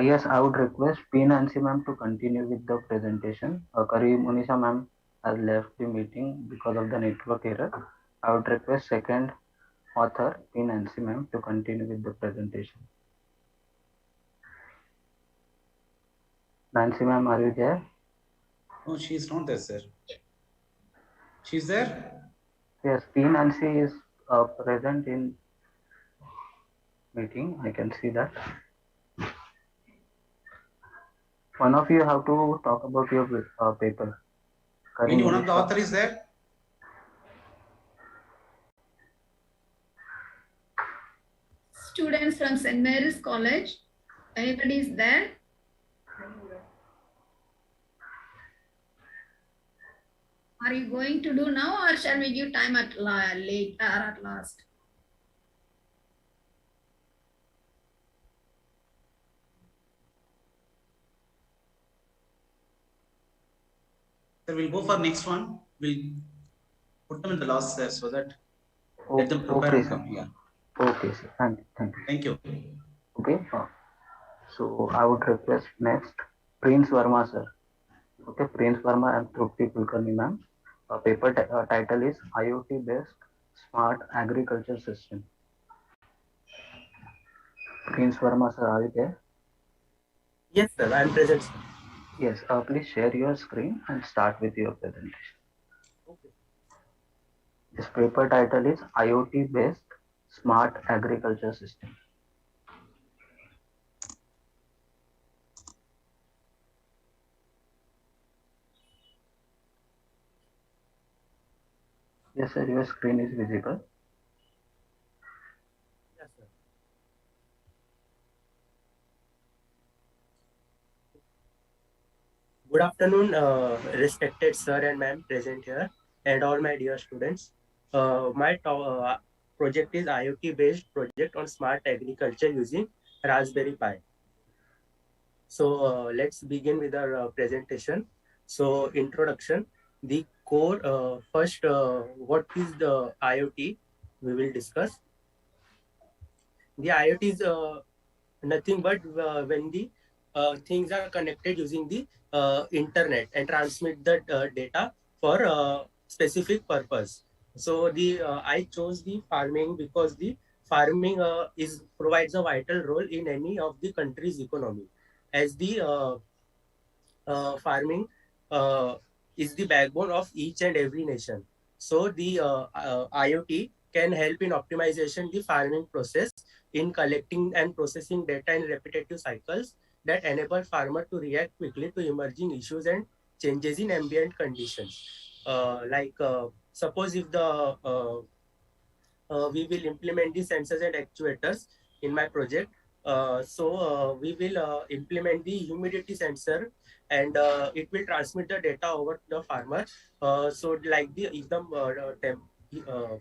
Yes, I would request P. Nancy ma'am to continue with the presentation. Kareem Unisha ma'am has left the meeting because of the network error. I would request second author P. Nancy ma'am to continue with the presentation. Nancy ma'am, are you there? No, she is not there, sir. She's there? Yes, P. Nancy is present in meeting. I can see that. One of you have to talk about your paper. Any one of the author is there? Students from St. Mary's College. Anybody is there? Are you going to do now, or shall we give time at late or at last? So we'll go for next one. We'll put them in the last there so that let them prepare Okay, and sir. come. Yeah. Okay, sir. Thank you. Thank you. Okay. So I would request next Prince Verma, sir. Okay, Prince Verma and Trupti Kulkarni, ma'am. Paper title is IoT-based smart agriculture system. Prince Verma, sir, are you there? Yes, sir. I am present. Sir. Yes. Please share your screen and start with your presentation. Okay. This paper title is IoT-based smart agriculture system. Yes, sir. Your screen is visible. Yes, sir. Good afternoon, respected sir and ma'am present here, and all my dear students. My project is IoT-based project on smart agriculture using Raspberry Pi. So let's begin with our presentation. So introduction, the core, first, what is the IoT? We will discuss. The IoT is nothing but when the things are connected using the internet and transmit the data for specific purpose. So the I chose the farming because the farming is provides a vital role in any of the country's economy, as the farming is the backbone of each and every nation. So the IoT can help in optimization the farming process, in collecting and processing data in repetitive cycles that enable farmer to react quickly to emerging issues and changes in ambient conditions. Suppose if we will implement the sensors and actuators in my project. We will implement the humidity sensor, and it will transmit the data over to the farmer. Like the if the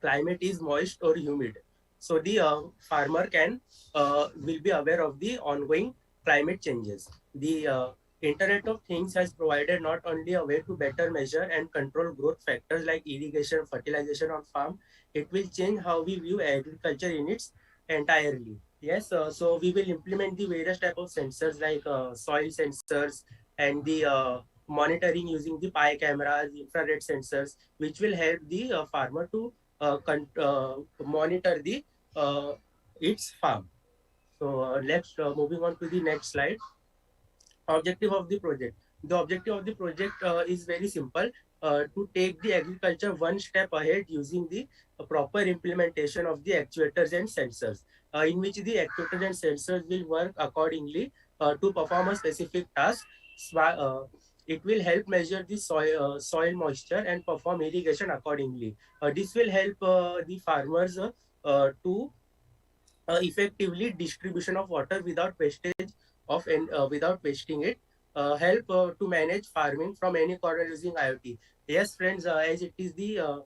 climate is moist or humid, so the farmer can will be aware of the ongoing climate changes. The Internet of Things has provided not only a way to better measure and control growth factors like irrigation, fertilization on farm, it will change how we view agriculture in its entirely. Yes, so we will implement the various type of sensors like soil sensors and the monitoring using the Pi cameras, infrared sensors, which will help the farmer to monitor the its farm. So let's moving on to the next slide. Objective of the project. The objective of the project is very simple, to take the agriculture one step ahead using the proper implementation of the actuators and sensors, in which the actuators and sensors will work accordingly to perform a specific task. It will help measure the soil moisture and perform irrigation accordingly. This will help the farmers to effectively distribution of water without wastage without wasting it. Help to manage farming from any corner using IoT. Yes, friends, as it is the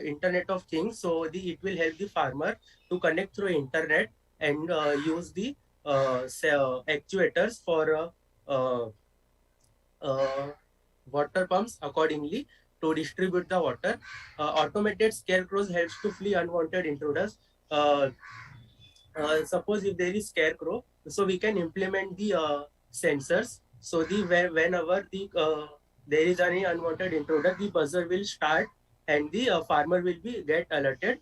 Internet of Things, so it will help the farmer to connect through internet and use the actuators for water pumps accordingly to distribute the water. Automated scarecrows helps to flee unwanted intruders. Suppose if there is scarecrow, so we can implement the sensors. So whenever there is any unwanted intruder, the buzzer will start and the farmer will be get alerted,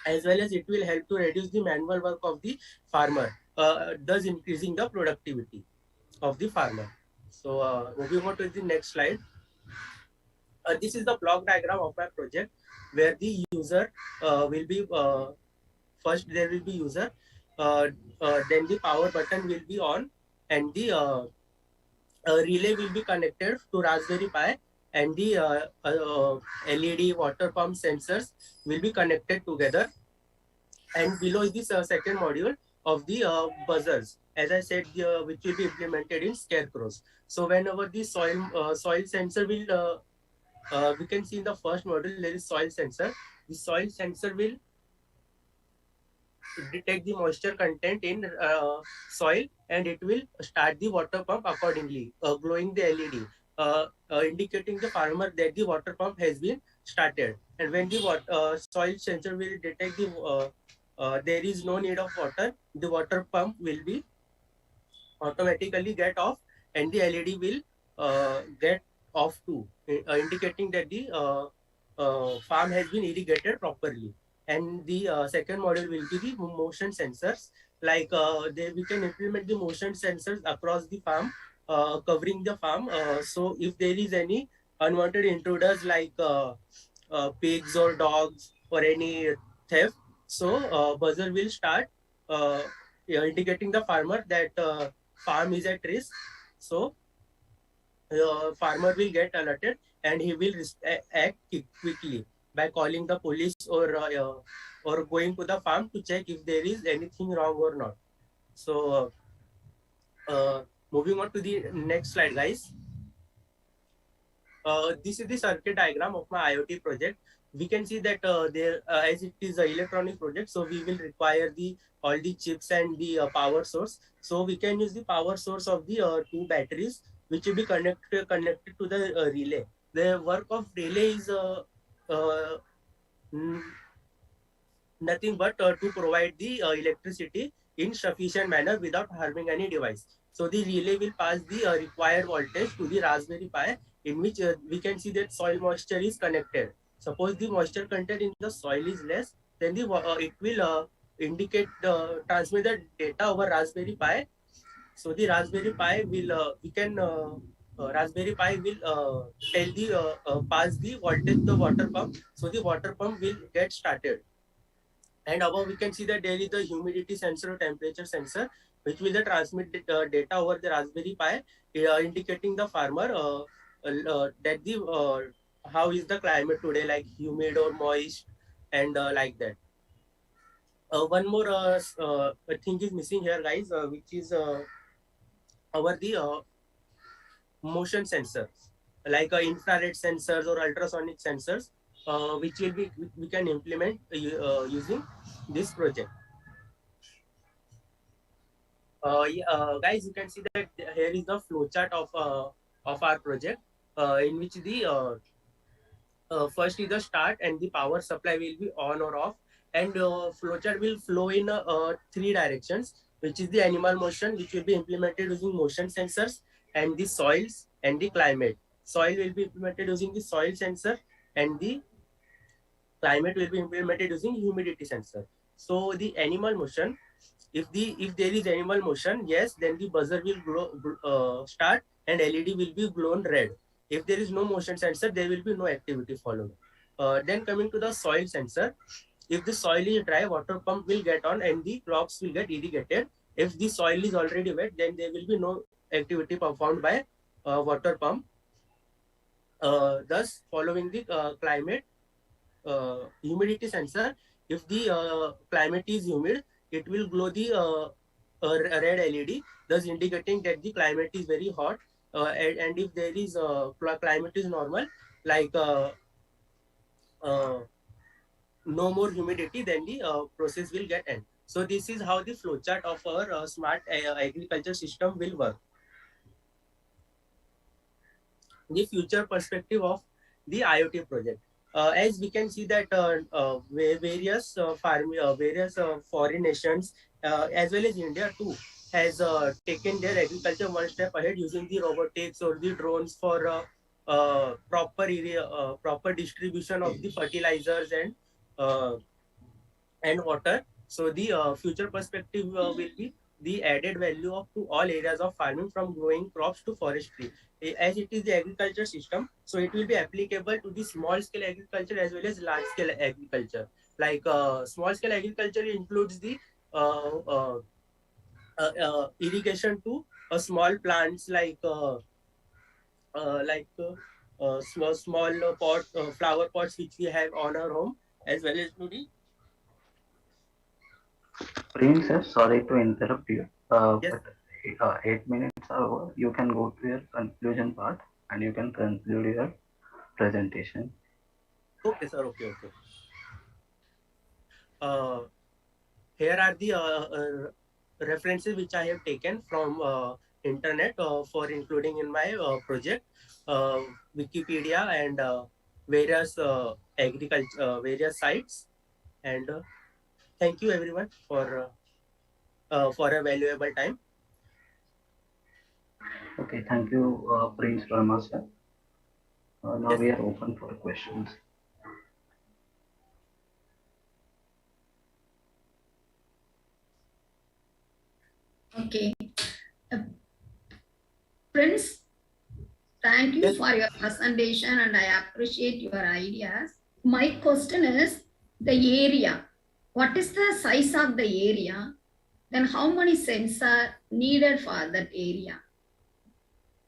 as well as it will help to reduce the manual work of the farmer, thus increasing the productivity of the farmer. So moving on to the next slide. This is the block diagram of my project, where the user will be first there will be user, then the power button will be on, and the relay will be connected to Raspberry Pi, and the LED water pump sensors will be connected together. And below is the second module of the buzzers, as I said, which will be implemented in scarecrows. So whenever the soil sensor will, we can see in the first module there is soil sensor. The soil sensor will detect the moisture content in soil, and it will start the water pump accordingly, glowing the LED, indicating the farmer that the water pump has been started. And when the soil sensor will detect there is no need of water, the water pump will be automatically get off, and the LED will get off too, indicating that the farm has been irrigated properly. And the second module will be the motion sensors. Like we can implement the motion sensors across the farm, covering the farm. So if there is any unwanted intruders like pigs or dogs or any theft, so buzzer will start indicating the farmer that farm is at risk. So farmer will get alerted, and he will act quickly by calling the police or going to the farm to check if there is anything wrong or not. So moving on to the next slide, guys. This is the circuit diagram of my IoT project. We can see that there, as it is an electronic project, so we will require all the chips and the power source. So we can use the power source of the two batteries, which will be connected to the relay. The work of relay is uh, nothing but to provide the electricity in sufficient manner without harming any device. So the relay will pass the required voltage to the Raspberry Pi, in which we can see that soil moisture is connected. Suppose the moisture content in the soil is less, then it will transmit the data over Raspberry Pi. So the Raspberry Pi will Raspberry Pi will tell the pass the voltage to the water pump. So the water pump will get started. And above we can see that there is the humidity sensor or temperature sensor, which will transmit data over the Raspberry Pi, indicating the farmer that the how is the climate today, like humid or moist, and like that. One more thing is missing here, guys, which is our the motion sensors, like infrared sensors or ultrasonic sensors, which will be we can implement using this project. Guys, you can see that here is the flowchart of our project, in which the first is the start, and the power supply will be on or off, and flowchart will flow in three directions, which is the animal motion, which will be implemented using motion sensors, and the soils and the climate. Soil will be implemented using the soil sensor, and the climate will be implemented using humidity sensor. So the animal motion, if there is animal motion, yes, then the buzzer will start, and LED will be glowing red. If there is no motion sensor, there will be no activity followed. Then coming to the soil sensor, if the soil is dry, water pump will get on and the crops will get irrigated. If the soil is already wet, then there will be no activity performed by water pump. Thus, following the climate humidity sensor, if the climate is humid, it will glow the red LED, thus indicating that the climate is very hot. And if there is climate is normal, like no more humidity, then the process will get end. So this is how the flowchart of our smart agriculture system will work. The future perspective of the IoT project. As we can see that various foreign nations, as well as India too, has taken their agriculture one step ahead using the robotics or the drones for proper distribution of the fertilizers and water. So the future perspective will be the added value of to all areas of farming, from growing crops to forestry. As it is the agriculture system, so it will be applicable to the small scale agriculture as well as large scale agriculture. Like small scale agriculture includes the irrigation to small plants small flower pots which we have on our home, as well as to the Princess, sorry to interrupt you, yes. but 8 minutes are over. You can go to your conclusion part and you can conclude your presentation. Okay, sir. Okay. Uh, Here are the references which I have taken from internet for including in my project, Wikipedia and various various sites. And thank you everyone for a valuable time. Okay, thank you, Prince Verma sir. Now Yes. we are open for questions. Okay. Prince, thank you Yes. for your presentation and I appreciate your ideas. My question is the area. What is the size of the area? Then how many sensors needed for that area?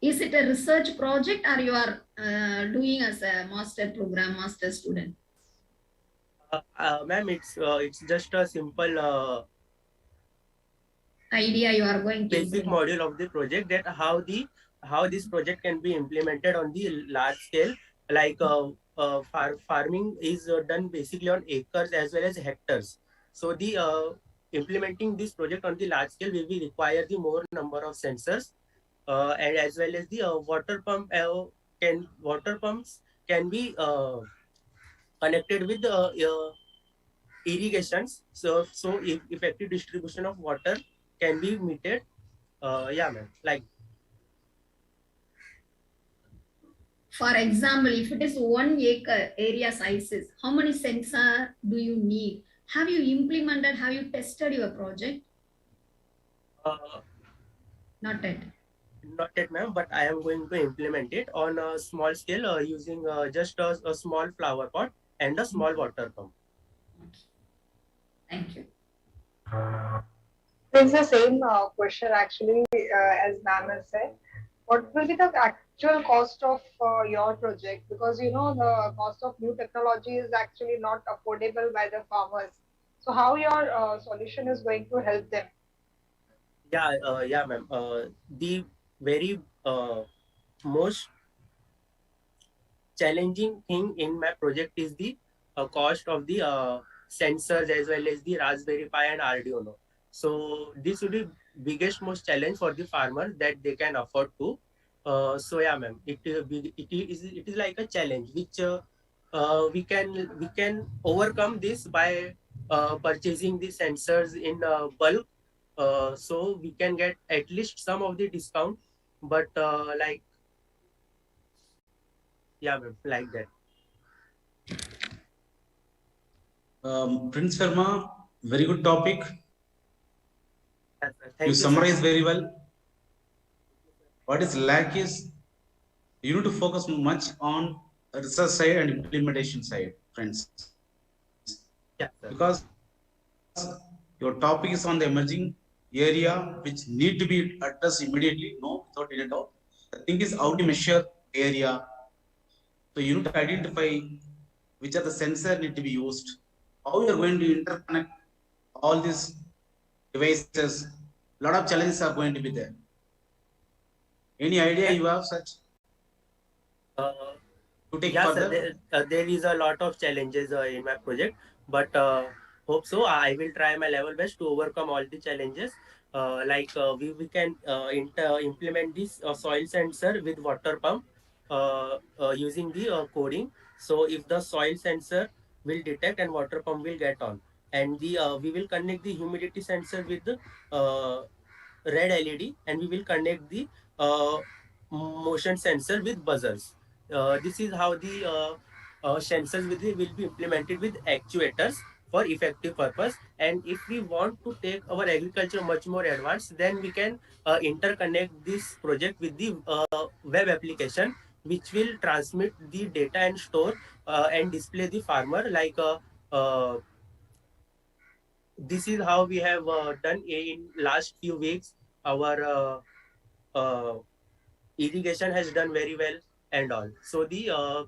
Is it a research project or you are doing as a master program, master student? Ma'am, it's just a simple idea you are going to basic module of the project, that how this project can be implemented on the large scale, like farming is done basically on acres as well as hectares. So the implementing this project on the large scale will be require the more number of sensors, and as well as the water pumps can be connected with irrigations, so if effective distribution of water can be meted. Yeah, ma'am. Like, for example, if it is 1 acre area sizes, how many sensor do you need? Have you implemented, have you tested your project? Not yet. Not yet, ma'am, but I am going to implement it on a small scale using just a small flower pot and a small water pump. Thank you. It's the same question actually, as ma'am has said. What will be the actual cost of your project? Because you know the cost of new technology is actually not affordable by the farmers. So how your solution is going to help them? Yeah, ma'am. The very most challenging thing in my project is the cost of the sensors as well as the Raspberry Pi and Arduino. So this would be biggest most challenge for the farmer that they can afford to. So yeah, ma'am, it is like a challenge which we can overcome this by purchasing the sensors in bulk. So we can get at least some of the discount, but like, yeah, ma'am, like that. Prince Verma, very good topic. Thank you you, summarize sir. very well. What is lack is you need to focus much on research side and implementation side, friends. Yeah, because your topic is on the emerging area which need to be addressed immediately, no, without any doubt. The thing is how to measure area. So you need to identify which are the sensor need to be used, how you are going to interconnect all these devices. A lot of challenges are going to be there. Any idea you have such? To take Yes, further? there is a lot of challenges in my project, but hope so. I will try my level best to overcome all the challenges. We can implement this soil sensor with water pump using the coding. So if the soil sensor will detect and water pump will get on, and the we will connect the humidity sensor with the red LED, and we will connect the motion sensor with buzzers. This is how the sensors will be implemented with actuators for effective purpose. And if we want to take our agriculture much more advanced, then we can interconnect this project with the web application, which will transmit the data and store and display the farmer like this is how we have done in last few weeks. Our irrigation has done very well and all. So the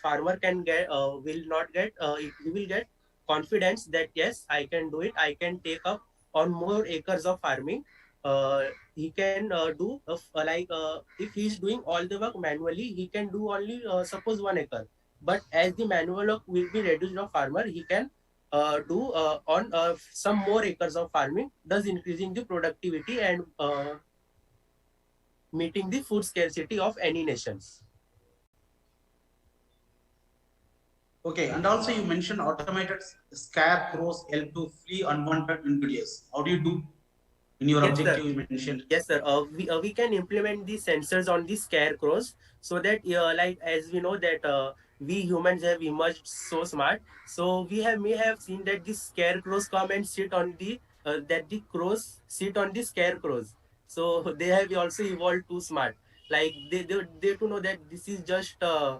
farmer can get will not get he will get confidence that yes, I can do it. I can take up on more acres of farming. He can do if he is doing all the work manually, he can do only suppose 1 acre. But as the manual work will be reduced of farmer, he can do on some more acres of farming, thus increasing the productivity and meeting the food scarcity of any nations. Okay, and also you mentioned automated scarecrows help to flee unwanted intruders. How do you do in your Yes, sir. objective you mentioned? Yes, sir. We can implement the sensors on the scarecrows so that like as we know that we humans have emerged so smart. So may have seen that the scarecrows come and sit on the that the crows sit on the scarecrows. So they have also evolved too smart. Like they to know that this is just uh,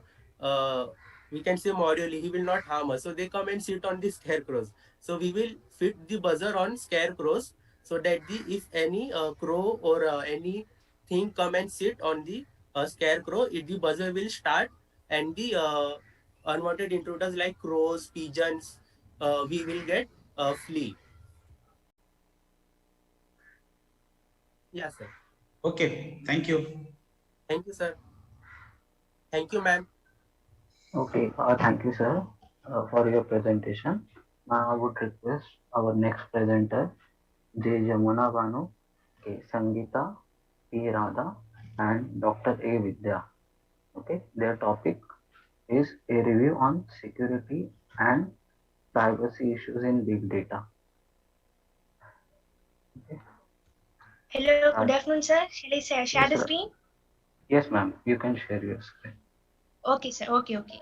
we can say morally he will not harm us. So they come and sit on the scarecrows. So we will fit the buzzer on scarecrows so that if any crow or any thing come and sit on the scarecrow, the buzzer will start and the unwanted intruders like crows, pigeons, we will get flee. Yes, sir. Okay, thank you. Thank you, sir. Thank you, ma'am. Okay, thank you, sir, for your presentation. Now I would request our next presenter, J. Jamuna Banu, K. Sangeeta, P. Radha, and Dr. A. Vidya. Okay, their topic is a review on security and privacy issues in big data. Okay. Hello, good afternoon, sir. Shall I share Yes, the sir. screen? Yes, ma'am. You can share your screen. Okay, sir. Okay.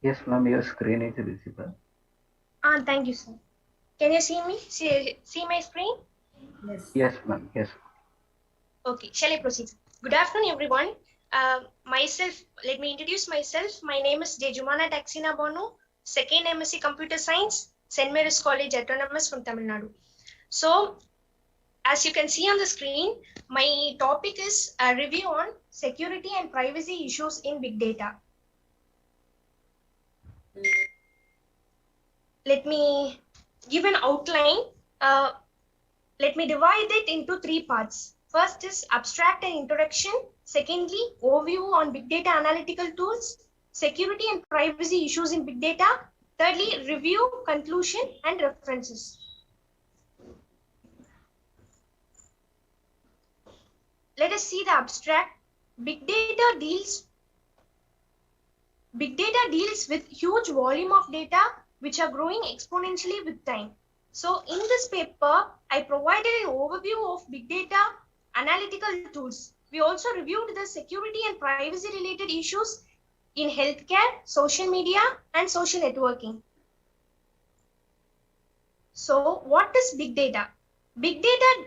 Yes, ma'am. Your screen is visible. Thank you, sir. Can you see me? See my screen? Yes. Yes, ma'am. Yes. Okay, shall I proceed? Good afternoon, everyone. Let me introduce myself. My name is Jejumana Taxina Bonu, second MSc Computer Science, St. Mary's College Autonomous from Tamil Nadu. So, as you can see on the screen, my topic is a review on security and privacy issues in big data. Let me give an outline. Let me divide it into 3 parts. First is abstract and introduction. Secondly, overview on big data analytical tools, security and privacy issues in big data. Thirdly, review, conclusion, and references. Let us see the abstract. Big data deals with huge volume of data which are growing exponentially with time. So in this paper, I provided an overview of big data analytical tools. We also reviewed the security and privacy related issues in healthcare, social media, and social networking. So what is big data? Big data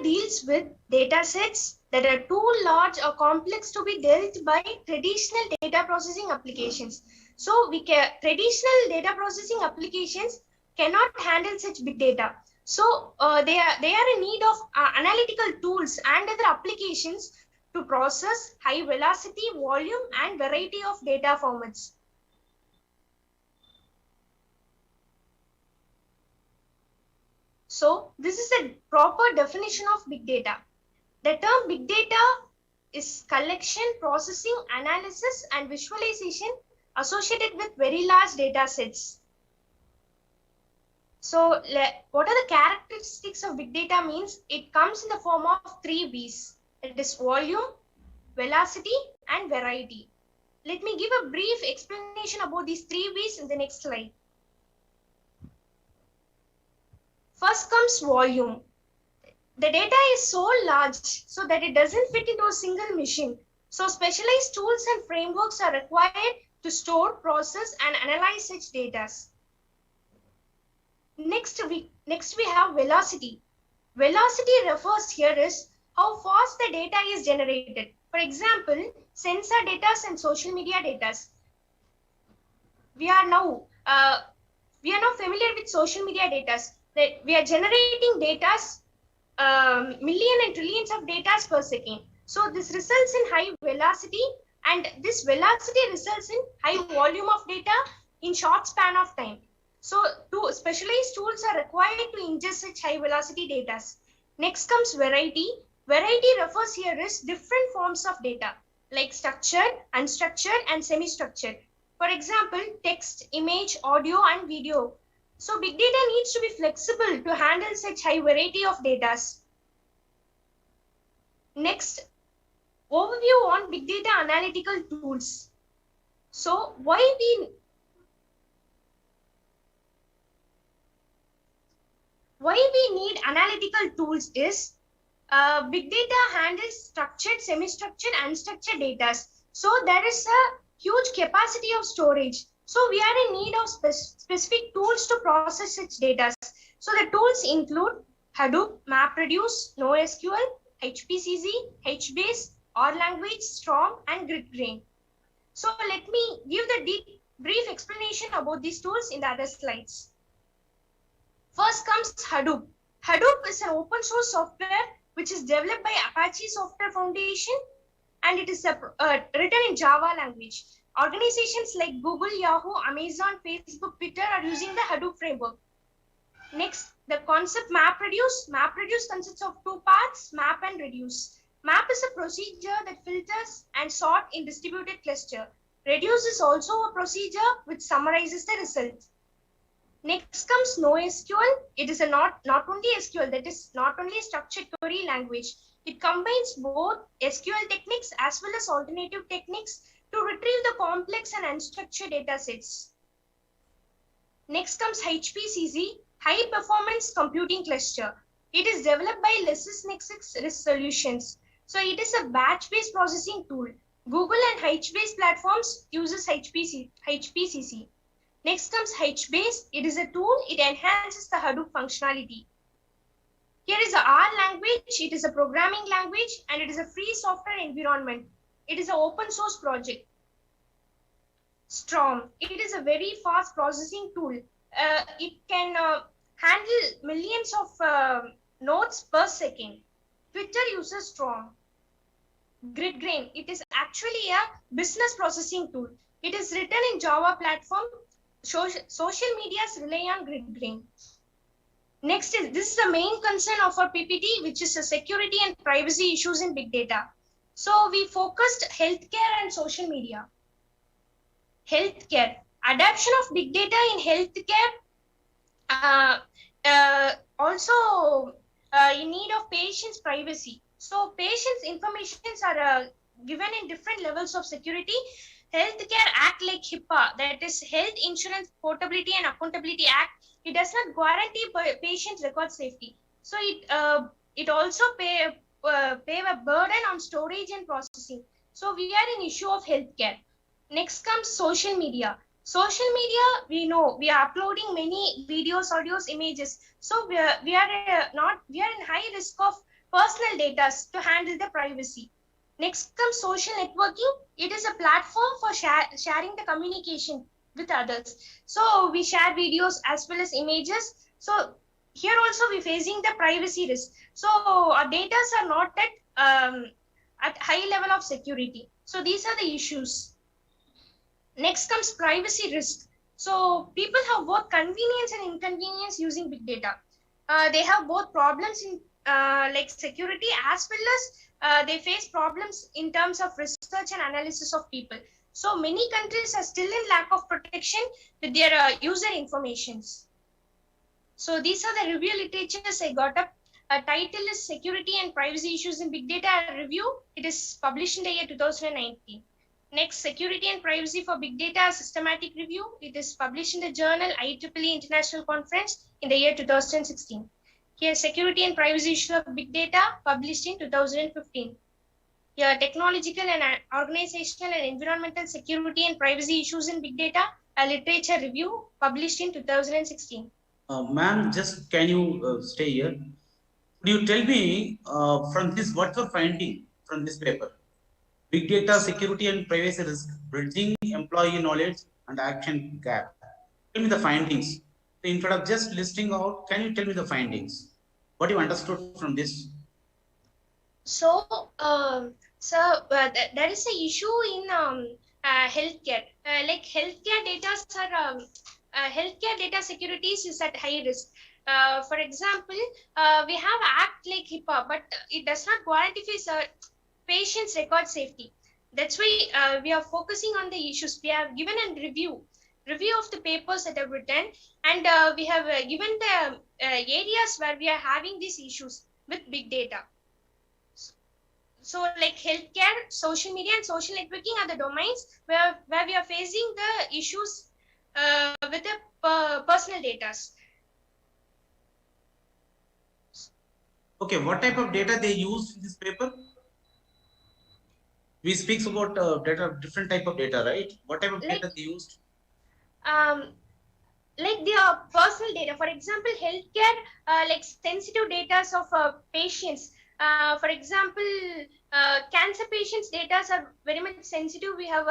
deals with data sets that are too large or complex to be dealt by traditional data processing applications. So traditional data processing applications cannot handle such big data. So they are in need of analytical tools and other applications to process high velocity, volume, and variety of data formats. So this is a proper definition of big data. The term big data is collection, processing, analysis, and visualization associated with very large data sets. So what are the characteristics of big data means? It comes in the form of 3 V's. It is volume, velocity, and variety. Let me give a brief explanation about these 3 V's in the next slide. First comes volume. The data is so large so that it doesn't fit into a single machine. So specialized tools and frameworks are required to store, process, and analyze such data. Next we have velocity. Velocity refers here is how fast the data is generated. For example, sensor data and social media data. We are now familiar with social media data. That we are generating data, million and trillions of data per second. So this results in high velocity, and this velocity results in high volume of data in short span of time. So specialized tools are required to ingest such high velocity data. Next comes variety. Variety refers here is different forms of data like structured, unstructured, and semi-structured. For example, text, image, audio, and video. So big data needs to be flexible to handle such high variety of data. Next, overview on big data analytical tools. So why we need analytical tools is big data handles structured, semi-structured, unstructured data. So there is a huge capacity of storage. So we are in need of specific tools to process such data. So the tools include Hadoop, MapReduce, NoSQL, HPCZ, HBase, R language, Storm, and GridGrain. So let me give the brief explanation about these tools in the other slides. First comes Hadoop. Hadoop is an open source software which is developed by Apache Software Foundation, and it is written in Java language. Organizations like Google, Yahoo, Amazon, Facebook, Twitter are using the Hadoop framework. Next, the concept MapReduce. MapReduce consists of two parts, map and reduce. Map is a procedure that filters and sort in distributed cluster. Reduce is also a procedure which summarizes the result. Next comes NoSQL. It is not only SQL, that is not only a structured query language. It combines both SQL techniques as well as alternative techniques to retrieve the complex and unstructured data sets. Next comes HPCZ, High Performance Computing Cluster. It is developed by LexisNexis Risk Solutions. So it is a batch-based processing tool. Google and HBase platforms uses HPCC. Next comes HBase. It is a tool. It enhances the Hadoop functionality. Here is the R language. It is a programming language and it is a free software environment. It is an open source project. Storm. It is a very fast processing tool. It can handle millions of nodes per second. Twitter uses Storm. GridGrain. It is actually a business processing tool. It is written in Java platform. Social medias rely on GridGrain. Next this is the main concern of our PPT, which is the security and privacy issues in big data. So we focused healthcare and social media. Healthcare. Adoption of big data in healthcare also in need of patients' privacy. So patients' informations are given in different levels of security. Healthcare Act like HIPAA, that is Health Insurance Portability and Accountability Act, it does not guarantee patient record safety. So it also pay a burden on storage and processing. So we are an issue of healthcare. Next comes social media. Social media, we know we are uploading many videos, audios, images. So we are in high risk of personal data to handle the privacy. Next comes social networking. It is a platform for sharing the communication with others. So we share videos as well as images. So here also we're facing the privacy risk. So our data are not at high level of security. So these are the issues. Next comes privacy risk. So people have both convenience and inconvenience using big data. They have both problems in like security as well as they face problems in terms of research and analysis of people. So many countries are still in lack of protection with their user informations. So these are the review literatures I got up. Title is Security and Privacy Issues in Big Data Review. It is published in the year 2019. Next, Security and Privacy for Big Data Systematic Review. It is published in the journal IEEE International Conference in the year 2016. Here, Security and Privacy Issues of Big Data, published in 2015. Here, Technological and Organizational and Environmental Security and Privacy Issues in Big Data, a literature review, published in 2016. Ma'am, just can you stay here? Could you tell me from this, what's your finding from this paper? Big data security and privacy risk, bridging employee knowledge and action gap. Tell me the findings. So instead of just listing out, can you tell me the findings? What you understood from this? So, there is an issue in healthcare. Like healthcare data securities is at high risk. For example, we have act like HIPAA, but it does not guarantee patients' record safety. That's why we are focusing on the issues. We have given a review of the papers that are written, and we have given the areas where we are having these issues with big data. So like healthcare, social media, and social networking are the domains where we are facing the issues with the personal data. Okay, what type of data they used in this paper? We speak about data, different type of data, right? What type of data they used? Like their personal data. For example, healthcare, like sensitive data of patients. For example, cancer patients' data are very much sensitive. We have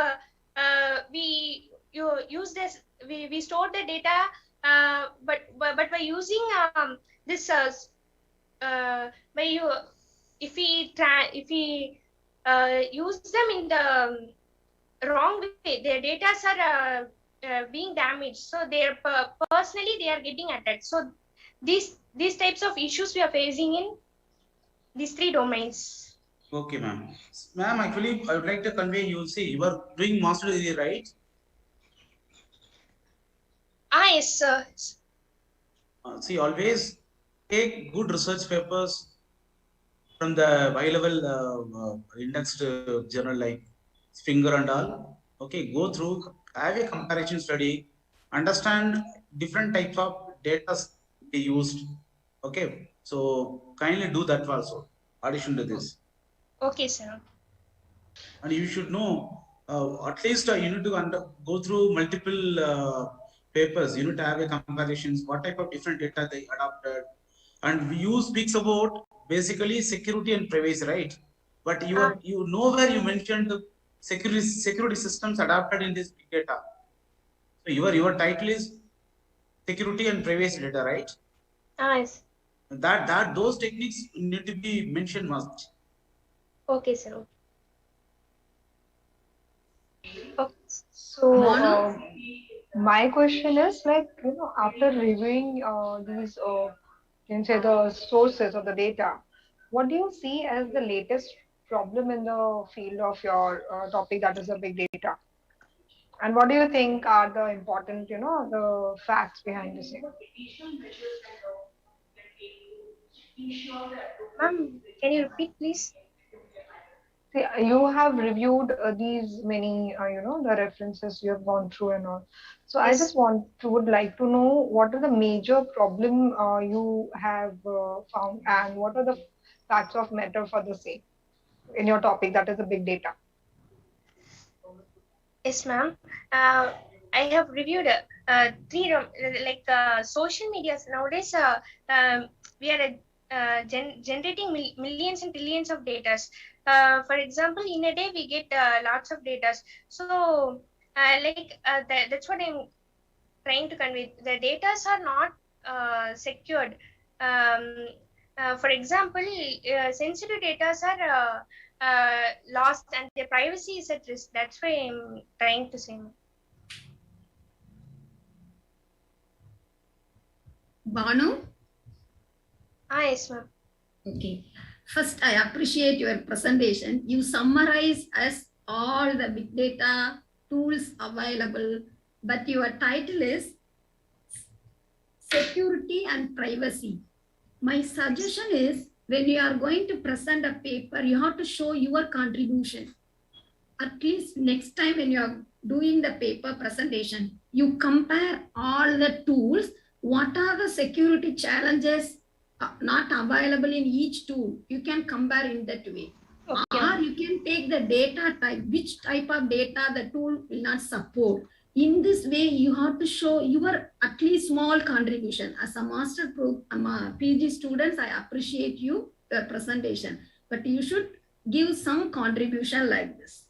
we store the data, but by using this if we use them in the wrong way, their data are being damaged. So personally they are getting attacked. So these types of issues we are facing in these three domains. Okay, ma'am. Ma'am, actually, I would like to convey, you see, you are doing master degree, right? Yes, sir. See, always take good research papers from the high-level indexed journal like Finger and all. Okay, go through, have a comparison study, understand different types of data they used. Okay, so kindly do that also. Addition to this. Okay, sir. And you should know at least you need to go through multiple papers. You need to have a comparisons, what type of different data they adopted, and you speaks about basically security and privacy, right? But you know where you mentioned the security systems adapted in this big data. So your title is security and privacy data, right? Yes. That those techniques need to be mentioned must. Okay, sir. So my question is like, after reviewing these, you can say the sources of the data, what do you see as the latest problem in the field of your topic, that is the big data? And what do you think are the important, the facts behind the same? Ma'am, can you repeat, please? See, you have reviewed these many, the references you have gone through and all. So I just would like to know what are the major problem you have found, and what are the facts of matter for the same in your topic, that is the big data. Yes, ma'am. I have reviewed three social medias nowadays. We are generating millions and billions of data. For example, in a day we get lots of data. So, that's what I'm trying to convey. The data are not secured. For example, sensitive data are lost and their privacy is at risk. That's why I'm trying to say. Banu? Yes, ma'am. Okay. First, I appreciate your presentation. You summarize as all the big data tools available, but your title is Security and Privacy. My suggestion is when you are going to present a paper, you have to show your contribution. At least next time when you are doing the paper presentation, you compare all the tools. What are the security challenges not available in each tool? You can compare in that way. Okay. Or you can take the data type, which type of data the tool will not support. In this way, you have to show your at least small contribution. As a PG students, I appreciate your presentation, but you should give some contribution like this.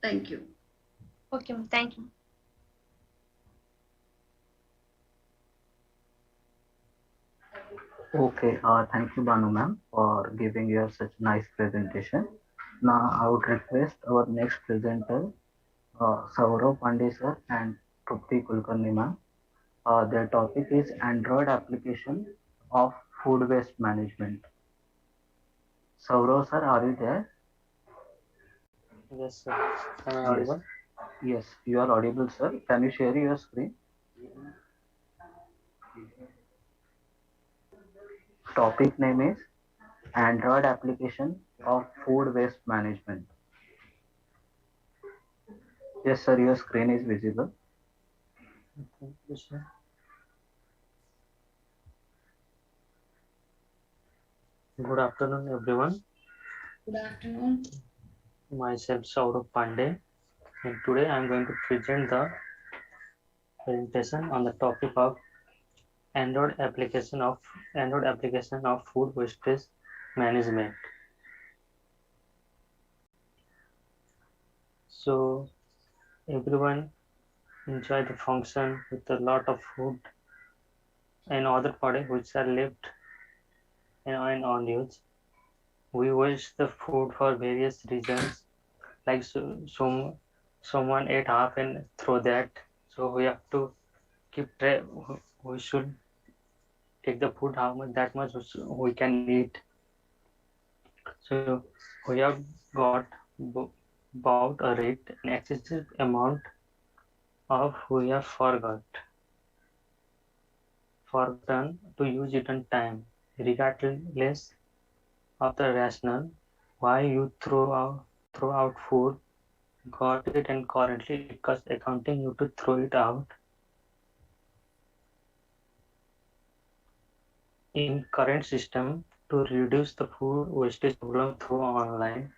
Thank you. Okay, ma'am. Thank you. Okay, thank you, Banu ma'am, for giving your such nice presentation. Now, I would request our next presenter, Saurav Pandey sir and Trupti Kulkarni ma'am. Their topic is Android application of food waste management. Saurav sir, are you there? Yes, sir. Am I Yes. audible? Yes, you are audible, sir. Can you share your screen? Topic name is Android application of food waste management. Yes, sir, your screen is visible. Okay, yes, sir. Good afternoon, everyone. Good afternoon. Myself, Saurabh Pandey, and today I am going to present the presentation on the topic of Android application of food wastage management. So everyone enjoy the function with a lot of food and other products which are left and unused. We waste the food for various reasons, like someone ate half and throw that. So we have to keep track. We should take the food how much that much we can eat. So we have got about a rate an excessive amount of we have forgotten to use it on time, regardless of the rationale why you throw out food, got it, and currently it costs accounting you to throw it out. In current system, to reduce the food wastage problem through online,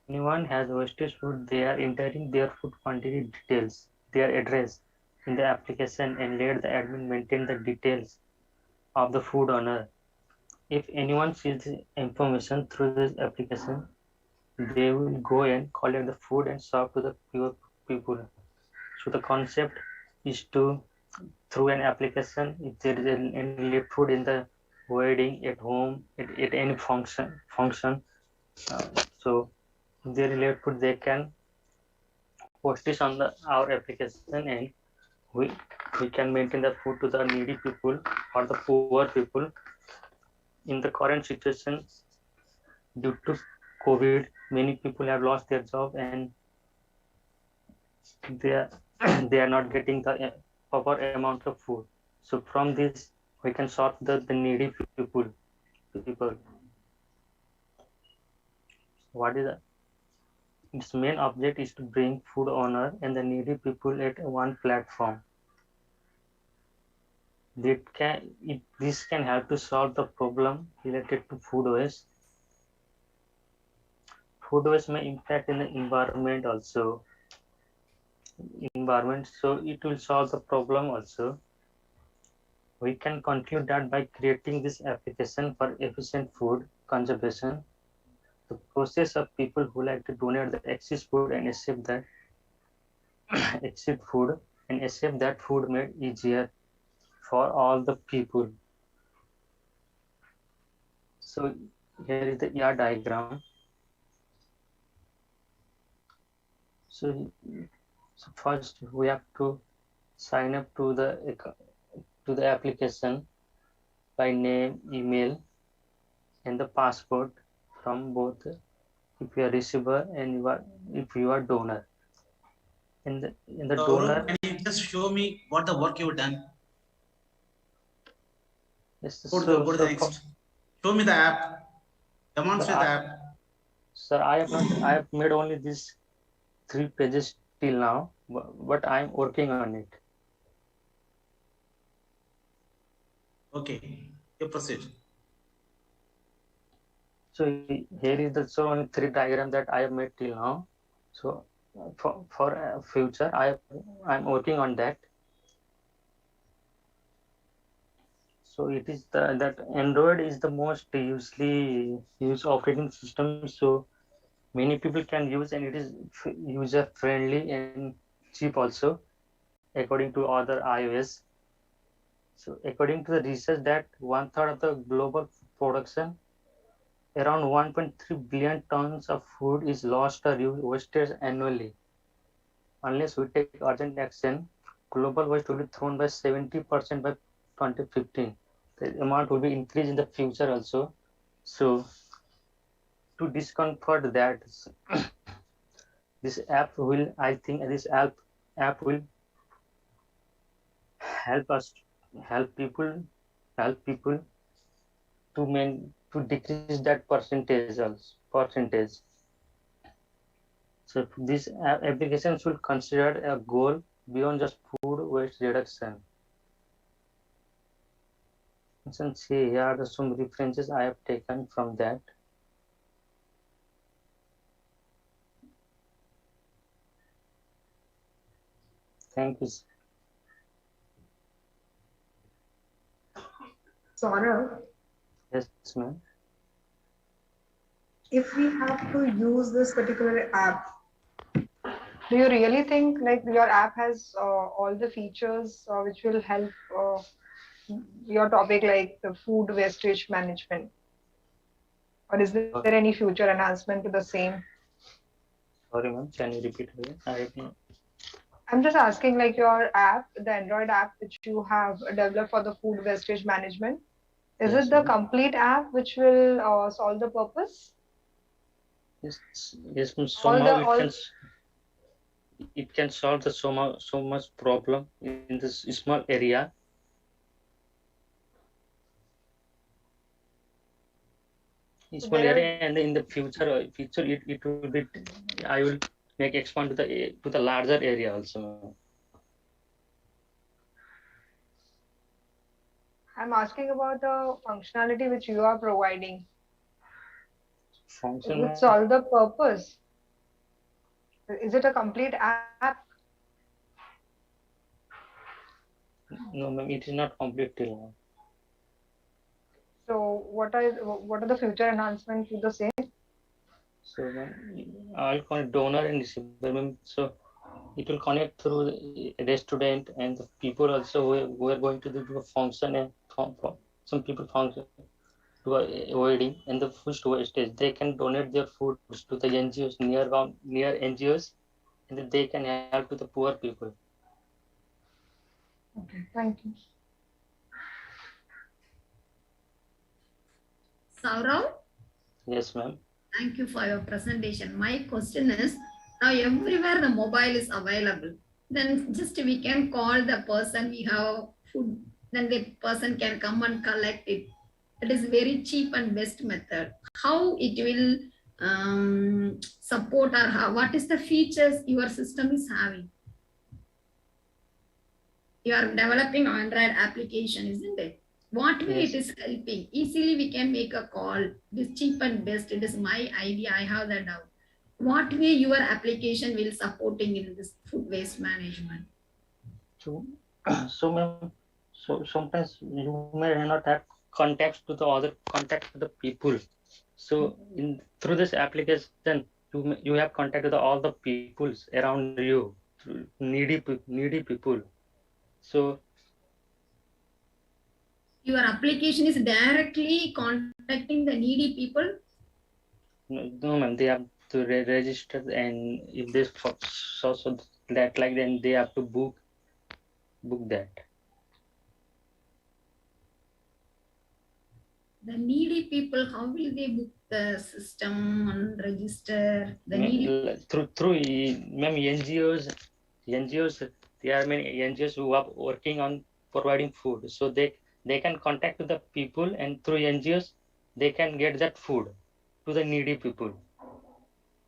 anyone has wastage food, they are entering their food quantity details, their address in the application, and let the admin maintain the details of the food owner. If anyone sees the information through this application, they will go and collect the food and serve to the poor people. So the concept is to, through an application, if there is any left food in the wedding, at home, at any function, so if there is left food, they can post it on our application, and we can maintain the food to the needy people or the poor people. In the current situation, due to COVID, many people have lost their job and they are they are not getting the proper amount of food. So from this, we can sort the needy people. What is the, its main object is to bring food owner and the needy people at one platform. This can help to solve the problem related to food waste. Food waste may impact in the environment also. So it will solve the problem also. We can conclude that by creating this application for efficient food conservation, the process of people who like to donate the excess food and accept that food made easier for all the people. So here is the ER diagram. So first we have to sign up to the application by name, email, and the passport from both if you are receiver and if you are donor. In the donor, can you just show me what the work you've done? yes, Go to the next. Show me the app. Demonstrate the app. Sir, I have made only these 3 pages till now, but I am working on it. Okay, you proceed. So here is the only 3 diagram that I have made till now. So for future, I'm working on that. So it is that Android is the most usually used operating system. So many people can use, and it is user friendly and cheap also, according to other iOS. So according to the research that 1/3 of the global production, around 1.3 billion tons of food is lost or wasted annually. Unless we take urgent action, global waste will be thrown by 70% by 2015. The amount will be increased in the future also. So to discomfort that, this app will, I think this app will help us, help people, help people to decrease that percentage also, percentage. So this application should consider a goal beyond just food waste reduction. Since here are some references I have taken from that. Thank you. Saurabh, Yes, ma'am. if we have to use this particular app, Do you really think like your app has all the features which will help your topic like the food wastage management? Or is there any future enhancement to the same? Sorry, ma'am. Can you repeat again? I'm just asking like your app, the Android app which you have developed for the food wastage management, is Yes, it the ma'am. complete app which will solve the purpose? Yes, yes, ma'am. All Somehow the all it can solve the so much problem in this small area. Small area, and in the future it will be, I will make expand to the larger area also. I'm asking about the functionality which you are providing. It would solve the purpose. Is it a complete app? No, ma'am, it is not complete till now. So what are the future enhancements to the same? So I'll connect donor and receiver, ma'am. So it will connect through the restaurant and the people also who are going to do a function, and some people function to a wedding and the food wastage. They can donate their foods to the NGOs near NGOs, and then they can help to the poor people. Okay, thank you. Saurav? Yes, ma'am. Thank you for your presentation. My question is, now everywhere the mobile is available, then just we can call the person we have food, then the person can come and collect it. It is very cheap and best method. How it will support, or how, what is the features your system is having? You are developing Android application, isn't it? What way it is helping? Easily we can make a call. This cheap and best. It is my idea. I have that doubt. What way your application will supporting in this food waste management? So ma'am, so sometimes you may not have contacts to the other contact to the people. So in through this application, you have contact with all the peoples around you, needy people. So your application is directly contacting the needy people? No, ma'am, they have to register, and if they so that like, then they have to book that. The needy people, how will they book the system and register the needy? Through ma'am, NGOs, there are many NGOs who are working on providing food, so they can contact the people, and through NGOs they can get that food to the needy people.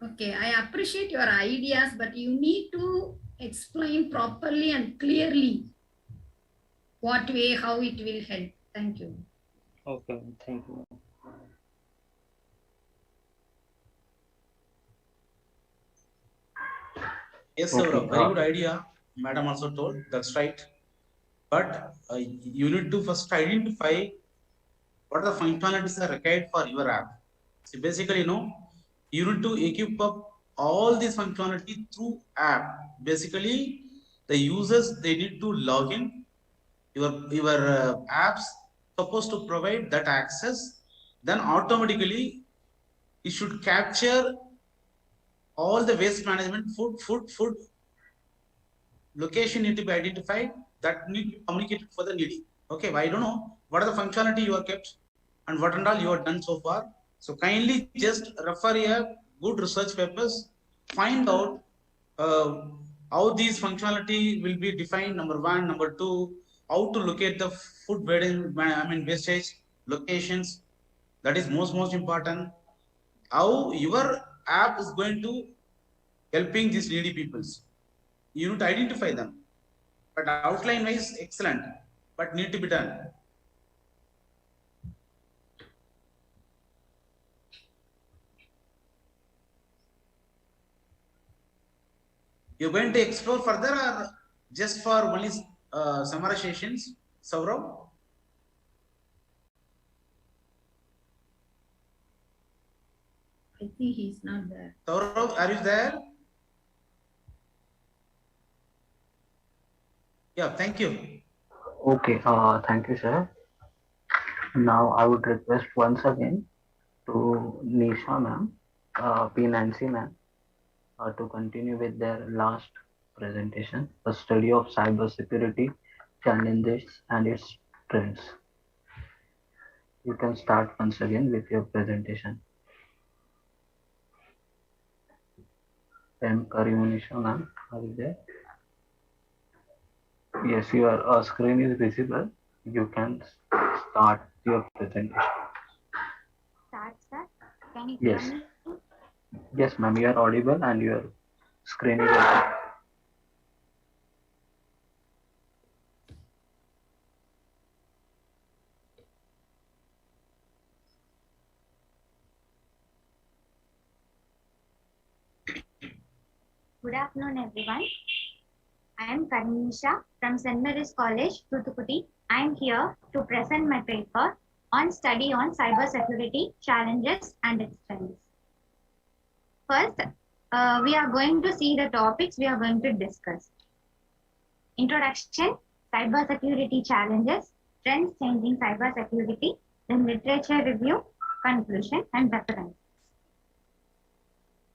Okay, I appreciate your ideas, but you need to explain properly and clearly what way, how it will help. Thank you. Okay, thank you. Yes, sir. Very good idea. Madam also told. That's right. but you need to first identify what are the functionalities are required for your app. So basically, you need to equip up all these functionality through app. Basically, the users, they need to log in. Your apps supposed to provide that access. Then automatically, it should capture all the waste management, food location need to be identified, that need to be communicated for the needy. Okay, I don't know what are the functionality you are kept and what and all you have done so far. So kindly just refer a good research papers, find out how these functionality will be defined. Number one, number two, how to locate the food wastage locations. That is most important. How your app is going to helping these needy peoples. You need to identify them. But outline wise, excellent, but need to be done. You're going to explore further or just for only summarizations, Saurav? I think he's not there. Saurav, are you there? Yeah, thank you. Okay, thank you, sir. Now I would request once again to Nisha ma'am, P. Nancy ma'am, to continue with their last presentation, a study of cybersecurity challenges and its trends. You can start once again with your presentation. M. Karimunisha ma'am, are you there? Yes, your screen is visible. You can start your presentation. Start, sir. Can you Yes. hear me? Yes, ma'am, you are audible and your screen is open. Good afternoon, everyone. I am Karnisha from St. Mary's College, Thuthukudi. I am here to present my paper on study on cybersecurity challenges and its trends. First, we are going to see the topics we are going to discuss. Introduction, cybersecurity challenges, trends changing cybersecurity, then literature review, conclusion, and reference.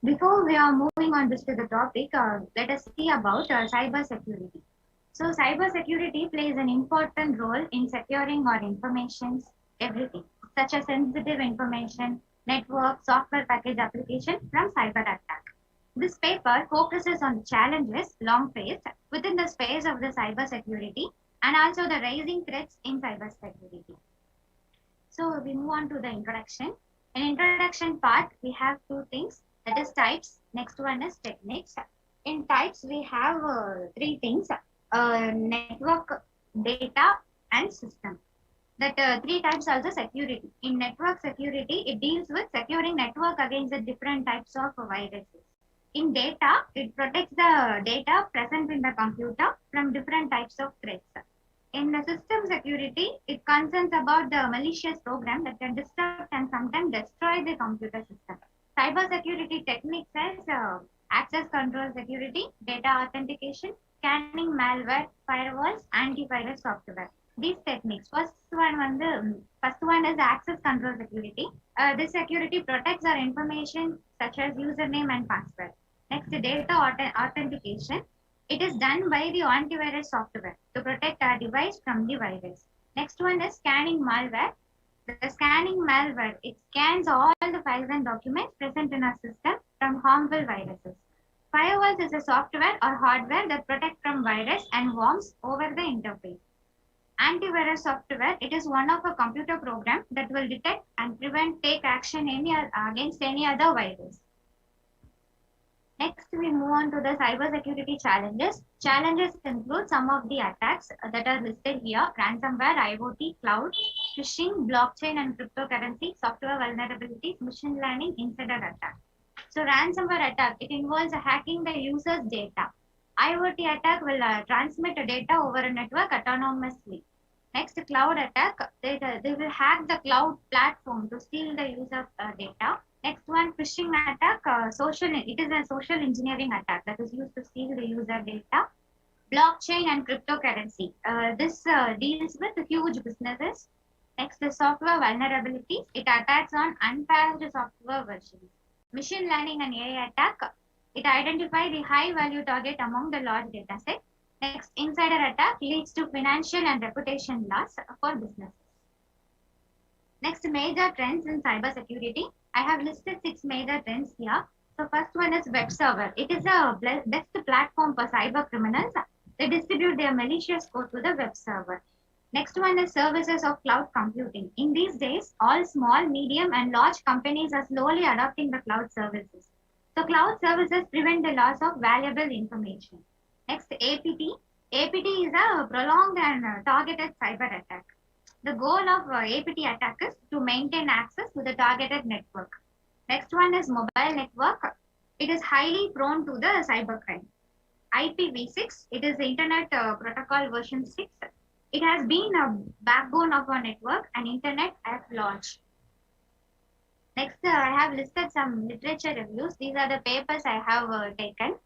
Before we are moving on to the topic, let us see about cybersecurity. So cybersecurity plays an important role in securing our information, everything, such as sensitive information, network, software package application from cyber attack. This paper focuses on the challenges long faced within the space of the cybersecurity and also the rising threats in cybersecurity. So we move on to the introduction. In introduction part, we have two things. That is types. Next one is techniques. In types, we have three things: network, data, and system. That three types are the security. In network security, it deals with securing network against the different types of viruses. In data, it protects the data present in the computer from different types of threats. In the system security, it concerns about the malicious program that can disrupt and sometimes destroy the computer system. Cybersecurity techniques as access control security, data authentication, scanning malware, firewalls, antivirus software. These techniques. First one is access control security. This security protects our information such as username and password. Next, data authentication. It is done by the antivirus software to protect our device from the virus. Next one is scanning malware. The scanning malware, it scans all the files and documents present in our system from harmful viruses. Firewalls is a software or hardware that protect from virus and worms over the interface. Antivirus software, it is one of a computer program that will detect and take action against any other virus. Next, we move on to the cybersecurity challenges. Challenges include some of the attacks that are listed here: ransomware, IoT, cloud, phishing, blockchain and cryptocurrency, software vulnerabilities, machine learning, insider attack. So ransomware attack, it involves hacking the user's data. IoT attack will transmit data over a network autonomously. Next, cloud attack. They will hack the cloud platform to steal the user data. Next one, phishing attack. It is a social engineering attack that is used to steal the user data. Blockchain and cryptocurrency. This deals with huge businesses. Next, the software vulnerabilities. It attacks on unpatched software versions. Machine learning and AI attack. It identifies the high value target among the large data set. Next, insider attack leads to financial and reputation loss for businesses. Next, major trends in cybersecurity. I have listed 6 major trends here. So first one is web server. It is a best platform for cyber criminals. They distribute their malicious code to the web server. Next one is services of cloud computing. In these days, all small, medium, and large companies are slowly adopting the cloud services. So cloud services prevent the loss of valuable information. Next, APT. APT is a prolonged and targeted cyber attack. The goal of APT attack is to maintain access to the targeted network. Next one is mobile network. It is highly prone to the cybercrime. IPv6, it is the Internet Protocol version 6. It has been a backbone of our network and Internet at large. Next, I have listed some literature reviews. These are the papers I have taken.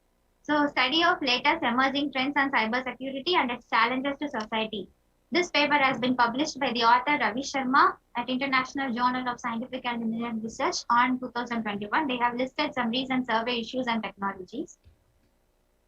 So, study of latest emerging trends on cybersecurity and its challenges to society. This paper has been published by the author Ravi Sharma at International Journal of Scientific and Engineering Research on 2021. They have listed some recent survey issues and technologies.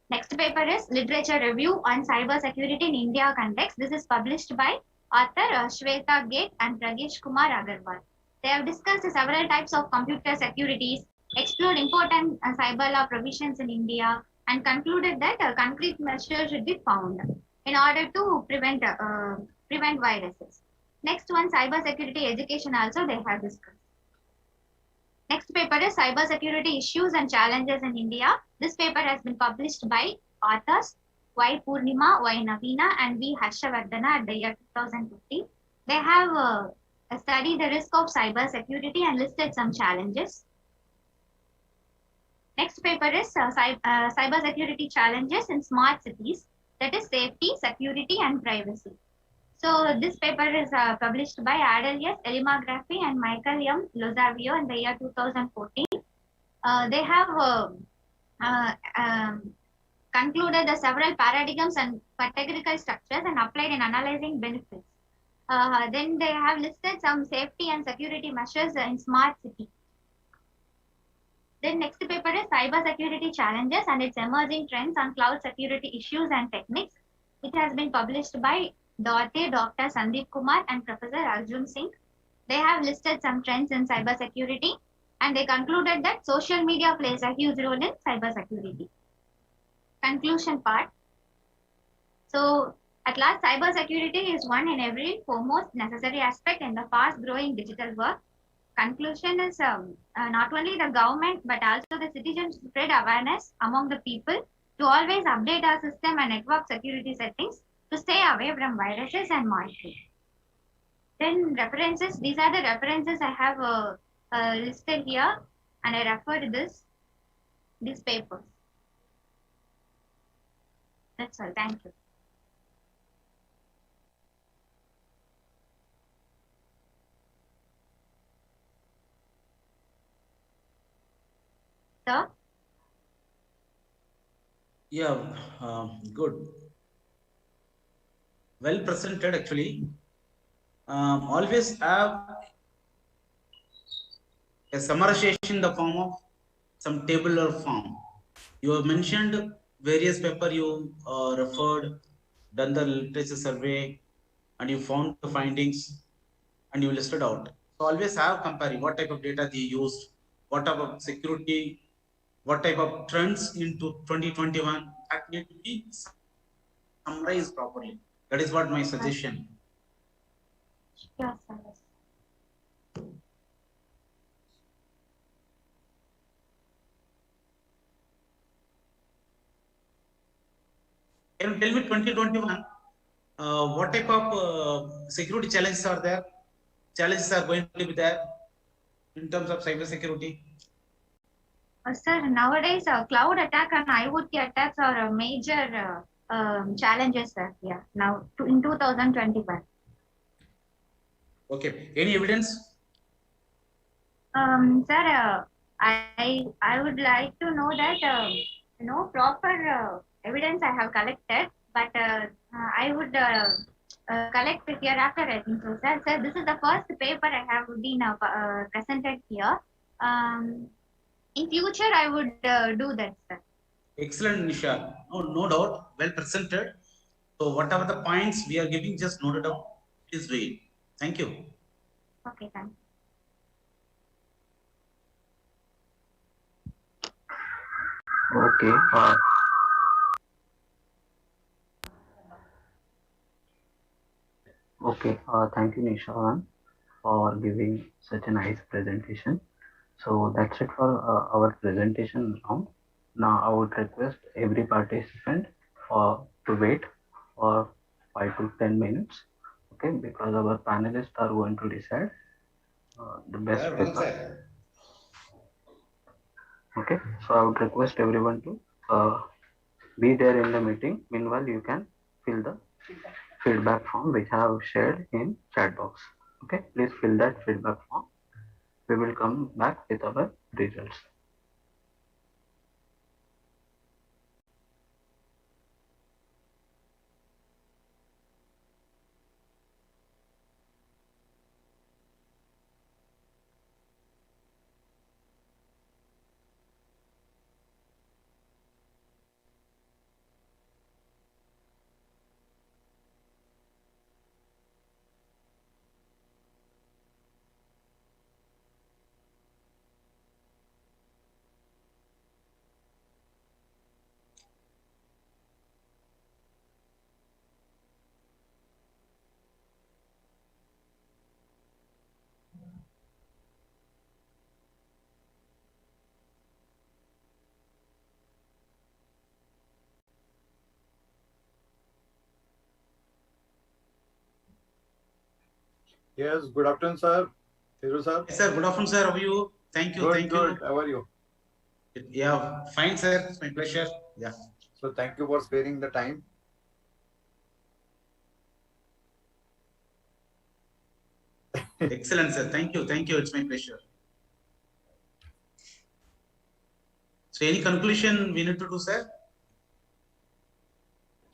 Next paper is Literature Review on Cybersecurity in India Context. This is published by author Shweta Gate and Pragesh Kumar Agarwal. They have discussed several types of computer securities, explored important cyber law provisions in India, and concluded that concrete measures should be found in order to prevent viruses. Next one, cybersecurity education also they have discussed. Next paper is cybersecurity issues and challenges in India. This paper has been published by authors Y. Purnima, Y. Navina, and V. Harshavardhana at the year 2015. They have studied the risk of cybersecurity and listed some challenges. Next paper is cybersecurity challenges in smart cities, that is safety, security, and privacy. So this paper is published by Adel S. Elimography and Michael M. Lozavio in the year 2014. They have concluded the several paradigms and categorical structures and applied in analyzing benefits. Then they have listed some safety and security measures in smart city. Then next paper is cybersecurity challenges and its emerging trends on cloud security issues and techniques. It has been published by Dr. Sandeep Kumar and Professor Arjun Singh. They have listed some trends in cybersecurity and they concluded that social media plays a huge role in cybersecurity. Conclusion part. So at last, cybersecurity is one in every foremost necessary aspect in the fast-growing digital world. Conclusion is not only the government but also the citizens spread awareness among the people to always update our system and network security settings to stay away from viruses and malware. Then references. These are the references I have listed here, and I refer to these papers. That's all. Thank you. Sir? Yeah, good. Well presented, actually. Always have a summarization in the form of some tabular form. You have mentioned various paper you referred, done the literature survey, and you found the findings, and you listed out. So always have comparing what type of data they used, what type of security, what type of trends into 2021 that need to be summarized properly. That is what my suggestion. Sure, sir. Can you tell me 2021, what type of security challenges are there? Challenges are going to be there in terms of cyber security? Sir, nowadays cloud attack and IoT attacks are major challenges, sir. Yeah, now in 2021. Okay. Any evidence? Sir, I would like to know that proper evidence I have collected, but I would collect it hereafter. I think so, sir. Sir, this is the first paper I have been presented here. In future, I would do that, sir. Excellent, Nisha. No doubt. Well presented. So whatever the points we are giving, just note it down. Please do it. Thank you. Okay, thank you. Okay. Okay. Thank you, Nisha, for giving such a nice presentation. So that's it for our presentation round. Now I would request every participant to wait for 5 to 10 minutes. Okay, because our panelists are going to decide the best paper. Okay, so I would request everyone to be there in the meeting. Meanwhile, you can fill the feedback form which I have shared in chat box. Okay, please fill that feedback form. We will come back with our results. Yes, good afternoon, sir. Thiru sir. Yes, sir. Good afternoon, sir. How are you? Thank you. Good, Thank good. you. How are you? Yeah, fine, sir. It's my pleasure. Yeah. So thank you for sparing the time. Excellent, sir. Thank you. Thank you. It's my pleasure. So any conclusion we need to do, sir?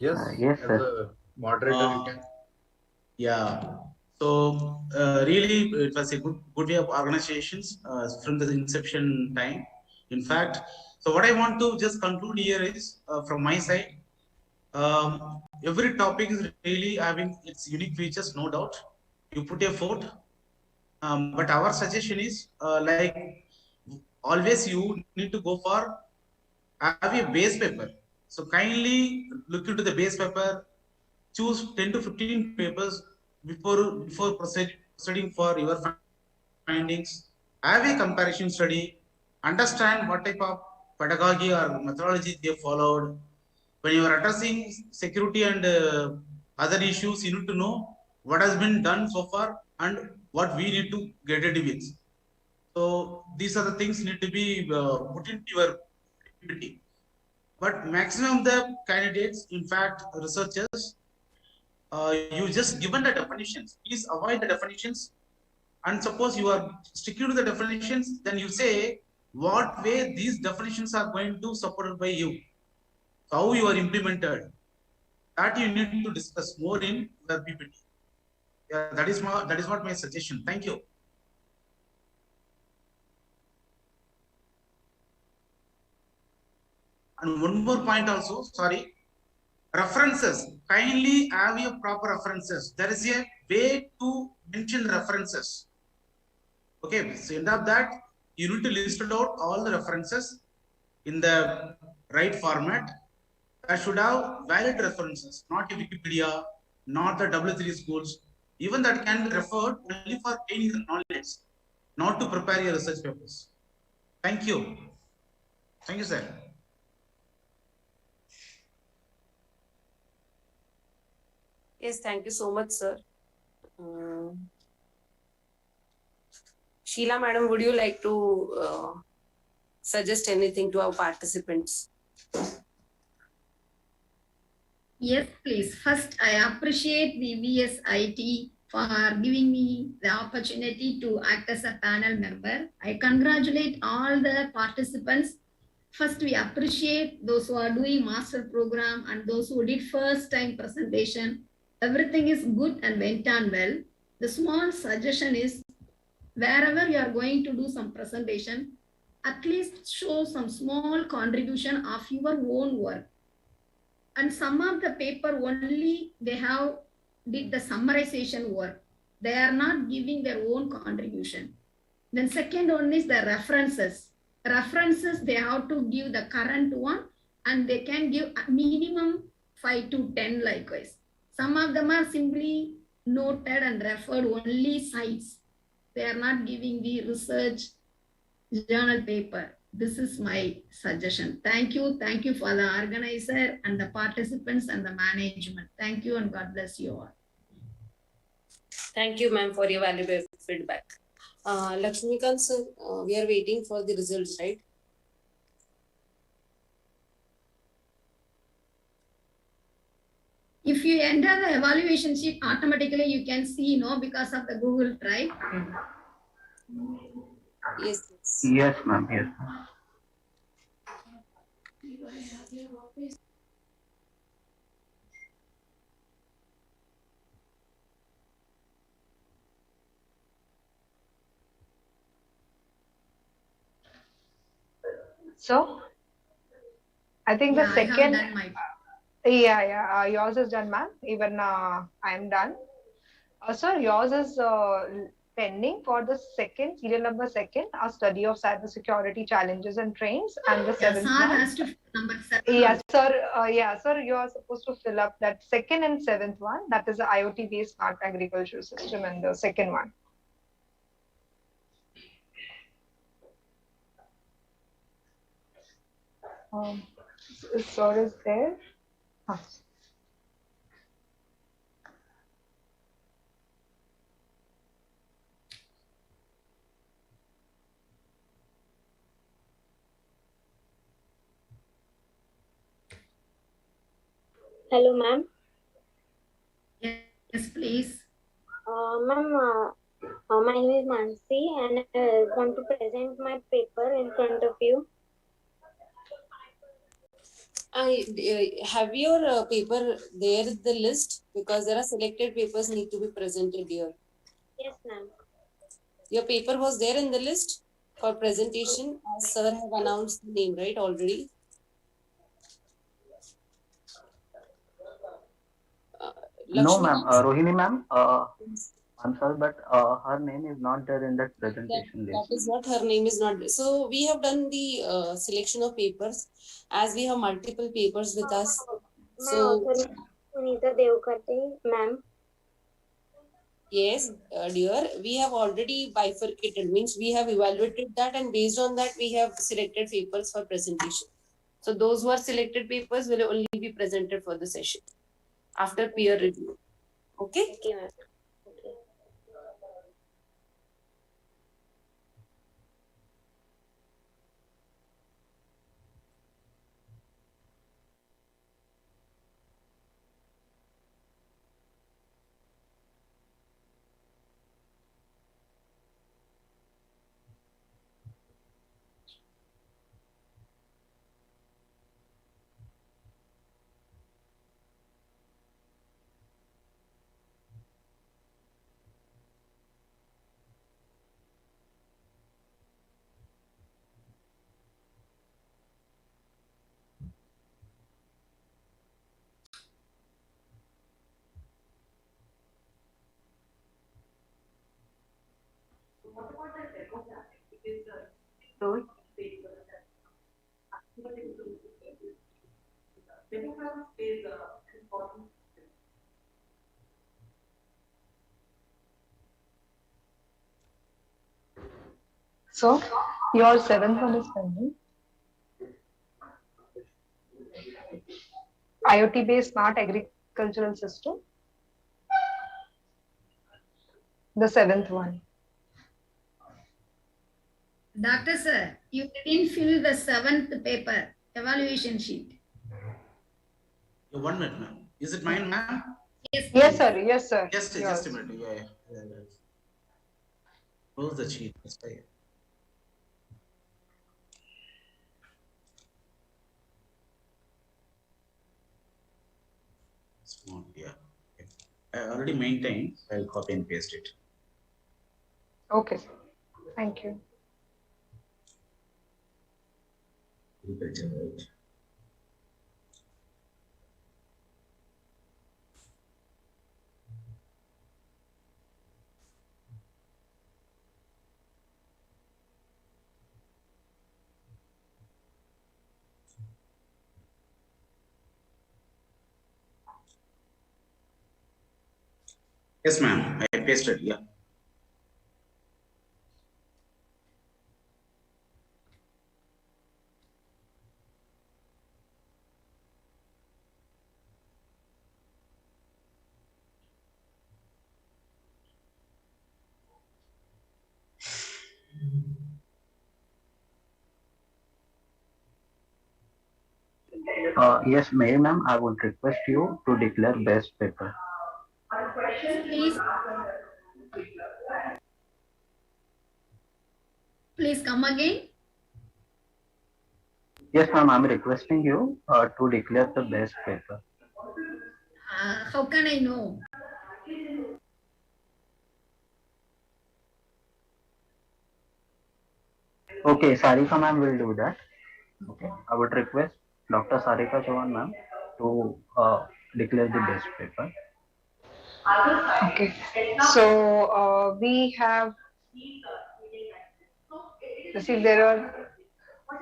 Yes, yes, as sir. a moderator, you can. Yeah. So really, it was a good way of organizations from the inception time. In fact, so what I want to just conclude here is from my side, every topic is really having its unique features, no doubt. You put a vote, but our suggestion is like always you need to go for have a base paper. So kindly look into the base paper, choose 10 to 15 papers before proceeding for your findings. Have a comparison study, understand what type of pedagogy or methodology they followed. When you are addressing security and other issues, you need to know what has been done so far and what we need to get ready with. So these are the things need to be put into your PPT. But maximum of the candidates, in fact, researchers, you just given the definitions. Please avoid the definitions. And suppose you are sticking to the definitions, then you say what way these definitions are going to supported by you. How you are implemented. That you need to discuss more in the PPT. Yeah, that is what my suggestion. Thank you. And one more point also, sorry. References. Kindly have your proper references. There is a way to mention references. Okay, so end of that, you need to list out all the references in the right format. That should have valid references, not a Wikipedia, not the W3 schools. Even that can be referred only for gaining the knowledge, not to prepare your research papers. Thank you. Thank you, sir. Yes, thank you so much, sir. Sheila, madam, would you like to suggest anything to our participants? Yes, please. First, I appreciate the VSIT for giving me the opportunity to act as a panel member. I congratulate all the participants. First, we appreciate those who are doing master program and those who did first time presentation. Everything is good and went on well. The small suggestion is wherever you are going to do some presentation, at least show some small contribution of your own work. And some of the paper only they have did the summarization work. They are not giving their own contribution. Then second one is the references. References, they have to give the current one and they can give a minimum 5 to 10 likewise. Some of them are simply noted and referred only sites. They are not giving the research journal paper. This is my suggestion. Thank you. Thank you for the organizer and the participants and the management. Thank you and God bless you all. Thank you, ma'am, for your valuable feedback. Lakshmikant sir, we are waiting for the results, right? If you enter the evaluation sheet, automatically you can see, because of the Google Drive. Yes. Yes, ma'am. Yes. So, I think the second. Yours is done, ma'am. Even I am done. Sir, yours is pending for the second, serial number second, a study of cybersecurity challenges and trends, and the seventh one. Has to number 7. Yes, sir. Sir, you are supposed to fill up that second and seventh one. That is the IoT-based smart agriculture system, and the second one. Sir is there. Hello, ma'am. Yes, please. Ma'am, my name is Mansi and I want to present my paper in front of you. Have your paper there in the list? Because there are selected papers need to be presented here. Yes, ma'am. Your paper was there in the list for presentation, as sir have announced the name, right, already? No, ma'am. Rohini, ma'am. I'm sorry, but her name is not there in that presentation list. That is what her name is not there. So we have done the selection of papers as we have multiple papers with us. So Sunita Devkati, ma'am. Yes, dear, we have already bifurcated, means we have evaluated that and based on that we have selected papers for presentation. So those who are selected papers will only be presented for the session after peer review. Okay? Okay, ma'am. Okay. So, your seventh one is pending. IoT-based smart agricultural system. The seventh one. Doctor sir, you didn't fill the 7th paper, evaluation sheet. One minute, ma'am. Is it mine, ma'am? Yes, Yes, sir. Yes, sir. Just a Yours. minute. Yeah. Close the sheet. That's why. Small, yeah. I already maintained. I'll copy and paste it. Okay. Thank you. Agriculture, right. Yes, ma'am. I pasted. Yeah. Yes, May ma'am, I would request you to declare best paper. Please, please come again. Yes, ma'am, I'm requesting you to declare the best paper. How can I know? Okay, Sarika ma'am will do that. Okay, I would request Dr. Sarika Chauhan ma'am to declare the best paper. Okay. So we have received there are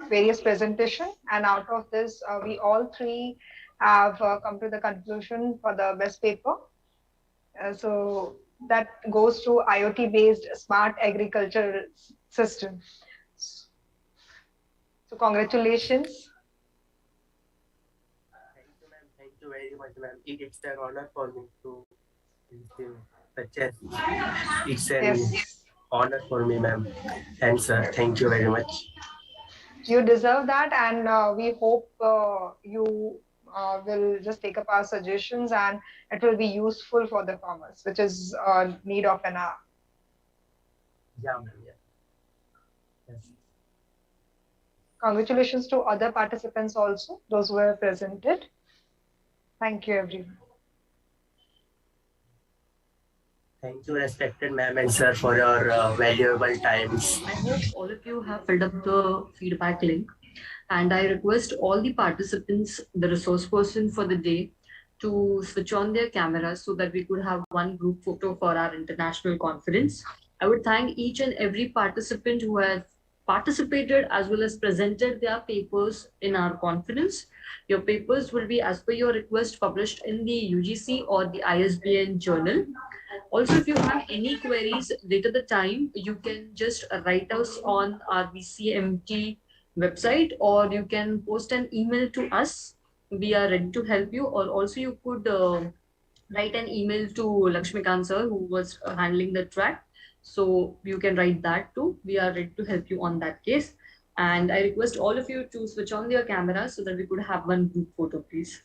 various presentation, and out of this, we all three have come to the conclusion for the best paper. So that goes to IoT based smart agriculture system. So congratulations. Thank you very much, ma'am. It's an honor for me to receive such a. It's an Yes. honor for me, ma'am. And sir, thank you very much. You deserve that, and we hope you will just take up our suggestions, and it will be useful for the farmers, which is need of an hour. Yeah, ma'am. Yeah. Yes. Congratulations to other participants also, those who have presented. Thank you, everyone. Thank you, respected ma'am and sir, for your valuable times. I hope all of you have filled up the feedback link, and I request all the participants, the resource person for the day, to switch on their cameras so that we could have one group photo for our international conference. I would thank each and every participant who has participated as well as presented their papers in our conference. Your papers will be, as per your request, published in the UGC or the ISBN journal. Also, if you have any queries later the time, you can just write us on our VCMT website, or you can post an email to us. We are ready to help you. Or also you could write an email to Lakshmikant sir, who was handling the track. So you can write that too. We are ready to help you on that case. And I request all of you to switch on your cameras so that we could have one group photo, please.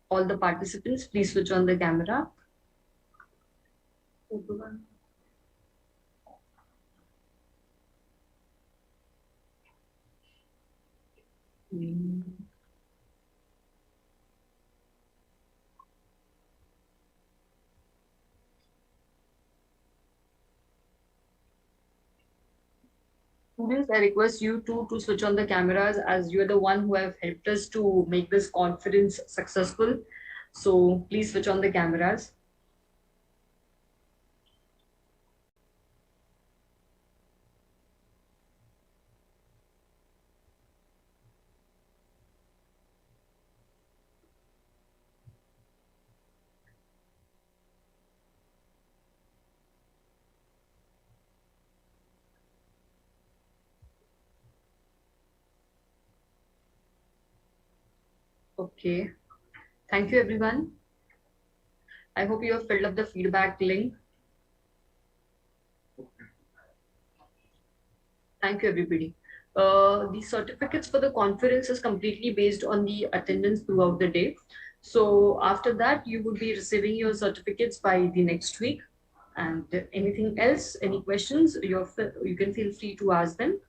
All the participants, please switch on the camera. Students, I request you to switch on the cameras, as you are the one who have helped us to make this conference successful. So please switch on the cameras. Okay. Thank you, everyone. I hope you have filled up the feedback link. Thank you, everybody. The certificates for the conference is completely based on the attendance throughout the day. So after that, you will be receiving your certificates by the next week. And anything else, any questions, you can feel free to ask them.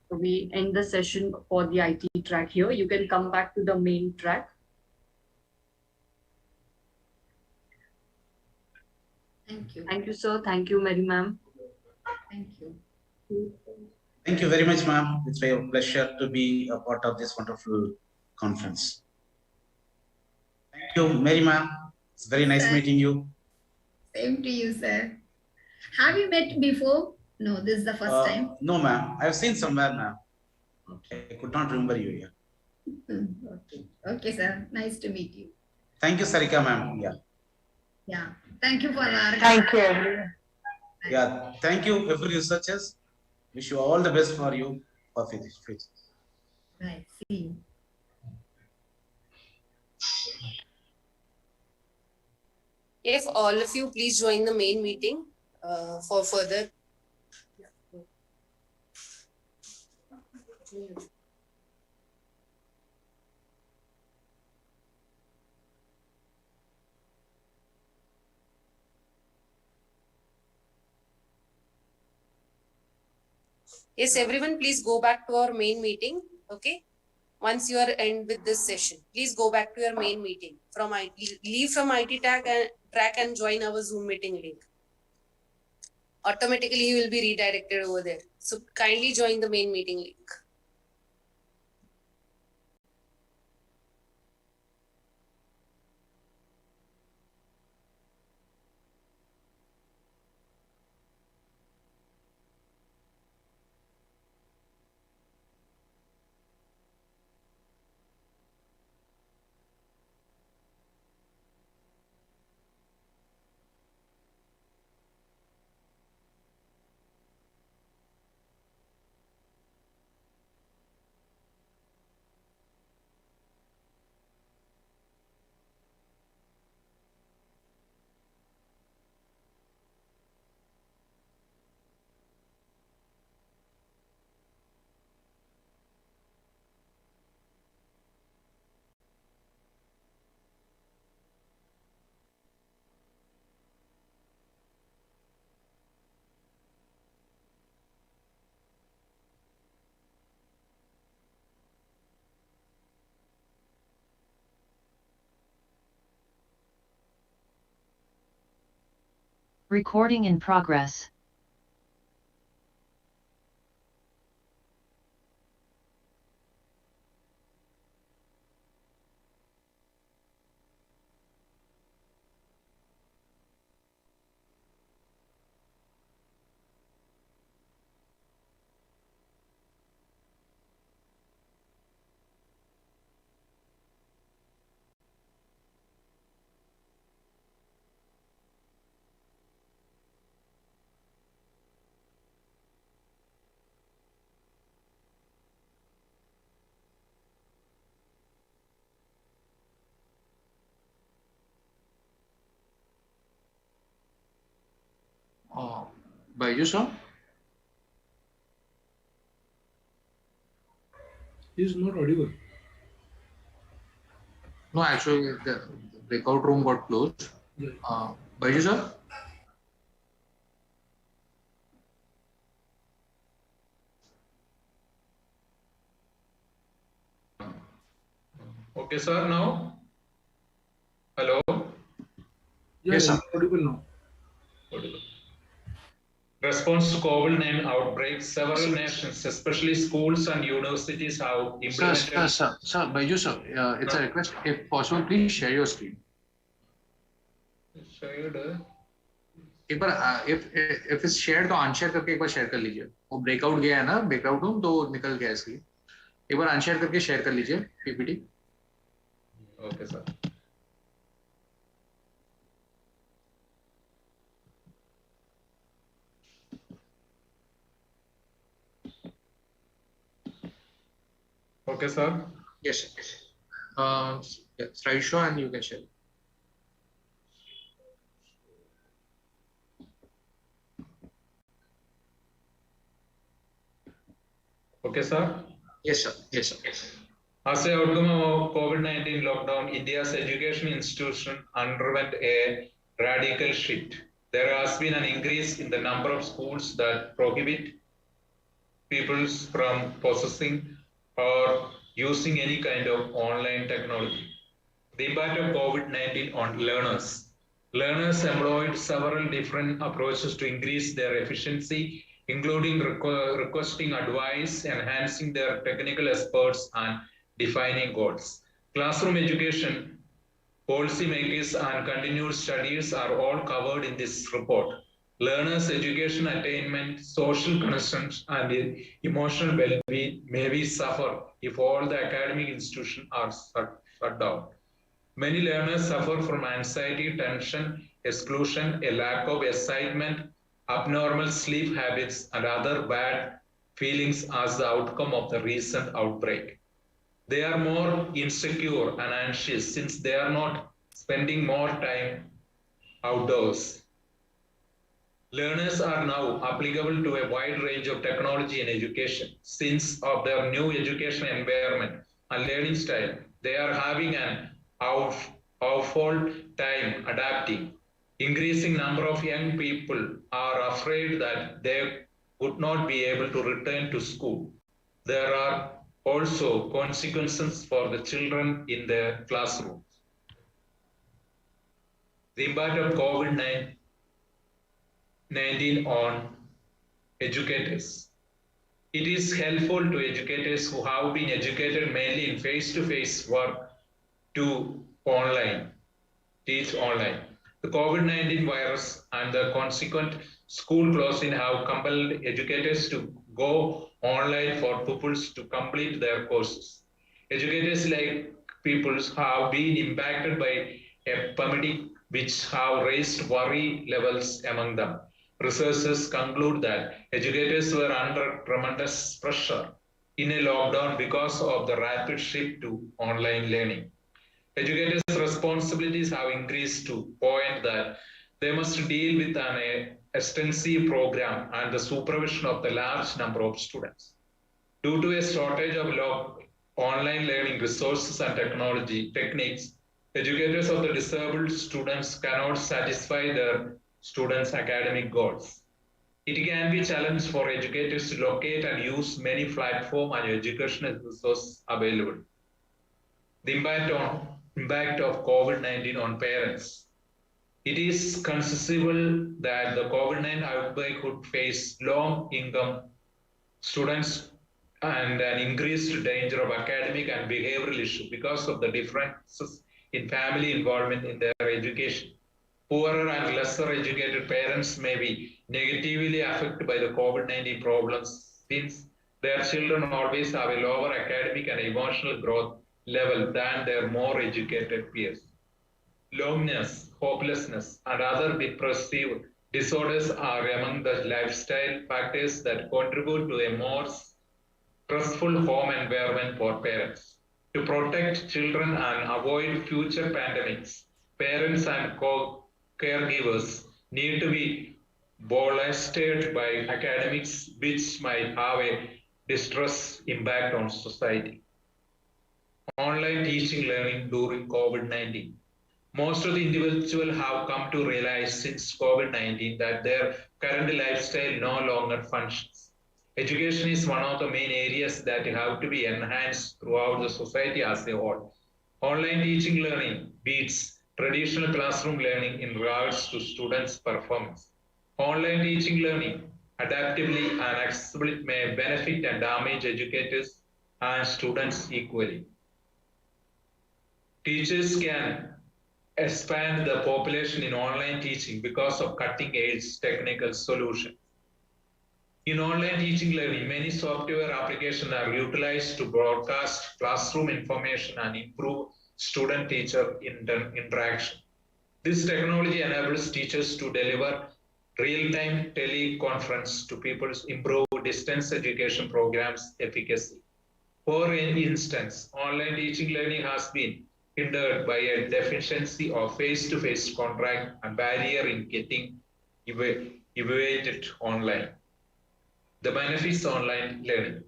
We end the session for the IT track here. You can come back to the main track. Thank you. Thank you, sir. Thank you, Mary ma'am. Thank you. Thank you very much, ma'am. It's a pleasure to be a part of this wonderful conference. Thank you, Mary ma'am. It's very nice meeting you. Same to you, sir. Have you met before? No, this is the first time. No, ma'am. I've seen somewhere, ma'am. I could not remember you here. Okay. Okay, sir. Nice to meet you. Thank you, Sarika, ma'am. Yeah. Yeah. Thank you for our. Thank you, everyone. Yeah. Thank you, every researchers. Wish you all the best for you for future. Right. See you. If all of you please join the main meeting for further. Yes, everyone, please go back to our main meeting. Okay. Once you are end with this session, please go back to your main meeting. Leave from IT track and join our Zoom meeting link. Automatically, you will be redirected over there. So kindly join the main meeting link. Recording in progress. By sir? He's not audible. No, actually, the breakout room got closed. By sir? Okay, sir. Now, hello. Yes, sir. Audible now. Audible. Response to COVID-19 outbreaks, several nations, especially schools and universities, have implemented. Sir, Baiju sir, it's a request. If possible, please share your screen. Shared. एक बार if it's shared तो unshare करके एक बार share कर लीजिए. वो breakout गया है ना, breakout room तो निकल गया इसलिए. एक बार unshare करके share कर लीजिए PPT. Okay, sir. Okay, sir. Yes, sir. slideshow and you can share. Okay, sir? Yes, sir. Yes, sir. As a outcome of COVID-19 lockdown, India's education institution underwent a radical shift. There has been an increase in the number of schools that prohibit people from possessing or using any kind of online technology. The impact of COVID-19 on learners. Learners employed several different approaches to increase their efficiency, including requesting advice, enhancing their technical experts, and defining goals. Classroom education, policymakers, and continued studies are all covered in this report. Learners' education attainment, social connections, and emotional well-being may be suffer if all the academic institutions are shut down. Many learners suffer from anxiety, tension, exclusion, a lack of excitement, abnormal sleep habits, and other bad feelings as the outcome of the recent outbreak. They are more insecure and anxious since they are not spending more time outdoors. Learners are now applicable to a wide range of technology in education. Since of their new education environment and learning style, they are having an awful time adapting. Increasing number of young people are afraid that they would not be able to return to school. There are also consequences for the children in their classrooms. The impact of COVID-19 on educators. It is helpful to educators who have been educated mainly in face-to-face work to online, teach online. The COVID-19 virus and the consequent school closing have compelled educators to go online for pupils to complete their courses. Educators like pupils have been impacted by a pandemic which have raised worry levels among them. Researchers conclude that educators were under tremendous pressure in a lockdown because of the rapid shift to online learning. Educators' responsibilities have increased to the point that they must deal with an extensive program and the supervision of the large number of students. Due to a shortage of online learning resources and technology techniques, educators of the disabled students cannot satisfy their students' academic goals. It can be a challenge for educators to locate and use many platforms and educational resources available. The impact of COVID-19 on parents. It is conceivable that the COVID-19 outbreak could face low-income students and an increased danger of academic and behavioral issues because of the differences in family involvement in their education. Poorer and lesser educated parents may be negatively affected by the COVID-19 problems since their children always have a lower academic and emotional growth level than their more educated peers. Loneliness, hopelessness, and other depressive disorders are among the lifestyle factors that contribute to a more stressful home environment for parents. To protect children and avoid future pandemics, parents and caregivers need to be bolstered by academics which might have a distress impact on society. Online teaching learning during COVID-19. Most of the individuals have come to realize since COVID-19 that their current lifestyle no longer functions. Education is one of the main areas that have to be enhanced throughout the society as a whole. Online teaching learning beats traditional classroom learning in regards to students' performance. Online teaching learning adaptively and accessibly may benefit and damage educators and students equally. Teachers can expand the population in online teaching because of cutting-edge technical solutions. In online teaching learning, many software applications are utilized to broadcast classroom information and improve student-teacher interaction. This technology enables teachers to deliver real-time teleconference to people to improve distance education programs efficacy. For instance, online teaching learning has been hindered by a deficiency of face-to-face contact and barrier in getting evaluated online. The benefits of online learning.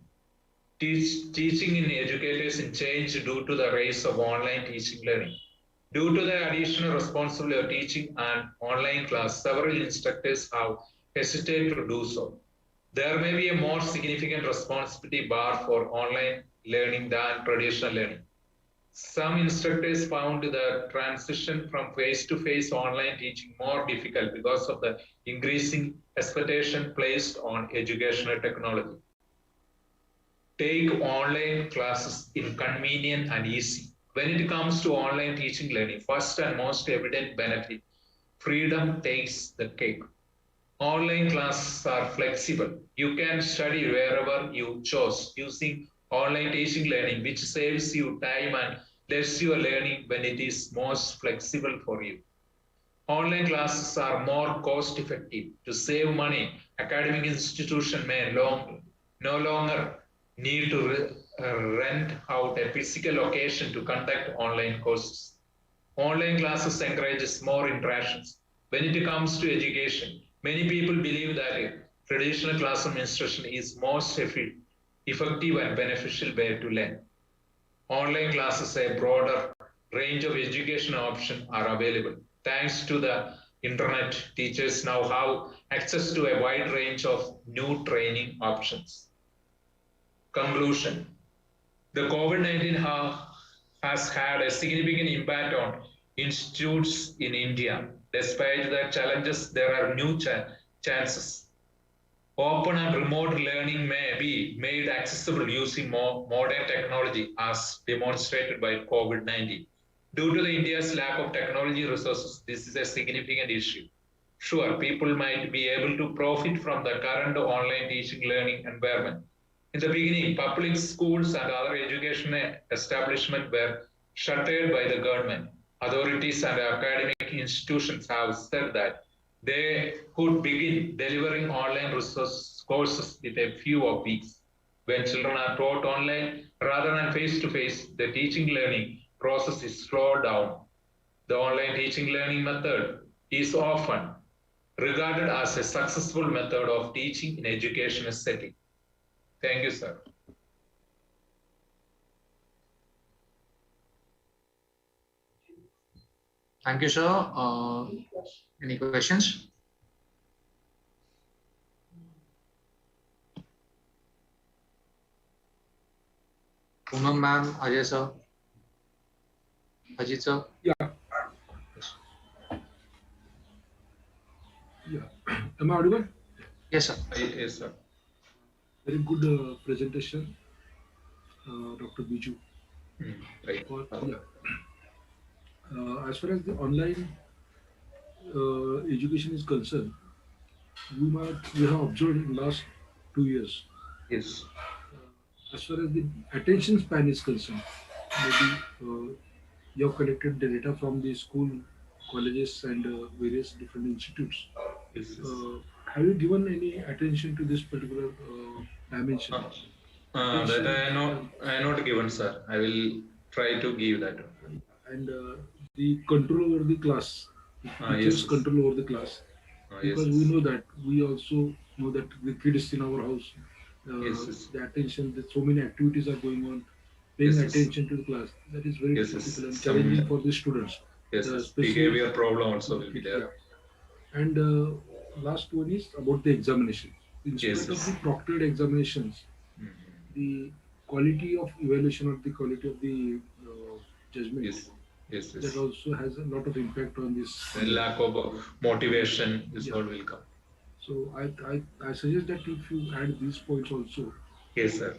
Teaching in educators in change due to the rise of online teaching learning. Due to the additional responsibility of teaching an online class, several instructors have hesitated to do so. There may be a more significant responsibility bar for online learning than traditional learning. Some instructors found the transition from face-to-face online teaching more difficult because of the increasing expectation placed on educational technology. Take online classes inconvenient and easy. When it comes to online teaching learning, first and most evident benefit, freedom takes the cake. Online classes are flexible. You can study wherever you chose using online teaching learning, which saves you time and lets you learning when it is most flexible for you. Online classes are more cost effective. To save money, academic institutions may no longer need to rent out a physical location to conduct online courses. Online classes encourages more interactions. When it comes to education, many people believe that traditional classroom instruction is most effective and beneficial way to learn. Online classes, a broader range of education options are available. Thanks to the internet, teachers now have access to a wide range of new training options. Conclusion. The COVID-19 has had a significant impact on institutes in India. Despite the challenges, there are new chances. Open and remote learning may be made accessible using more modern technology as demonstrated by COVID-19. Due to India's lack of technology resources, this is a significant issue. Sure, people might be able to profit from the current online teaching learning environment. In the beginning, public schools and other educational establishments were shuttered by the government. Authorities and academic institutions have said that they could begin delivering online resource courses with a few of weeks. When children are taught online rather than face-to-face, the teaching learning process is slowed down. The online teaching learning method is often regarded as a successful method of teaching in educational setting. Thank you, sir. Thank you, sir. Any questions? Poonam ma'am, Ajay sir, Ajit sir. Yeah. Yeah. Am I audible? Yes, sir. Yes, sir. Very good presentation, Dr. Biju. Right. Yeah. As far as the online education is concerned, we have observed in last 2 years. Yes. As far as the attention span is concerned, maybe you have collected the data from the school, colleges, and various different institutes. Yes, yes. Have you given any attention to this particular dimension? That I not given, sir. I will try to give that. And the control over the class, teachers' Yes. control over the class, because yes. we know that we also know that the kids in our house, Yes. the attention, that so many activities are going on, paying Yes. attention to the class. That is very Yes. difficult and challenging for the students. Yes. Especially- Behavior problem also will be there. Yeah. And last one is about the examination. In spite Yes. of the proctored examinations, the quality of evaluation or the quality of the judgment, Yes. that also has a lot of impact on this. The lack of motivation is all will come. So I suggest that if you add these points also. Yes, sir.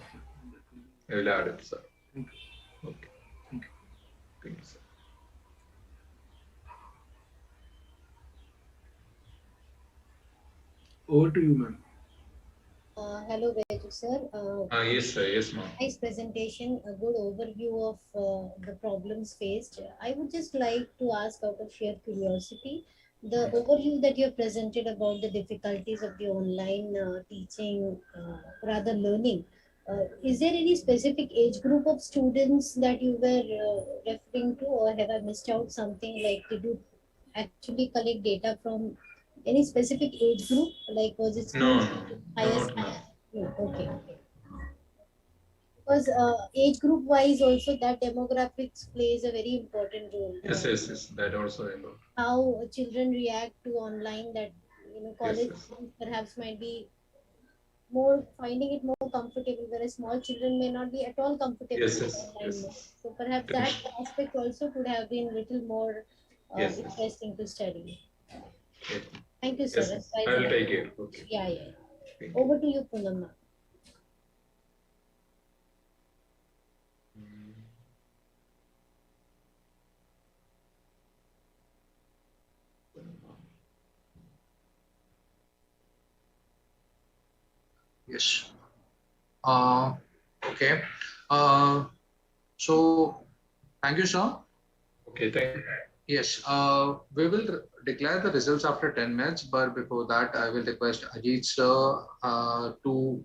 I will add it, sir. Thank you. Okay. Thank you. Thank you, sir. Over to you, ma'am. Hello, Beju sir. Yes, sir. Yes, ma'am. Nice presentation, a good overview of the problems faced. I would just like to ask out of sheer curiosity, the overview that you have presented about the difficulties of the online teaching, rather learning. Is there any specific age group of students that you were referring to, or have I missed out something? Like, did you actually collect data from any specific age group? Like, was it No, schools highest? no. No, okay, okay. Because age group wise, also that demographics plays a very important role. Yes, yes, yes. That also I know. How children react to online, that college Yes. students perhaps might be more finding it more comfortable, whereas small children may not be at all comfortable Yes, with yes, online yes. mode. So perhaps that Definitely. aspect also could have been little more Yes, yes. interesting to study. Okay. Thank you, Yes, sir. yes. I will take care. Okay. Yeah, yeah. Thank you. Over to you, Poonam. Yes. Okay. So thank you, sir. Okay, thank you. Yes, we will declare the results after 10 minutes, but before that, I will request Ajit sir to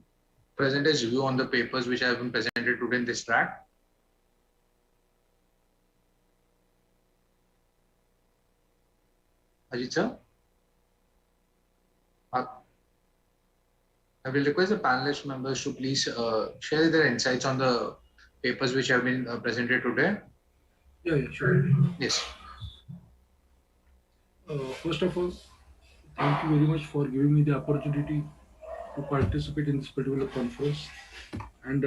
present his view on the papers which have been presented today in this track. Ajit sir? I will request the panelist members to please share their insights on the papers which have been presented today. Yeah, yeah, sure. Yes. First of all, thank you very much for giving me the opportunity to participate in this particular conference. And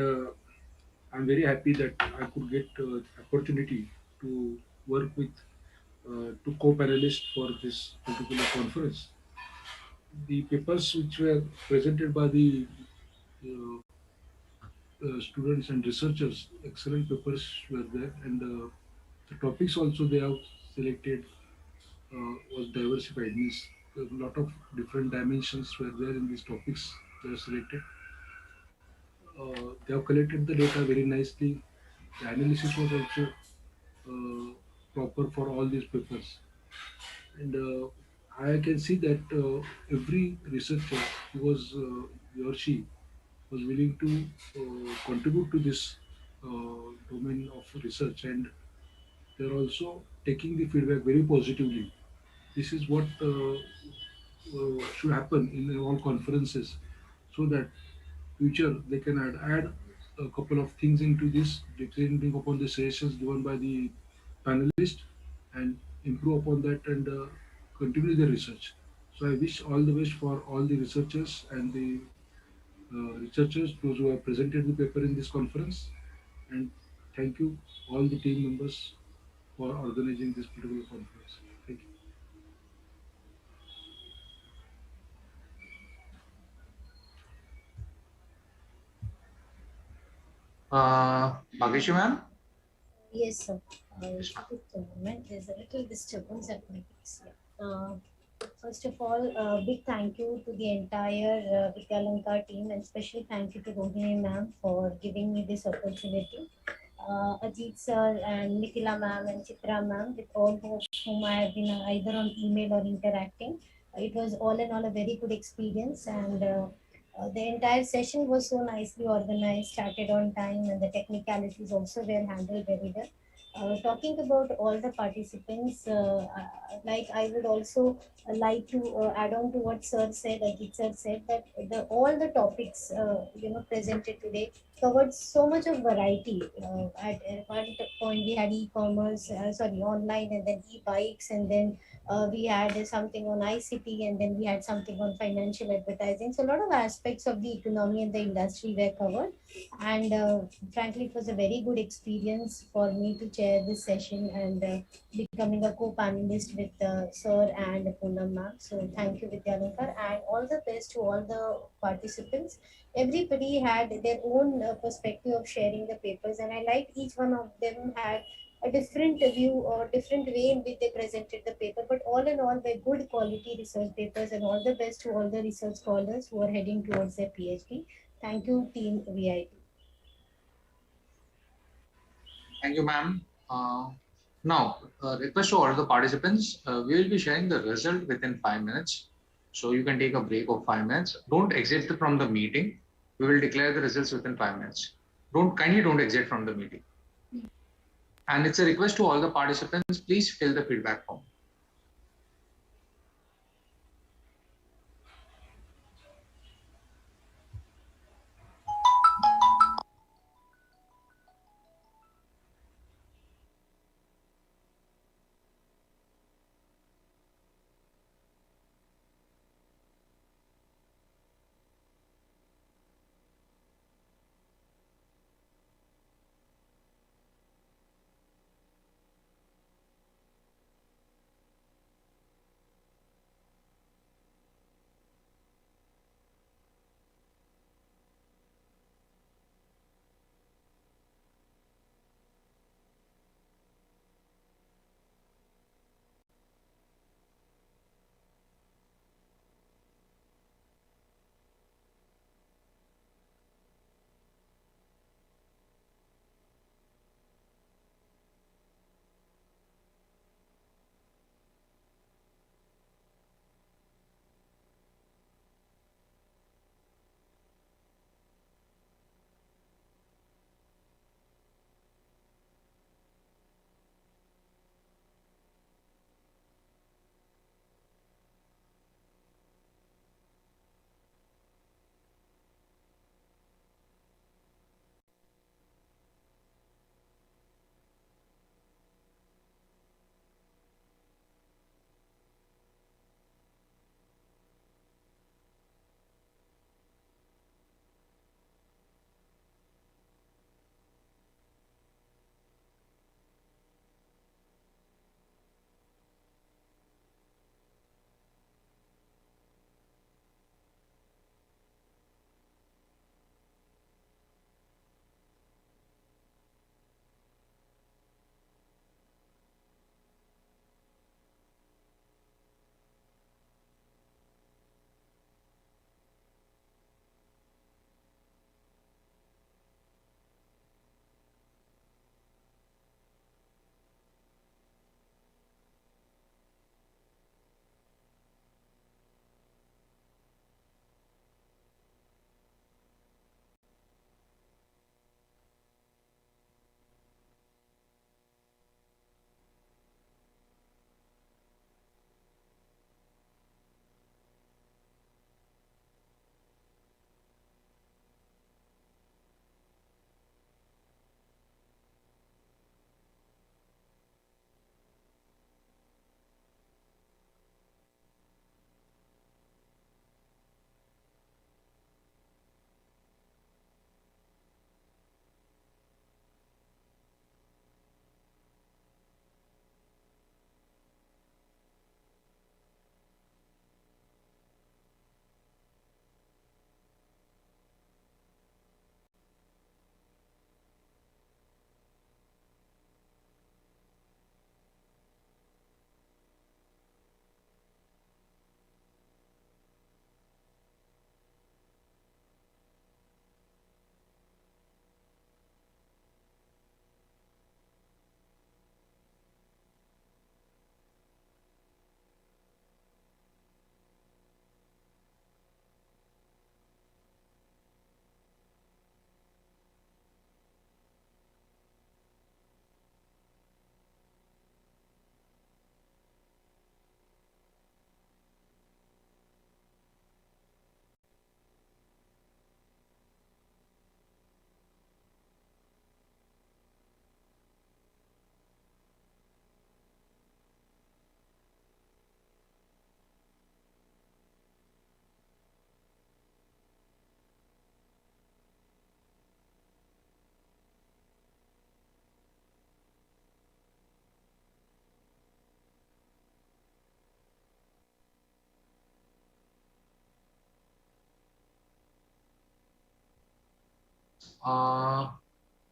I'm very happy that I could get opportunity to work with two co-panelists for this particular conference. The papers which were presented by the uh, students and researchers, excellent papers were there, and the topics also they have selected was diversified. Means a lot of different dimensions were there in these topics they have selected. They have collected the data very nicely. The analysis was also proper for all these papers, and I can see that every researcher he or she was willing to contribute to this domain of research, and they're also taking the feedback very positively. This is what should happen in all conferences, so that future they can add a couple of things into this, depending upon the suggestions given by the panelists, and improve upon that, and continue the research. So I wish all the best for all the researchers and the researchers, those who have presented the paper in this conference, and thank you all the team members for organizing this particular conference. Thank you. Bhageshi ma'am? Yes, sir. Just a moment. There's a little disturbance at my place. Yeah. First of all, big thank you to the entire Vidyalankar team, and special thank you to Rohini ma'am for giving me this opportunity. Ajit sir and Nikila ma'am and Chitra ma'am, with all whom I have been either on email or interacting. It was all in all a very good experience, and the entire session was so nicely organized, started on time, and the technicalities also were handled very well. Talking about all the participants, like I would also like to add on to what Sir said, Ajit Sir said, that all the topics presented today covered so much of variety. At one point we had e-commerce, online, and then e-bikes, and then we had something on ICT, and then we had something on financial advertising. So a lot of aspects of the economy and the industry were covered, and frankly, it was a very good experience for me to chair this session, and becoming a co-panelist with Sir and Poonam ma'am. So thank you, Vidyalankar, and all the best to all the participants. Everybody had their own perspective of sharing the papers, and I liked each one of them had a different view or different way in which they presented the paper. But all in all, they're good quality research papers, and all the best to all the research scholars who are heading towards their PhD. Thank you, Team VIP. Thank you, ma'am. Now, request to all the participants, we will be sharing the result within 5 minutes. So you can take a break of 5 minutes. Don't exit from the meeting. We will declare the results within 5 minutes. Kindly don't exit from the meeting. And it's a request to all the participants, please fill the feedback form.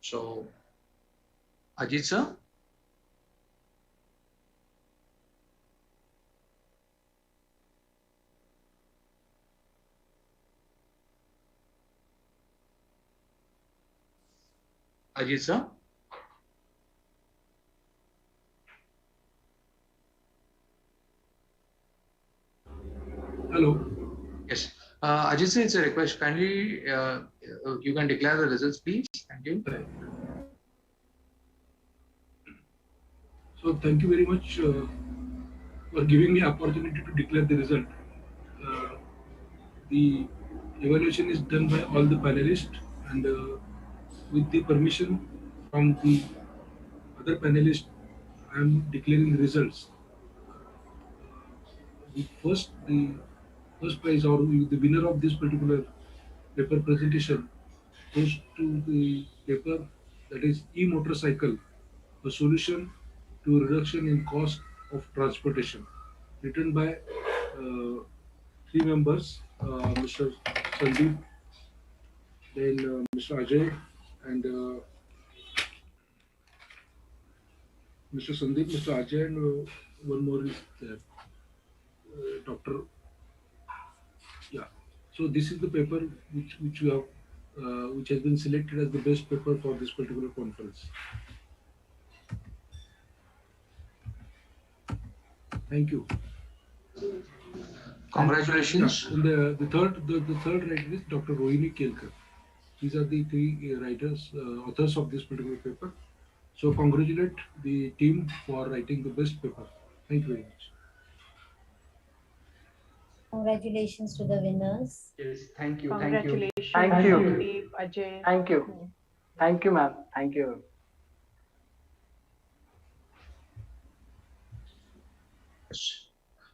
So, Ajit sir? Ajit sir? Hello. Yes. Ajit sir, it's a request. Kindly, you can declare the results, please. Thank you. So thank you very much for giving me opportunity to declare the result. Uh, the evaluation is done by all the panelists, and with the permission from the other panelists, I am declaring the results. The first prize, or the winner of this particular paper presentation, goes to the paper that is e-motorcycle, a solution to reduction in cost of transportation, written by three members, Mr. Sandeep, then Mr. Ajay, and Mr. Sandeep, Mr. Ajay, and one more is there, Dr. Yeah. So this is the paper which we have, which has been selected as the best paper for this particular conference. Thank you. Congratulations. And the third writer is Dr. Rohini Kelkar. These are the three writers, authors of this particular paper. So congratulate the team for writing the best paper. Thank you very much. Congratulations to the winners. Yes, thank you. Congratulations, Thank you. Sandeep, Ajay. Thank you. Thank you, ma'am. Thank you.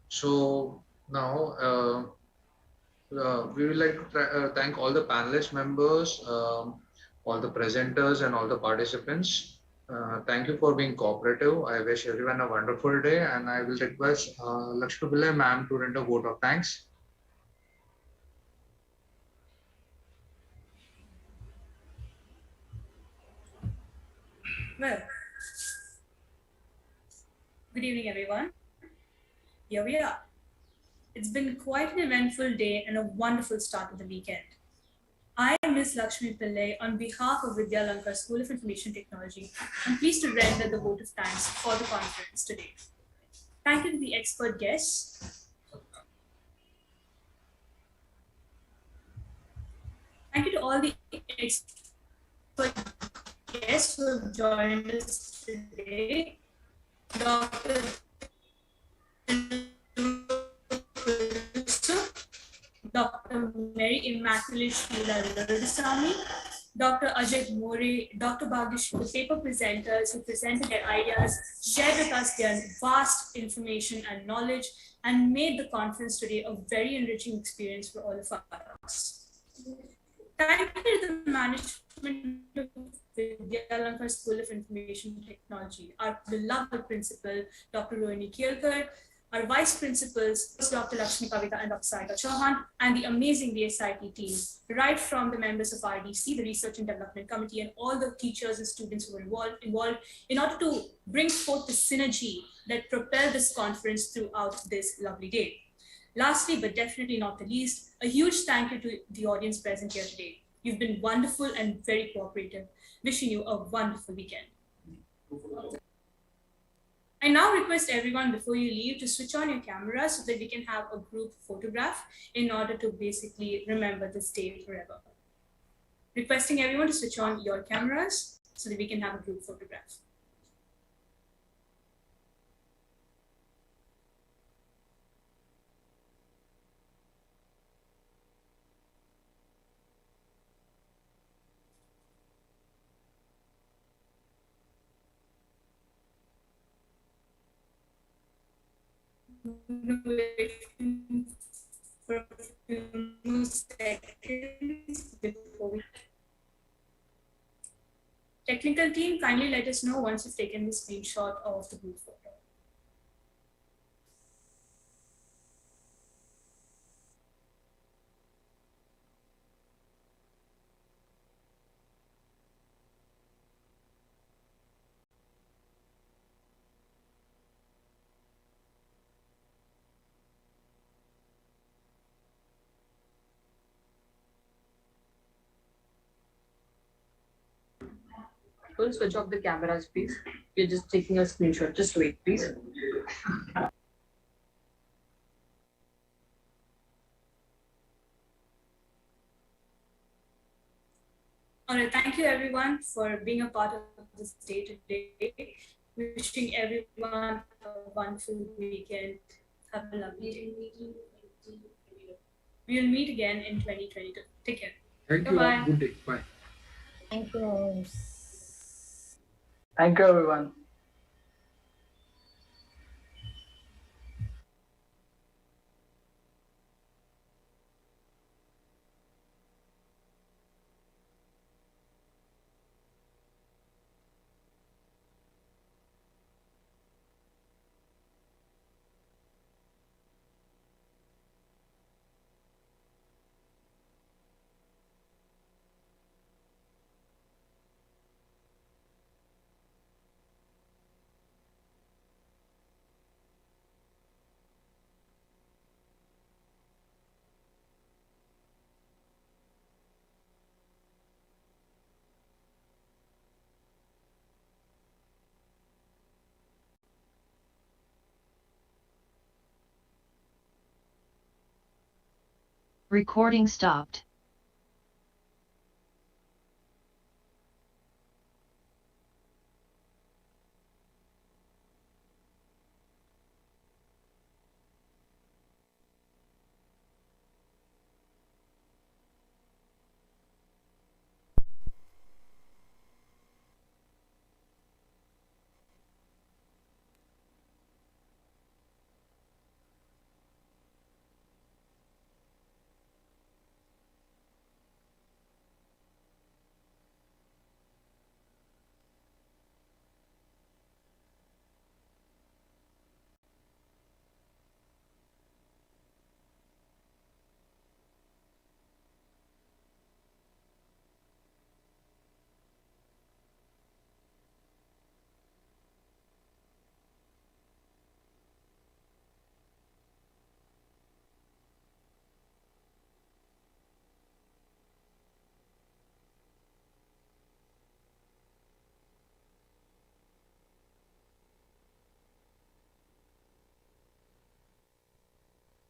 So now we would like to thank all the panelist members, all the presenters, and all the participants. Thank you for being cooperative. I wish everyone a wonderful day, and I will request Lakshmi Pillai ma'am to render a vote of thanks. Well, good evening, everyone. Here we are. It's been quite an eventful day and a wonderful start to the weekend. I, Ms. Lakshmi Pillai, on behalf of Vidyalankar School of Information Technology, am pleased to render the vote of thanks for the conference today. Thank you to the expert guests. Thank you to all the expert guests who have joined us today. Dr. Dr. Mary Immaculate Sheila Lardasamy, Dr. Ajay More, Dr. Bhagish, the paper presenters who presented their ideas, shared with us their vast information and knowledge, and made the conference today a very enriching experience for all of us. Thank you to the management of Vidyalankar School of Information Technology, our beloved principal, Dr. Rohini Kelkar, our vice principals, Dr. Lakshmi Kavita and Dr. Saika Chauhan, and the amazing VSIT team, right from the members of RDC, the Research and Development Committee, and all the teachers and students who were involved in order to bring forth the synergy that propelled this conference throughout this lovely day. Lastly, but definitely not the least, a huge thank you to the audience present here today. You've been wonderful and very cooperative. Wishing you a wonderful weekend. I now request everyone before you leave to switch on your camera so that we can have a group photograph in order to basically remember this day forever. Requesting everyone to switch on your cameras so that we can have a group photograph. For a few seconds before we... Technical team, kindly let us know once you've taken the screenshot of the group photo. Don't switch off the cameras, please. We're just taking a screenshot. Just wait, please. All right, thank you everyone for being a part of this day today. Wishing everyone a wonderful weekend. Have a lovely day. We'll meet again in 2022. Take care. Thank you all. Bye-bye. Good day. Bye. Thank you. Thank you, everyone. Recording stopped.